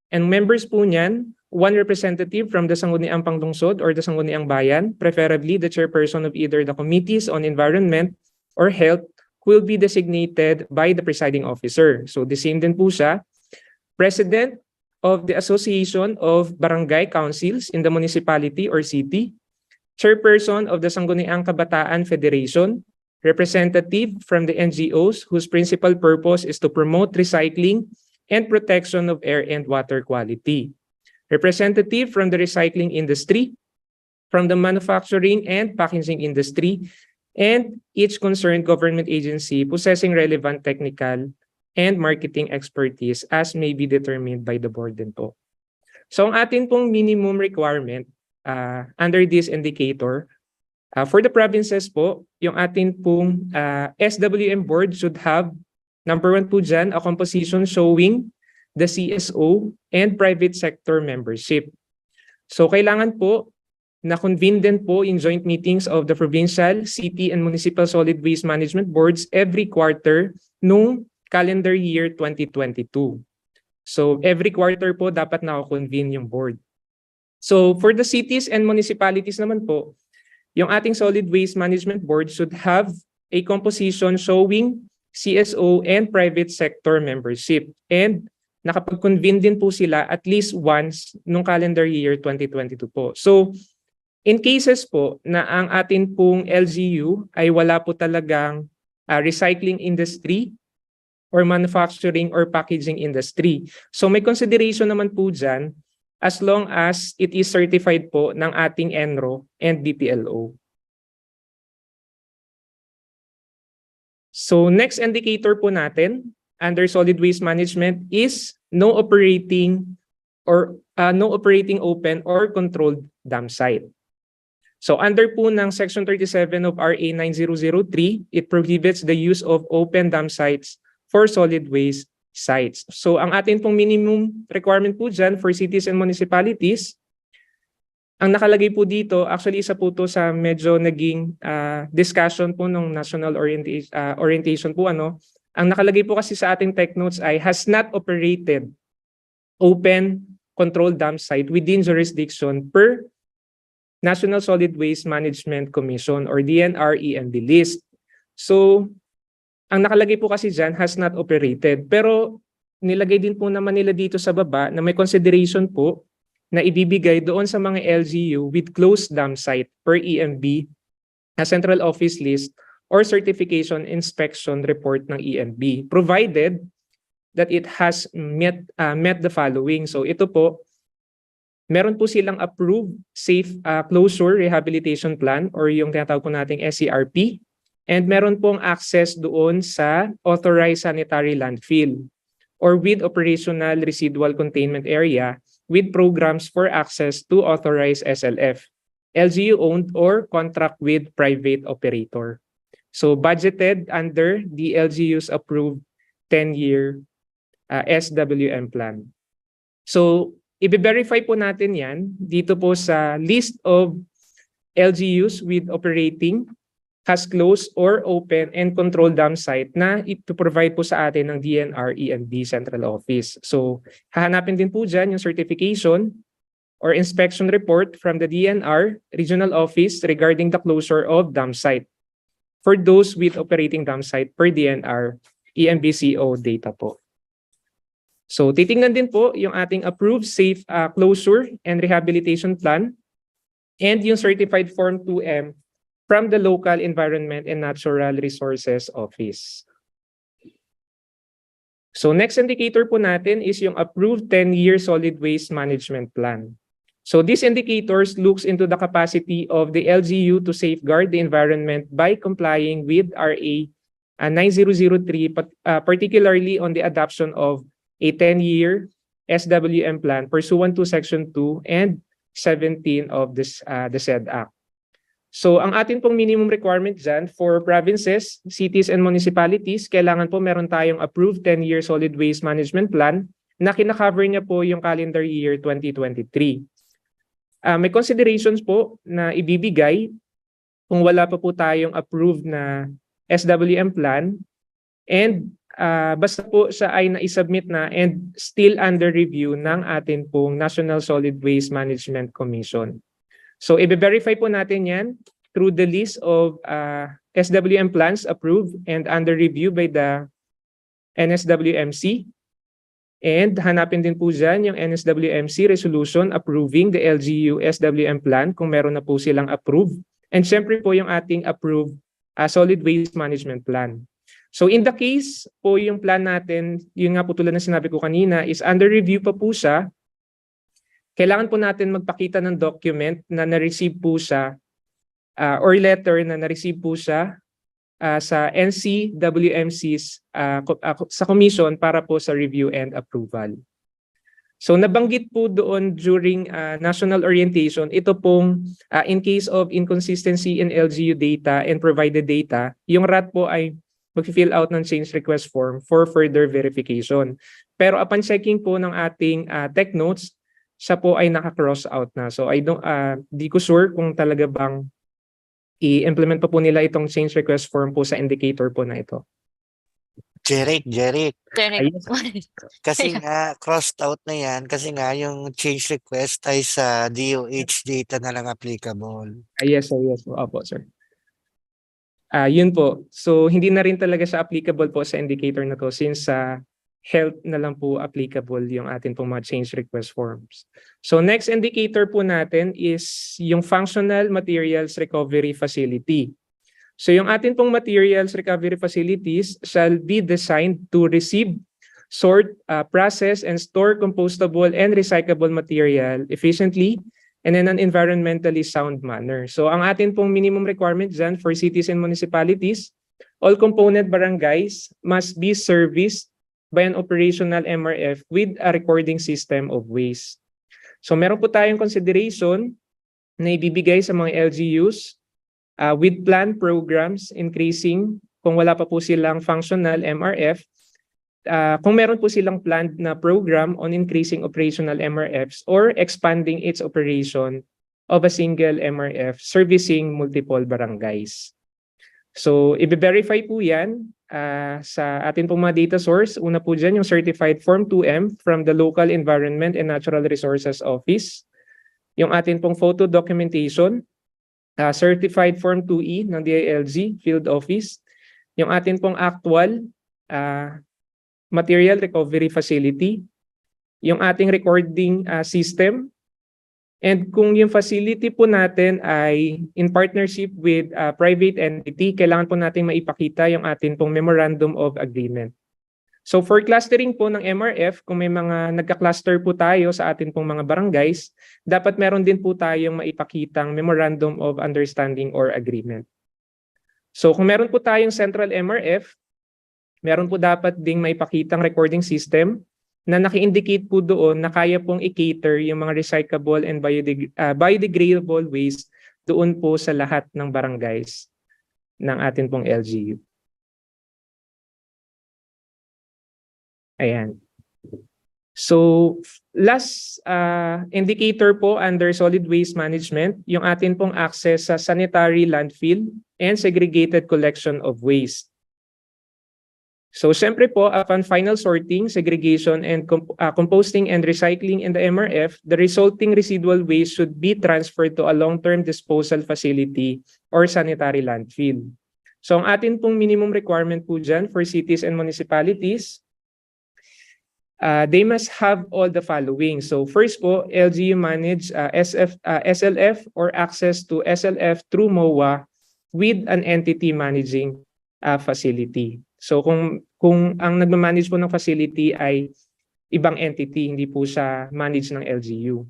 N: And members po niyan, one representative from the Sangguniang Panglungsod or the Sangguniang Bayan, preferably the chairperson of either the committees on environment or health, will be designated by the presiding officer. So the same din po siya. President of the Association of Barangay Councils in the municipality or city, chairperson of the Sangguniang Kabataan Federation, representative from the NGOs whose principal purpose is to promote recycling and protection of air and water quality, representative from the recycling industry, from the manufacturing and packaging industry, and each concerned government agency possessing relevant technical and marketing expertise as may be determined by the board din po. So ang atin pong minimum requirement under this indicator, for the provinces po, yung atin pong SWM board should have, number 1 po dyan, a composition showing the CSO and private sector membership. So kailangan po na convene din po in joint meetings of the provincial, city, and municipal solid waste management boards every quarter nung calendar year 2022. So every quarter po dapat nako-convene yung board. So for the cities and municipalities naman po, yung ating solid waste management board should have a composition showing CSO and private sector membership. And nakapag-convene din po sila at least once nung calendar year 2022 po. So in cases po na ang atin pong LGU ay wala po talagang recycling industry or manufacturing or packaging industry. So may consideration naman po dyan as long as it is certified po ng ating ENRO and BPLO. So next indicator po natin under solid waste management is no operating open or controlled dam site. So under po ng Section 37 of RA 9003, it prohibits the use of open dam sites for solid waste sites. So ang atin pong minimum requirement po dyan for cities and municipalities, ang nakalagay po dito, actually isa po to sa medyo naging discussion po ng national orientation po. Ang nakalagay po kasi sa ating tech notes ay has not operated open controlled dam site within jurisdiction per National Solid Waste Management Commission or DNR-EMB list. So ang nakalagay po kasi dyan has not operated. Pero nilagay din po naman nila dito sa baba na may consideration po na ibibigay doon sa mga LGU with closed dam site per EMB na central office list or certification inspection report ng EMB, provided that it has met the following. So ito po, meron po silang approved safe closure rehabilitation plan or yung tinatawag po nating SCRP. And meron pong access doon sa authorized sanitary landfill or with operational residual containment area with programs for access to authorized SLF, LGU-owned or contract with private operator. So budgeted under the LGU's approved 10-year SWM plan. So i-verify po natin yan dito po sa list of LGUs with operating has closed or open and controlled dam site na ipoprovide po sa atin ng DNR-EMB Central Office. So, hahanapin din po dyan yung certification or inspection report from the DNR Regional Office regarding the closure of dam site for those with operating dam site per DNR-EMB-CO data po. So, titingnan din po yung ating approved safe closure and rehabilitation plan and yung certified Form 2M from the Local Environment and Natural Resources Office. So next indicator po natin is yung approved 10-year solid waste management plan. So these indicators looks into the capacity of the LGU to safeguard the environment by complying with RA 9003, particularly on the adoption of a 10-year SWM plan pursuant to Section 2 and 17 of the said Act. So ang atin pong minimum requirement dyan for provinces, cities, and municipalities, kailangan po meron tayong approved 10-year solid waste management plan na kinakover niya po yung calendar year 2023. May considerations po na ibibigay kung wala pa po tayong approved na SWM plan and basta po siya ay na-submit na and still under review ng atin pong National Solid Waste Management Commission. So i-verify po natin yan through the list of SWM plans approved and under review by the NSWMC. And hanapin din po dyan yung NSWMC resolution approving the LGU SWM plan kung meron na po silang approved. And syempre po yung ating approved solid waste management plan. So in the case po yung plan natin, yun nga po tulad ng sinabi ko kanina, is under review pa po siya. kailangan po natin magpakita ng document na na-receive po siya or letter na na-receive po siya sa NCWMC's sa commission para po sa review and approval. So nabanggit po doon during national orientation, ito pong in case of inconsistency in LGU data and provided data, yung RAT po ay mag-fill out ng change request form for further verification. Pero upon checking po ng ating tech notes, siya po ay naka-cross out na. So di ko sure kung talaga bang i-implement pa po nila itong change request form po sa indicator po na ito.
F: Jeric.
N: Ayun.
F: Kasi nga, crossed out na yan. Kasi nga, yung change request ay sa DOH data na lang applicable.
N: Yes, Opo, sir. Yun po. So, hindi na rin talaga siya applicable po sa indicator na to since sa health na lang po applicable yung atin pong mga change request forms. So, next indicator po natin is yung Functional Materials Recovery Facility. So, yung atin pong Materials Recovery Facilities shall be designed to receive, sort, process, and store compostable and recyclable material efficiently and in an environmentally sound manner. So, ang atin pong minimum requirement dyan for cities and municipalities, all component barangays must be serviced by an operational MRF with a recording system of waste. So, meron po tayong consideration na ibibigay sa mga LGUs with planned programs increasing kung wala pa po silang functional MRF, kung meron po silang planned na program on increasing operational MRFs or expanding its operation of a single MRF servicing multiple barangays. So, i-verify po yan sa atin pong mga data source. Una po dyan yung Certified Form 2M from the Local Environment and Natural Resources Office. Yung atin pong photo documentation, Certified Form 2E ng DILG Field Office. Yung atin pong actual Material Recovery Facility. Yung ating recording system. And kung yung facility po natin ay in partnership with a private entity, kailangan po natin maipakita yung atin pong Memorandum of Agreement. So for clustering po ng MRF, kung may mga nagka-cluster po tayo sa atin pong mga barangays, dapat meron din po tayong maipakitang Memorandum of Understanding or Agreement. So kung meron po tayong central MRF, meron po dapat ding maipakitang recording system na naki-indicate po doon na kaya pong i-cater yung mga recyclable and biodegradable waste doon po sa lahat ng barangays ng atin pong LGU. Ayan. So, last indicator po under solid waste management, yung atin pong access sa sanitary landfill and segregated collection of waste. So, syempre po, upon final sorting, segregation, and composting and recycling in the MRF, the resulting residual waste should be transferred to a long-term disposal facility or sanitary landfill. So, ang atin pong minimum requirement po dyan for cities and municipalities, they must have all the following. So, first po, LGU manage SLF or access to SLF through MOA with an entity managing facility. So kung ang nagma-manage po ng facility ay ibang entity, hindi po siya manage ng LGU.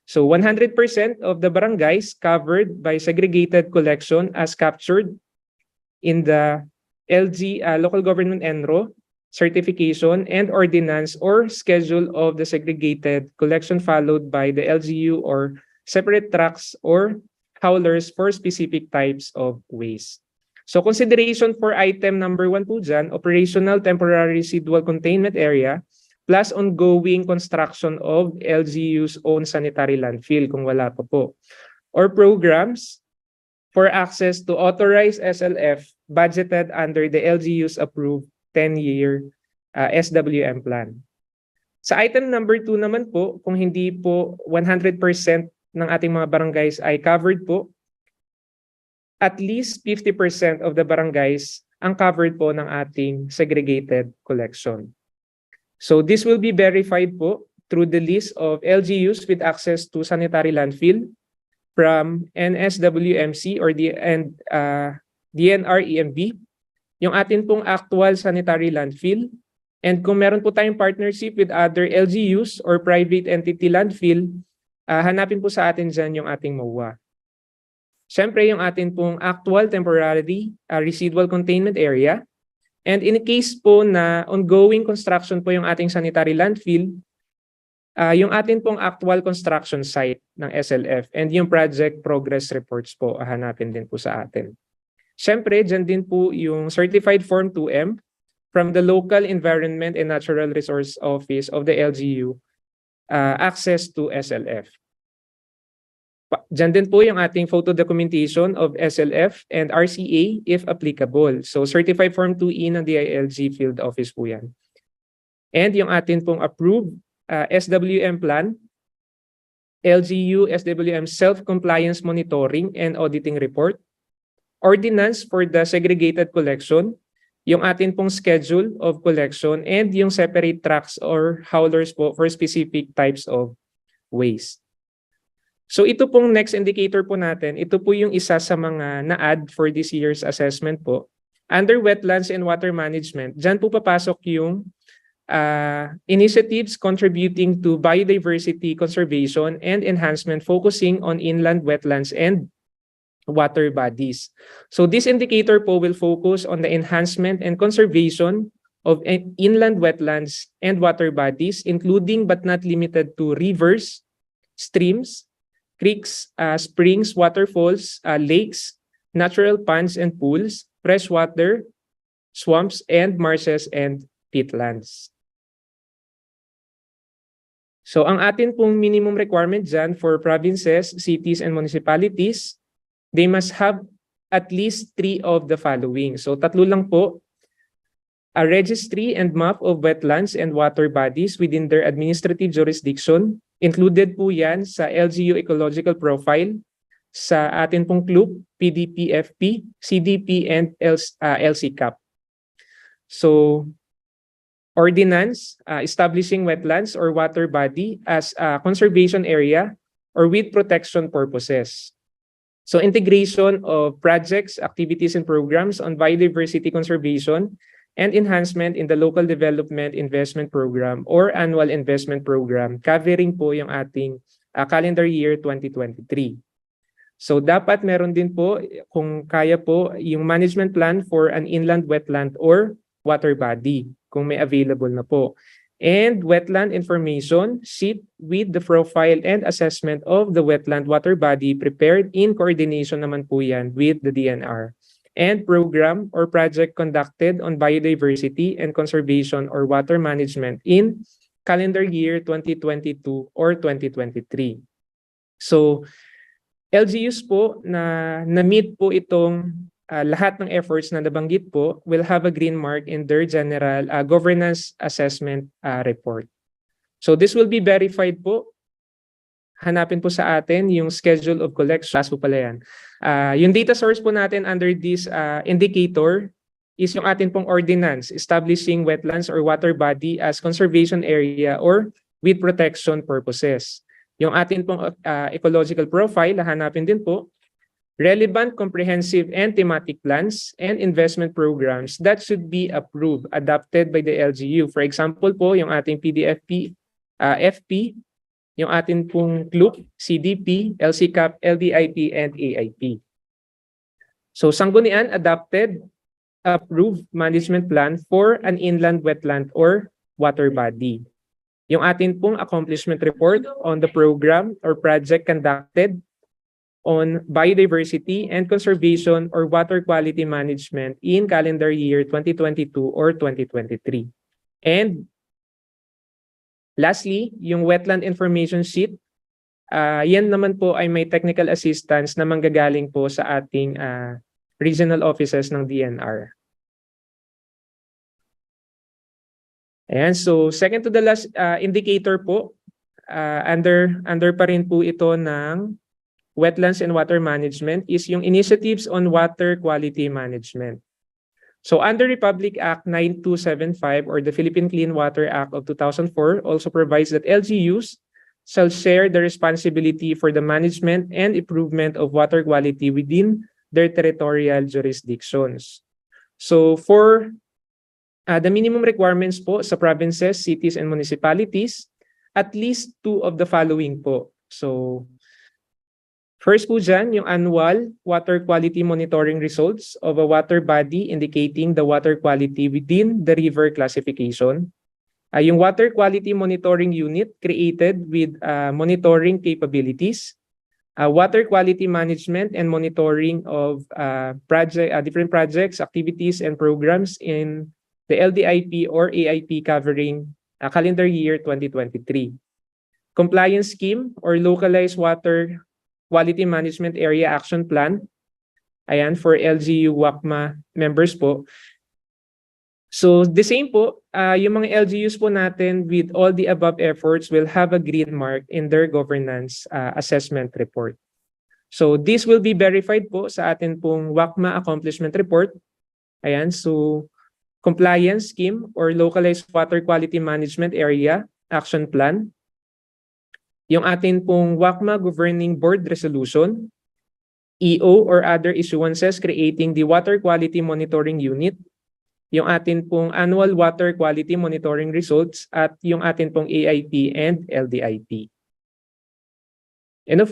N: So 100% of the barangays covered by segregated collection as captured in the local government NRO certification and ordinance or schedule of the segregated collection followed by the LGU or separate trucks or haulers for specific types of waste. So consideration for item number 1 po dyan, operational temporary residual containment area plus ongoing construction of LGU's own sanitary landfill kung wala pa po. Or programs for access to authorized SLF budgeted under the LGU's approved 10-year SWM plan. Sa item number 2 naman po, kung hindi po 100% ng ating mga barangays ay covered po, at least 50% of the barangays ang covered po ng ating segregated collection. So this will be verified po through the list of LGUs with access to sanitary landfill from NSWMC or DNR-EMB, yung atin pong actual sanitary landfill. And kung meron po tayong partnership with other LGUs or private entity landfill, hanapin po sa atin dyan yung ating MOA. Siyempre, yung atin pong actual temporary residual containment area. And in case po na ongoing construction po yung ating sanitary landfill, yung atin pong actual construction site ng SLF and yung project progress reports po, hanapin din po sa atin. Siyempre, dyan din po yung Certified Form 2M from the Local Environment and Natural Resource Office of the LGU, access to SLF. Diyan din po yung ating photo documentation of SLF and RCA if applicable. So Certified Form 2E ng DILG Field Office po yan. And yung atin pong approved SWM plan, LGU SWM Self-Compliance Monitoring and Auditing Report, Ordinance for the Segregated Collection, yung atin pong schedule of collection, and yung separate trucks or haulers po for specific types of waste. So ito pong next indicator po natin, ito po yung isa sa mga na-add for this year's assessment po. Under wetlands and water management, dyan po papasok yung initiatives contributing to biodiversity conservation and enhancement focusing on inland wetlands and water bodies. So this indicator po will focus on the enhancement and conservation of inland wetlands and water bodies, including but not limited to rivers, streams, creeks, springs, waterfalls, lakes, natural ponds and pools, freshwater, swamps, and marshes and peatlands. So ang atin pong minimum requirement dyan for provinces, cities, and municipalities, they must have at least 3 of the following. So 3 lang po. A registry and map of wetlands and water bodies within their administrative jurisdiction. Included po yan sa LGU Ecological Profile, sa atin pong CLUP, PDPFP, CDP, and LCCAP. So, ordinance establishing wetlands or water body as a conservation area or with protection purposes. So, integration of projects, activities, and programs on biodiversity conservation and enhancement in the local development investment program or annual investment program covering po yung ating calendar year 2023. So dapat meron din po, kung kaya po, yung management plan for an inland wetland or water body kung may available na po. And wetland information sheet with the profile and assessment of the wetland water body prepared in coordination naman po yan with the DNR. And program or project conducted on biodiversity and conservation or water management in calendar year 2022 or 2023. So, LGUs po na na-meet po itong lahat ng efforts na nabanggit po will have a green mark in their general governance assessment report. So, this will be verified po. Hanapin po sa atin yung schedule of collection. Last po pala yan. Yung data source po natin under this indicator is yung atin pong ordinance establishing wetlands or water body as conservation area or with protection purposes. Yung atin pong ecological profile, hanapin din po relevant, comprehensive, and thematic plans and investment programs that should be approved, adopted by the LGU. For example po, yung ating PDFP, FP, yung atin pong CLUP, CDP, LCCAP, LDIP, and AIP. So, sanggunian, adopted, approved management plan for an inland wetland or water body. Yung atin pong accomplishment report on the program or project conducted on biodiversity and conservation or water quality management in calendar year 2022 or 2023. And lastly, yung wetland information sheet, yan naman po ay may technical assistance na manggagaling po sa ating regional offices ng DNR. Ayan, so second to the last indicator po, under pa rin po ito ng wetlands and water management is yung initiatives on water quality management. So under Republic Act 9275 or the Philippine Clean Water Act of 2004 also provides that LGUs shall share the responsibility for the management and improvement of water quality within their territorial jurisdictions. So for the minimum requirements po sa provinces, cities, and municipalities, at least 2 of the following po. So, first po dyan, yung annual water quality monitoring results of a water body indicating the water quality within the river classification. Yung water quality monitoring unit created with monitoring capabilities, water quality management and monitoring of different projects, activities, and programs in the LDIP or AIP covering calendar year 2023. Compliance scheme or localized water quality management area action plan. Ayan, for LGU WACMA members po. So the same po, yung mga LGUs po natin with all the above efforts will have a green mark in their governance assessment report. So this will be verified po sa atin pong WACMA accomplishment report. Ayan, so compliance scheme or localized water quality management area action plan. Yung atin pong WACMA Governing Board Resolution, EO or other issuances creating the Water Quality Monitoring Unit, yung atin pong Annual Water Quality Monitoring Results, at yung atin pong AIP and LDIP. And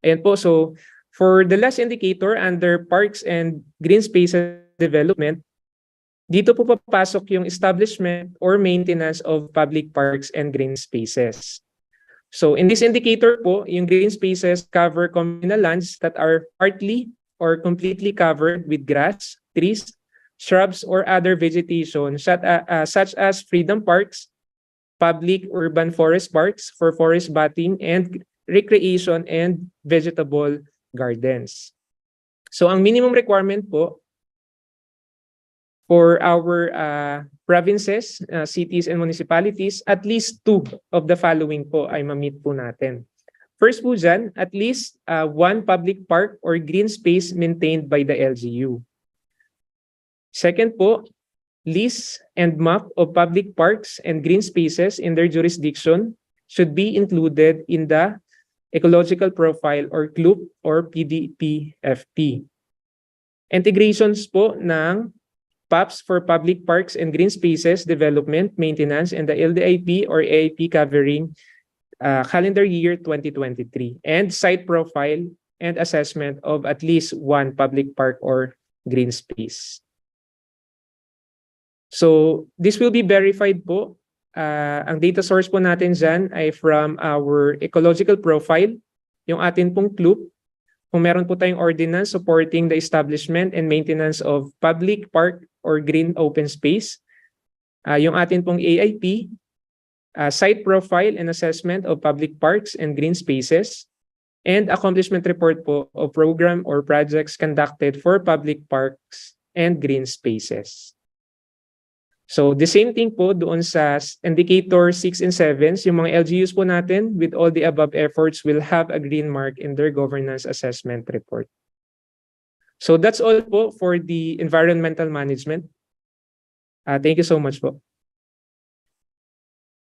N: ayan po, so for the last indicator under Parks and Green Spaces Development, dito po papasok yung establishment or maintenance of public parks and green spaces. So in this indicator po, yung green spaces cover communal lands that are partly or completely covered with grass, trees, shrubs, or other vegetation such as freedom parks, public urban forest parks for forest bathing and recreation, and vegetable gardens. So ang minimum requirement po for our provinces, cities, and municipalities, at least 2 of the following po ay ma-meet po natin. First po dyan, at least 1 public park or green space maintained by the LGU. Second po, list and map of public parks and green spaces in their jurisdiction should be included in the ecological profile or CLUP or PDPFP. Integrations po ng PAPs for public parks and green spaces development, maintenance, and the LDIP or AIP covering calendar year 2023, and site profile and assessment of at least 1 public park or green space. So this will be verified po. Ang data source po natin dyan ay from our ecological profile, yung atin pong CLUP. Kung meron po tayong ordinance supporting the establishment and maintenance of public park or green open space, yung atin pong AIP, site profile and assessment of public parks and green spaces, and accomplishment report po of program or projects conducted for public parks and green spaces. So the same thing po doon sa indicator 6 and 7, yung mga LGUs po natin with all the above efforts will have a green mark in their governance assessment report. So that's all po for the environmental management. Thank you so much po.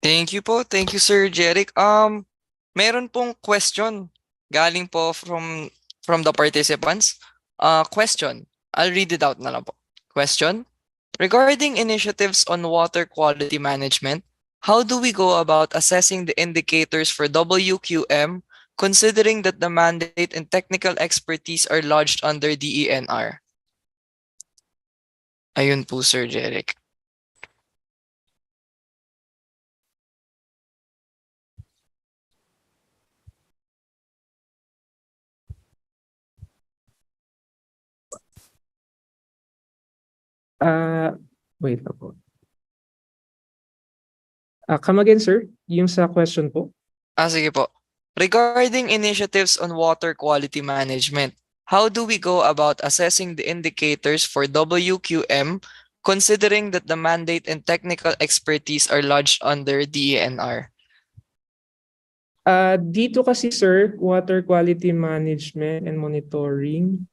B: Thank you po. Thank you, Sir Jeric. Meron pong question galing po from the participants. Question. I'll read it out na lang po. Question. Regarding initiatives on water quality management, how do we go about assessing the indicators for WQM considering that the mandate and technical expertise are lodged under DENR? Ayun po, Sir Jeric.
N: Wait na po. Come again, sir? Yung sa question po?
B: Sige po. Regarding initiatives on water quality management, how do we go about assessing the indicators for WQM considering that the mandate and technical expertise are lodged under DENR?
N: Dito kasi, sir, water quality management and monitoring.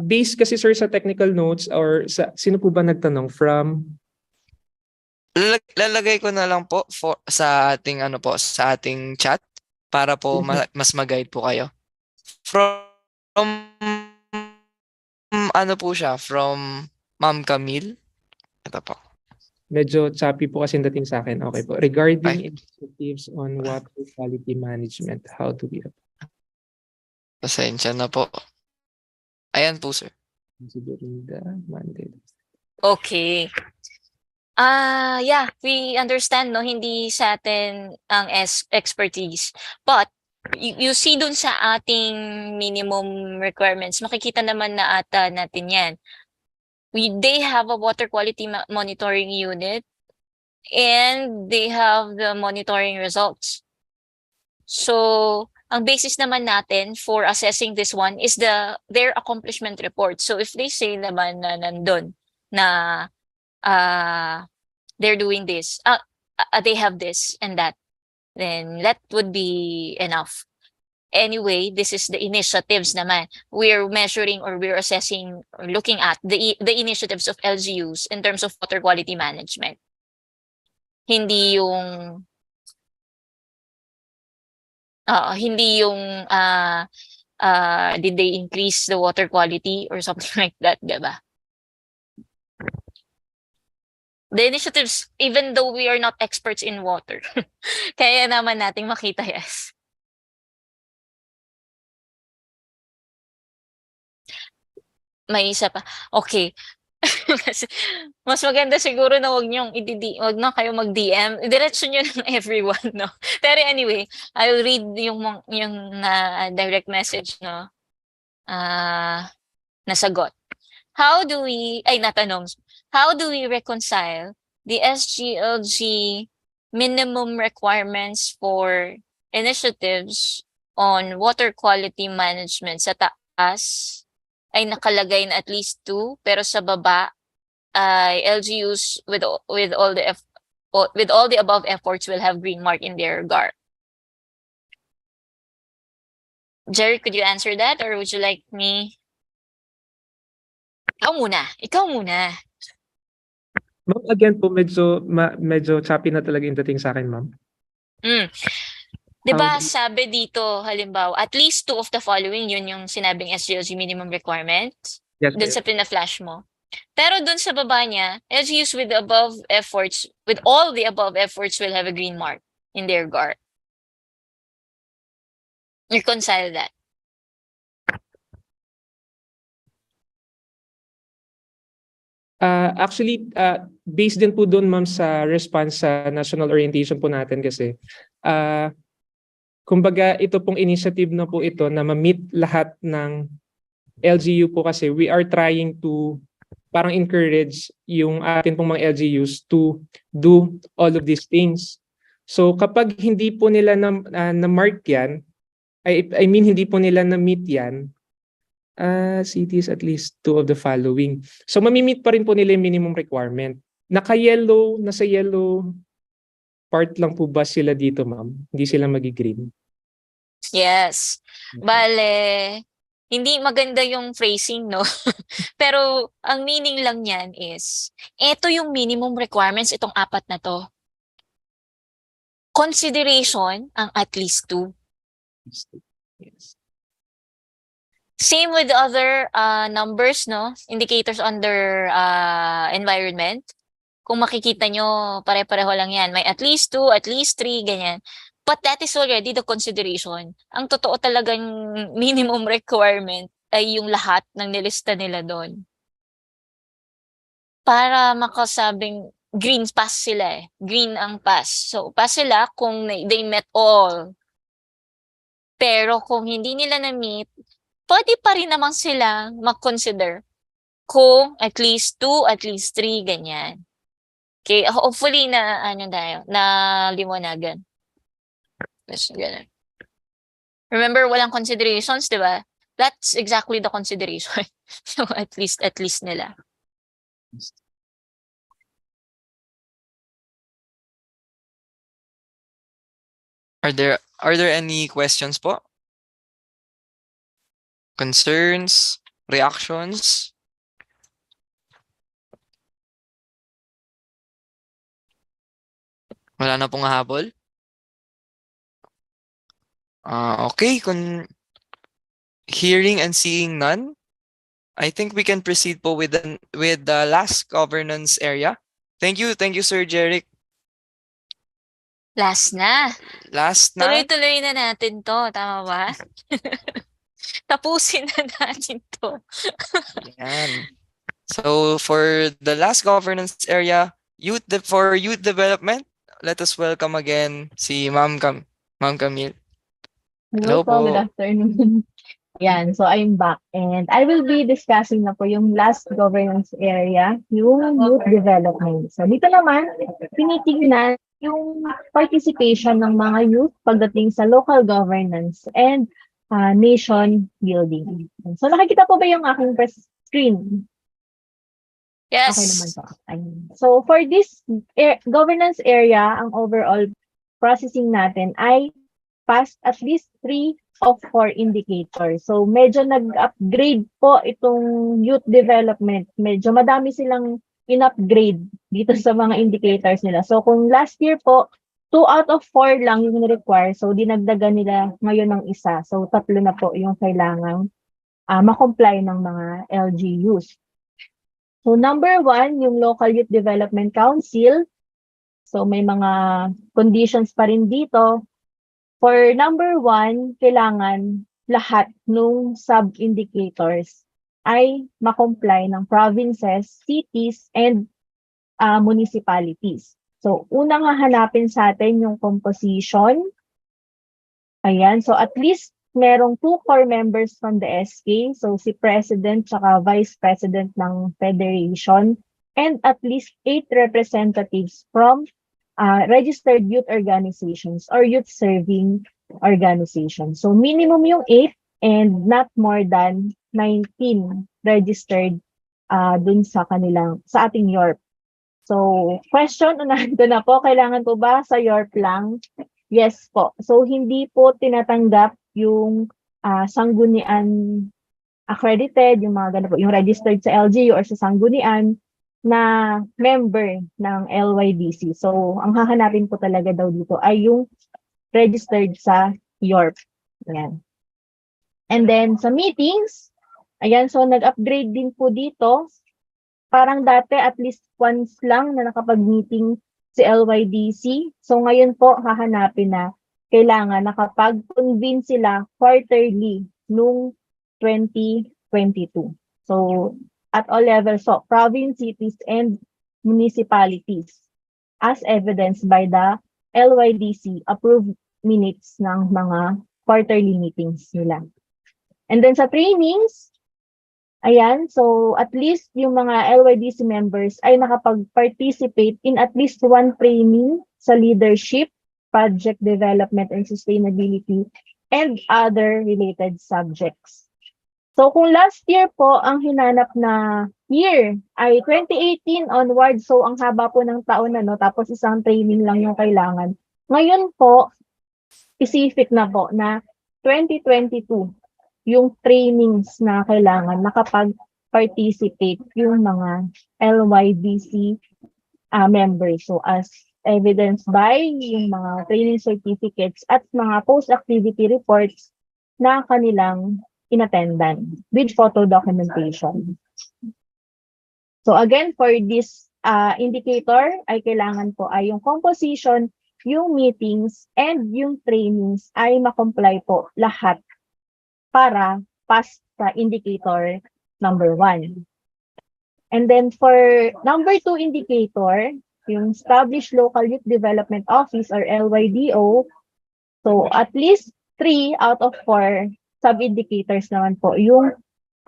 N: Based kasi, sir, sa technical notes or sino po ba nagtanong from?
B: Lalagay ko na lang po sa ating sa ating chat para po mas mag-guide po kayo. From ano po siya? From Ma'am Camille. Ito po.
N: Medyo choppy po kasi yung dating sa akin. Okay po. Regarding initiatives on water quality management, how do we
B: Pasensya na po. Ayan po, sir.
N: considering the mandate?
E: Okay. Yeah, we understand, no, hindi sa atin ang expertise. But you see dun sa ating minimum requirements, makikita naman na ata natin yan. They have a water quality monitoring unit and they have the monitoring results. So, ang basis naman natin for assessing this one is their accomplishment report. So, if they say naman na nandun na they're doing this, they have this and that, then that would be enough. Anyway, this is the initiatives naman. We're measuring or we're assessing or looking at the initiatives of LGUs in terms of water quality management. Hindi yung did they increase the water quality or something like that, diba? The initiatives, even though we are not experts in water, kaya naman nating makita, yes. May isa pa. Okay. Mas maganda siguro na wag na kayo mag-DM. Diretso nyo ng everyone, no? Pero anyway, I'll read yung direct message, no? Nasagot. How do we reconcile the SGLG minimum requirements for initiatives on water quality management sa taas ay nakalagay na at least 2, pero sa baba ay LGUs with all the above efforts will have green mark in their GAR. Jerry, could you answer that or would you like me? Ikaw muna.
N: Ma'am, again po, medyo choppy na talaga yung dating sa akin, ma'am.
E: Diba sabi dito, halimbawa, at least 2 of the following, yun yung sinabing SGLG minimum requirements.
N: Yes,
E: dun sa pina-flash mo. Pero dun sa baba niya, LGUs with all the above efforts will have a green mark in their GAR. Reconcile that.
N: Actually, based din po doon, ma'am, sa response sa national orientation po natin kasi, kumbaga ito pong initiative na po ito na ma-meet lahat ng LGU po kasi we are trying to parang encourage yung atin pong mga LGUs to do all of these things. So kapag hindi po nila na-mark yan, I mean hindi po nila na-meet yan, cities at least 2 of the following. So mamimit pa rin po nila yung minimum requirement. Nasa yellow part lang po ba sila dito, ma'am? Hindi sila magi-green?
E: Yes. Bale, hindi maganda yung phrasing, no? Pero ang meaning lang niyan is, ito yung minimum requirements, itong 4 na to. Consideration ang at least 2.
N: Yes.
E: Same with the other numbers, no? Indicators under environment. Kung makikita nyo, pare-pareho lang yan. May at least 2, at least 3, ganyan. But that is already the consideration. Ang totoo talagang minimum requirement ay yung lahat ng nilista nila doon. Para makasabing green pass sila eh. Green ang pass. So, pass sila kung they met all. Pero kung hindi nila na-meet, pwede pa rin naman silang mag-consider kung at least 2, at least 3, ganyan. Okay, hopefully na liwanagan. Yes, ganun. Remember, walang considerations, di ba? That's exactly the consideration. So at least nila.
B: Are there any questions po? Concerns? Reactions? Wala na pong habol? Okay, hearing and seeing none, I think we can proceed po with the last governance area, Thank you, Sir Jeric.
E: Last na.
B: Last na.
E: Tuloy-tuloy na natin to. Tama ba? Tapusin na natin to.
B: Yan. So for the last governance area, for youth development, let us welcome again si Ma'am Camille.
P: Hello
B: Hello
P: po, good
B: po.
P: afternoon. Yan, so I'm back and I will be discussing na po yung last governance area, yung youth development. So dito naman, tinitingnan yung participation ng mga youth pagdating sa local governance and nation building. So nakikita po ba yung aking screen?
E: Yes.
P: Okay naman po. Ayun. So for this governance area, ang overall processing natin ay past at least 3 of 4 indicators. So medyo nag-upgrade po itong youth development. Medyo madami silang in-upgrade dito sa mga indicators nila. So kung last year po, 2 out of 4 lang yung require. So dinagdagan nila ngayon ng isa. So 3 na po yung kailangang ma-comply ng mga LGUs. So number 1, yung Local Youth Development Council. So may mga conditions pa rin dito. For number 1, kailangan lahat ng sub-indicators ay ma-comply ng provinces, cities, and municipalities. So, unang hahanapin sa atin yung composition. Ayan, so at least merong 2 core members from the SK. So, si President tsaka Vice President ng Federation. And at least 8 representatives from registered youth organizations or youth serving organizations. So minimum yung 8 and not more than 19 registered dun sa ating YORP. So question, unahan ko na po, kailangan po ba sa YORP lang? Yes po. So hindi po tinatanggap yung sanggunian accredited, yung mga ganun po, yung registered sa LGU or sa sanggunian na member ng LYDC. So, ang hahanapin po talaga daw dito ay yung registered sa YORP. Ayan. And then, sa meetings, ayan, so nag-upgrade din po dito. Parang dati, at least once lang na nakapag-meeting si LYDC. So, ngayon po, hahanapin na kailangan nakapag-convene sila quarterly nung 2022. So, at all levels, so province, cities, and municipalities as evidenced by the LYDC approved minutes ng mga quarterly meetings nila. And then sa trainings, ayan, so at least yung mga LYDC members ay nakapag-participate in at least 1 training sa leadership, project development and sustainability, and other related subjects. So kung last year po ang hinanap na year ay 2018 onward, so ang haba po ng taon na, no, tapos isang training lang yung kailangan. Ngayon po, specific na po na 2022 yung trainings na kailangan nakapag-participate yung mga LYDC members. So as evidenced by yung mga training certificates at mga post-activity reports na kanilang in-attendan with photo documentation. So again, for this indicator, ay kailangan po ay yung composition, yung meetings, and yung trainings ay makomply po lahat para pass sa indicator number 1. And then for number 2 indicator, yung Established Local Youth Development Office or LYDO, so at least 3 out of 4 sub-indicators naman po yung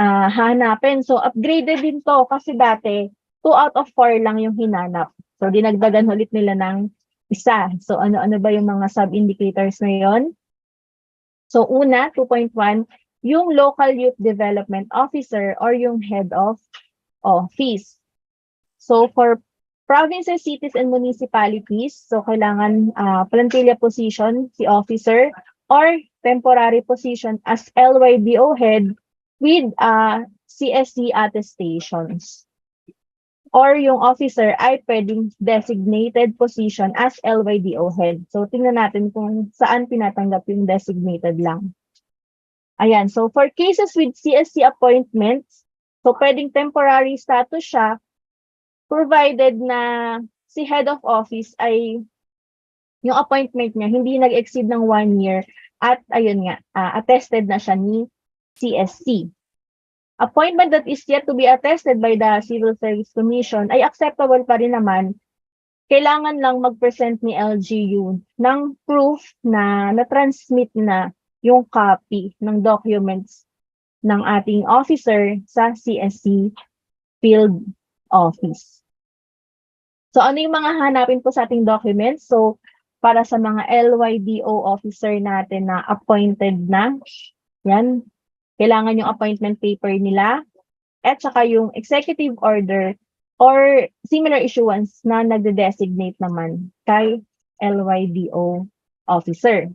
P: hanapin. So, upgraded din to kasi dati 2 out of 4 lang yung hinanap. So, dinagdagan ulit nila ng isa. So, ano-ano ba yung mga sub-indicators na yon? So, una, 2.1, yung Local Youth Development Officer or yung Head of Office. So, for provinces, cities, and municipalities, so kailangan plantilla position, si officer, or temporary position as LYDO head with CSC attestations. Or yung officer ay pwedeng designated position as LYDO head. So, tingnan natin kung saan tinatanggap yung designated lang. Ayan, so for cases with CSC appointments, so pwedeng temporary status siya provided na si head of office ay yung appointment niya hindi nag-exceed ng 1 year at ayun nga, attested na siya ni CSC. Appointment that is yet to be attested by the Civil Service Commission ay acceptable pa rin naman. Kailangan lang mag-present ni LGU ng proof na na-transmit na yung copy ng documents ng ating officer sa CSC field office. So ano yung mga hanapin po sa ating documents? So para sa mga LYDO officer natin na appointed na, yan, kailangan yung appointment paper nila at saka yung executive order or similar issuance na nagde-designate naman kay LYDO officer.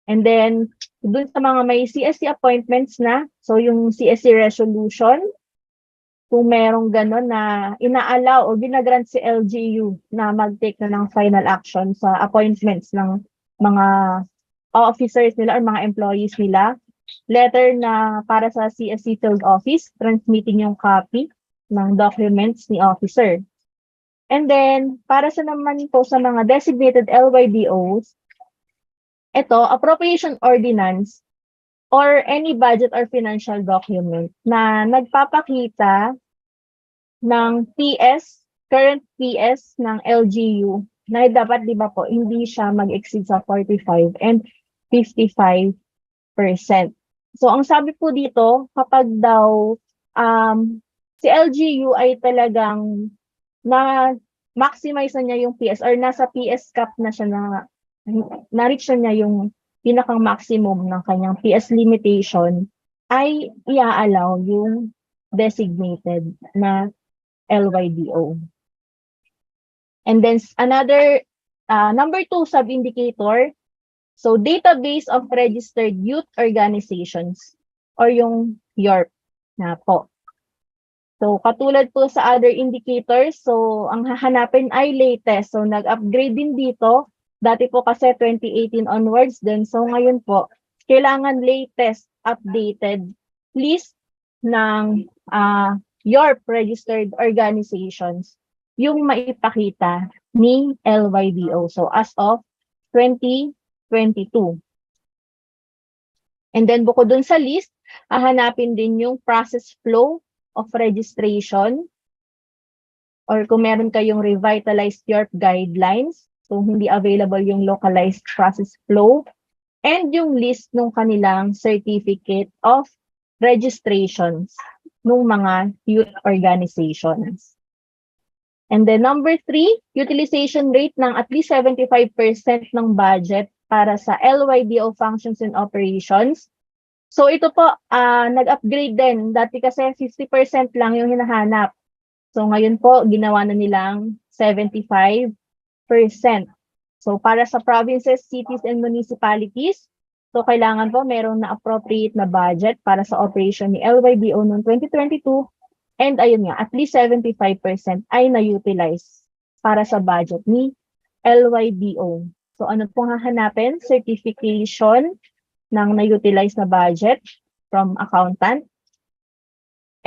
P: And then, dun sa mga may CSC appointments na, so yung CSC resolution, kung merong gano'n na ina-allow o ginagrant si LGU na mag-take na ng final action sa appointments ng mga officers nila or mga employees nila, letter na para sa CSC field office, transmitting yung copy ng documents ni officer. And then, para sa naman po sa mga designated LYDOs, ito, appropriation ordinance or any budget or financial document na nagpapakita ng PS, current PS ng LGU na dapat, di ba po, hindi siya mag-exceed sa 45 and 55%. So, ang sabi po dito, kapag daw si LGU ay talagang na-maximize na niya yung PS or nasa PS cap na siya na-reach na niya yung pinakang maximum ng kanyang PS limitation, ay i-allow yung designated na LYDO. And then another, number 2 sub-indicator, so database of registered youth organizations or yung YORP na po. So katulad po sa other indicators, so ang hahanapin ay latest. So nag-upgrade din dito. Dati po kasi 2018 onwards din. So ngayon po, kailangan latest updated list ng YORP registered organizations yung maipakita ni LYDO. So as of 2022. And then bukod dun sa list, hahanapin din yung process flow of registration or kung meron kayong revitalized YORP guidelines, so hindi available yung localized process flow, and yung list ng kanilang certificate of registrations ng mga youth organizations. And then number 3, utilization rate ng at least 75% ng budget para sa LYDO functions and operations. So ito po, nag-upgrade din. Dati kasi 50% lang yung hinahanap. So ngayon po, ginawa na nilang 75%. So para sa provinces, cities, and municipalities, so kailangan po meron na appropriate na budget para sa operation ni LYDO noong 2022. And ayun nga, at least 75% ay na-utilize para sa budget ni LYDO. So ano pong hahanapin? Certification ng na-utilize na budget from accountant.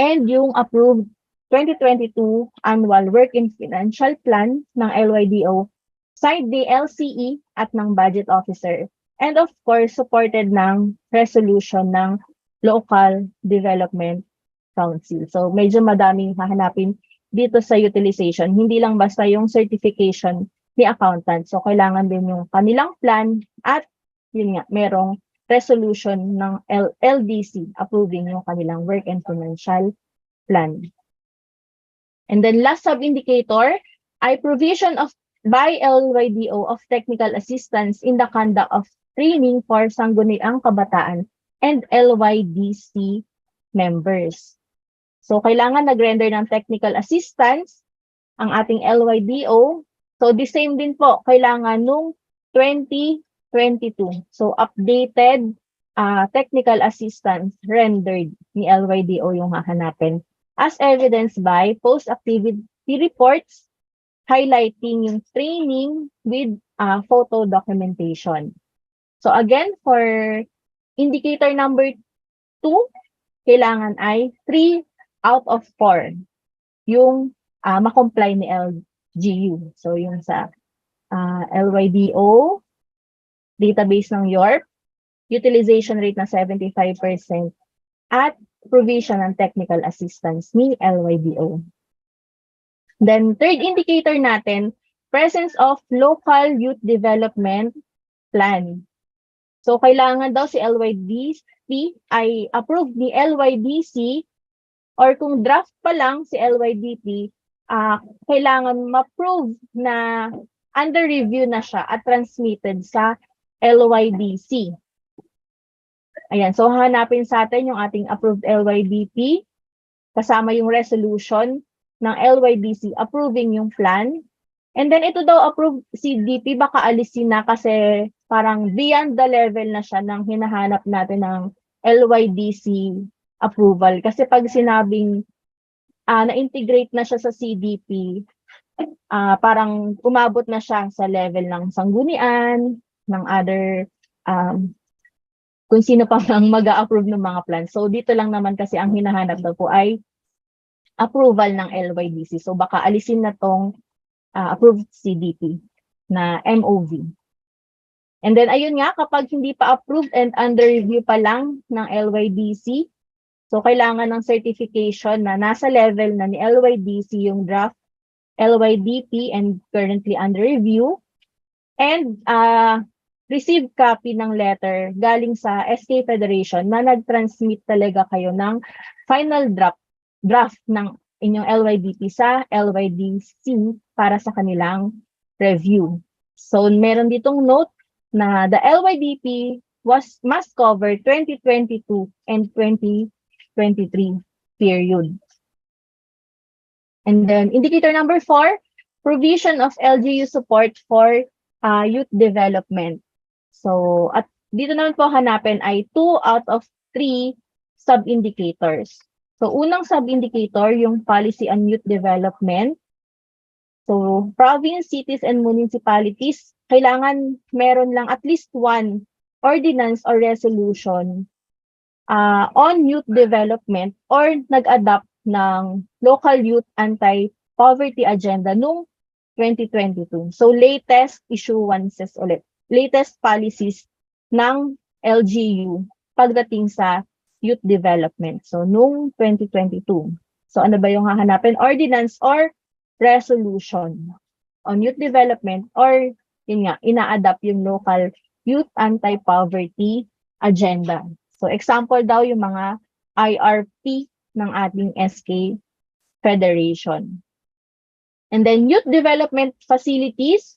P: And yung approved 2022 annual work and financial plan ng LYDO, signed the LCE at ng budget officer. And of course, supported ng resolution ng local development council. So medyo madaming hahanapin dito sa utilization. Hindi lang basta yung certification ni accountant. So kailangan din yung kanilang plan at yun nga, merong resolution ng LDC approving yung kanilang work and financial plan. And then last sub-indicator ay provision of by LYDO of technical assistance in the conduct of training for sangguniang kabataan and LYDC members. So kailangan nag-render ng technical assistance ang ating LYDO. So the same din po, kailangan nung 2022. So updated technical assistance rendered ni LYDO yung hahanapin. As evidenced by post-activity reports highlighting yung training with photo documentation. So again, for indicator number 2, kailangan ay 3 out of 4 yung ma-comply ni LGU. So yung sa LYDO, database ng YORP, utilization rate na 75%, at provision ng technical assistance ni LYDO. Then, third indicator natin, presence of local youth development plan. So, kailangan daw si LYDC ay approved ni LYDC or kung draft pa lang si LYDP, kailangan ma-prove na under review na siya at transmitted sa LYDC. Ayan, so hanapin sa atin yung ating approved LYDP kasama yung resolution ng LYDC approving yung plan. And then ito daw approved CDP, baka alisin na kasi parang beyond the level na siya ng hinahanap natin ng LYDC approval. Kasi pag sinabing na-integrate na siya sa CDP, parang umabot na siya sa level ng sanggunian, ng other kung sino pa mang mag-a-approve ng mga plans. So dito lang naman kasi ang hinahanap daw po ay approval ng LYDC. So baka alisin na tong approved CDP na MOV. And then ayun nga, kapag hindi pa approved and under review pa lang ng LYDC, so kailangan ng certification na nasa level na ni LYDC yung draft LYDP and currently under review. And receive copy ng letter galing sa SK Federation na nag-transmit talaga kayo ng final draft ng inyong LYDP sa LYDC para sa kanilang review. So meron ditong note na the LYDP must cover 2022 and 2023 period. And then indicator number 4, provision of LGU support for youth development. So, at dito naman po hanapin ay 2 out of 3 sub-indicators. So, unang sub-indicator, yung policy on youth development. So, province, cities, and municipalities, kailangan meron lang at least one ordinance or resolution on youth development or nag-adapt ng local youth anti-poverty agenda noong 2022. So, latest issuances ulit. Latest policies ng LGU pagdating sa youth development. So, noong 2022. So, ano ba yung hahanapin? Ordinance or resolution on youth development or, yun nga, ina-adapt yung local youth anti-poverty agenda. So, example daw yung mga IRP ng ating SK Federation. And then, youth development facilities,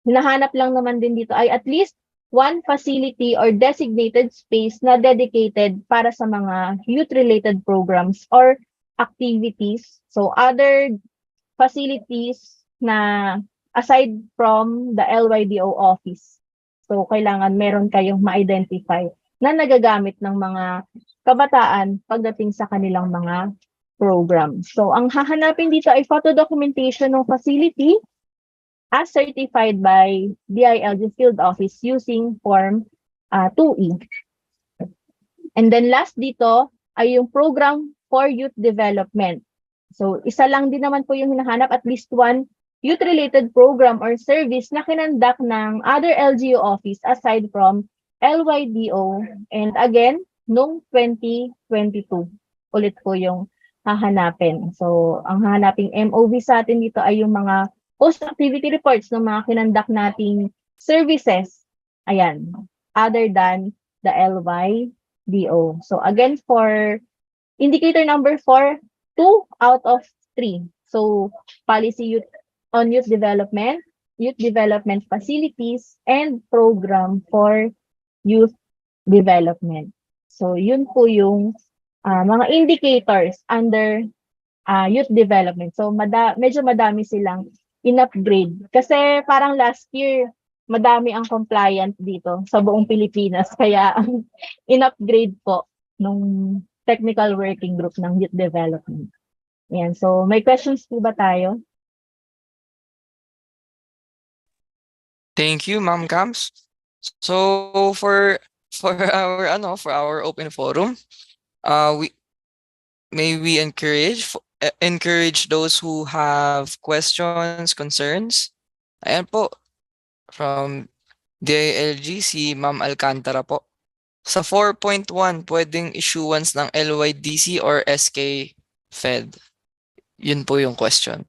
P: hinahanap lang naman din dito ay at least one facility or designated space na dedicated para sa mga youth-related programs or activities. So, other facilities na aside from the LYDO office. So, kailangan meron kayong ma-identify na nagagamit ng mga kabataan pagdating sa kanilang mga programs. So, ang hahanapin dito ay photo documentation ng facility as certified by DILG Field Office using Form 2E. And then last dito ay yung program for youth development. So isa lang din naman po yung hinahanap, at least one youth-related program or service na kinandak ng other LGU office aside from LYDO. And again, noong 2022, ulit po yung hahanapin. So ang hahanaping MOV sa atin dito ay yung mga post-activity reports ng mga kinandak nating services. Ayan, other than the LYDO. So again, for indicator number 4, 2 out of 3. So policy on youth development facilities, and program for youth development. So yun po yung mga indicators under youth development. So medyo madami silang in-upgrade. Kasi parang last year, madami ang compliant dito sa buong Pilipinas. Kaya in-upgrade po nung technical working group ng youth development. Ayan. So may questions po ba tayo?
B: Thank you, Ma'am Cams. So for our open forum, we encourage encourage those who have questions, concerns. Ayan po, from DILG, si Ma'am Alcantara po. Sa 4.1, pwedeng issuance ng LYDC or SK Fed? Yun po yung question.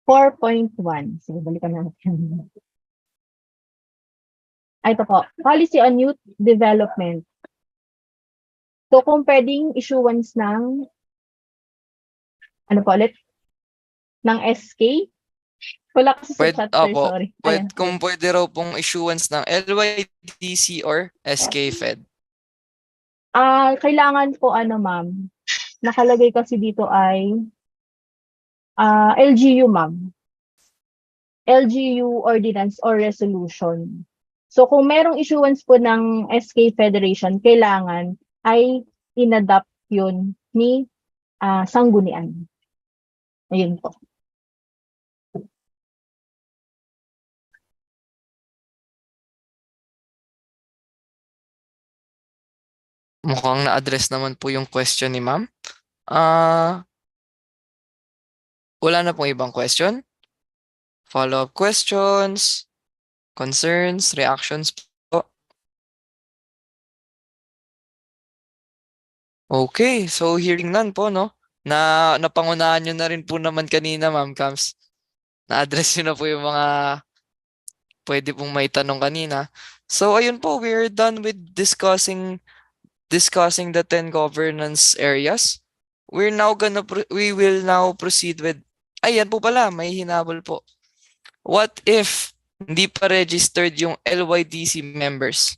P: 4.1. Sige, balikan natin. Ito po, policy on youth development. So kung pwedeng issuance ng, ano po ulit? Ng SK? Wala kasi sa chat, sir, sorry. Ayan.
B: Kung pwede raw pong issuance ng LYDC or SK Fed.
P: Kailangan po ma'am. Nakalagay kasi dito ay LGU, ma'am. LGU ordinance or resolution. So kung merong issuance po ng SK Federation, kailangan ay inadapt yun ni sanggunian. Ayun po.
B: Mukhang na-address naman po yung question ni ma'am. Wala na pong ibang question? Follow-up questions, concerns, reactions po. Okay, so hearing none po, no? Napangunahan nyo na rin po naman kanina, Ma'am Cams. Na-address nyo na po yung mga pwede pong may tanong kanina. So ayun po, we're done with discussing the 10 governance areas. We will now proceed with, ayan po pala, may hinabol po. What if hindi pa registered yung LYDC members?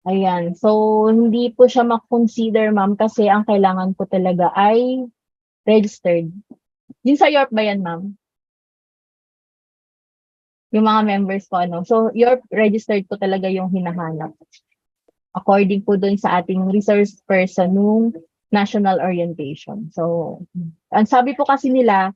P: Ayan. So, hindi po siya consider ma'am, kasi ang kailangan po talaga ay registered. Yung sa York ba yan, ma'am? Yung mga members po, So, York registered po talaga yung hinahanap. According po dun sa ating resource person nung national orientation. So, ang sabi po kasi nila,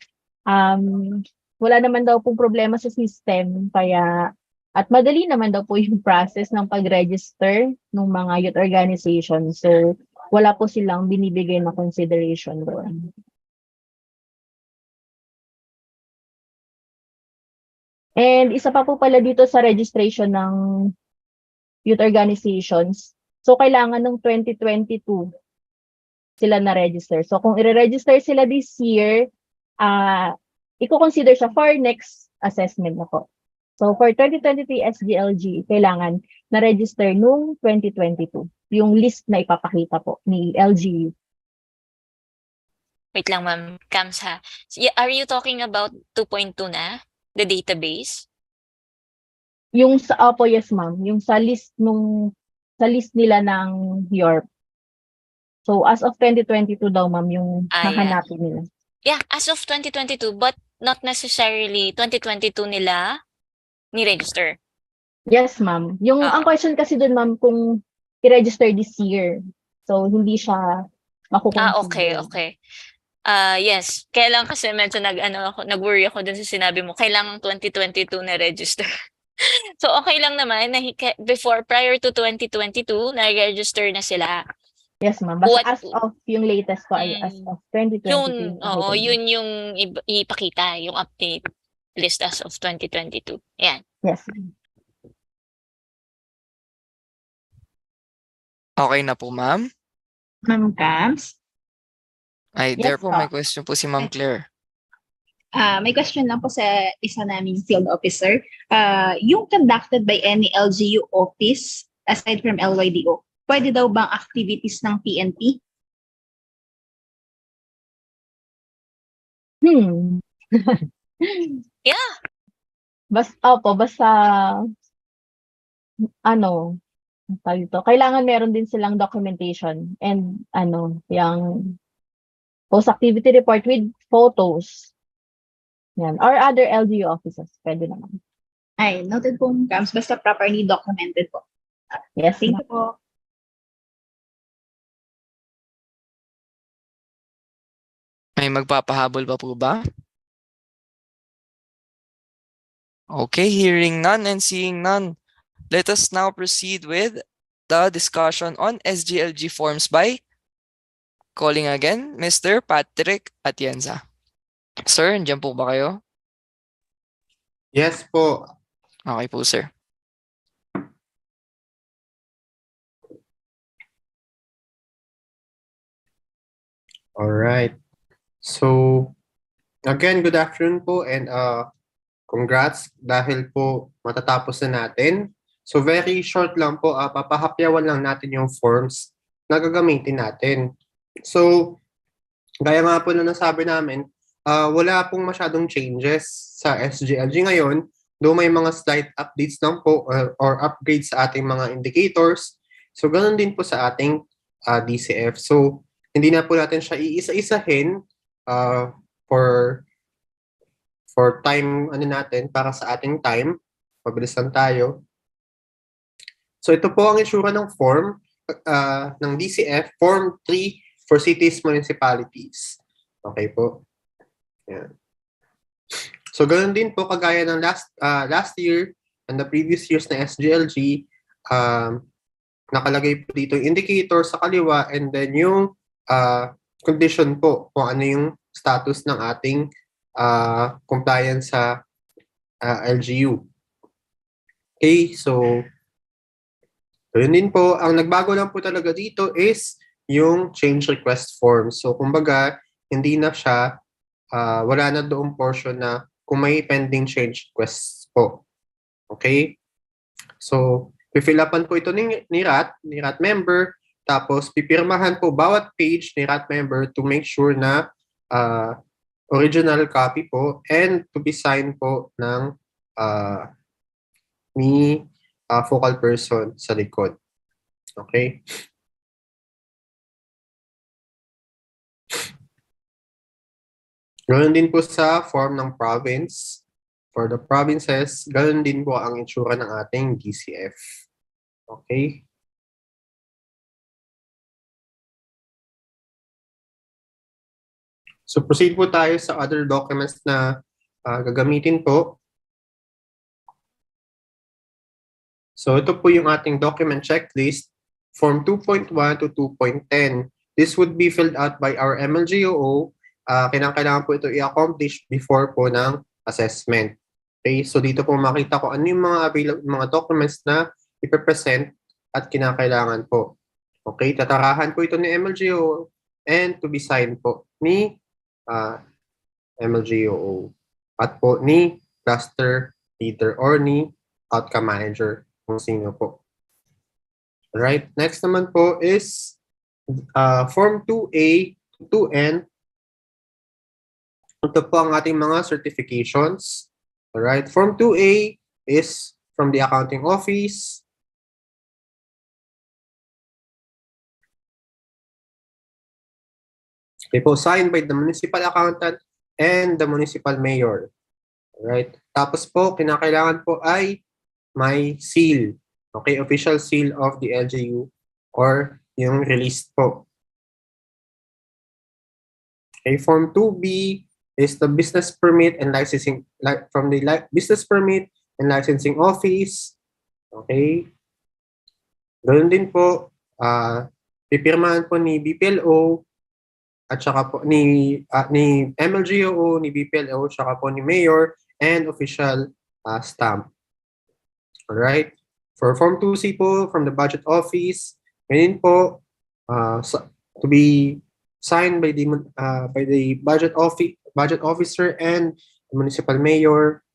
P: wala naman daw pong problema sa system, kaya at madali naman daw po yung process ng pag-register ng mga youth organization. So, wala po silang binibigay na consideration doon. And isa pa po pala dito sa registration ng youth organizations. So, kailangan ng 2022 sila na-register. So, kung i-register sila this year, i-consider siya for next assessment na po. So, for 2023 SGLG, kailangan na-register nung 2022. Yung list na ipapakita po ni LGU.
E: Wait lang, ma'am. Cams ha. Are you talking about 2.2 na? The database?
P: Yung sa, yes ma'am. Yung sa list nila ng York. So, as of 2022 daw, ma'am, yung hahanapin nila.
E: Yeah, as of 2022, but not necessarily 2022 nila ni-register.
P: Yes, ma'am. Ang question kasi dun, ma'am, kung i-register this year. So, hindi siya makukonsider.
E: Okay. Yes. Kaya lang kasi medyo nag-worry ako dun sa sinabi mo. Kailangan 2022 na register. So, okay lang naman na prior to 2022, na-register na sila.
P: Yes, ma'am. Basta as of yung latest po ay as of 2022.
E: Yun yung ipakita, yung update list as of 2022. Yan.
P: Yes.
B: Okay na po, ma'am?
D: Ma'am Cams?
B: There po, may question po si Ma'am Claire.
D: May question lang po sa isa naming field officer. Yung conducted by any LGU office, aside from LYDO, pwede daw bang activities ng PNP?
E: Yeah.
P: Basta kailangan meron din silang documentation and yung post-activity report with photos. Yan. Or other LGU offices. Pwede naman.
D: Ay, noted po, Cams. Basta properly documented po.
P: Yes.
D: Thank you po.
B: May magpapahabol pa po ba? Okay, hearing none and seeing none. Let us now proceed with the discussion on SGLG forms by calling again, Mr. Patrick Atienza. Sir, nandiyan po ba kayo?
O: Yes po.
B: Okay po, sir.
O: All right. So, again, good afternoon po and congrats dahil po matatapos na natin. So, very short lang po, papahapyawan lang natin yung forms na gagamitin natin. So, gaya nga po na nasabi namin, wala pong masyadong changes sa SGLG ngayon, though may mga slight updates lang po or upgrades sa ating mga indicators. So, ganun din po sa ating DCF. So, hindi na po natin siya iisa-isahin for time natin para sa ating time. Mabilis lang tayo. So ito po ang itsura ng form ng DCF, Form 3 for cities, municipalities. Okay po. Yan. So ganoon din po kagaya ng last year and the previous years na SGLG, nakalagay po dito yung indicator sa kaliwa and then yung condition po kung ano yung status ng ating compliance sa LGU. Okay, so yun din po. Ang nagbago lang po talaga dito is yung change request form. So kumbaga, hindi na siya, wala na doong portion na kung may pending change requests po. Okay? So, pifill-upan po ito ni RAT member. Tapos, pipirmahan po bawat page ni RAT member to make sure na original copy po and to be signed po ng ni focal person sa likod. Okay? Ganoon din po sa form ng province. For the provinces, ganoon din po ang itsura ng ating DCF. Okay? So proceed po tayo sa other documents na gagamitin po. So ito po yung ating document checklist, Form 2.1 to 2.10. This would be filled out by our MLGOO. Kailangan po ito i-accomplish before po ng assessment. Okay, so dito po makita ko ano yung mga available mga documents na ipe-present at kinakailangan po. Okay, tatarahan po ito ni MLGOO and to be signed po ni MLGOO at po ni cluster leader or ni outcome manager kung sino po. Alright, next naman po is Form 2A to 2N. Ito po ang ating mga certifications. Alright, Form 2A is from the accounting office. Okay po, signed by the municipal accountant and the municipal mayor. Alright, tapos po, kinakailangan po ay may seal. Okay, official seal of the LGU or yung released po. Okay, Form 2B is the business permit and licensing from the business permit and licensing office. Okay. Ganoon din po, pipirmahan po ni BPLO at saka po ni MLGOO, ni BPLO, saka po ni Mayor and official stamp. Alright. For Form 2C po, from the budget office, ganyan po, to be signed by the budget officer and the municipal mayor.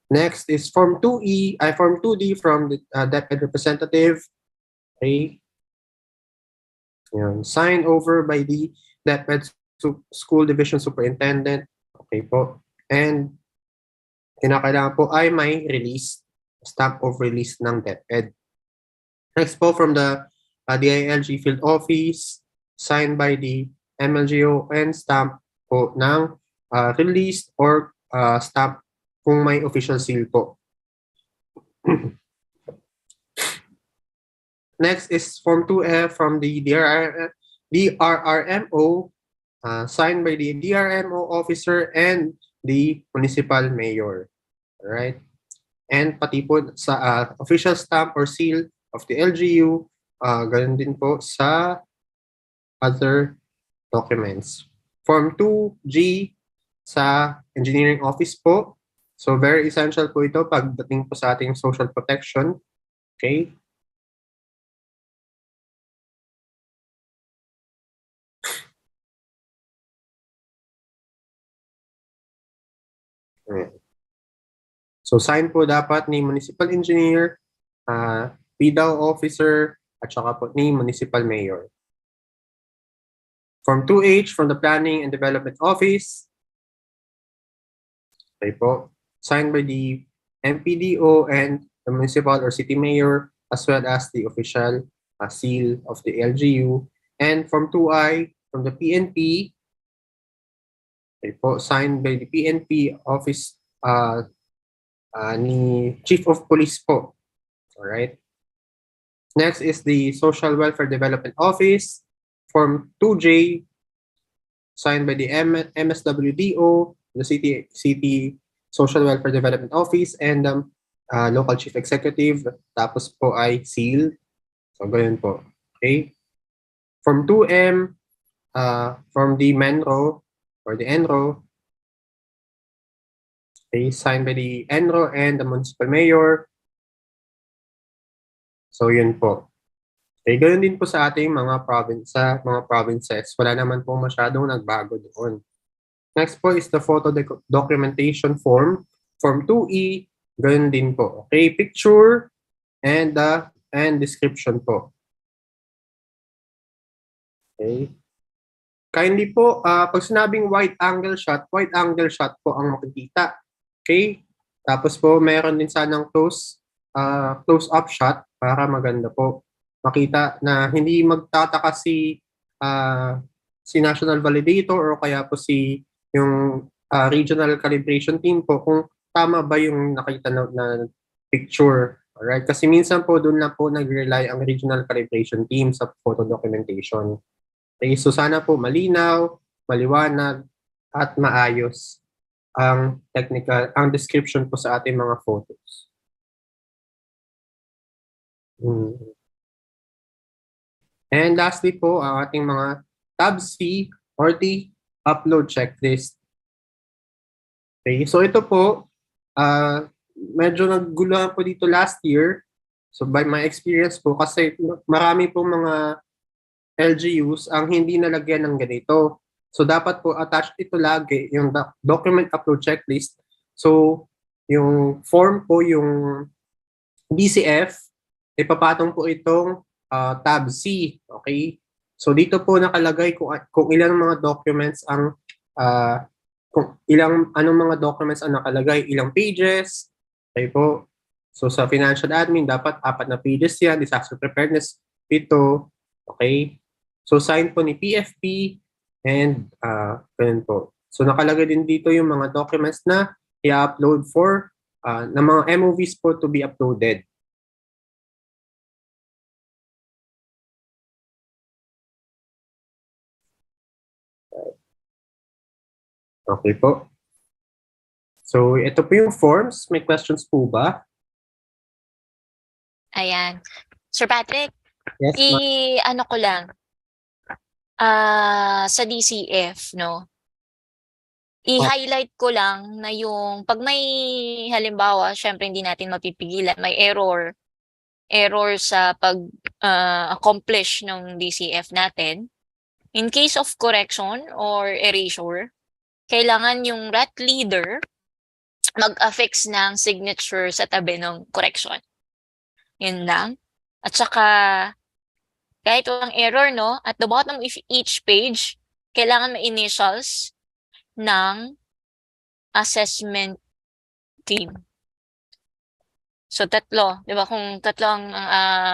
O: Next is Form 2E, Form 2D from the DepEd representative. Okay. Yan, signed over by the DepEd School Division Superintendent. Okay po. And kinakailangan po ay may release, stamp of release ng DepEd. Next po from the DILG Field Office, signed by the MLGO and stamp po ng release or stamp kung may official seal po. Next is Form 2F from the DRRMO, signed by the DRMO officer and the municipal mayor. Alright? And pati po sa official stamp or seal of the LGU, ganun din po sa other documents. Form 2G sa engineering office po. So very essential po ito pagdating po sa ating social protection. Okay? Ayan. So sign po dapat ni municipal engineer, PDAO officer, at saka po ni municipal mayor. Form 2H from the Planning and Development Office. Okay po. Signed by the MPDO and the municipal or city mayor, as well as the official seal of the LGU. And Form 2I from the PNP. Okay po. Signed by the PNP office ni Chief of Police po. Alright. Next is the Social Welfare Development Office. Form 2J, signed by the MSWDO, the City Social Welfare Development Office, and local chief executive. Tapos po ay sealed. So, ganyan po. Okay? Form 2M, from the MENRO or the ENRO, okay, signed by the ENRO and the municipal mayor. So, yun po. Okay, ganoon din po sa ating mga provinces. Wala naman po masyadong nagbago doon. Next po is the photo documentation form. Form 2E, ganoon din po. Okay, picture and description po. Okay. Kindly po, pag sinabing wide angle shot po ang makikita. Okay? Tapos po, meron din sanang close-up shot para maganda po. Makita na hindi magtataka si national validator o kaya po yung regional calibration team po kung tama ba yung nakita na picture. Alright? Kasi minsan po doon na po nag-rely ang regional calibration team sa photo documentation. Okay, so sana po malinaw, maliwanag, at maayos ang description po sa ating mga photos. And lastly po, ang ating mga tab C or the upload checklist. Okay, so ito po, medyo nagguluhan po dito last year. So by my experience po, kasi marami po mga LGUs ang hindi nalagyan ng ganito. So dapat po attached ito lagi, yung document upload checklist. So yung form po, yung DCF, ipapatong po itong tab C. Okay? So dito po nakalagay kung ilang mga documents ang anong mga documents ang nakalagay, ilang pages. Okay po. So sa financial admin dapat 4 na pages yan, disaster preparedness 7. Okay? So sign po ni PFP and ganun po. So nakalagay din dito yung mga documents na i-upload for na mga MOVs po to be uploaded. Okay po. So, ito po yung forms. May questions po ba?
E: Ayan. Sir Patrick,
O: Yes,
E: ano ko lang, sa DCF, no? I-highlight ko lang na yung, pag may halimbawa, syempre hindi natin mapipigilan, may error sa pag-accomplish ng DCF natin. In case of correction or erasure, kailangan yung rat leader mag-affix ng signature sa tabi ng correction. Yun lang. At saka, kahit walang error, no, at the bottom of each page, kailangan may initials ng assessment team. So, 3. Di ba? Kung 3 ang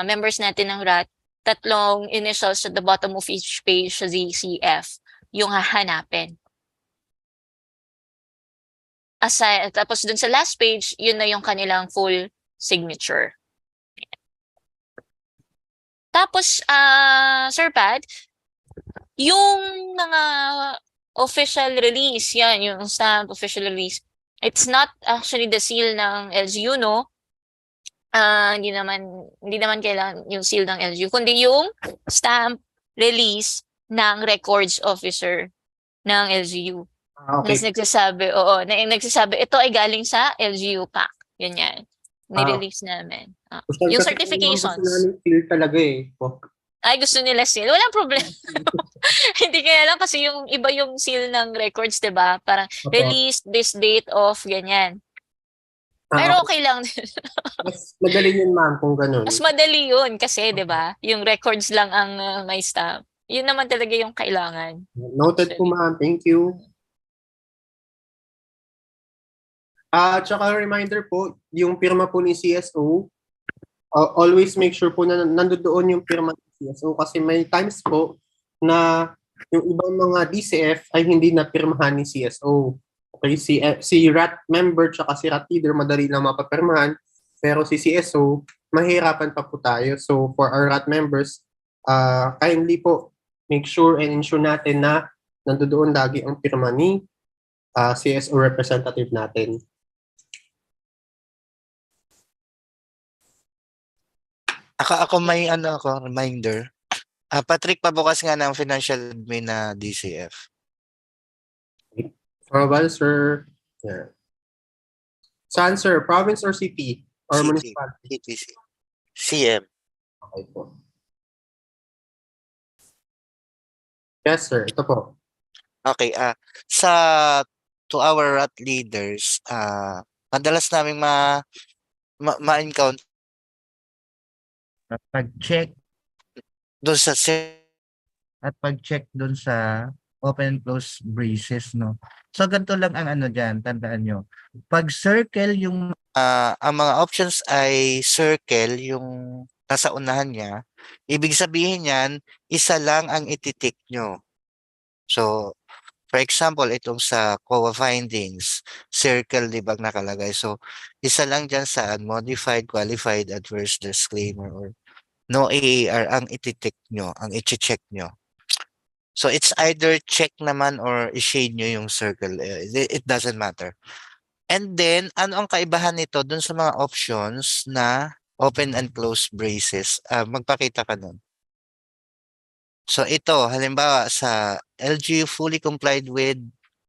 E: members natin ng RAT, 3 initials at the bottom of each page sa DCF yung hahanapin. Tapos dun sa last page, yun na yung kanilang full signature. Tapos, Sir Pat, yung mga official release, yan, yung stamp official release, it's not actually the seal ng LGU, no? Hindi naman kailangan yung seal ng LGU, kundi yung stamp release ng records officer ng LGU.
O: Okay.
E: Nagsasabi, ito ay galing sa LGU PAC. Yun yan. Nirelease namin. Yung
O: Gusto
E: certifications.
O: namin feel talaga eh.
E: Ay, gusto nila seal. Walang problema. Hindi kaya lang kasi yung iba yung seal ng records, 'di ba? Parang release this date of ganyan. Pero okay lang din.
O: Mas madali yun, ma'am, kung ganun.
E: Mas madali yun kasi, 'di ba? Yung records lang ang may stamp. Yun naman talaga yung kailangan.
O: Noted po, ma'am. Thank you. Tsaka reminder po, yung pirma po ni CSO, always make sure po na nandoon yung pirma ni CSO kasi may times po na yung ibang mga DCF ay hindi na pirmahan ni CSO. Okay, si RAT member tsaka si RAT leader madali lang mapapirmahan, pero si CSO, mahirapan pa po tayo. So for our RAT members, kindly po make sure and ensure natin na nandoon lagi ang pirma ni CSO representative natin.
F: Ako may reminder. Patrick, pabukas nga ng financial admin na DCF.
O: Probal, sir. Yeah. Saan, sir? Province or city? Or
F: City.
O: municipality?
F: CTC. CM.
O: Okay po. Yes, sir. Ito po.
F: Okay, to our RAT leaders, madalas namin ma-encounter
Q: pag-check
F: doon sa
Q: at pag-check doon sa open and close braces, no? So, ganito lang ang dyan, tandaan nyo. Pag circle yung
F: ang mga options ay circle yung nasa unahan niya, ibig sabihin yan, isa lang ang ititik nyo. So, for example, itong sa COA findings, circle, di ba nakalagay? So, isa lang dyan sa unmodified, qualified, adverse disclaimer, or no AAR ang ititik nyo, ang i-check nyo. So, it's either check naman or i-shade nyo yung circle. It doesn't matter. And then, ano ang kaibahan nito dun sa mga options na open and close braces? Magpakita ka nun. So ito, halimbawa sa LGU fully complied with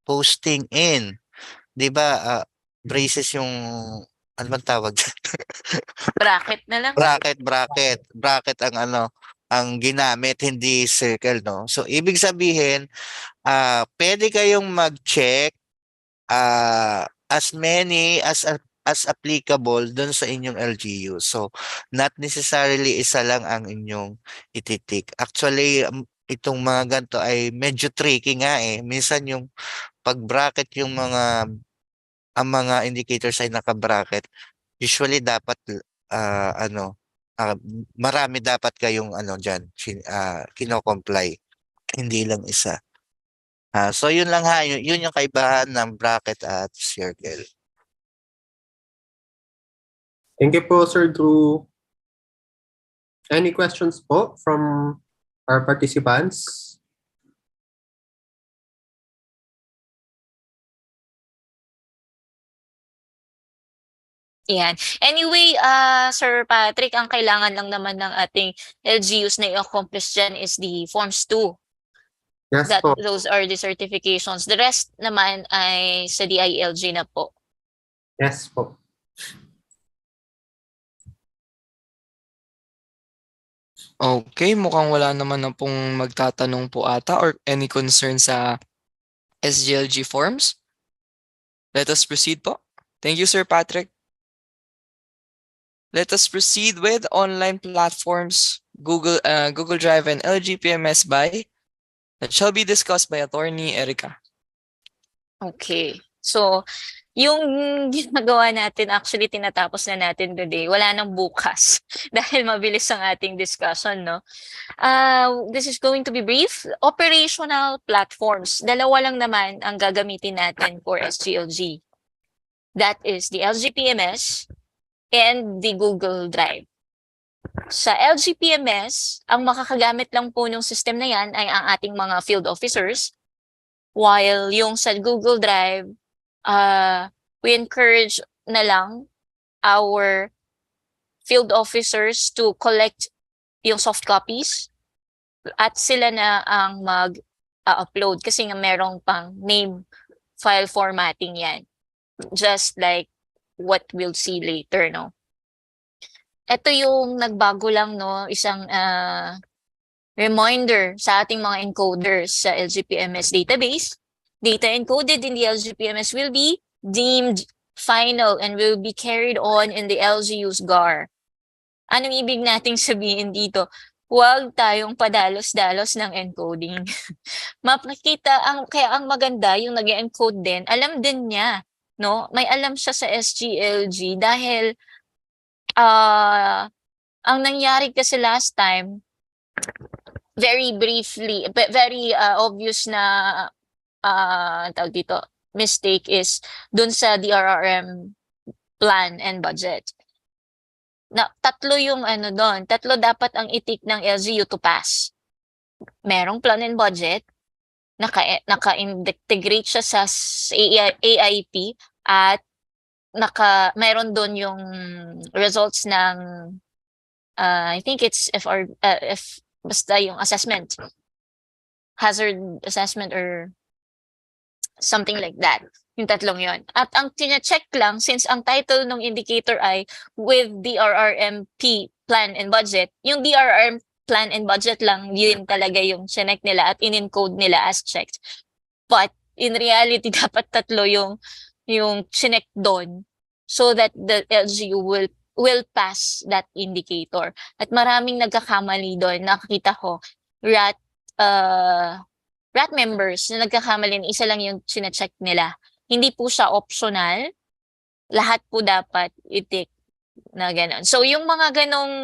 F: posting in. 'Di ba? Braces yung ano bang tawag?
E: Bracket na lang.
F: Bracket ang ginamit, hindi circle, no? So ibig sabihin, pwede kayong mag-check as many as applicable dun sa inyong LGU. So, not necessarily isa lang ang inyong ititik. Actually, itong mga ganito ay medyo tricky nga eh. Minsan yung pag-bracket ang mga indicators ay naka-bracket. Usually dapat marami dapat kayong diyan kino-comply. Hindi lang isa. So yun lang ha, yun yung kaibahan ng bracket at circle.
O: Thank you po, Sir Drew. Any questions po from our participants?
E: Yan. Anyway, Sir Patrick, ang kailangan lang naman ng ating LGUs na i-accomplish dyan is the Forms 2.
O: Yes po.
E: Those are the certifications. The rest naman ay sa DILG na po.
O: Yes po.
B: Okay, mukhang wala naman na pong magtatanong po ata or any concern sa SGLG forms. Let us proceed po. Thank you, Sir Patrick. Let us proceed with online platforms, Google Drive and LG PMS that shall be discussed by Attorney Erica.
E: Okay. So, yung ginagawa natin, actually tinatapos na natin today. Wala nang bukas dahil mabilis ang ating discussion, no? This is going to be brief. Operational platforms. Dalawa lang naman ang gagamitin natin for SGLG. That is the LGPMS and the Google Drive. Sa LGPMS, ang makakagamit lang po ng system na yan ay ang ating mga field officers. While yung sa Google Drive, we encourage na lang our field officers to collect yung soft copies At sila na ang mag-upload kasi nga merong pang name file formatting yan. Just like what we'll see later, no? Ito yung nagbago lang, no? Isang reminder sa ating mga encoders sa LGPMS database. Data encoded in the LGPMS will be deemed final and will be carried on in the LGU's GAR. Anong ibig nating sabihin dito? Huwag tayong padalos-dalos ng encoding. Makikita, kaya ang maganda yung nag-encode din, alam din niya, no? May alam siya sa SGLG dahil ang nangyari kasi last time, very briefly, very obvious na tawag dito, mistake is dun sa DRRM plan and budget. Tatlo yung tatlo dapat ang itik ng LGU to pass. Merong plan and budget, naka-integrate siya sa AIP at meron doon yung results ng I think it's basta yung assessment, hazard assessment or something like that. Yung tatlong yon. At ang tina-check lang, since ang title ng indicator ay with DRRMP plan and budget, yung DRRM plan and budget lang yun talaga yung chinek nila at in-encode nila as checked. But in reality, dapat tatlo yung chinek doon so that the LGU will pass that indicator. At maraming nagkakamali doon. Nakakita ko, RAT members na nagkakamali, isa lang yung chinecheck nila. Hindi po siya optional. Lahat po dapat itik na gano'n. So yung mga ganong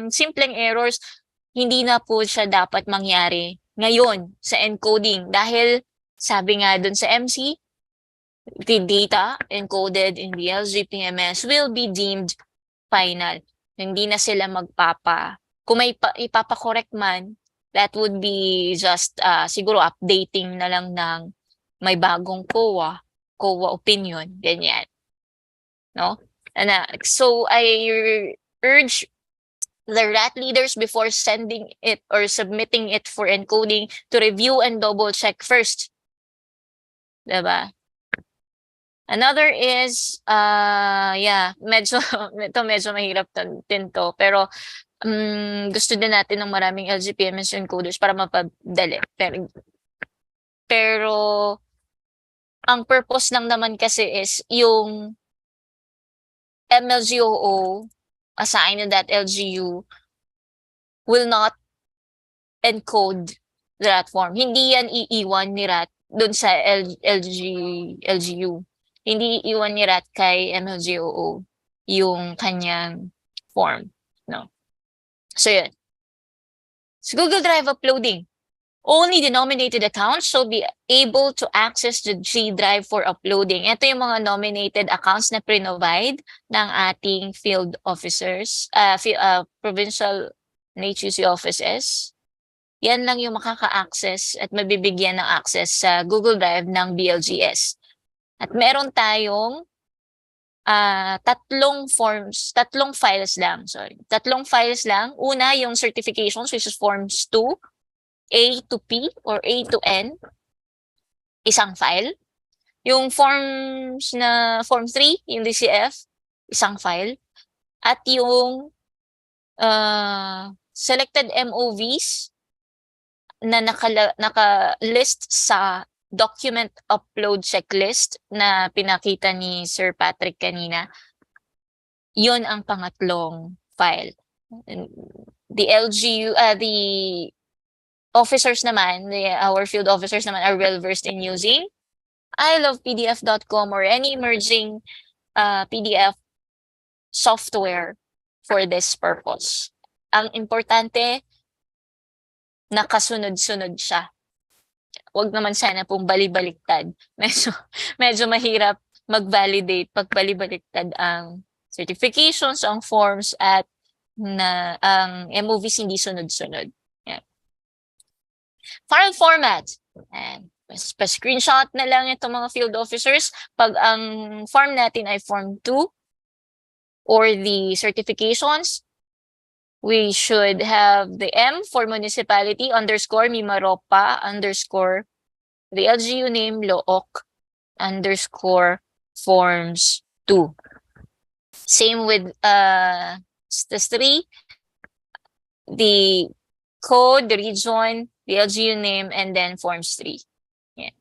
E: simpleng errors, hindi na po siya dapat mangyari ngayon sa encoding. Dahil sabi nga dun sa MC, the data encoded in the LGPMS will be deemed final. Hindi na sila kung may ipapakorek man, that would be just siguro updating na lang ng may bagong COA opinion, ganyan. No? So I urge the RAT leaders before sending it or submitting it for encoding to review and double check first. Diba? Another is, medyo mahirap din to. Pero gusto din natin ng maraming LGPMS encoders para mapadali. Pero ang purpose lang naman kasi is yung MLGOO assigned that LGU will not encode the RAT form. Hindi yan iiwan ni RAT dun sa LGU. Hindi iiwan ni RAT kay MLGOO yung kanyang form. No. So yun. So Google Drive uploading. Only the nominated accounts shall be able to access the G Drive for uploading. Ito yung mga nominated accounts na pre-provide ng ating field officers, provincial HUC offices. Yan lang yung makaka-access at mabibigyan ng access sa Google Drive ng BLGS. At meron tayong tatlong files lang. Tatlong files lang. Una, yung certifications, which is forms 2. A to P or A to N, isang file. Yung form 3, yung DCF, isang file. At yung selected MOVs na naka-list sa document upload checklist na pinakita ni Sir Patrick kanina, yun ang pangatlong file. The LGU, the officers naman, our field officers naman are well-versed in using ilovepdf.com or any emerging PDF software for this purpose. Ang importante, nakasunod-sunod siya. Huwag naman sana pong balibaliktad. Medyo mahirap mag-validate pag balibaliktad ang certifications, ang forms, at ang MOVs hindi sunod-sunod. File format. And pa-screenshot na lang itong mga field officers pag ang form natin ay form 2 or the certifications, we should have the M for municipality underscore Mimaropa underscore the LGU name Look underscore forms 2. Same with the 3, the code, the region, the LGU name, and then forms 3. Yan.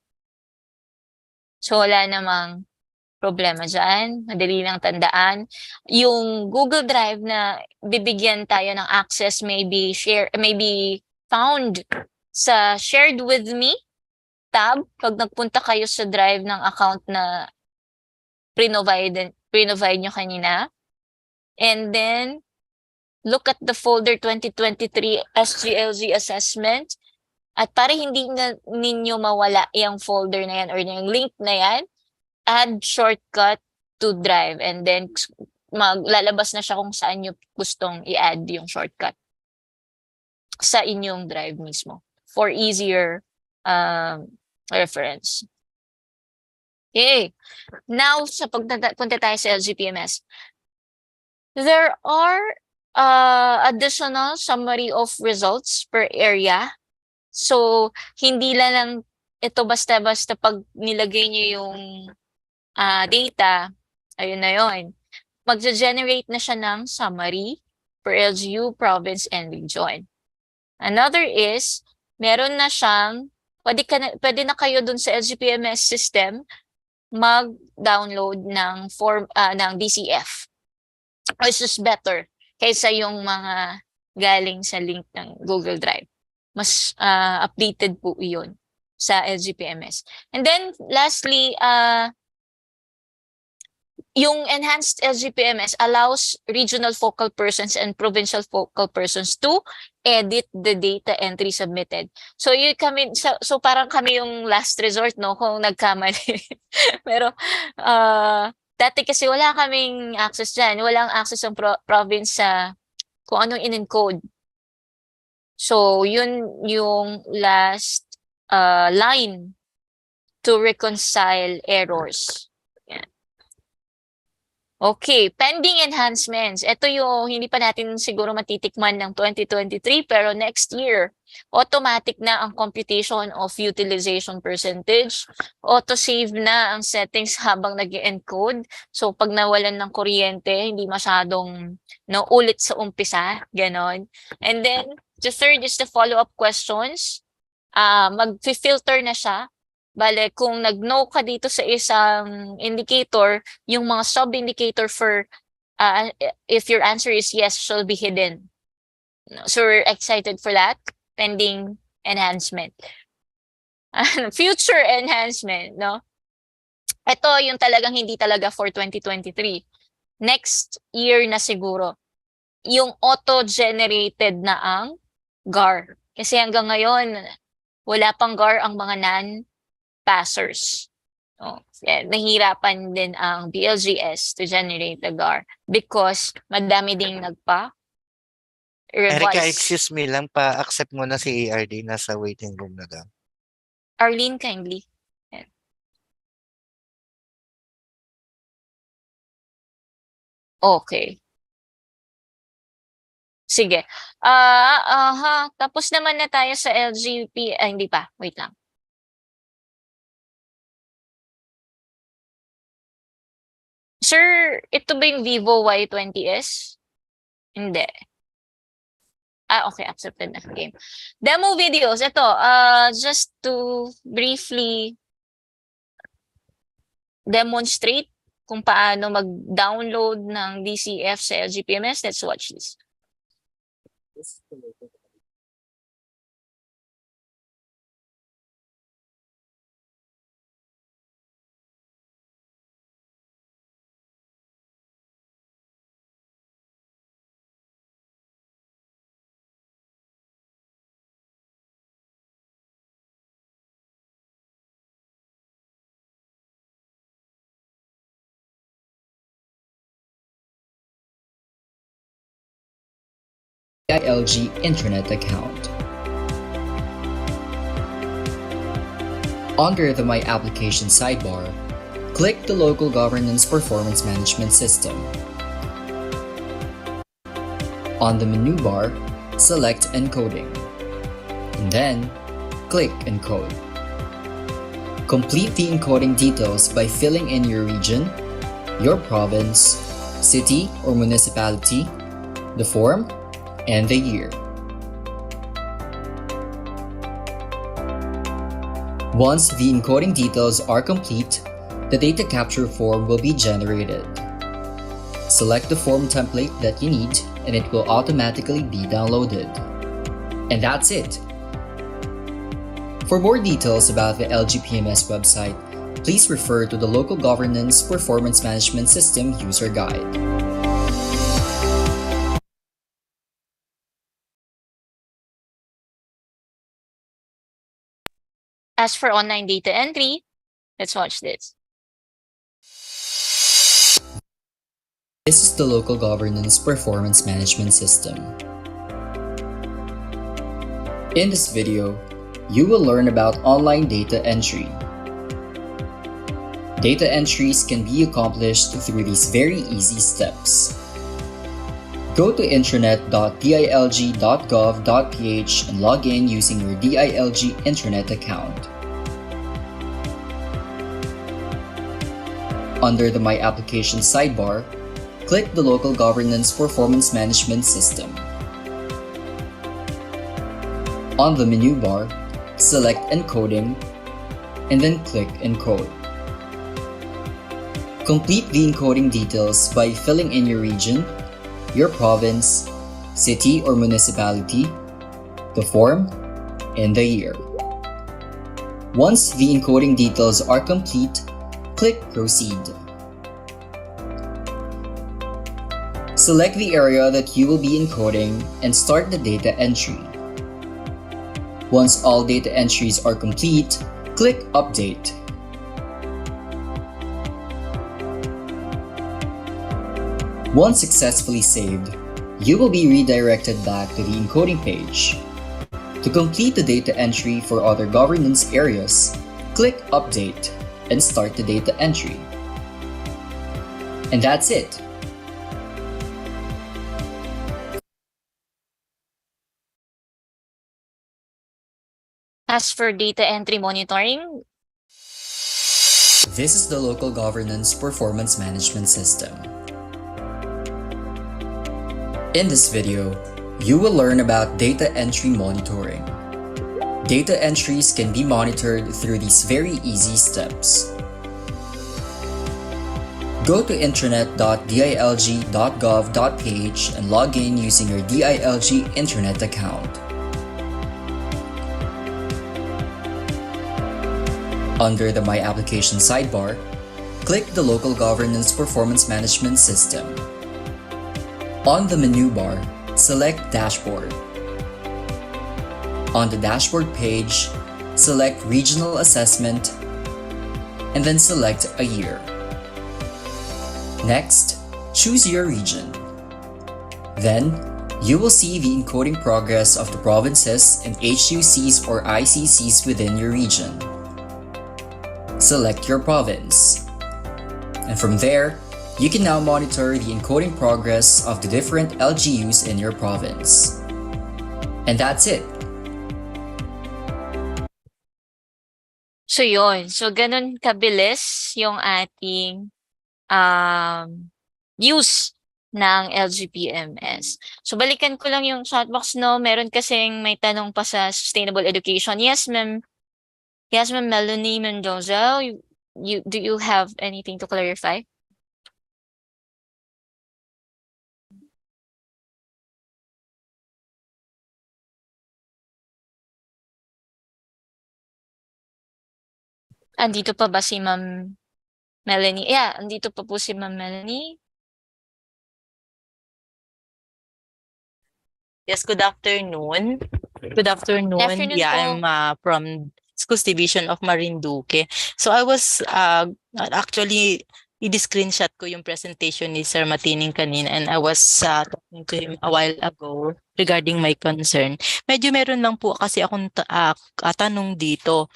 E: So wala namang problema dyan. Madali lang tandaan. Yung Google Drive na bibigyan tayo ng access may be found sa shared with me tab pag nagpunta kayo sa drive ng account na pre-provide nyo kanina. And then, look at the folder 2023 SGLG assessment. At para hindi ninyo mawala yung folder na yan or yung link na yan, add shortcut to drive and then maglalabas na siya kung saan nyo gustong i-add yung shortcut sa inyong drive mismo for easier reference. Okay. Now, sa punta tayo sa LGPMS. There are additional summary of results per area. So, hindi lang ito basta-basta pag nilagay niyo yung data, ayun na yun. Magja-generate na siya ng summary per LGU, province, and region. Another is, meron na siyang, pwede na kayo dun sa LGPMS system mag-download ng ng DCF. Which is better kaysa yung mga galing sa link ng Google Drive. Mas updated po yun sa LGPMS. And then, lastly, yung enhanced LGPMS allows regional focal persons and provincial focal persons to edit the data entry submitted. So, so parang kami yung last resort, no, kung nagkamali. Pero, dati kasi wala kaming access dyan. Walang access ang province sa kung anong in-encode. So, yun yung last line to reconcile errors. Yan. Okay, pending enhancements. Ito yung hindi pa natin siguro matitikman ng 2023 pero next year, automatic na ang computation of utilization percentage. Auto-save na ang settings habang nag-encode. So pag nawalan ng kuryente, hindi masyadong ulit sa umpisa. Ganon. And then, the third is the follow-up questions. Mag-filter na siya. Bale, kung nag-no ka dito sa isang indicator, yung mga sub-indicator for if your answer is yes, shall be hidden. So we're excited for that. Pending enhancement. Future enhancement, no? Ito yung talagang hindi talaga for 2023. Next year na siguro. Yung auto-generated na ang GAR. Kasi hanggang ngayon, wala pang GAR ang mga non-passers. Oh, yeah, nahirapan din ang BLGS to generate the GAR because madami ding nagpa-revise.
F: Erica, excuse me lang, pa-accept mo na si ARD, nasa waiting room na daw.
E: Arlene, kindly. Yeah. Okay. Sige. Tapos naman na tayo sa LGP. Hindi pa. Wait lang. Sir, ito ba yung Vivo Y20s? Hindi. Okay, accepted na game. Demo videos. Ito, just to briefly demonstrate kung paano mag-download ng DCF sa LGPMS. Let's watch this.
R: SGLG Internet account. Under the My Application sidebar, click the Local Governance Performance Management System. On the menu bar, select Encoding, and then click Encode. Complete the encoding details by filling in your region, your province, city or municipality, the form, and the year. Once the encoding details are complete, the data capture form will be generated. Select the form template that you need and it will automatically be downloaded. And that's it! For more details about the LGPMS website, please refer to the Local Governance Performance Management System User Guide.
E: As for online data entry, let's watch this.
R: This is the Local Governance Performance Management System. In this video, you will learn about online data entry. Data entries can be accomplished through these very easy steps. Go to intranet.dilg.gov.ph and log in using your DILG intranet account. Under the My Application sidebar, click the Local Governance Performance Management System. On the menu bar, select Encoding, and then click Encode. Complete the encoding details by filling in your region, your province, city or municipality, the form, and the year. Once the encoding details are complete, click Proceed. Select the area that you will be encoding and start the data entry. Once all data entries are complete, click Update. Once successfully saved, you will be redirected back to the encoding page. To complete the data entry for other governance areas, click Update and start the data entry. And that's it.
E: As for data entry monitoring,
R: This is the Local Governance Performance Management System. In this video, you will learn about data entry monitoring. Data entries can be monitored through these very easy steps. Go to intranet.dilg.gov.ph and log in using your DILG intranet account. Under the My Application sidebar, click the Local Governance Performance Management System. On the menu bar, select Dashboard. On the dashboard page, select Regional Assessment, and then select a year. Next, choose your region. Then, you will see the encoding progress of the provinces and HUCs or ICCs within your region. Select your province. And from there, you can now monitor the encoding progress of the different LGUs in your province. And that's it.
E: so yun. So ganun kabilis yung ating use ng LGPMS. So balikan ko lang yung chat box, no? Meron kasing may tanong pa sa sustainable education. Yes, ma'am. Yes, ma'am Melanie Mendoza. Do you have anything to clarify? Andito pa ba si Ma'am Melanie? Yeah, andito pa po si Ma'am Melanie.
S: Yes, good afternoon. Good afternoon.
E: Afternoon
S: Yeah,
E: po.
S: I'm from Schools Division of Marinduque. So I was actually i-screenshot ko yung presentation ni Sir Matining kanina and I was talking to him a while ago regarding my concern. Medyo meron lang po kasi akong tanong dito.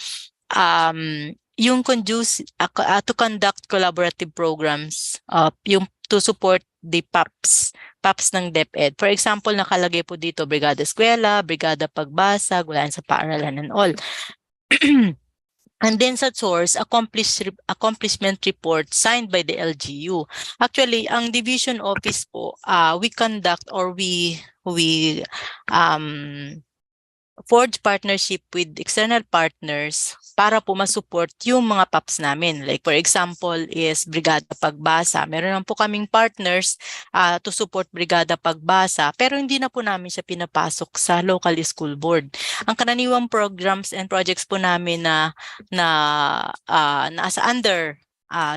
S: Yung to conduct collaborative programs, yung to support the PAPs ng DepEd. For example, nakalagay po dito Brigada Eskwela, Brigada Pagbasa, Gulayan sa Paaralan and all. And then sa source, accomplishment report signed by the LGU. Actually, ang division office po, we conduct or we forge partnership with external partners para po masupport yung mga PAPs namin. Like for example is Brigada Pagbasa. Meron lang po kaming partners to support Brigada Pagbasa pero hindi na po namin siya pinapasok sa local school board. Ang karaniwang programs and projects po namin na nasa under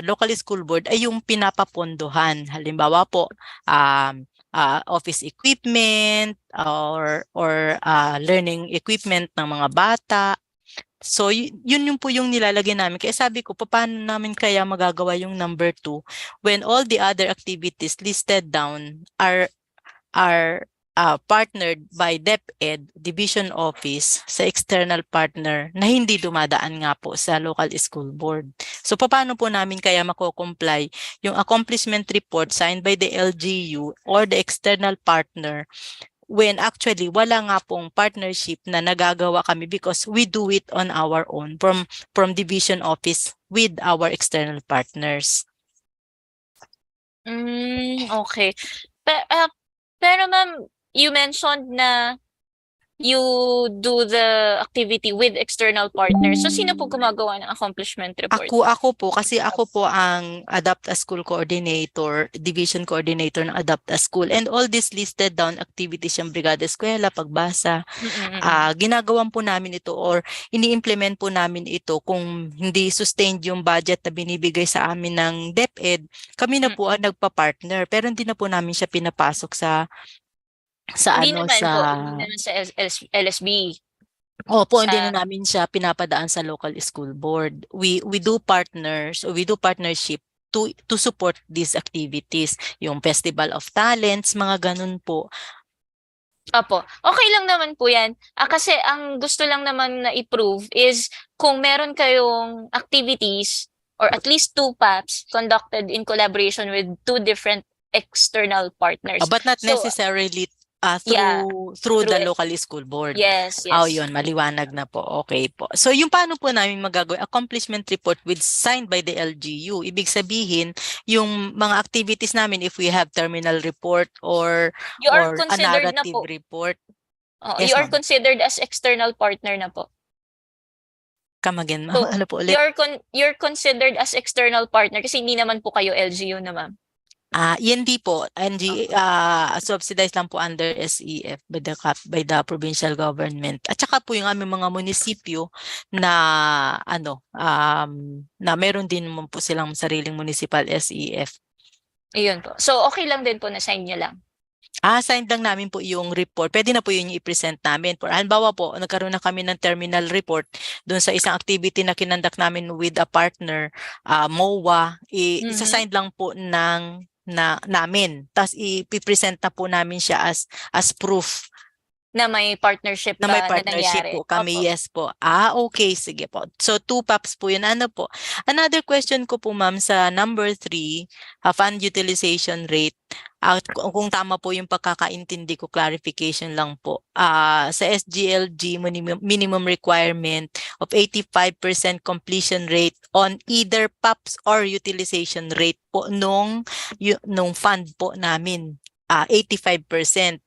S: local school board ay yung pinapapondohan. Halimbawa po, office equipment or learning equipment ng mga bata. So yun po yung nilalagay namin. Kaya sabi ko, paano namin kaya magagawa yung number 2 when all the other activities listed down are partnered by DepEd Division Office sa external partner na hindi dumadaan nga po sa local school board. So paano po namin kaya mako-comply yung accomplishment report signed by the LGU or the external partner when actually wala nga pong partnership na nagagawa kami because we do it on our own from Division Office with our external partners.
E: Okay. Pero ma'am, you mentioned na you do the activity with external partners. So sino po gumagawa ng accomplishment report?
S: Ako po kasi ako po ang Adapt a School Coordinator, Division Coordinator ng Adapt a School. And all these listed down activities yung Brigada Eskwela, Pagbasa, ginagawan po namin ito or ini-implement po namin ito kung hindi sustained yung budget na binibigay sa amin ng DepEd. Kami na po ang nagpa-partner pero hindi na po namin siya pinapasok sa
E: Hindi naman sa LSB.
S: Opo, hindi na namin siya pinapadaan sa local school board. We do partnership to support these activities. Yung Festival of Talents, mga ganun po.
E: Opo. Okay lang naman po yan. Kasi ang gusto lang naman na i-prove is kung meron kayong activities or at least 2 PAPs conducted in collaboration with 2 different external partners.
S: But not necessarily through the local school board.
E: Yes.
S: Yun, maliwanag na po. Okay po. So yung paano po namin magagawin? Accomplishment report signed by the LGU. Ibig sabihin, yung mga activities namin, if we have terminal report or a narrative report.
E: Yes, you are considered as external partner na po.
S: Come again, ma'am.
E: So,
S: ano po ulit?
E: You're considered as external partner kasi hindi naman po kayo LGU na ma'am.
S: Hindi po. Subsidized lang po under SEF by the provincial government. At saka po yung aming mga munisipyo na na meron din mo po silang sariling municipal SEF.
E: Ayun po. So okay lang din po na sign niyo lang.
S: Signed lang namin po yung report. Pwede na po yun yung i-present namin. Halimbawa po, nagkaroon na kami ng terminal report doon sa isang activity na kinandak namin with a partner, MOA. Isa-sign lang po namin. Tapos i-present na po namin siya as proof.
E: Na may partnership
S: na nangyari. Po kami. Opo. Yes po. Okay. Sige po. So 2 PAPs po yun. Ano po? Another question ko po ma'am sa number 3, fund utilization rate. Kung tama po yung pagkakaintindi ko, clarification lang po. Sa SGLG, minimum requirement of 85% completion rate on either PAPs or utilization rate po nung fund po namin. 85%.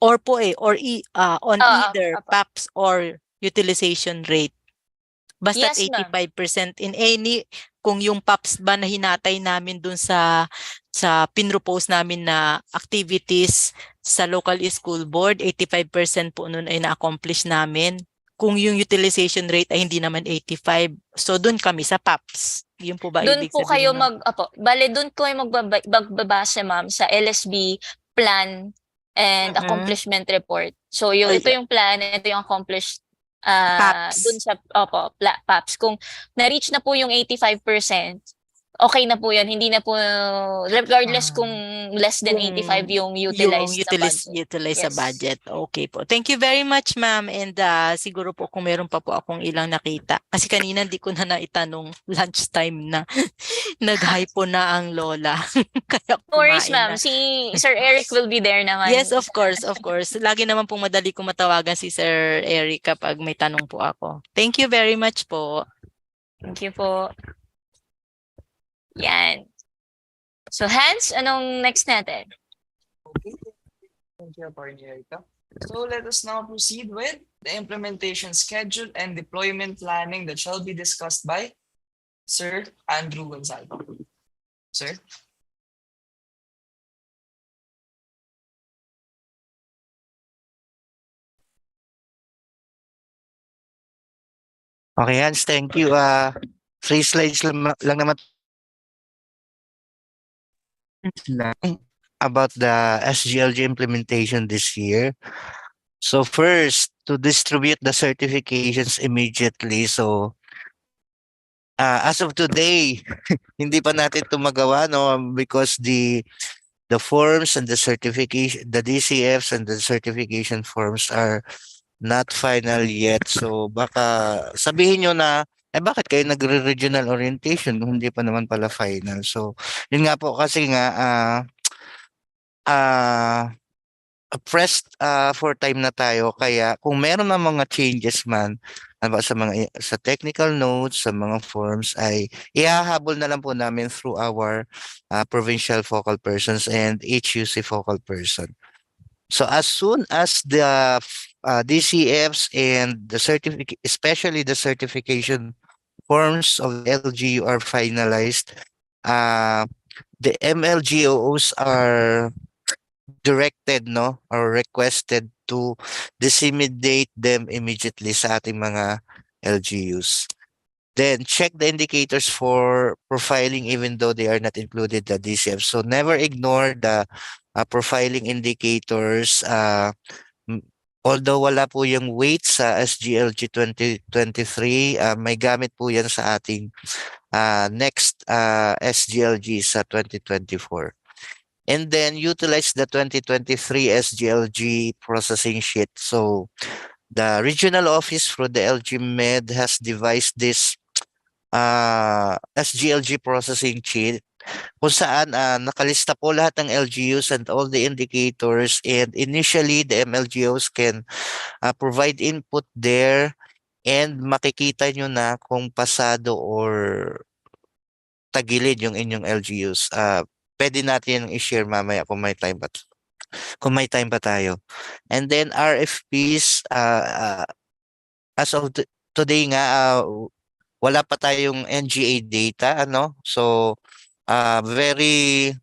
S: Or po on either PAPs or utilization rate. Basta yes, 85% in any, kung yung PAPs ba na hinatay namin dun sa pinropose namin na activities sa local school board, 85% po nun ay na-accomplish namin. Kung yung utilization rate ay hindi naman 85, so dun kami sa PAPs. Yun po ba ibig sabihin?
E: Doon po kayo doon kayo magbabase ma'am sa LSB plan and accomplishment report. So ito yung plan, ito yung accomplished
S: PAPs.
E: dun sa PAPs. Kung na-reach na po yung 85%, okay na po yun. Hindi na po, regardless kung less than 85 yung utilized sa budget.
S: Utilize sa
E: Yes.
S: budget. Okay po. Thank you very much, ma'am. And siguro po kung meron pa po akong ilang nakita. Kasi kanina hindi ko na naitanong lunchtime na nag-hypo na ang lola. Kaya
E: No worries,
S: kumain
E: ma'am.
S: na.
E: Si Sir Eric will be there naman.
S: Yes, of course, of course. Lagi naman pong madali ko matawagan si Sir Eric kapag may tanong po ako. Thank you very much po.
E: Thank you po. Yan. So, Hans, anong next natin?
B: Thank you, Attorney Erica. So let us now proceed with the implementation schedule and deployment planning that shall be discussed by Sir Andrew Gonzalo. Sir?
F: Okay, Hans, thank you. 3 slides lang naman about the SGLG implementation this year. So first, to distribute the certifications immediately. So as of today, hindi pa natin ito magawa, no, because the forms and the certification, the DCFs and the certification forms are not final yet. So baka sabihin nyo na, bakit kayo nagre-regional orientation kung hindi pa naman pala final? So yun nga po kasi nga pressed for time na tayo, kaya kung meron na mga changes man sa technical notes, sa mga forms, ay ihahabol na lang po namin through our provincial focal persons and HUC focal person. So as soon as the DCFs and the certificate, especially the certification forms of the LGU are finalized, the MLGOs are directed, no, or requested to disseminate them immediately sa ating mga LGUs. Then check the indicators for profiling even though they are not included the DCF. So never ignore the profiling indicators. Although wala po yung weight sa SGLG 2023, may gamit po yan sa ating next SGLG sa 2024. And then utilize the 2023 SGLG processing sheet. So the regional office for the LG Med has devised this SGLG processing sheet kung saan nakalista po lahat ng LGUs and all the indicators, and initially the MLGOs can provide input there and makikita nyo na kung pasado or tagilid yung inyong LGUs. Pwede natin i-share mamaya kung may time pa tayo. And then RFPs, as of today nga, wala pa tayong NGA data, ano? So very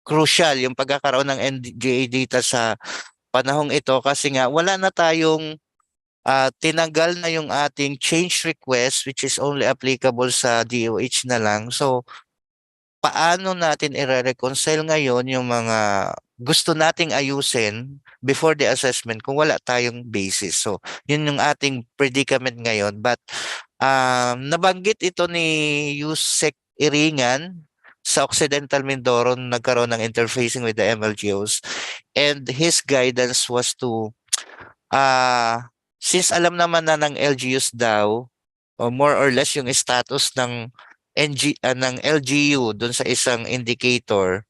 F: crucial yung pagkakaroon ng NGA data sa panahong ito, kasi nga wala na tayong tinanggal na yung ating change request, which is only applicable sa DOH na lang. So paano natin i-reconcile ngayon yung mga gusto nating ayusin before the assessment kung wala tayong basis? So yun yung ating predicament ngayon. But nabanggit ito ni Yusek Iringan sa Occidental Mindoro nung nagkaroon ng interfacing with the MLGOs, and his guidance was to since alam naman na ng LGUs daw, o more or less yung status ng ng LGU doon sa isang indicator,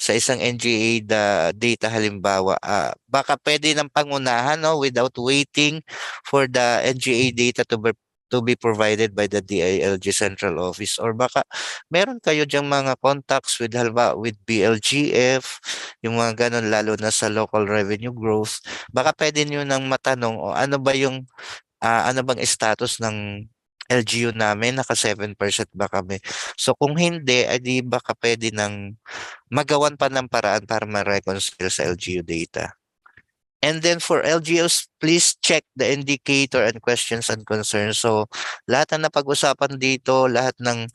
F: sa isang NGA data halimbawa, baka pwede ng pangunahan, no, without waiting for the NGA data to be provided by the DILG Central Office, or baka meron kayo diyang mga contacts with halimbawa with BLGF, yung mga ganun, lalo na sa local revenue growth, baka pwede nyo nang matanong, o ano ba yung ano bang status ng LGU namin, naka 7% ba kami? So kung hindi, edi baka pwede nang magawan pa ng paraan para ma-reconcile sa LGU data. And then for LGUs, please check the indicator and questions and concerns. So lahat na napag-usapan dito, lahat ng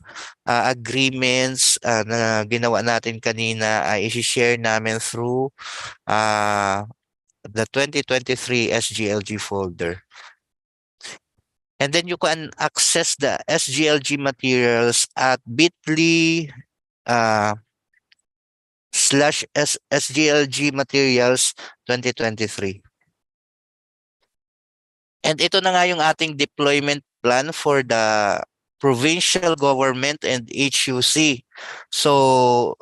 F: agreements na ginawa natin kanina ay i-share namin through the 2023 SGLG folder. And then you can access the SGLG materials at bit.ly /SGLG materials 2023. And ito na nga yung ating deployment plan for the provincial government and HUC. So,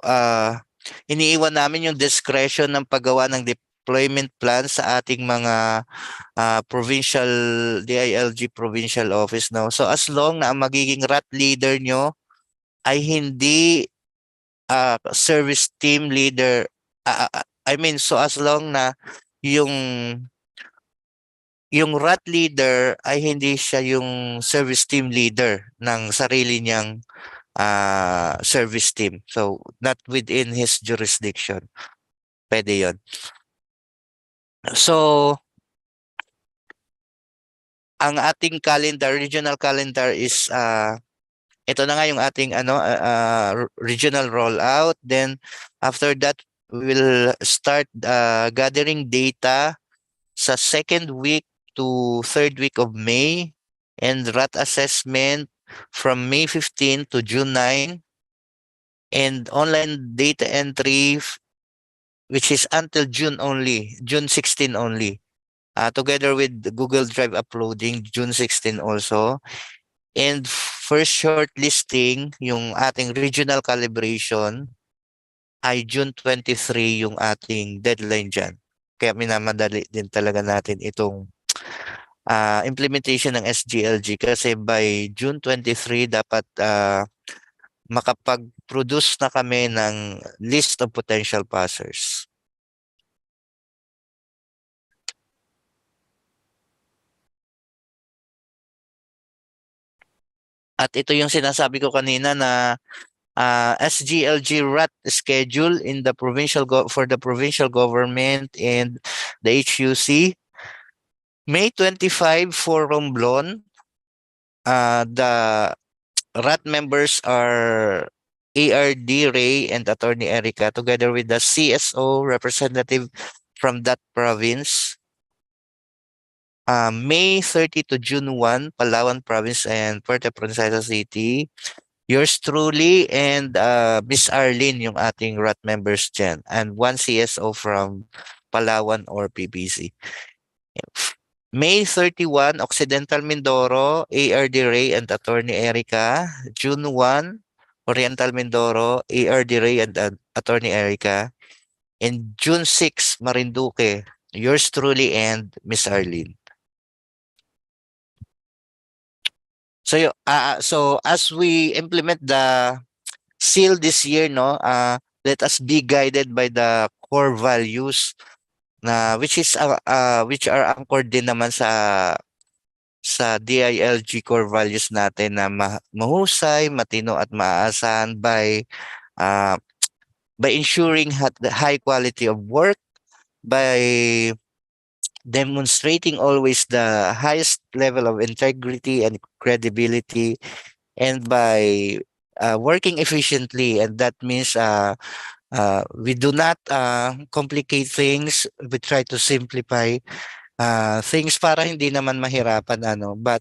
F: iniiwan namin yung discretion ng paggawa ng deployment plan sa ating mga provincial DILG provincial office now. So, as long na ang magiging RAT leader nyo ay hindi service team leader, so as long na yung RAT leader ay hindi siya yung service team leader ng sarili niyang service team. So, not within his jurisdiction. Pwede yun. So, ang ating calendar, regional calendar is ito na nga yung ating regional rollout. Then, after that, we will start gathering data sa second week to third week of May, and RAT assessment from May 15 to June 9, and online data entry which is until June 16 only. Together with Google Drive uploading June 16 also. And first shortlisting, yung ating regional calibration, ay June 23 yung ating deadline dyan. Kaya minamadali din talaga natin itong implementation ng SGLG kasi by June 23 dapat makapag-produce na kami ng list of potential passers. At ito yung sinasabi ko kanina na SGLG RAT schedule in the for the provincial government and the HUC. May 25 for Romblon. The RAT members are ARD Ray and Attorney Erica together with the CSO representative from that province. May 30 to June 1, Palawan Province and Puerto Princesa City. Yours truly and Miss Arlene yung ating RAT members dyan. And one CSO from Palawan or PBC. May 31, Occidental Mindoro, ARD Ray and Attorney Erica. June 1, Oriental Mindoro, ARD Ray and Attorney Erica. And June 6, Marinduque, yours truly and Miss Arlene. So as we implement the seal this year, let us be guided by the core values which are anchored din naman sa DILG core values natin na mahusay, matino at maaasahan by ensuring the high quality of work, by demonstrating always the highest level of integrity and credibility, and by working efficiently. And that means we do not complicate things. We try to simplify things para hindi naman mahirapan. But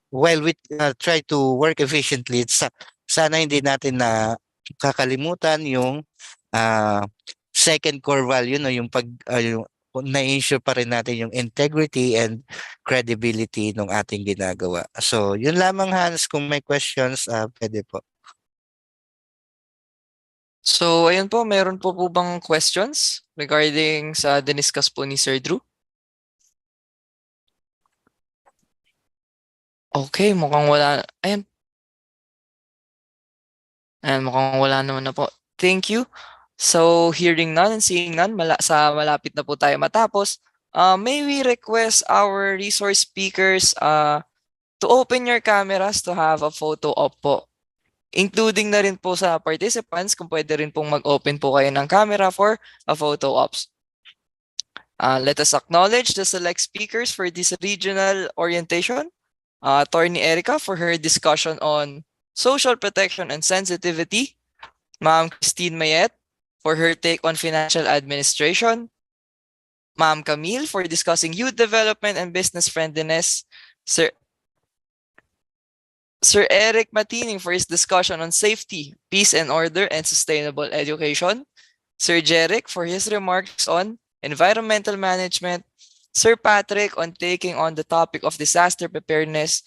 F: while we try to work efficiently, sana hindi natin na kakalimutan yung second core value, yung na-ensure pa rin natin yung integrity and credibility ng ating ginagawa. So, yun lamang, Hans. Kung may questions, pwede po.
B: So, ayun po, meron po bang questions regarding sa diniscuss po ni Sir Drew? Okay, mukhang wala. Ayan, mukhang wala naman na po. Thank you. So, hearing none and seeing none, malapit na po tayo matapos. May we request our resource speakers to open your cameras to have a photo op po. Including na rin po sa participants, kung pwede rin pong mag-open po kayo ng camera for a photo ops. Let us acknowledge the select speakers for this regional orientation. Attorney Erica for her discussion on social protection and sensitivity. Ma'am Christine Mayet for her take on financial administration. Ma'am Camille for discussing youth development and business friendliness. Sir Sir Eric Matining for his discussion on safety, peace and order, and sustainable education. Sir Jeric for his remarks on environmental management. Sir Patrick on taking on the topic of disaster preparedness.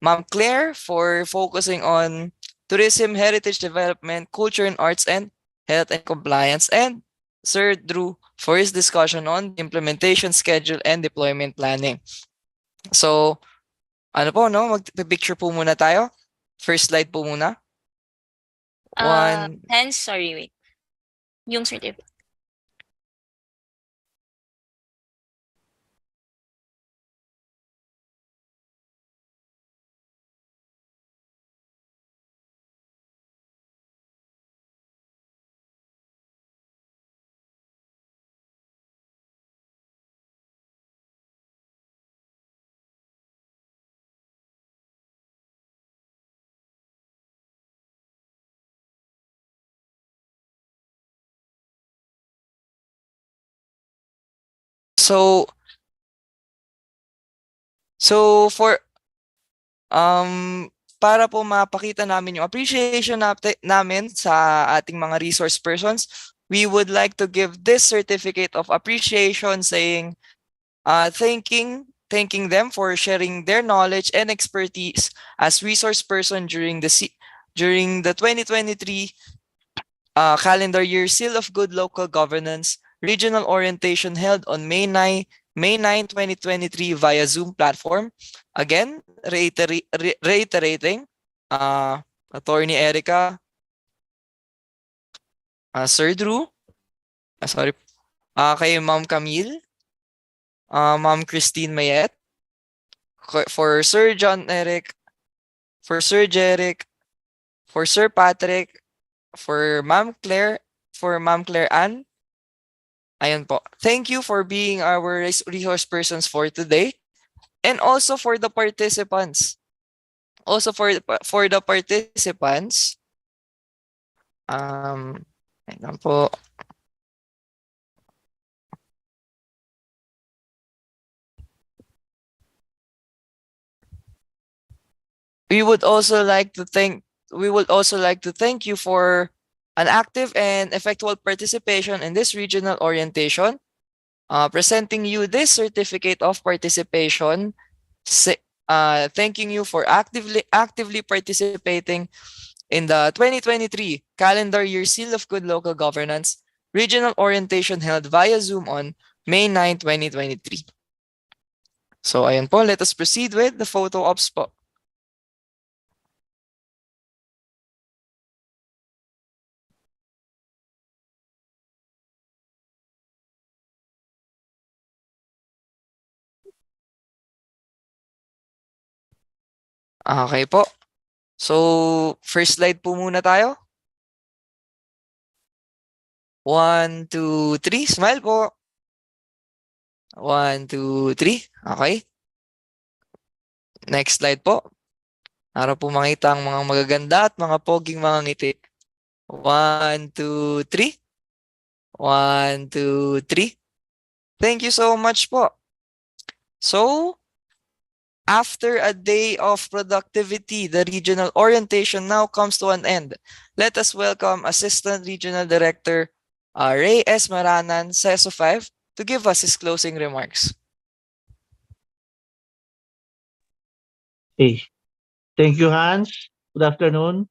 B: Ma'am Claire for focusing on tourism, heritage development, culture and arts, and health and compliance. And Sir Drew for his discussion on implementation schedule and deployment planning. So, ano po, no? Mag-picture po muna tayo. First slide po muna. One.
E: Hence, sorry, wait. Yung certificate.
B: So, for para po mapakita namin yung appreciation namin sa ating mga resource persons, we would like to give this certificate of appreciation saying thanking them for sharing their knowledge and expertise as resource person during the 2023 calendar year Seal of Good Local Governance regional orientation held on May 9, 2023 via Zoom platform. Again, reiterating, Attorney Erica, Sir Drew, sorry, kay Ma'am Camille, Ma'am Christine Mayet, for Sir John Eric, for Sir Jeric, for Sir Patrick, for Ma'am Claire, Ann. Ayun po. Thank you for being our resource persons for today. And also for the participants. For the participants, ayun po. We would also like to thank you for an active and effectual participation in this regional orientation. Presenting you this certificate of participation, thanking you for actively participating in the 2023 calendar year Seal of Good Local Governance regional orientation held via Zoom on May 9, 2023. So ayun po, let us proceed with the photo ops po. Okay po. So, first slide po muna tayo. 1, 2, 3. Smile po. 1, 2, 3. Okay. Next slide po. Para po makita ang mga magaganda at mga poging mga ngiti. 1, 2, 3. 1, 2, 3. Thank you so much po. So, after a day of productivity, the regional orientation now comes to an end. Let us welcome Assistant Regional Director Ray S. Maranan, CESO 5, to give us his closing remarks.
T: Hey, thank you, Hans. Good afternoon.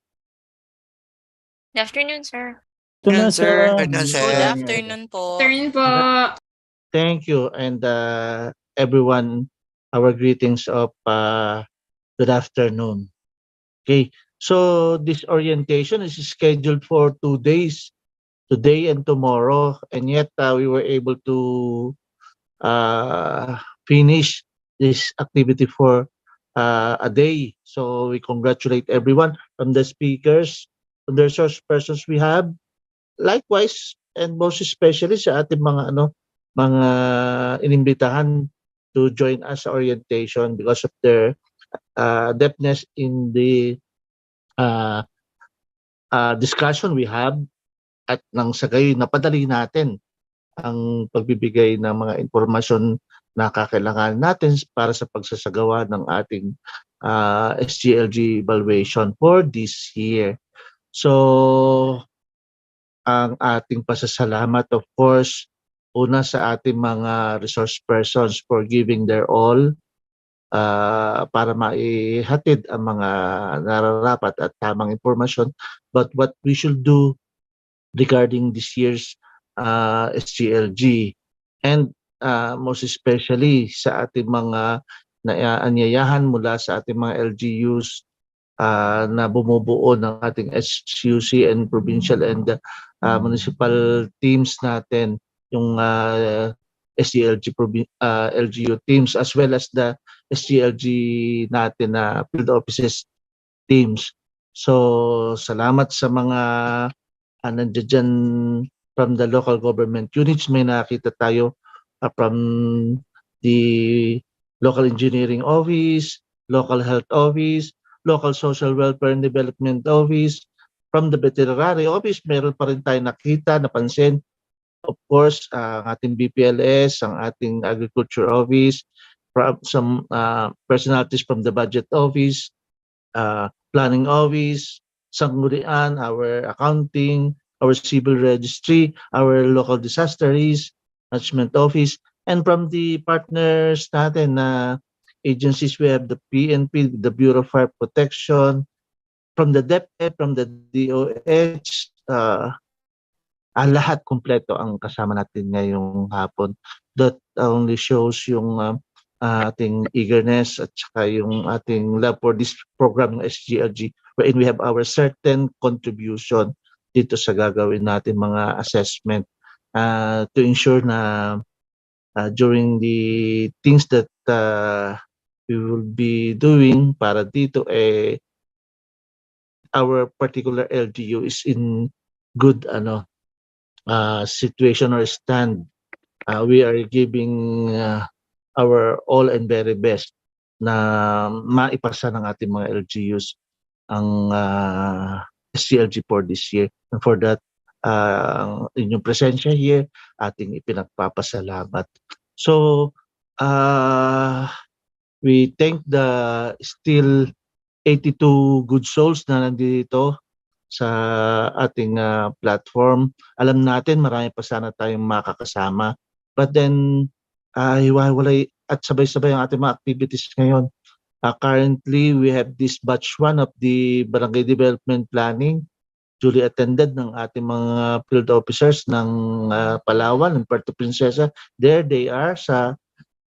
E: Good afternoon, sir.
T: Good afternoon, sir.
S: Good afternoon po.
T: Thank you, and everyone, our greetings of good afternoon. Okay, so this orientation is scheduled for 2 days, today and tomorrow, and yet we were able to finish this activity for a day. So we congratulate everyone, from the speakers, from the resource persons we have, likewise, and most especially sa ating mga inimbitahan to join us sa orientation because of their depthness in the discussion we have, at nang sa gayon napadali natin ang pagbibigay ng mga impormasyon na kakailangan natin para sa pagsasagawa ng ating SGLG evaluation for this year. So, ang ating pasasalamat, of course, una sa ating mga resource persons for giving their all para maihatid ang mga nararapat at tamang impormasyon. But what we should do regarding this year's SGLG, and most especially sa ating mga naanyayahan mula sa ating mga LGUs na bumubuo ng ating SUC and provincial and municipal teams natin, yung SGLG LGU teams, as well as the SGLG natin na field offices teams. So salamat sa mga nandiyan dyan from the local government units. May nakita tayo from the local engineering office, local health office, local social welfare and development office, from the veterinary office, meron pa rin tayo nakita, napansin. Of course, ang ating BPLS, ang ating agriculture office, some personalities from the budget office, planning office, sanggunian, our accounting, our civil registry, our local disaster risk management office, and from the partners natin na agencies, we have the PNP, the Bureau of Fire Protection, from the DepEd, from the DOH, lahat kumpleto ang kasama natin ngayong hapon. That only shows yung ating eagerness at saka yung ating love for this program ng SGLG, wherein we have our certain contribution dito sa gagawin natin mga assessment to ensure na during the things that we will be doing para dito, our particular LGU is in good situation or stand. We are giving our all and very best na maipasa ng ating mga LGUs ang SGLG for this year. And for that, inyong presensya here, ating ipinagpapasalamat. So, we thank the still 82 good souls na nandito sa ating platform. Alam natin marami pa sana tayong makakasama. But then, hiwa-hiwalay at sabay-sabay ang ating mga activities ngayon. Currently, we have this batch 1 of the Barangay Development Planning, duly attended ng ating mga field officers ng Palawan, ng Puerto Princesa. There they are sa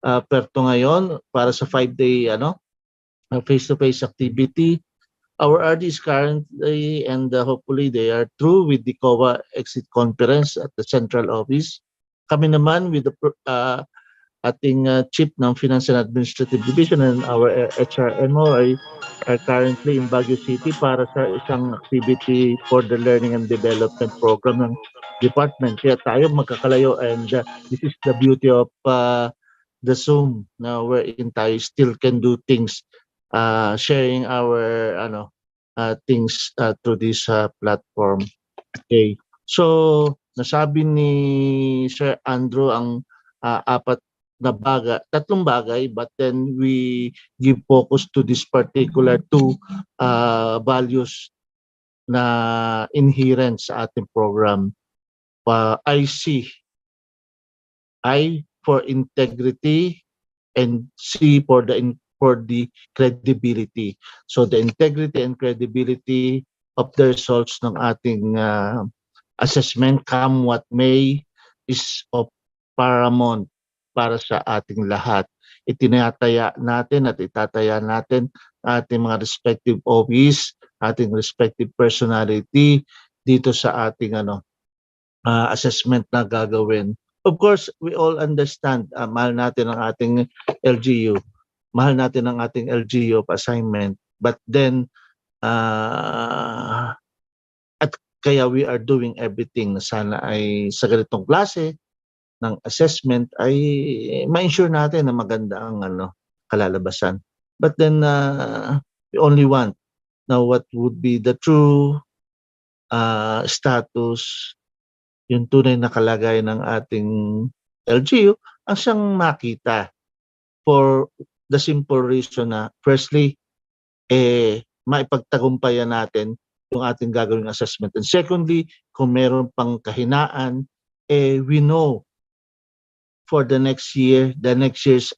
T: Puerto ngayon para sa 5-day face-to-face activity. Our RD is currently and hopefully they are through with the COA exit conference at the central office. Kami naman with the ating chief ng Finance and Administrative Division and our HRMO are currently in Baguio City para sa isang activity for the learning and development program ng department. Kaya tayo magkakalayo, and this is the beauty of the Zoom na wherein tayo still can do things, sharing our things through this platform. Okay. So, nasabi ni Sir Andrew ang tatlong bagay, but then we give focus to this particular two values na inherent sa ating program. I for integrity, and C for the credibility. So the integrity and credibility of the results ng ating assessment, come what may, is of paramount para sa ating lahat. Itinataya natin at itataya natin ating mga respective office, ating respective personality dito sa ating assessment na gagawin. Of course, we all understand, mahal natin ang ating LGU, mahal natin ang ating LGU of assignment, but then at kaya we are doing everything na sana ay sa ganitong klase ng assessment ay ma-ensure natin na maganda ang kalalabasan. But then we only want now what would be the true status, yung tunay na kalagayan ng ating LGU ang siyang makita for the simple reason na firstly, maipagtagumpayan natin yung ating gagawing assessment. And secondly, kung meron pang kahinaan, we know for the next years,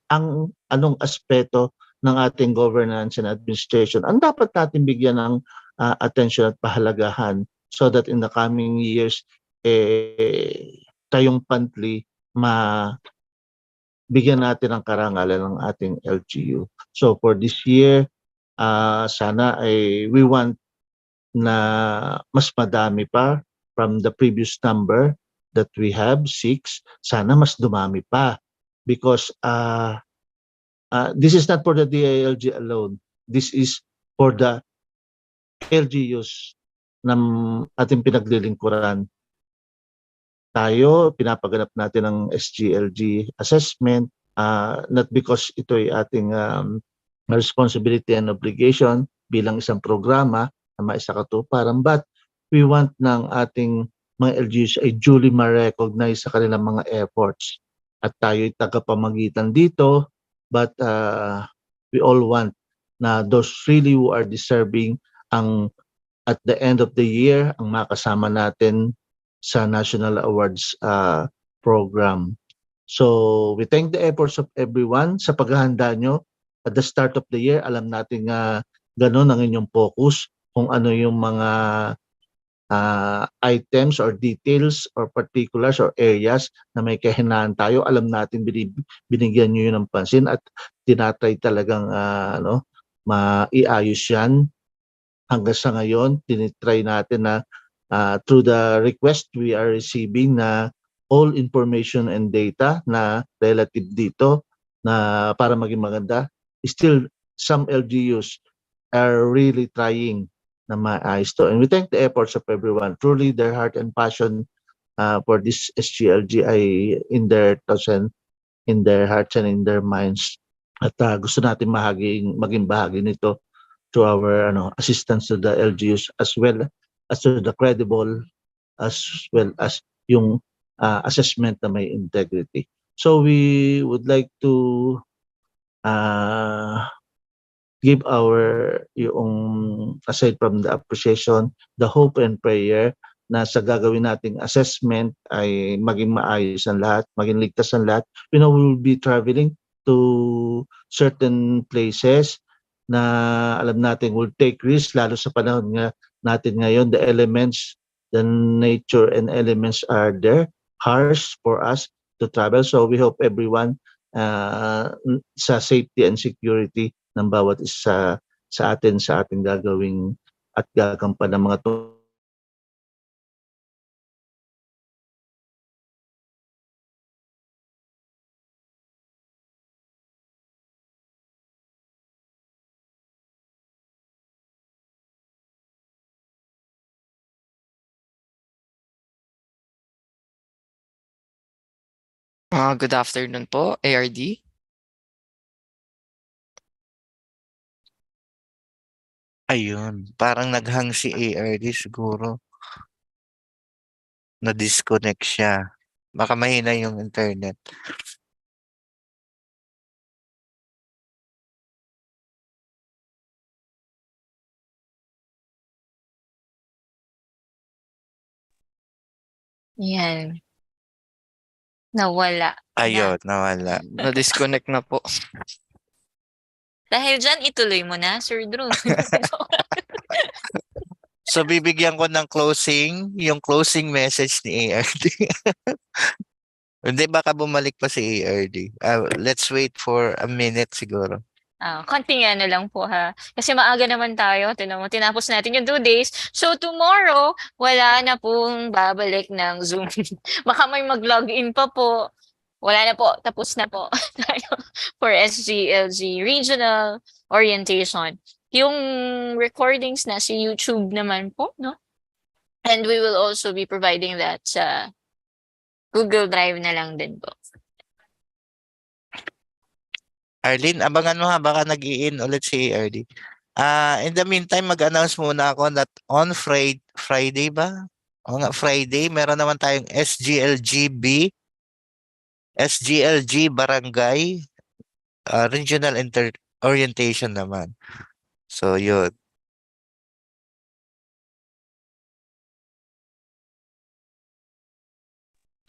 T: ang anong aspeto ng ating governance and administration ang dapat natin bigyan ng attention at pahalagahan so that in the coming years, tayong pantli bigyan natin ng karangalan ng ating LGU. So for this year, sana we want na mas madami pa from the previous number that we have, 6, sana mas dumami pa. Because this is not for the DILG alone. This is for the LGUs ng ating pinaglilingkuran. Tayo, pinapaganap natin ang SGLG assessment, not because ito ay ating responsibility and obligation bilang isang programa na maisakatuparan, but we want ng ating mga LGUs ay duly ma-recognize sa kanilang mga efforts. At tayo ay tagapamagitan dito, but we all want na those really who are deserving at the end of the year, ang makasama natin sa National Awards program. So we thank the efforts of everyone sa paghahanda nyo. At the start of the year, alam natin ganun ang inyong focus kung ano yung mga items or details or particulars or areas na may kahinaan tayo. Alam natin binigyan nyo yun ng pansin at tinatry talagang maiayos yan. Hanggang sa ngayon, tinitry natin na through the request we are receiving na all information and data na relative dito na para maging maganda, still some LGUs are really trying na maayos to. And we thank the efforts of everyone. Truly, their heart and passion for this SGLG ay in their thoughts and in their hearts and in their minds. At gusto natin maging bahagi nito to our assistance to the LGUs as well as to the credible as well as yung assessment na may integrity. So we would like to give aside from the appreciation, the hope and prayer na sa gagawin nating assessment ay maging maayos ang lahat, maging ligtas ang lahat. We know we will be traveling to certain places na alam natin will take risks, lalo sa panahon natin ngayon, the nature and elements are there, harsh for us to travel. So we hope everyone sa safety and security ng bawat isa sa ating gagawing at gagampan ng mga
B: Good afternoon po, ARD.
F: Ayun, parang naghang si ARD siguro. Na-disconnect siya. Baka mahina yung internet.
E: Yan. Nawala.
F: Ayun, nawala.
B: Na-disconnect na po.
E: Dahil dyan, ituloy mo na, Sir Drew.
F: So bibigyan ko ng yung closing message ni ARD. Hindi, baka bumalik pa si ARD. Let's wait for a minute siguro.
E: Konting ano lang po ha. Kasi maaga naman tayo. Tinapos natin yung 2 days. So tomorrow, wala na pong babalik ng Zoom. Baka may mag-login pa po. Wala na po. Tapos na po tayo for SGLG Regional Orientation. Yung recordings na si YouTube naman po, no? And we will also be providing that sa Google Drive na lang din po.
F: Arlene, abangan mo ha, baka nag-i-in ulit si ARD. In the meantime, mag-announce muna ako that on Friday ba? O nga, Friday, meron naman tayong SGLGB SGLG Barangay Regional Orientation naman. So yun.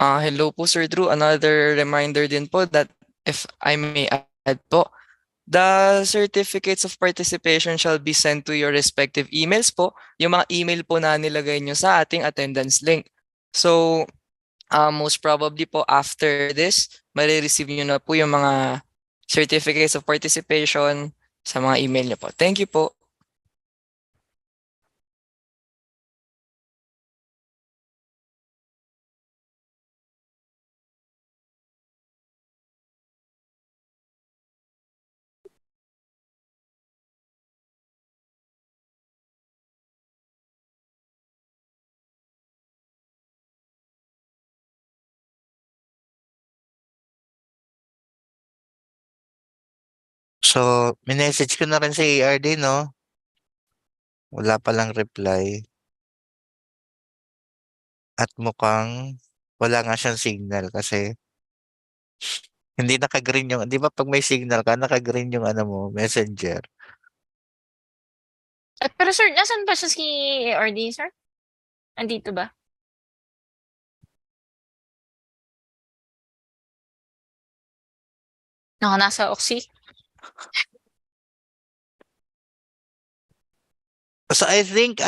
B: Hello po Sir Drew. Another reminder din po that if I may add po, the certificates of participation shall be sent to your respective emails po. Yung mga email po na nilagay nyo sa ating attendance link. So, most probably po after this, marireceive nyo na po yung mga certificates of participation sa mga email nyo po. Thank you po.
F: So, minessage ko na rin si ARD, no? Wala palang reply. At mukhang wala nga siyang signal kasi hindi naka-green yung, di ba pag may signal ka, naka-green yung ano mo, messenger.
E: Pero sir, nasan ba siya si ARD, sir? Andito ba? Nasa Oxy?
F: So I think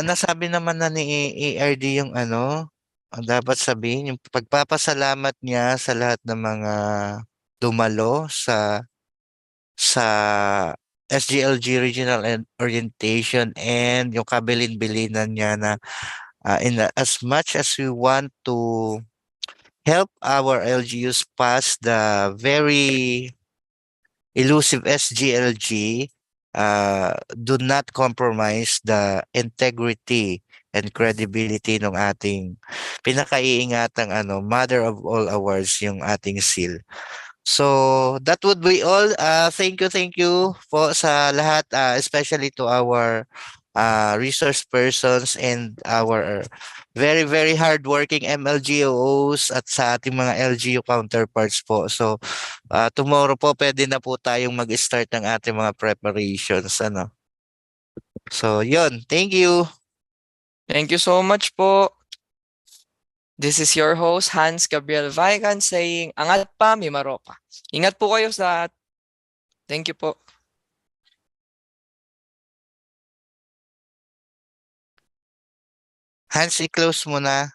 F: nasabi naman na ni ARD yung ano, ang dapat sabihin, yung pagpapasalamat niya sa lahat ng mga dumalo sa SGLG Regional Orientation and yung kabilin-bilinan niya na as much as we want to help our LGUs pass the very elusive SGLG, do not compromise the integrity and credibility ng ating pinakaiingatang mother of all awards, yung ating seal. So that would be all. Thank you po sa lahat, especially to our resource persons and our very, very hardworking MLGOs at sa ating mga LGU counterparts po. So tomorrow po pwede na po tayong mag-start ng ating mga preparations. So yun, thank you.
B: Thank you so much po. This is your host, Hans Gabriel Vigan, saying, angat pa, may maropa. Ingat po kayo sa lahat. Thank you po.
F: Hans, i-close mo na.